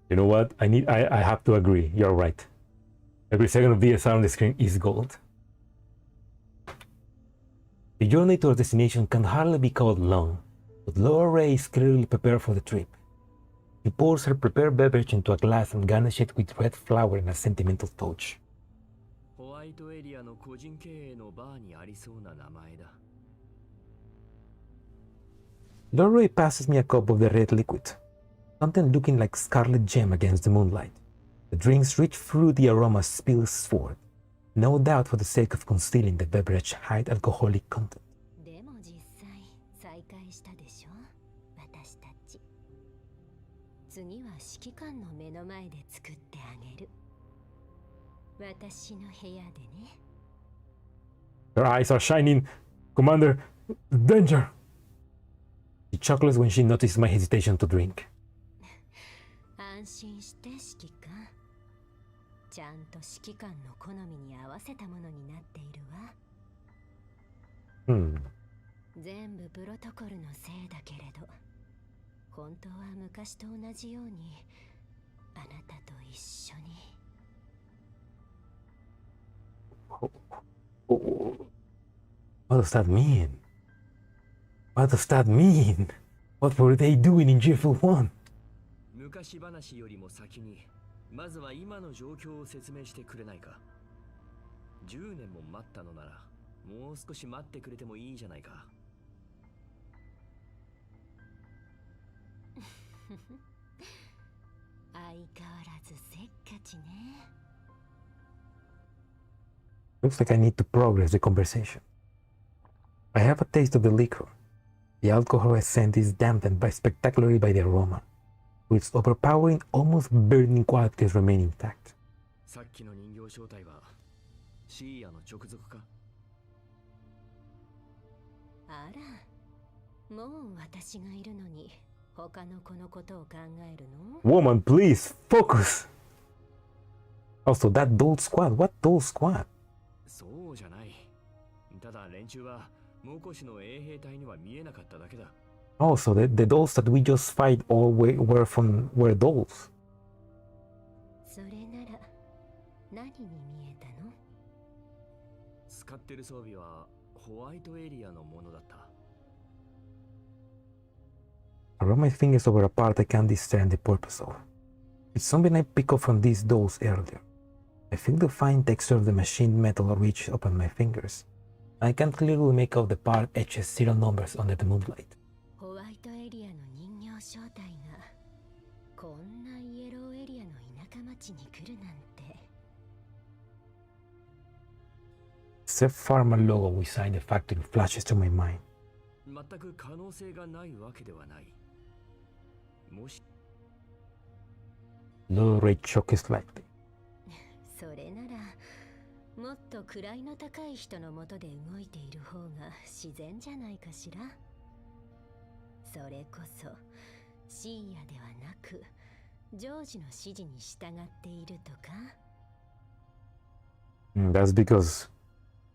You know what? I have to agree. You're right. Every second of DSR on the screen is gold. The journey to our destination can hardly be called long, but Laura Ray is clearly prepared for the trip. She pours her prepared beverage into a glass and garnishes it with red flower and a sentimental touch. ホワイトエリアの個人経営のバーにありそうな名前だ。Laura Ray passes me a cup of the red liquid, something looking like scarlet gem against the moonlight. The drink's rich fruity aroma spills forth, no doubt for the sake of concealing the beverage high alcoholic content. でも実際再会したでしょ、私たち。次は指揮官の目の前で作ってあげる。私の部屋でね。Her eyes are shining. Commander, danger! She chuckles when she notices my hesitation to drink. 安心して指揮官。ちゃんと指揮官の好みに合わせたものになっているわ。全部プロトコルのせいだけれど、本当は昔と同じようにあなたと一緒に。What does that mean? What does that mean? What were they doing in GF1? 昔話よりも先に、まずは今の状況を説明してくれないか。10年も待ったのなら、もう少し待ってくれてもいいじゃないか。相変わらずせっかちね。Looks like I need to progress the conversation. I have a taste of the liquor. The alcohol scent is dampened spectacularly by the aroma, with its overpowering, almost burning qualities remain intact. さっきの人形正体はシーヤの直属か？あら、もう私がいるのに他の子のことを考えるの？ Woman, please focus. Also, that doll squad. What doll squad? そうじゃない。ただ連中は猛虎士の衛兵隊には見えなかっただけだ。Also, the dolls that we just fight all were dolls. それなら何に見えたの？使ってる装備はホワイトエリアのものだった。I run my fingers over a part I can't discern the purpose of. It's something I picked up from these dolls earlier. I feel the fine texture of the machined metal reach up on my fingers. I can't clearly make out the part etches serial numbers under the moonlight. ホワイトエリアの人形正体がこんなイエローエリアの田舎町に来るなんて。Except Pharma logo we signed the factory flashes through my mind. 全く可能性がないわけではない。もし Low rate shock is likely. それならもっと位の高い人のもとで動いている方が自然じゃないかしら。それこそシーヤではなくジョージの指示に従っているとか。That's because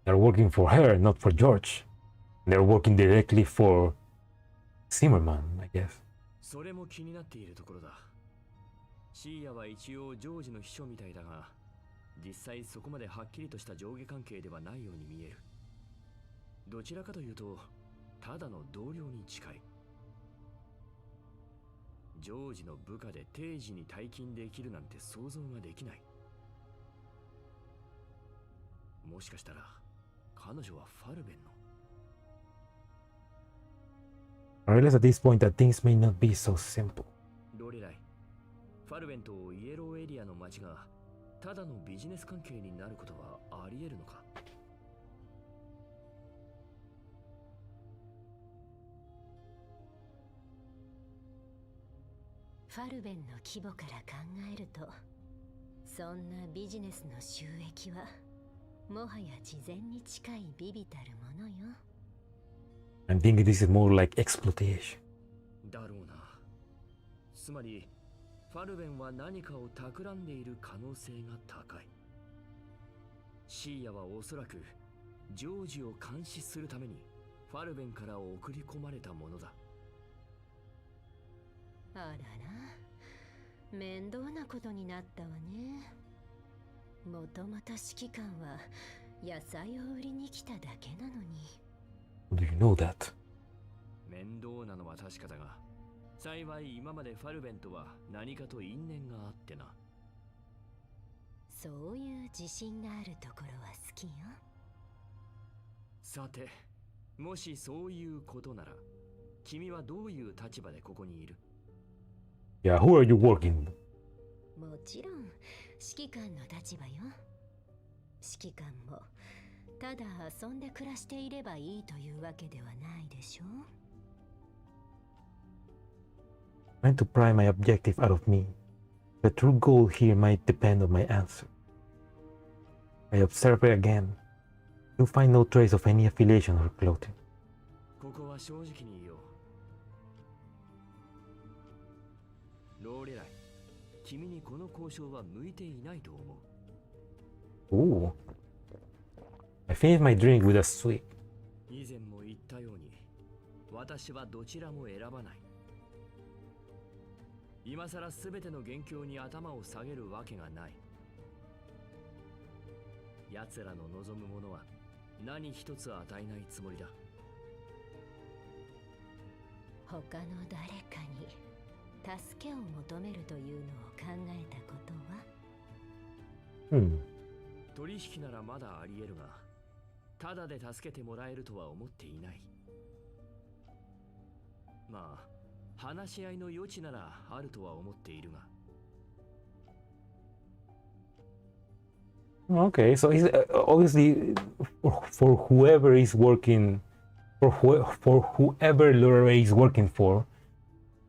they're working for her, not for George. They're working directly for Zimmerman, I guess. それも気になっているところだ。シーヤは一応ジョージの秘書みたいだが、実際そこまではっきりとした上下関係ではないように見える。どちらかというとただの同僚に近い。ジョージの部下で定時に退勤できるなんて想像ができない。もしかしたら彼女はファルベンの。I realize at this point that things may not be so simple. ロレライ、ファルベンとイエローエリアの町がただのビジネス関係になることはあり得るのか。ファルベンの規模から考えると、そんなビジネスの収益はもはや事前に近い微々たるものよ。I'm thinking this is more like exploitation. だろうな。つまりファルベンは何かを企んでいる可能性が高い。シーヤはおそらくジョージを監視するためにファルベンから送り込まれたものだ。あらら、面倒なことになったわね。もともと指揮官は野菜を売りに来ただけなのに。Do you know that? 面倒なのは確かだが、幸い今までファルベンとは何かと因縁があってな。そういう自信があるところは好きよ。さて、もしそういうことなら、君はどういう立場でここにいる？ Yeah, who are you working? もちろん指揮官の立場よ。指揮官もただ遊んで暮らしていればいいというわけではないでしょ。Trying to pry my objective out of me. The true goal here might depend on my answer. I observe her again. You find no trace of any affiliation or clothing. ここは正直に言おう。ローレライ、君にこの交渉は向いていないと思う。Ooh. I finished my drink with a sweet. 以前も言ったように、私はどちらも選ばない。今さら全ての元凶に頭を下げるわけがない。奴らの望むものは何一つ与えないつもりだ。他の誰かに助けを求めるというのを考えたことは？取引ならまだあり得るが、ただで助けてもらえるとは思っていない。まあ、話し合いの余地ならあるとは思っているが。Okay, so it's obviously for whoever is working, for whoever Laura is working for,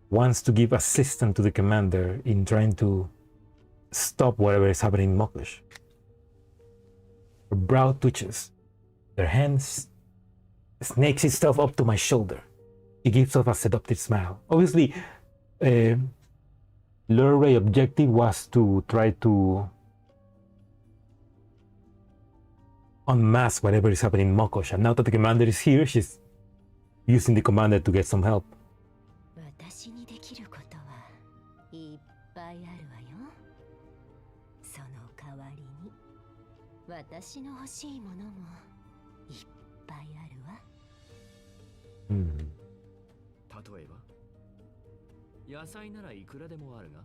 wants to give assistance to the commander in trying to stop whatever is happening in Mokosh. Her brow twitches. Her hand snakes itself up to my shoulder. She gives off a seductive smile. Obviously, Laura's objective was to try to unmask whatever is happening in Mokosh. And now that the commander is here, she's using the commander to get some help. 私にできることはいっぱいあるわよ。その代わりに私の欲しいものもいっぱいあるわ。例えば、野菜ならいくらでもあるが。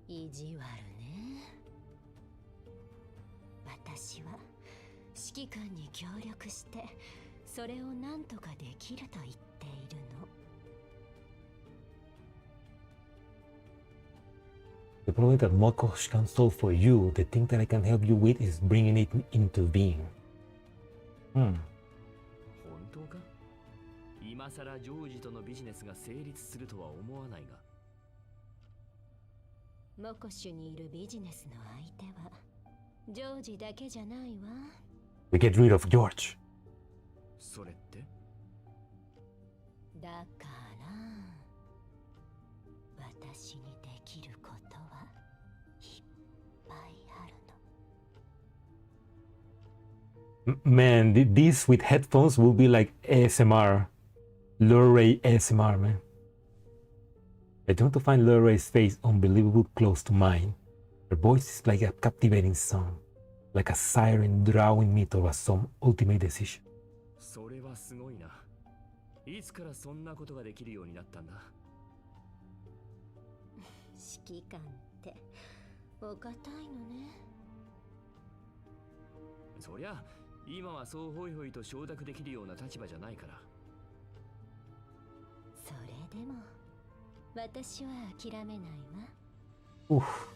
意地悪ね。私は指揮官に協力してそれを何とかできると言っているの。The problem that Mokosh can solve for you, the thing that I can help you with is bringing it into being. 本当か？今さらジョージとのビジネスが成立するとは思わないが。モコシュにいるビジネスの相手はジョージだけじゃないわ。We get rid of George. それって？だから私にできることはいっぱいあるの。Man, this with headphones will be like ASMR. Luray ASMR, man. I turned to find Luray's face unbelievably close to mine. Her voice is like a captivating song, like a siren drawing me towards some ultimate decision. それはすごいな。いつからそんなことができるようになったんだ？指揮官ってお堅いのね。そりゃ今はそうホイホイと承諾できるような立場じゃないから。それでも私は諦めないわ。 Oof.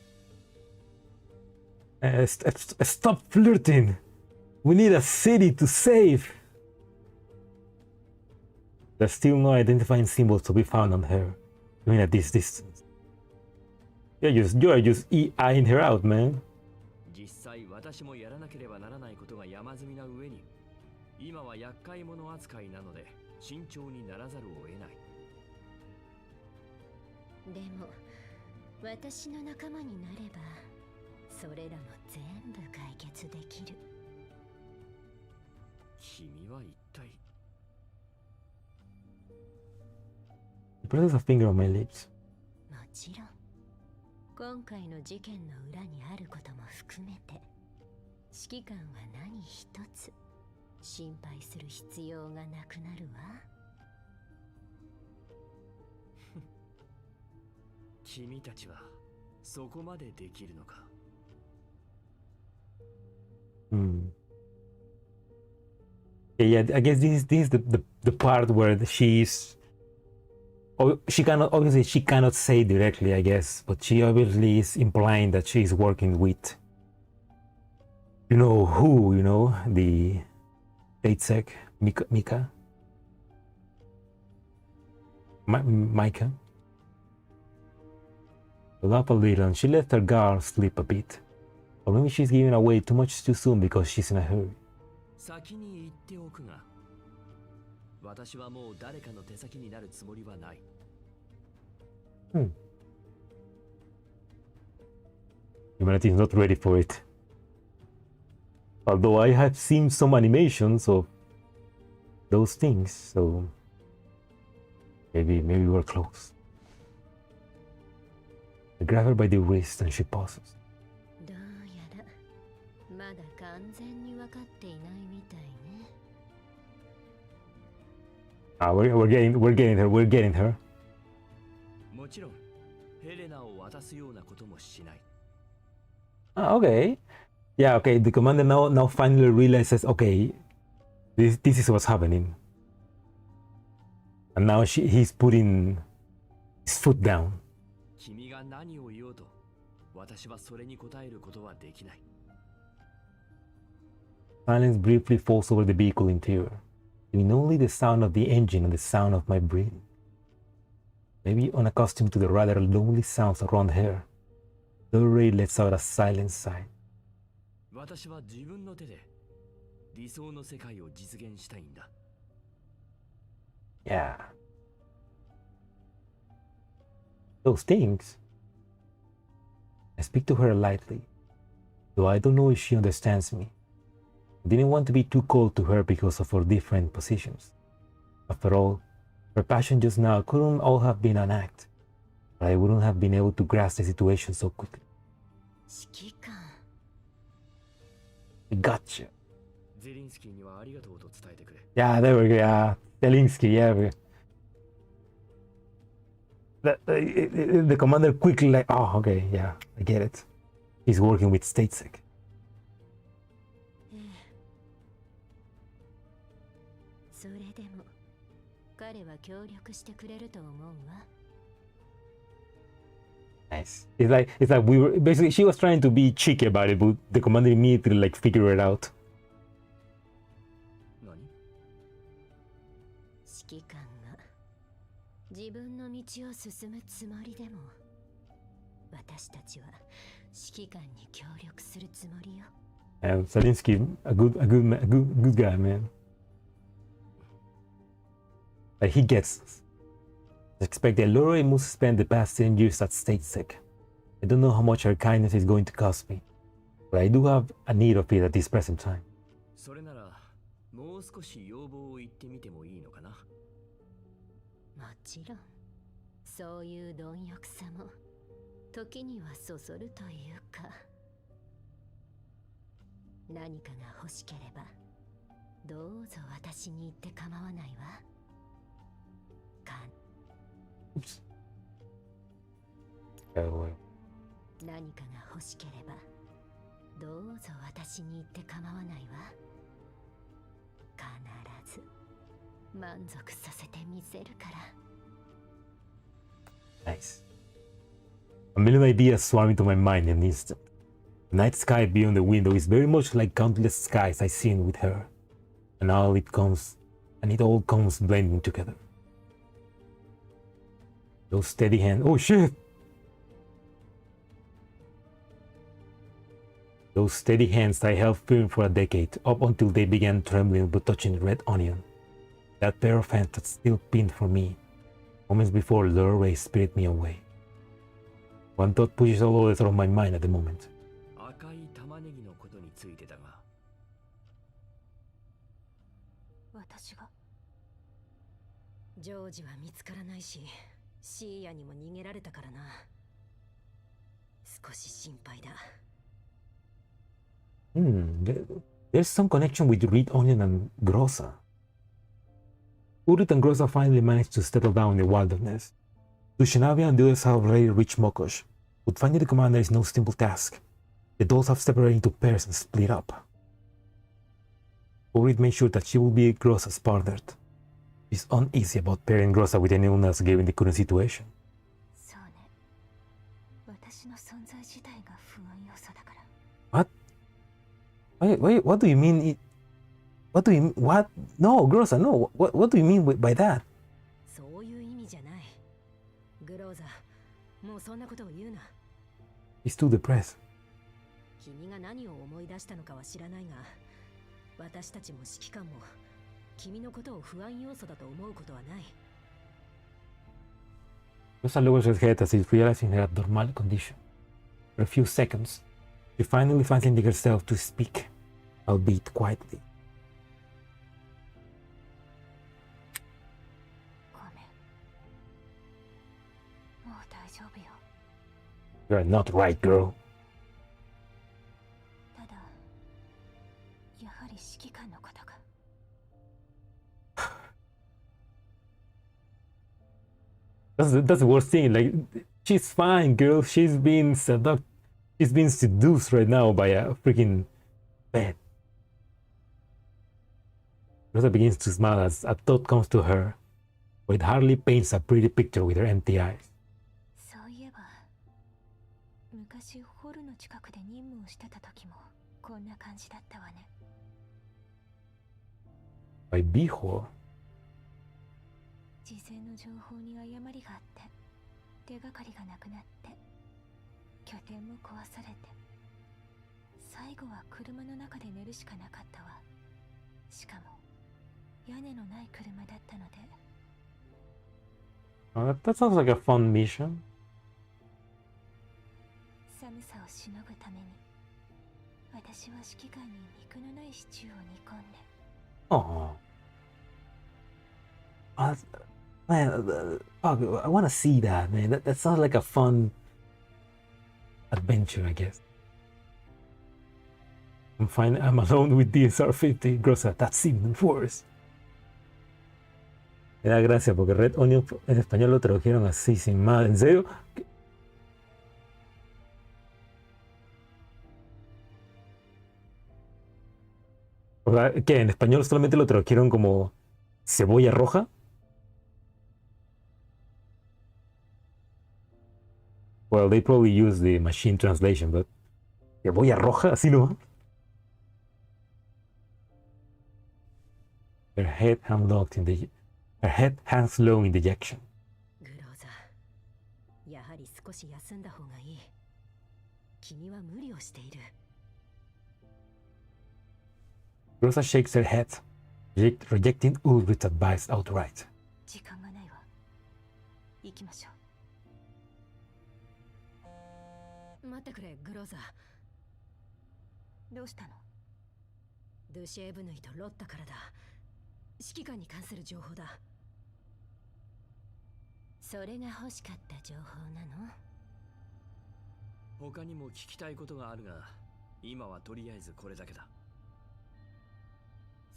Stop flirting. We need a city to save. There's still no identifying symbols to be found on her, even at this distance. You're just eyeing her out, man. 実際私もやらなければならないことが山積みな上に、今は厄介者扱いなので慎重にならざるを得ない。でも私の仲間になればそれらも全部解決できる。君は一体。 He presses a finger on my lips. もちろん今回の事件の裏にあることも含めて指揮官は何一つ心配する必要がなくなるわ。君たちはそこまでできるのか。Yeah, I guess this is the part where she's. Oh, she cannot say directly, I guess, but she obviously is implying that she's working with, you know who, the state sec, Micah. Laugh a little, and she let her guard slip a bit. Or maybe she's giving away too much too soon because she's in a hurry. 先に言っておくが、私はもう誰かの手先になるつもりはない。Humanity is not ready for it. Although I have seen some animations of those things, so maybe we're close. I grab her by the wrist and she pauses. どうやらまだ完全に分かっていないみたいね。We're getting her. もちろんヘレナを渡すようなこともしない。Okay. Yeah, okay. The commander now finally realizes, okay, this is what's happening. And now he's putting his foot down. 君が何を言おうと、私はそれに答えることはできない。Silence briefly falls over the vehicle interior, leaving only the sound of the engine and the sound of my breathing. Maybe unaccustomed to the rather lonely sounds around her, Lorray lets out a silent sigh. 私は自分の手で理想の世界を実現したいんだ。Yeah. Those things. I speak to her lightly, though I don't know if she understands me. I didn't want to be too cold to her because of our different positions. After all, her passion just now couldn't all have been an act, but I wouldn't have been able to grasp the situation so quickly. 指揮官。I gotcha. ゼリンスキーにはありがとうと伝えてくれ。Yeah, there we go. Yeah, Zelinsky. Yeah. The commander quickly like, oh, okay, yeah, I get it. He's working with statesec. それでも彼は協力してくれると思うわ。Nice. It's like we were basically she was trying to be cheeky about it, but the commander immediately like figured it out. 何？指揮官が自分の道を進むつもりでも、私たちは指揮官に協力するつもりよ。And Zelinsky, a good guy, man. But he gets us. I expect that Lorray must spend the past 10 years at statesec. I don't know how much her kindness is going to cost me, but I do have a need of it at this present time. それならもう少し要望を言ってみてもいいのかな。もちろん、そういう貪欲さも時にはそそるというか、何かが欲しければどうぞ私に言って構わないわ。Oops. 何かが欲しければどうぞ私に言って構わないわ。必ず満足させてみせるから。Nice. A million ideas swarm into my mind in an instant. The night sky beyond the window is very much like countless skies I've seen with her. And it all comes blending together. Those steady hands. Oh shit! Those steady hands I held firm for a decade, up until they began trembling but touching red onion. That pair of hands that still pinned for me, moments before Lure Ray spirited me away. One thought pushes all others out of my mind at the moment. 赤い玉ねぎのことについてだが。私が。ジョージは見つからないし、シーヤにも逃げられたからな。少し心配だ。There's some connection with Red Onion and Grossa. Urit and Grossa finally managed to settle down in the wilderness. Dushanavia and the others have already reached Mokosh, but finding the commander is no simple task. The dolls have separated into pairs and split up. Urit made sure that she will be Grossa's partner. She's uneasy about pairing Grossa with anyone else given the current situation. そうね。私の存在自体が不安要素だから。What? What do you mean? What do you mean? What? No, Grossa, no. What do you mean by that? そういう意味じゃない。グローザ、もうそんなことを言うな。He's too depressed. 君が何を思い出したのかは知らないが、私たちも指揮官も君のことを不安要素だと思うことはない。Grossa lowers her head as if realizing her abnormal condition. For a few seconds, she finally finding herself to speak, albeit quietly. ごめん。もう大丈夫よ。You're not right, girl. ただ、やはり指揮官のことが。That's the worst thing. Like, she's fine, girl. She's being seduced. She's being seduced right now by a freaking bed. Rosa begins to smile as a thought comes to her, but it hardly paints a pretty picture with her empty eyes. そういえば、昔ホルの近くで任務をしてた時もこんな感じだったわね。By Bihor? 事前の情報に誤りがあって手がかりがなくなって拠点も壊されて最後は車の中で寝るしかなかったわ。しかも屋根のない車だったので。That sounds like a fun mission. 寒さをしのぐために私は指揮官に肉のないシチューを煮込んで。Oh. Man, fuck, I want to see that, man. That sounds like a fun adventure, I guess. I'm fine. I'm alone with DSR-50. Grossa, that's even worse. Me da gracia porque Red Onion en español lo tradujeron así, sin más. ¿En serio? O sea, ¿qué? ¿En español solamente lo tradujeron como cebolla roja? Well, they probably use the machine translation, but cebolla roja, así no. Her head hangs low in dejection. グローザ、やはり少し休んだ方がいい。君は無理をしている。Grossa shakes her head, rejecting Ulrich's advice outright. 時間がないわ。行きましょう。待ってくれ、グローザ。どうしたの？ドゥシェーブヌイとロッタからだ。指揮官に関する情報だ。それが欲しかった情報なの？他にも聞きたいことがあるが、今はとりあえずこれだけだ。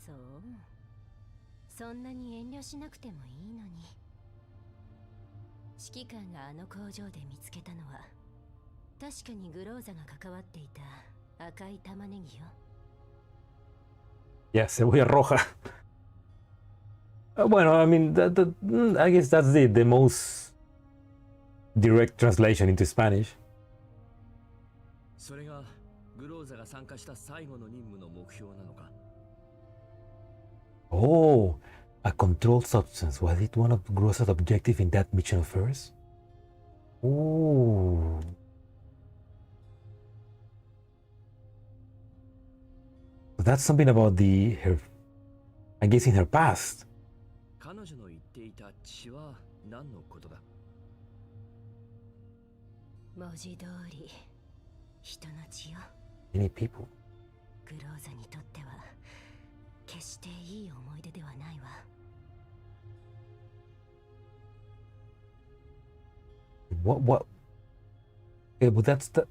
そう。そんなに遠慮しなくてもいいのに。指揮官があの工場で見つけたのは、確かにグローザが関わっていた赤い玉ねぎよ。Yeah, cebolla roja. Bueno, I mean, I guess that's the most direct translation into Spanish. それがグローザが参加した最後の任務の目標なのか。 Oh, a controlled substance. Was it one of Grosa's objectives in that mission first? Oh. That's something about her, I guess, in her past. 彼女の言っていた血は何のことだ。文字通り人の血よ。 Many people. グローザにとっては決していい思い出ではないわ。What? Yeah, but that's the.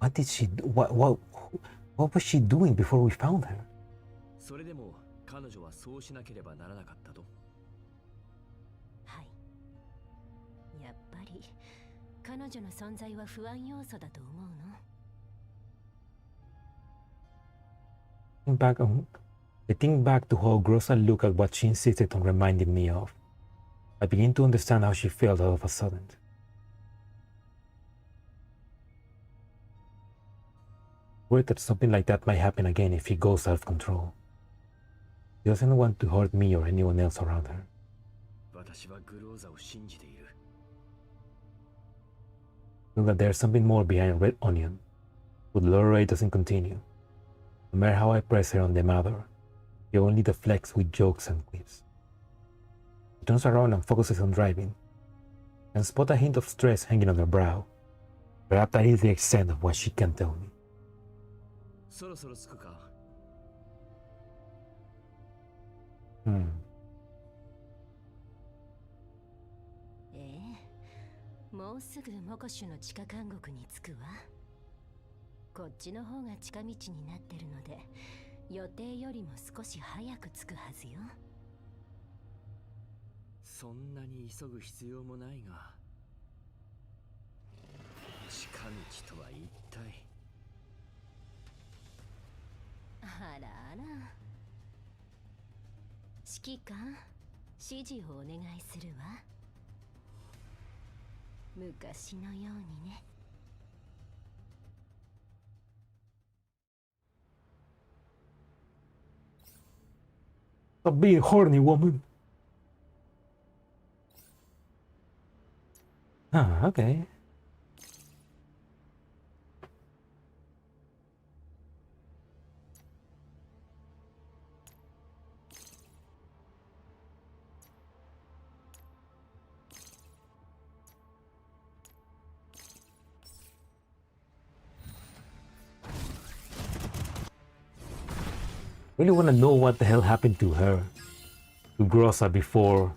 What did she do? What was she doing before we found her? それでも彼女はそうしなければならなかったと。はい。やっぱり彼女の存在は不安要素だと思うの。I think back to how Grosa looked at what she insisted on reminding me of. I begin to understand how she felt all of a sudden. Worried that something like that might happen again if he goes out of control. He doesn't want to hurt me or anyone else around her. 私はグローザを信じている。 Know that there's something more behind Red Onion, but Lorelei doesn't continue. No matter how I press her on the matter, she only deflects with jokes and quips. She turns around and focuses on driving, and spot a hint of stress hanging on her brow. Perhaps that is the extent of what she can tell me. そろそろ着くか。もうすぐモコシュの地下監獄に着くわ。こっちの方が近道になってるので、予定よりも少し早く着くはずよ。そんなに急ぐ必要もないが。近道とは一体。あらあら。指揮官、指示をお願いするわ。昔のようにね。Stop being horny, woman. Ah, okay. Really want to know what the hell happened to her, to Grossa before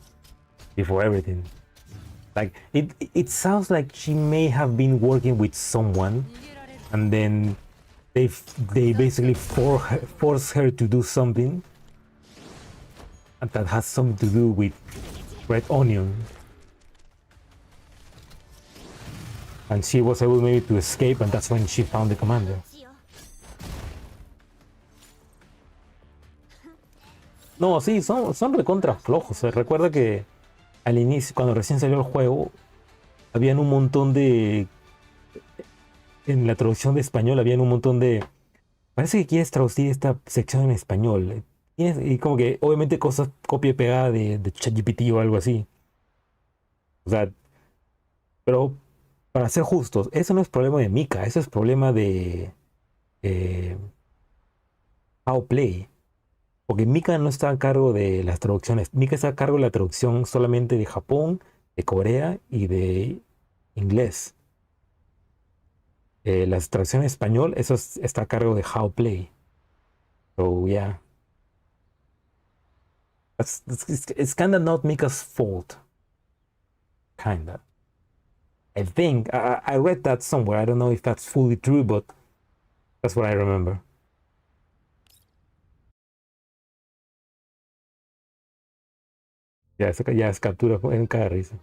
everything. Like it sounds like she may have been working with someone, and then they basically force her to do something, and that has something to do with Red Onion. And she was able maybe to escape, and that's when she found the commander. No, sí, son recontra flojos. Recuerda que al inicio, cuando recién salió el juego, habían un montón de... En la traducción de español habían un montón de... Parece que quieres traducir esta sección en español. Y como que, obviamente, cosas copia y pegada de ChatGPT o algo así. O sea, pero para ser justos, eso no es problema de Mika, eso es problema de... Play. Porque Mika no está a cargo de las traducciones. Mika está a cargo de la traducción solamente de Japón, de Corea y de inglés. La traducción en español, eso está a cargo de How Play. So, yeah. It's kind of not Mika's fault. Kinda. I think. I read that somewhere. I don't know if that's fully true, but that's what I remember. Ya es captura en cada risa.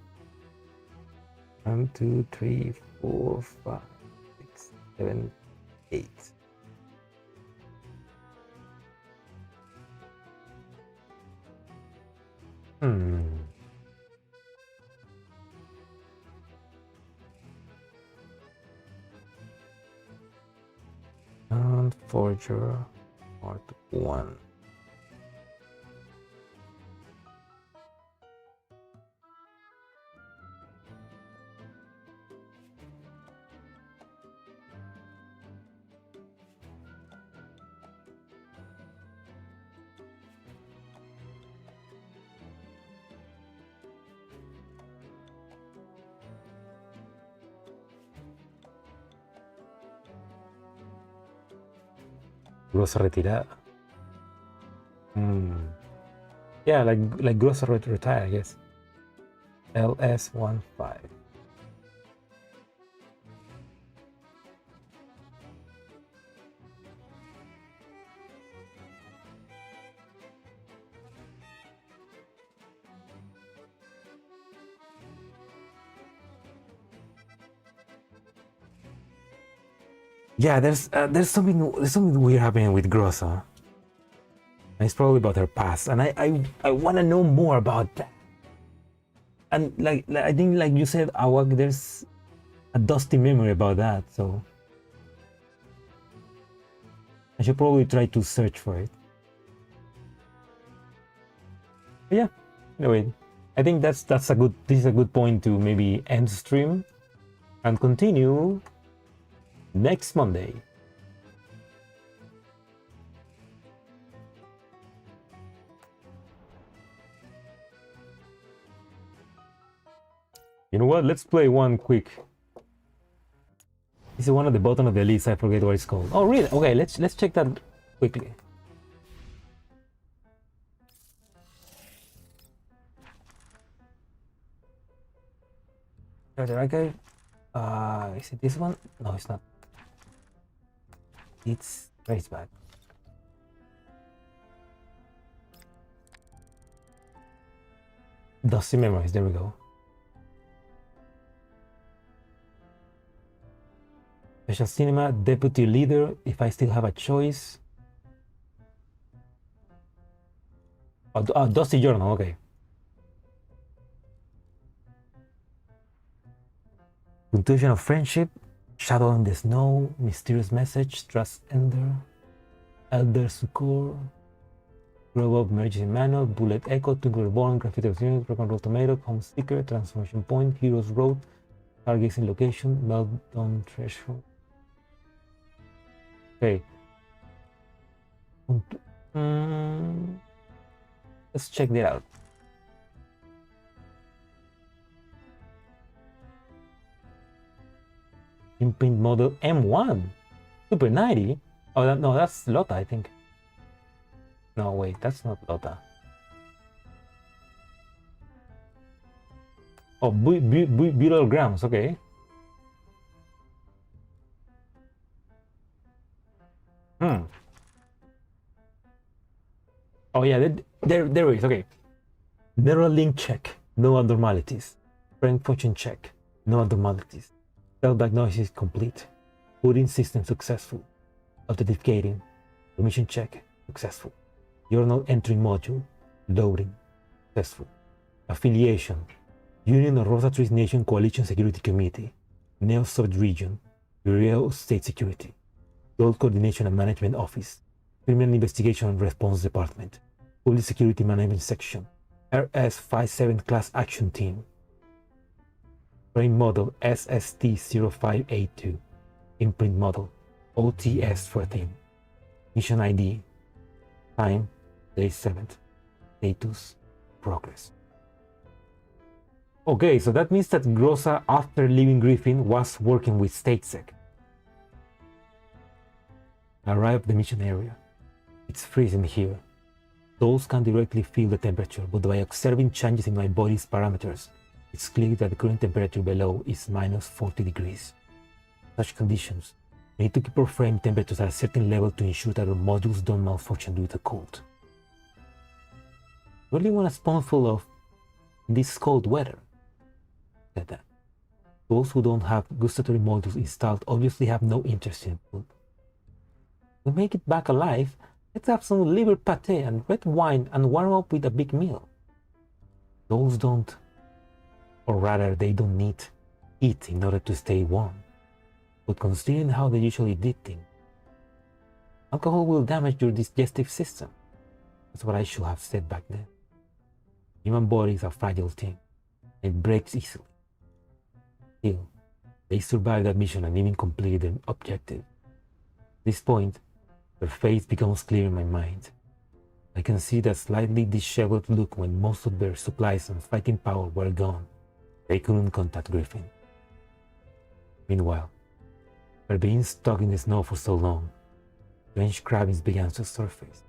1, 2, 3, 4, 5, 6, 7, 8. Dawnforger Part 1. Grosa retirada. Yeah, like Grosa retire, I guess. LS15. Yeah, there's something weird happening with Grossa. It's probably about her past, and I want to know more about that. And like I think, like you said, Awak, there's a dusty memory about that, so I should probably try to search for it. But yeah, anyway, I think this is a good point to maybe end stream and continue next Monday. You know what? Let's play one quick. This is one at the bottom of the list. I forget what it's called. Oh, really? Okay, let's check that quickly. Okay. Is it this one? No, it's not. It's Traceback. Dusty Memories. There we go. Special Cinema, Deputy Leader, If I Still Have a Choice. Dusty Journal, okay. Punctuation of Friendship, Shadow in the Snow, Mysterious Message, Trust Ender, Elder Succor, Grow Up Emergency Manual, Bullet Echo, Twinkle Reborn, Graffiti of Unit, Rock and Roll Tomato, Home Sticker, Transformation Point, Heroes Road, Stargazing Location, Meltdown Threshold. Okay. Let's check that out. Imprint model M1 Super 90. Oh no, that's Lota, I think. No, wait, that's not Lota. Oh, Butyl grams, okay. Oh yeah, there it is, okay. Neural link check, no abnormalities. Brain function check, no abnormalities. Self-diagnosis complete. Putting system successful. Authenticating. Permission check successful. Journal entry module. Loading. Successful. Affiliation. Union of Rosa Trees Nation Coalition Security Committee. Neo Sub-Region. Bureau of State Security. Gold Coordination and Management Office. Criminal Investigation and Response Department. Public Security Management Section. RS-57 Class Action Team. Brain model SST0582. Imprint model OTS14. Mission ID. Time day 7th. Status progress. Okay, so that means that Grossa, after leaving Griffin, was working with StateSec. Arrive at the mission area. It's freezing here. Those can directly feel the temperature, but by observing changes in my body's parameters, it's clear that the current temperature below is minus 40 degrees. In such conditions, we need to keep our frame temperatures at a certain level to ensure that our modules don't malfunction due to the cold. Really want a spoonful of this cold weather? Said that. Those who don't have gustatory modules installed obviously have no interest in food. To make it back alive, let's have some liver pate and red wine and warm up with a big meal. Those don't, or rather they don't need, eat in order to stay warm. But considering how they usually did things, Alcohol will damage your digestive system. That's what I should have said back then. Human body is a fragile thing. It breaks easily. Still, they survived that mission and even completed their objective. At this point, their face becomes clear in my mind. I can see that slightly disheveled look when most of their supplies and fighting power were gone. They couldn't contact Griffin. Meanwhile, after being stuck in the snow for so long, strange cravings began to surface.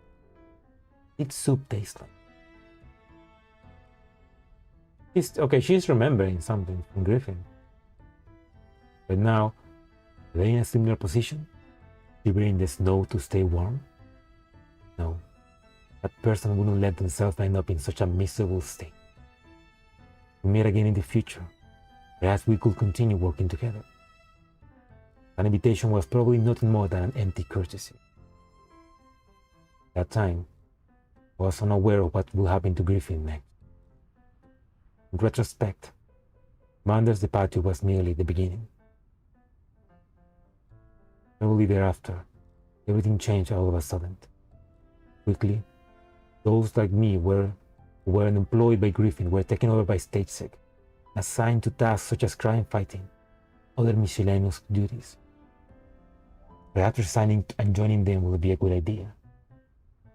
Its soup tastes like. She's remembering something from Griffin. But now, are they in a similar position? Shivering in the snow to stay warm? No, that person wouldn't let themselves end up in such a miserable state. We meet again in the future. Perhaps we could continue working together. An invitation was probably nothing more than an empty courtesy. At that time, I was unaware of what would happen to Griffin next. In retrospect, Commander's departure was merely the beginning. Shortly thereafter, everything changed all of a sudden. Quickly, those like me who were employed by Griffin were taken over by Statesec, assigned to tasks such as crime fighting, other miscellaneous duties. Perhaps resigning and joining them would be a good idea.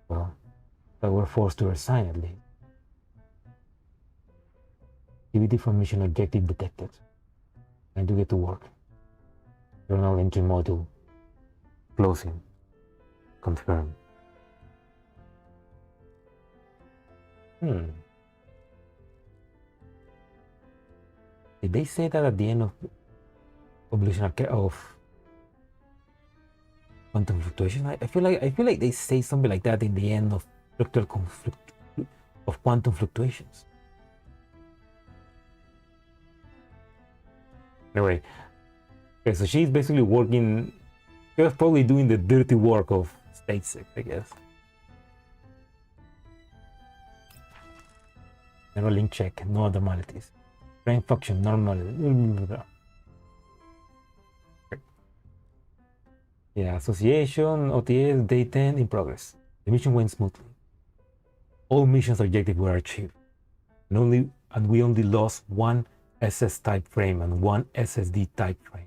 Well, I were forced to resign at least. Activity from mission objective detected. Time to get to work. Journal entry module. Closing. Confirm. Did they say that at the end of evolution of quantum fluctuation? I feel like they say something like that in the end of structural conflict of quantum fluctuations. Anyway, okay, so she's basically working. She was probably doing the dirty work of Statesec, I guess. Error link check, no abnormalities. Brain function normal. Yeah, association, OTS, day 10 in progress. The mission went smoothly. All missions objectives were achieved. And we only lost one SS type frame and one SSD type frame.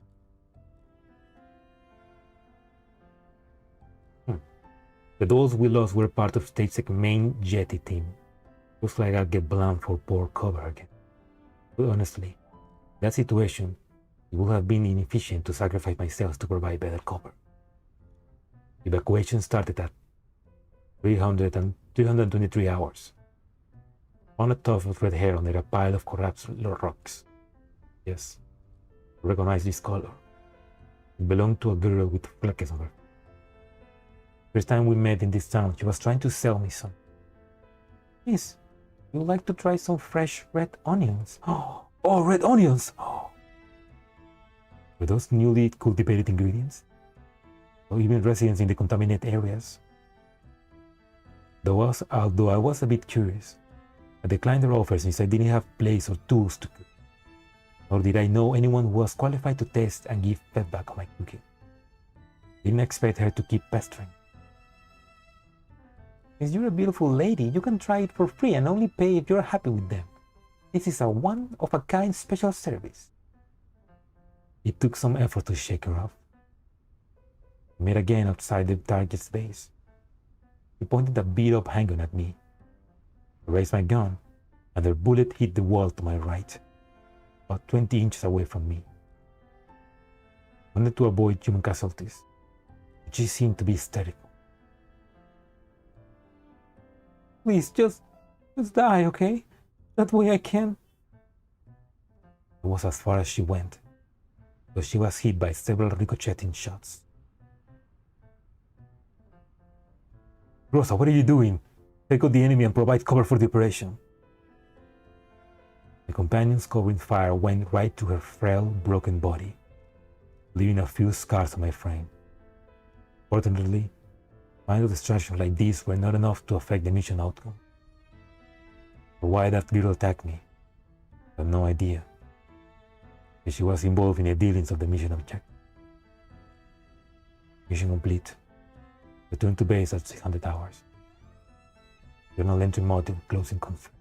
But those we lost were part of Statesec's main jetty team. Looks like I'll get blamed for poor cover again. But honestly, in that situation, it would have been inefficient to sacrifice myself to provide better cover. Evacuation started at 323 hours. Found a tuft of red hair under a pile of collapsed rocks. Yes, I recognize this color. It belonged to a girl with fleckes on her. First time we met in this town, she was trying to sell me some. Miss, you would like to try some fresh red onions? Oh, red onions! Oh. Were those newly cultivated ingredients? Or even residents in the contaminated areas? Although I was a bit curious, I declined their offer since I didn't have place or tools to cook. Nor did I know anyone who was qualified to test and give feedback on my cooking. Didn't expect her to keep pestering. Since you're a beautiful lady, you can try it for free and only pay if you're happy with them. This is a one-of-a-kind special service. It took some effort to shake her off. We met again outside the target's base. He pointed a beat-up handgun at me. I raised my gun, and their bullet hit the wall to my right, about 20 inches away from me. I wanted to avoid human casualties, but she seemed to be hysterical. Please, just die, okay? That way I can. It was as far as she went, though she was hit by several ricocheting shots. Rosa, what are you doing? Take out the enemy and provide cover for the operation. My companion's covering fire went right to her frail, broken body, leaving a few scars on my frame. Fortunately, minor distractions like these were not enough to affect the mission outcome. But why that girl attacked me, I have no idea. But she was involved in the dealings of the mission object. Mission complete. Return to base at 600 hours. Journal entry module closing confirmed.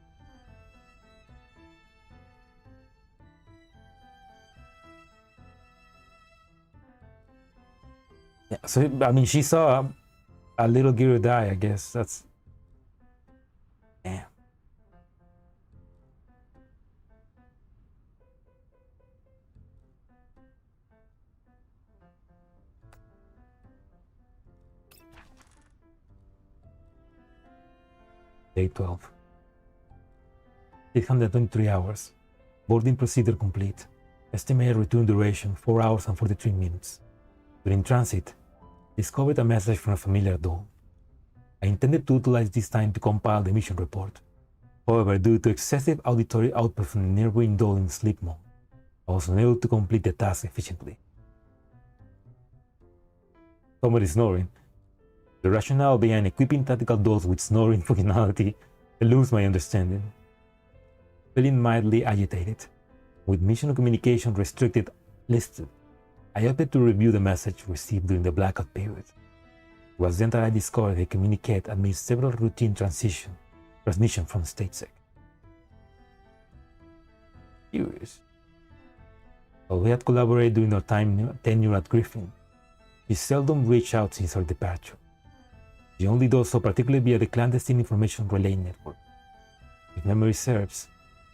Yeah, so I mean, she saw a little girl die. I guess that's damn. Day 12. 623 hours. Boarding procedure complete. Estimated return duration 4 hours and 43 minutes. During transit, discovered a message from a familiar doll. I intended to utilize this time to compile the mission report. However, due to excessive auditory output from the nearby doll in sleep mode, I was unable to complete the task efficiently. Somebody snoring. The rationale behind equipping tactical dolls with snoring functionality eludes my understanding. Feeling mildly agitated, with mission communication restricted listed, I opted to review the message received during the blackout period. It was then that I discovered they communicate amidst several routine transmissions from StateSec. Curious. While we had collaborated during our tenure at Griffin, she seldom reached out since her departure. She only does so particularly via the clandestine information relay network. If memory serves,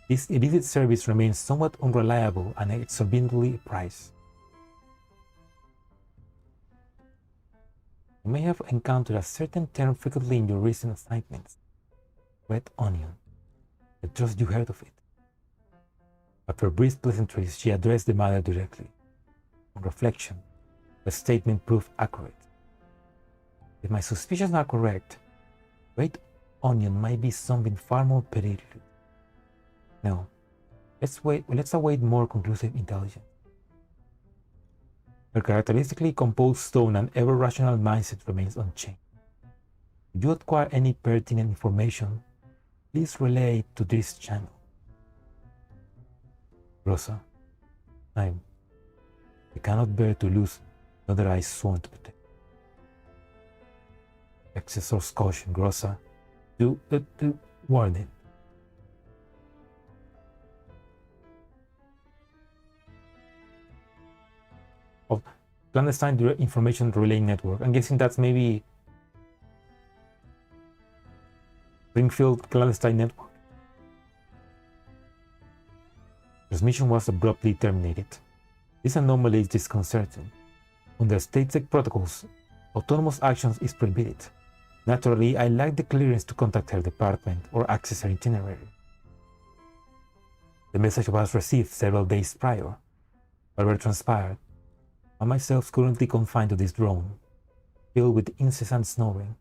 this illicit service remains somewhat unreliable and exorbitantly priced. You may have encountered a certain term frequently in your recent assignments. Red onion. I trust you heard of it. After brief pleasantries, she addressed the matter directly. On reflection, the statement proved accurate. If my suspicions are correct, red onion might be something far more perilous. No, let's await more conclusive intelligence. Her characteristically composed tone and ever-rational mindset remains unchanged. If you acquire any pertinent information, please relay it to this channel. Rosa, I cannot bear to lose another eye sworn to protect. Excess of caution, Rosa. Do warn it. Of clandestine information relay network. I'm guessing that's maybe Springfield clandestine network. Transmission was abruptly terminated. This anomaly is disconcerting. Under StateSec protocols, autonomous actions is prohibited. Naturally, I lack the clearance to contact her department or access her itinerary. The message was received several days prior. Whatever transpired, I myself currently confined to this drone, filled with incessant snoring,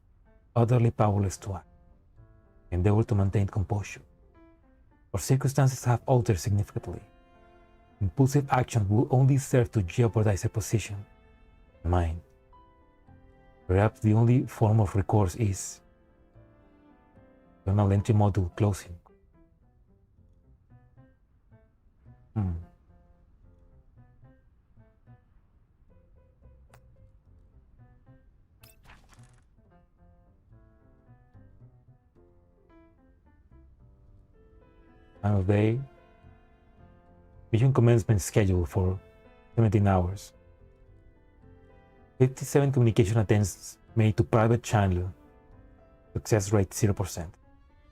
utterly powerless to act. I endeavor to maintain composure. Our circumstances have altered significantly. Impulsive action will only serve to jeopardize her position, mine. Perhaps the only form of recourse is journal entry module closing. Time of day. Mission commencement scheduled for 17 hours. 57 communication attempts made to private channel. Success rate 0%.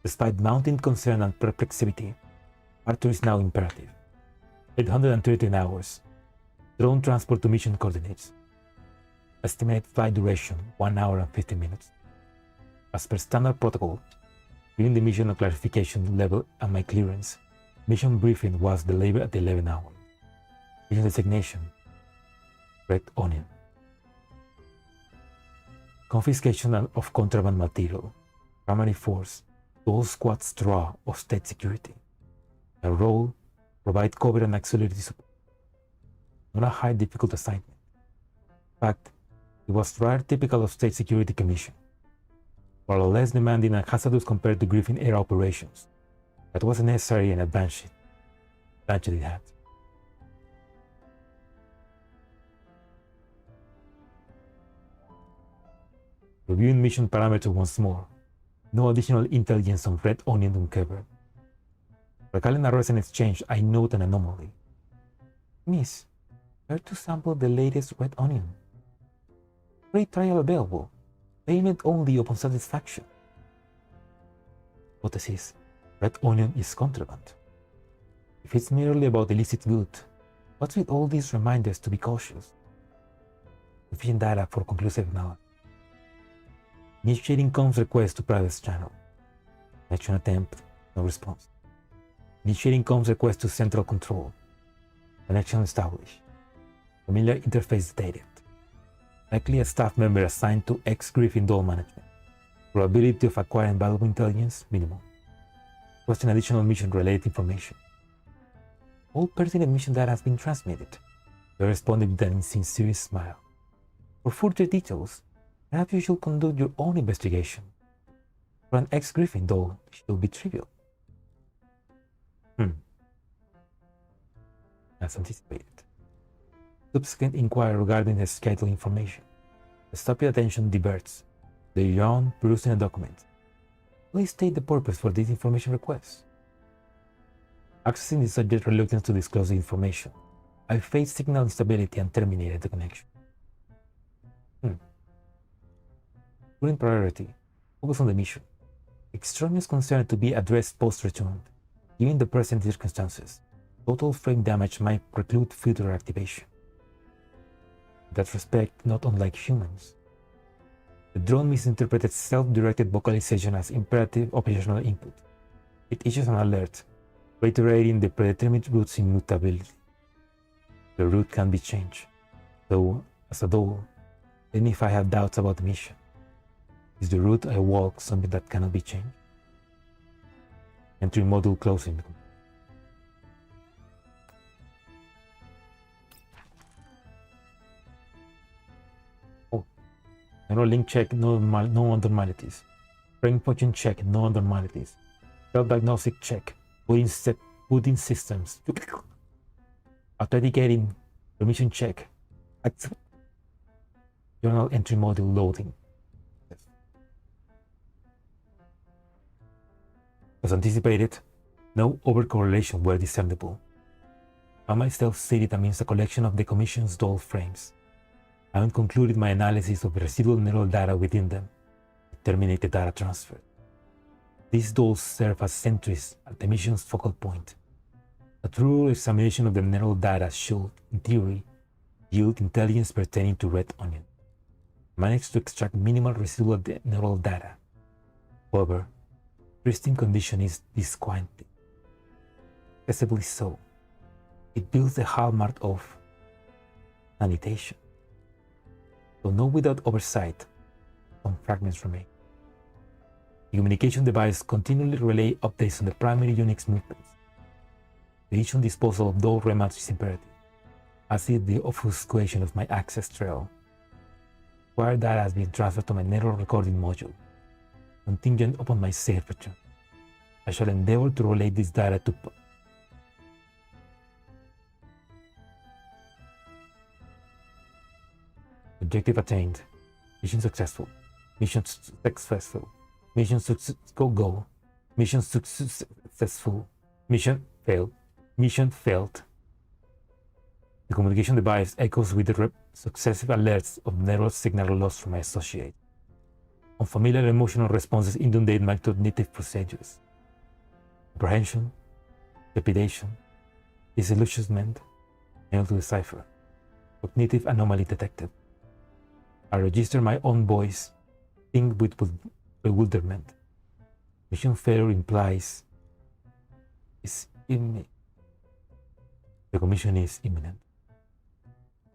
Despite mounting concern and perplexity, Arthur is now imperative. 813 hours. Drone transport to mission coordinates. Estimated flight duration 1 hour and 50 minutes. As per standard protocol, during the mission clarification level and my clearance, mission briefing was delivered at 11 hours. Mission designation, Red Onion. Confiscation of contraband material, primary force, 12 squad straw of state security. A role, provide cover and auxiliary support. Not a high difficult assignment. In fact, it was rather typical of state security commission. While less demanding and hazardous compared to Griffin Air operations, that was necessary and advantage it had. Reviewing mission parameters once more. No additional intelligence on Red Onion uncovered. Recalling a recent exchange, I note an anomaly. Miss, care to sample the latest Red Onion? Free trial available. Payment only upon satisfaction. Hypothesis: Red Onion is contraband. If it's merely about illicit good, what's with all these reminders to be cautious? Sufficient data for conclusive analysis. Initiating comms request to private channel. Connection attempt, no response. Initiating comms request to central control. Connection established. Familiar interface detected. Likely a staff member assigned to ex-Gryffindor management. Probability of acquiring valuable intelligence, minimum. Question additional mission-related information. All pertinent mission data has been transmitted. They responded with an insincere smile. For further details, perhaps you should conduct your own investigation. For an ex-Gryffindor, it should be trivial. As anticipated. Subsequent inquiry regarding the schedule information. The stop your attention diverts. The yawn perusing a document. Please state the purpose for this information request. Accessing the subject's reluctance to disclose the information, I faced signal instability and terminated the connection. Current priority, focus on the mission. Extraneous concern to be addressed post-return. Given the present circumstances, total frame damage might preclude future activation. In that respect, not unlike humans. The drone misinterpreted self-directed vocalization as imperative operational input. It issues an alert, reiterating the predetermined route's immutability. The route can be changed, though, as a goal, even if I have doubts about the mission. Is the route I walk something that cannot be changed? Entry module closing. Neural link check, no abnormalities. Brain function check, no abnormalities. Self-diagnostic check, putting systems. Authenticating, permission check. Journal entry module loading. As anticipated, no overcorrelation were discernible. I myself stated amidst a collection of the Commission's doll frames. I haven't concluded my analysis of the residual neural data within them. Terminate the data transfer. These dolls serve as sentries at the mission's focal point. A thorough examination of the neural data should, in theory, yield intelligence pertaining to Red Onion. I managed to extract minimal residual neural data. However, pristine condition is disquieting. Excessively so. It builds the hallmark of sanitation. Though not without oversight, some fragments remain. The communication device continually relay updates on the primary Unix movements. The initial disposal of those remnants is imperative, as is the obfuscation of my access trail. Acquired data has been transferred to my neural recording module, contingent upon my safe return. I shall endeavor to relay this data to Objective attained. Mission successful. Mission successful. Mission go. Mission successful. Mission failed. Mission failed. The communication device echoes with the successive alerts of neural signal loss from my associate. Unfamiliar emotional responses inundate my cognitive procedures. Apprehension, trepidation, disillusionment, fail to decipher. Cognitive anomaly detected. I register my own voice, think with bewilderment. Mission failure implies is imminent. The commission is imminent.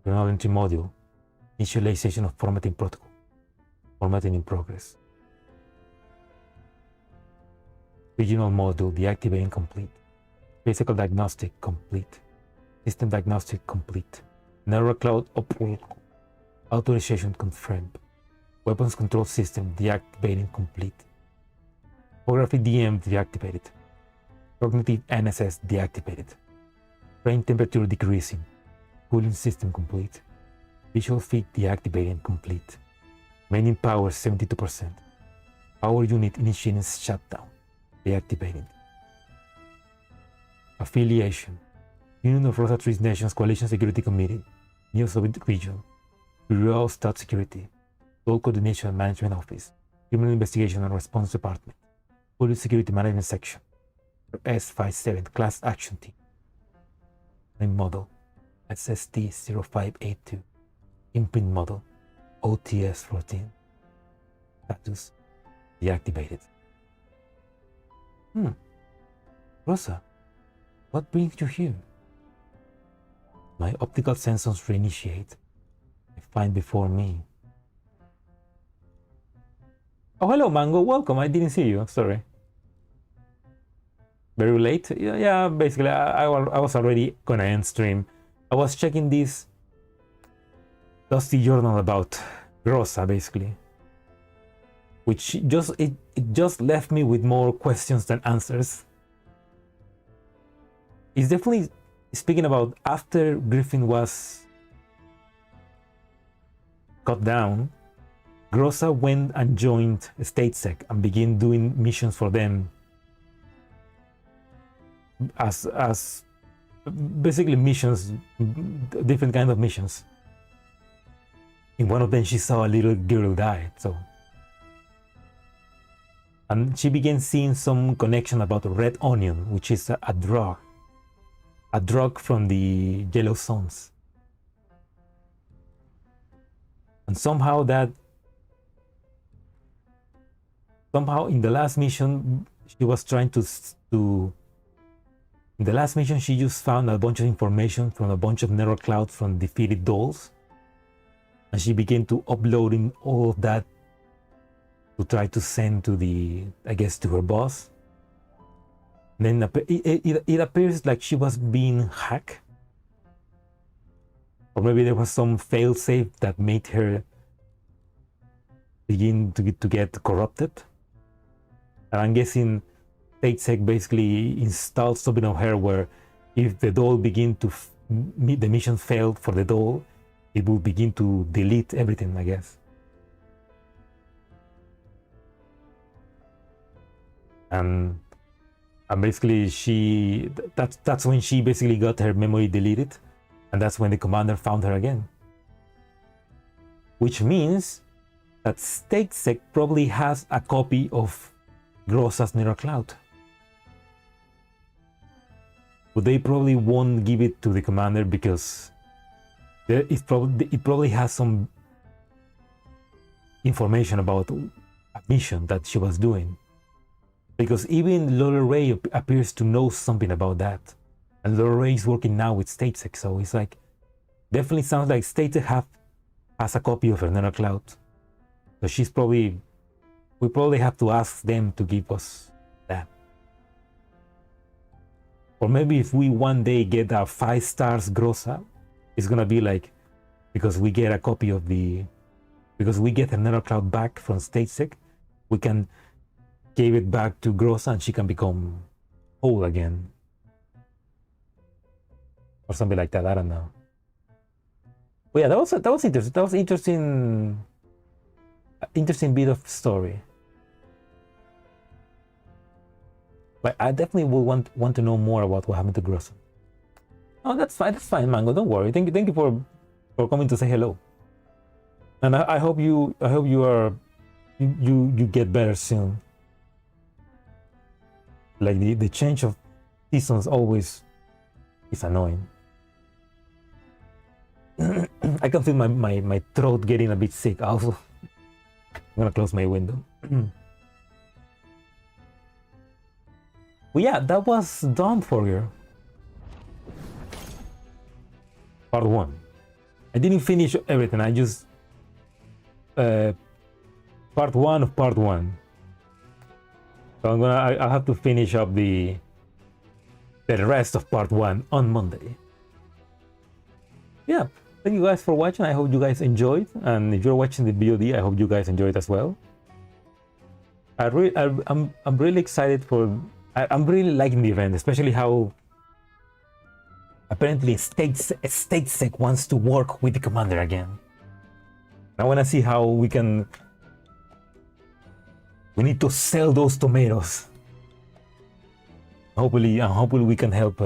Journal entry module, initialization of formatting protocol. Formatting in progress. Regional module deactivating complete. Physical diagnostic complete. System diagnostic complete. Neural cloud authorization confirmed. Weapons control system deactivating complete. Topography DM deactivated. Cognitive NSS deactivated. Brain temperature decreasing. Cooling system complete. Visual feed deactivating complete. Remaining power 72%. Power unit initiating shutdown. Deactivated. Affiliation. Union of Rosa Trees Nations Coalition Security Committee. New Soviet Region. Bureau of State Security. Goal Coordination and Management Office. Criminal Investigation and Response Department. Police Security Management Section. S57 Class Action Team. Main model. SST-0582. Imprint model. OTS-14. Status. Deactivated. Rosa, what brings you here? My optical sensors reinitiate. I find before me. Oh, hello, Mango. Welcome. I didn't see you. Sorry. Very late? Yeah, basically, I was already gonna end stream. I was checking this dusty journal about Rosa, basically. Which it just left me with more questions than answers. It's definitely speaking about after Griffin was cut down, Grossa went and joined StateSec and began doing missions for them as basically missions, different kind of missions. In one of them she saw a little girl die, so, and she began seeing some connection about red onion, which is a drug from the Yellow Zones. And somehow in the last mission she was trying to in the last mission she just found a bunch of information from a bunch of neural clouds from defeated dolls, and she began to uploading all of that to try to send to to her boss. Then it appears like she was being hacked, or maybe there was some failsafe that made her begin to get corrupted. And I'm guessing StateSec basically installed something on her where if the doll begin to the mission failed for the doll, it will begin to delete everything, I guess. And basically that's when she basically got her memory deleted, and that's when the commander found her again. Which means that StateSec probably has a copy of Grossa's neural cloud. But they probably won't give it to the commander because it probably has some information about a mission that she was doing. Because even Lola Ray appears to know something about that. And Lola Ray is working now with StateSec, so it's like, definitely sounds like StateSec has a copy of her neural cloud. So we probably have to ask them to give us that. Or maybe if we one day get a 5 stars Grossa, it's gonna be like, because we get a copy of because we get a neural cloud back from StateSec, we can give it back to Grossa and she can become whole again. Or something like that, I don't know. But yeah, that was interesting. That was interesting bit of story. But I definitely will want to know more about what happened to Grossa. Oh, that's fine, Mango. Don't worry. Thank you for coming to say hello. And I hope you get better soon. Like the change of seasons always is annoying. I can feel my throat getting a bit sick also. I'm gonna close my window. Well, yeah, that was Dawnforger. Part 1. I didn't finish everything, I just part 1 of part 1. So I'll have to finish up the rest of part 1 on Monday. Yeah, thank you guys for watching. I hope you guys enjoyed, and if you're watching the VOD, I hope you guys enjoyed as well. I'm really excited for. I'm really liking the event, especially how apparently StateSec wants to work with the commander again. I want to see how we can We need to sell those tomatoes. Hopefully we can help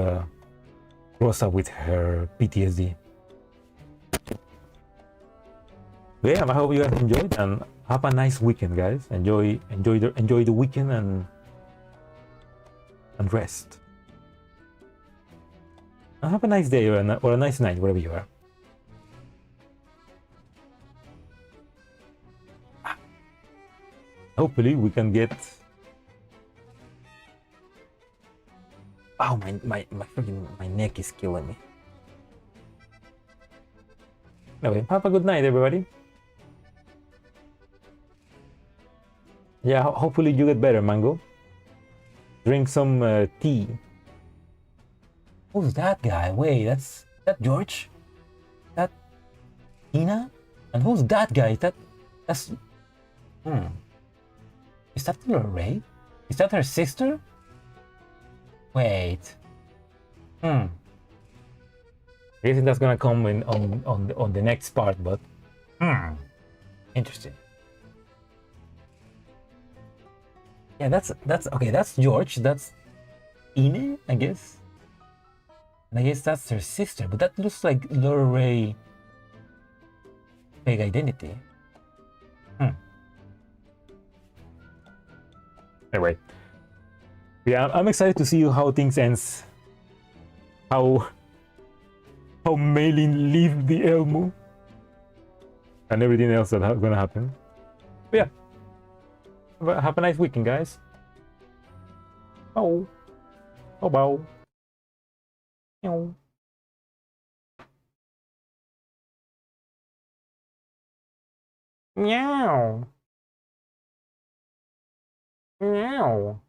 Rosa with her PTSD. But yeah, I hope you guys enjoyed and have a nice weekend, guys. Enjoy the weekend and rest. And have a nice day or a nice night wherever you are. Hopefully we can get. Oh, my freaking neck is killing me. Anyway, have a good night, everybody. Yeah, hopefully you get better, Mango. Drink some tea. Who's that guy? Wait, that's that George? That Tina? And who's that guy? That's Is that Ray? Is that her sister? Wait. I guess that's gonna come in on the next part, but interesting. Yeah, that's okay. That's George. That's Ine, I guess. And I guess that's her sister, but that looks like Laura Ray fake identity. Anyway, yeah, I'm excited to see how things ends. How Maylin leave the Elmo and everything else that's gonna happen. But yeah, have a nice weekend, guys. Bow. Bow bow. Meow. Meow. Meow.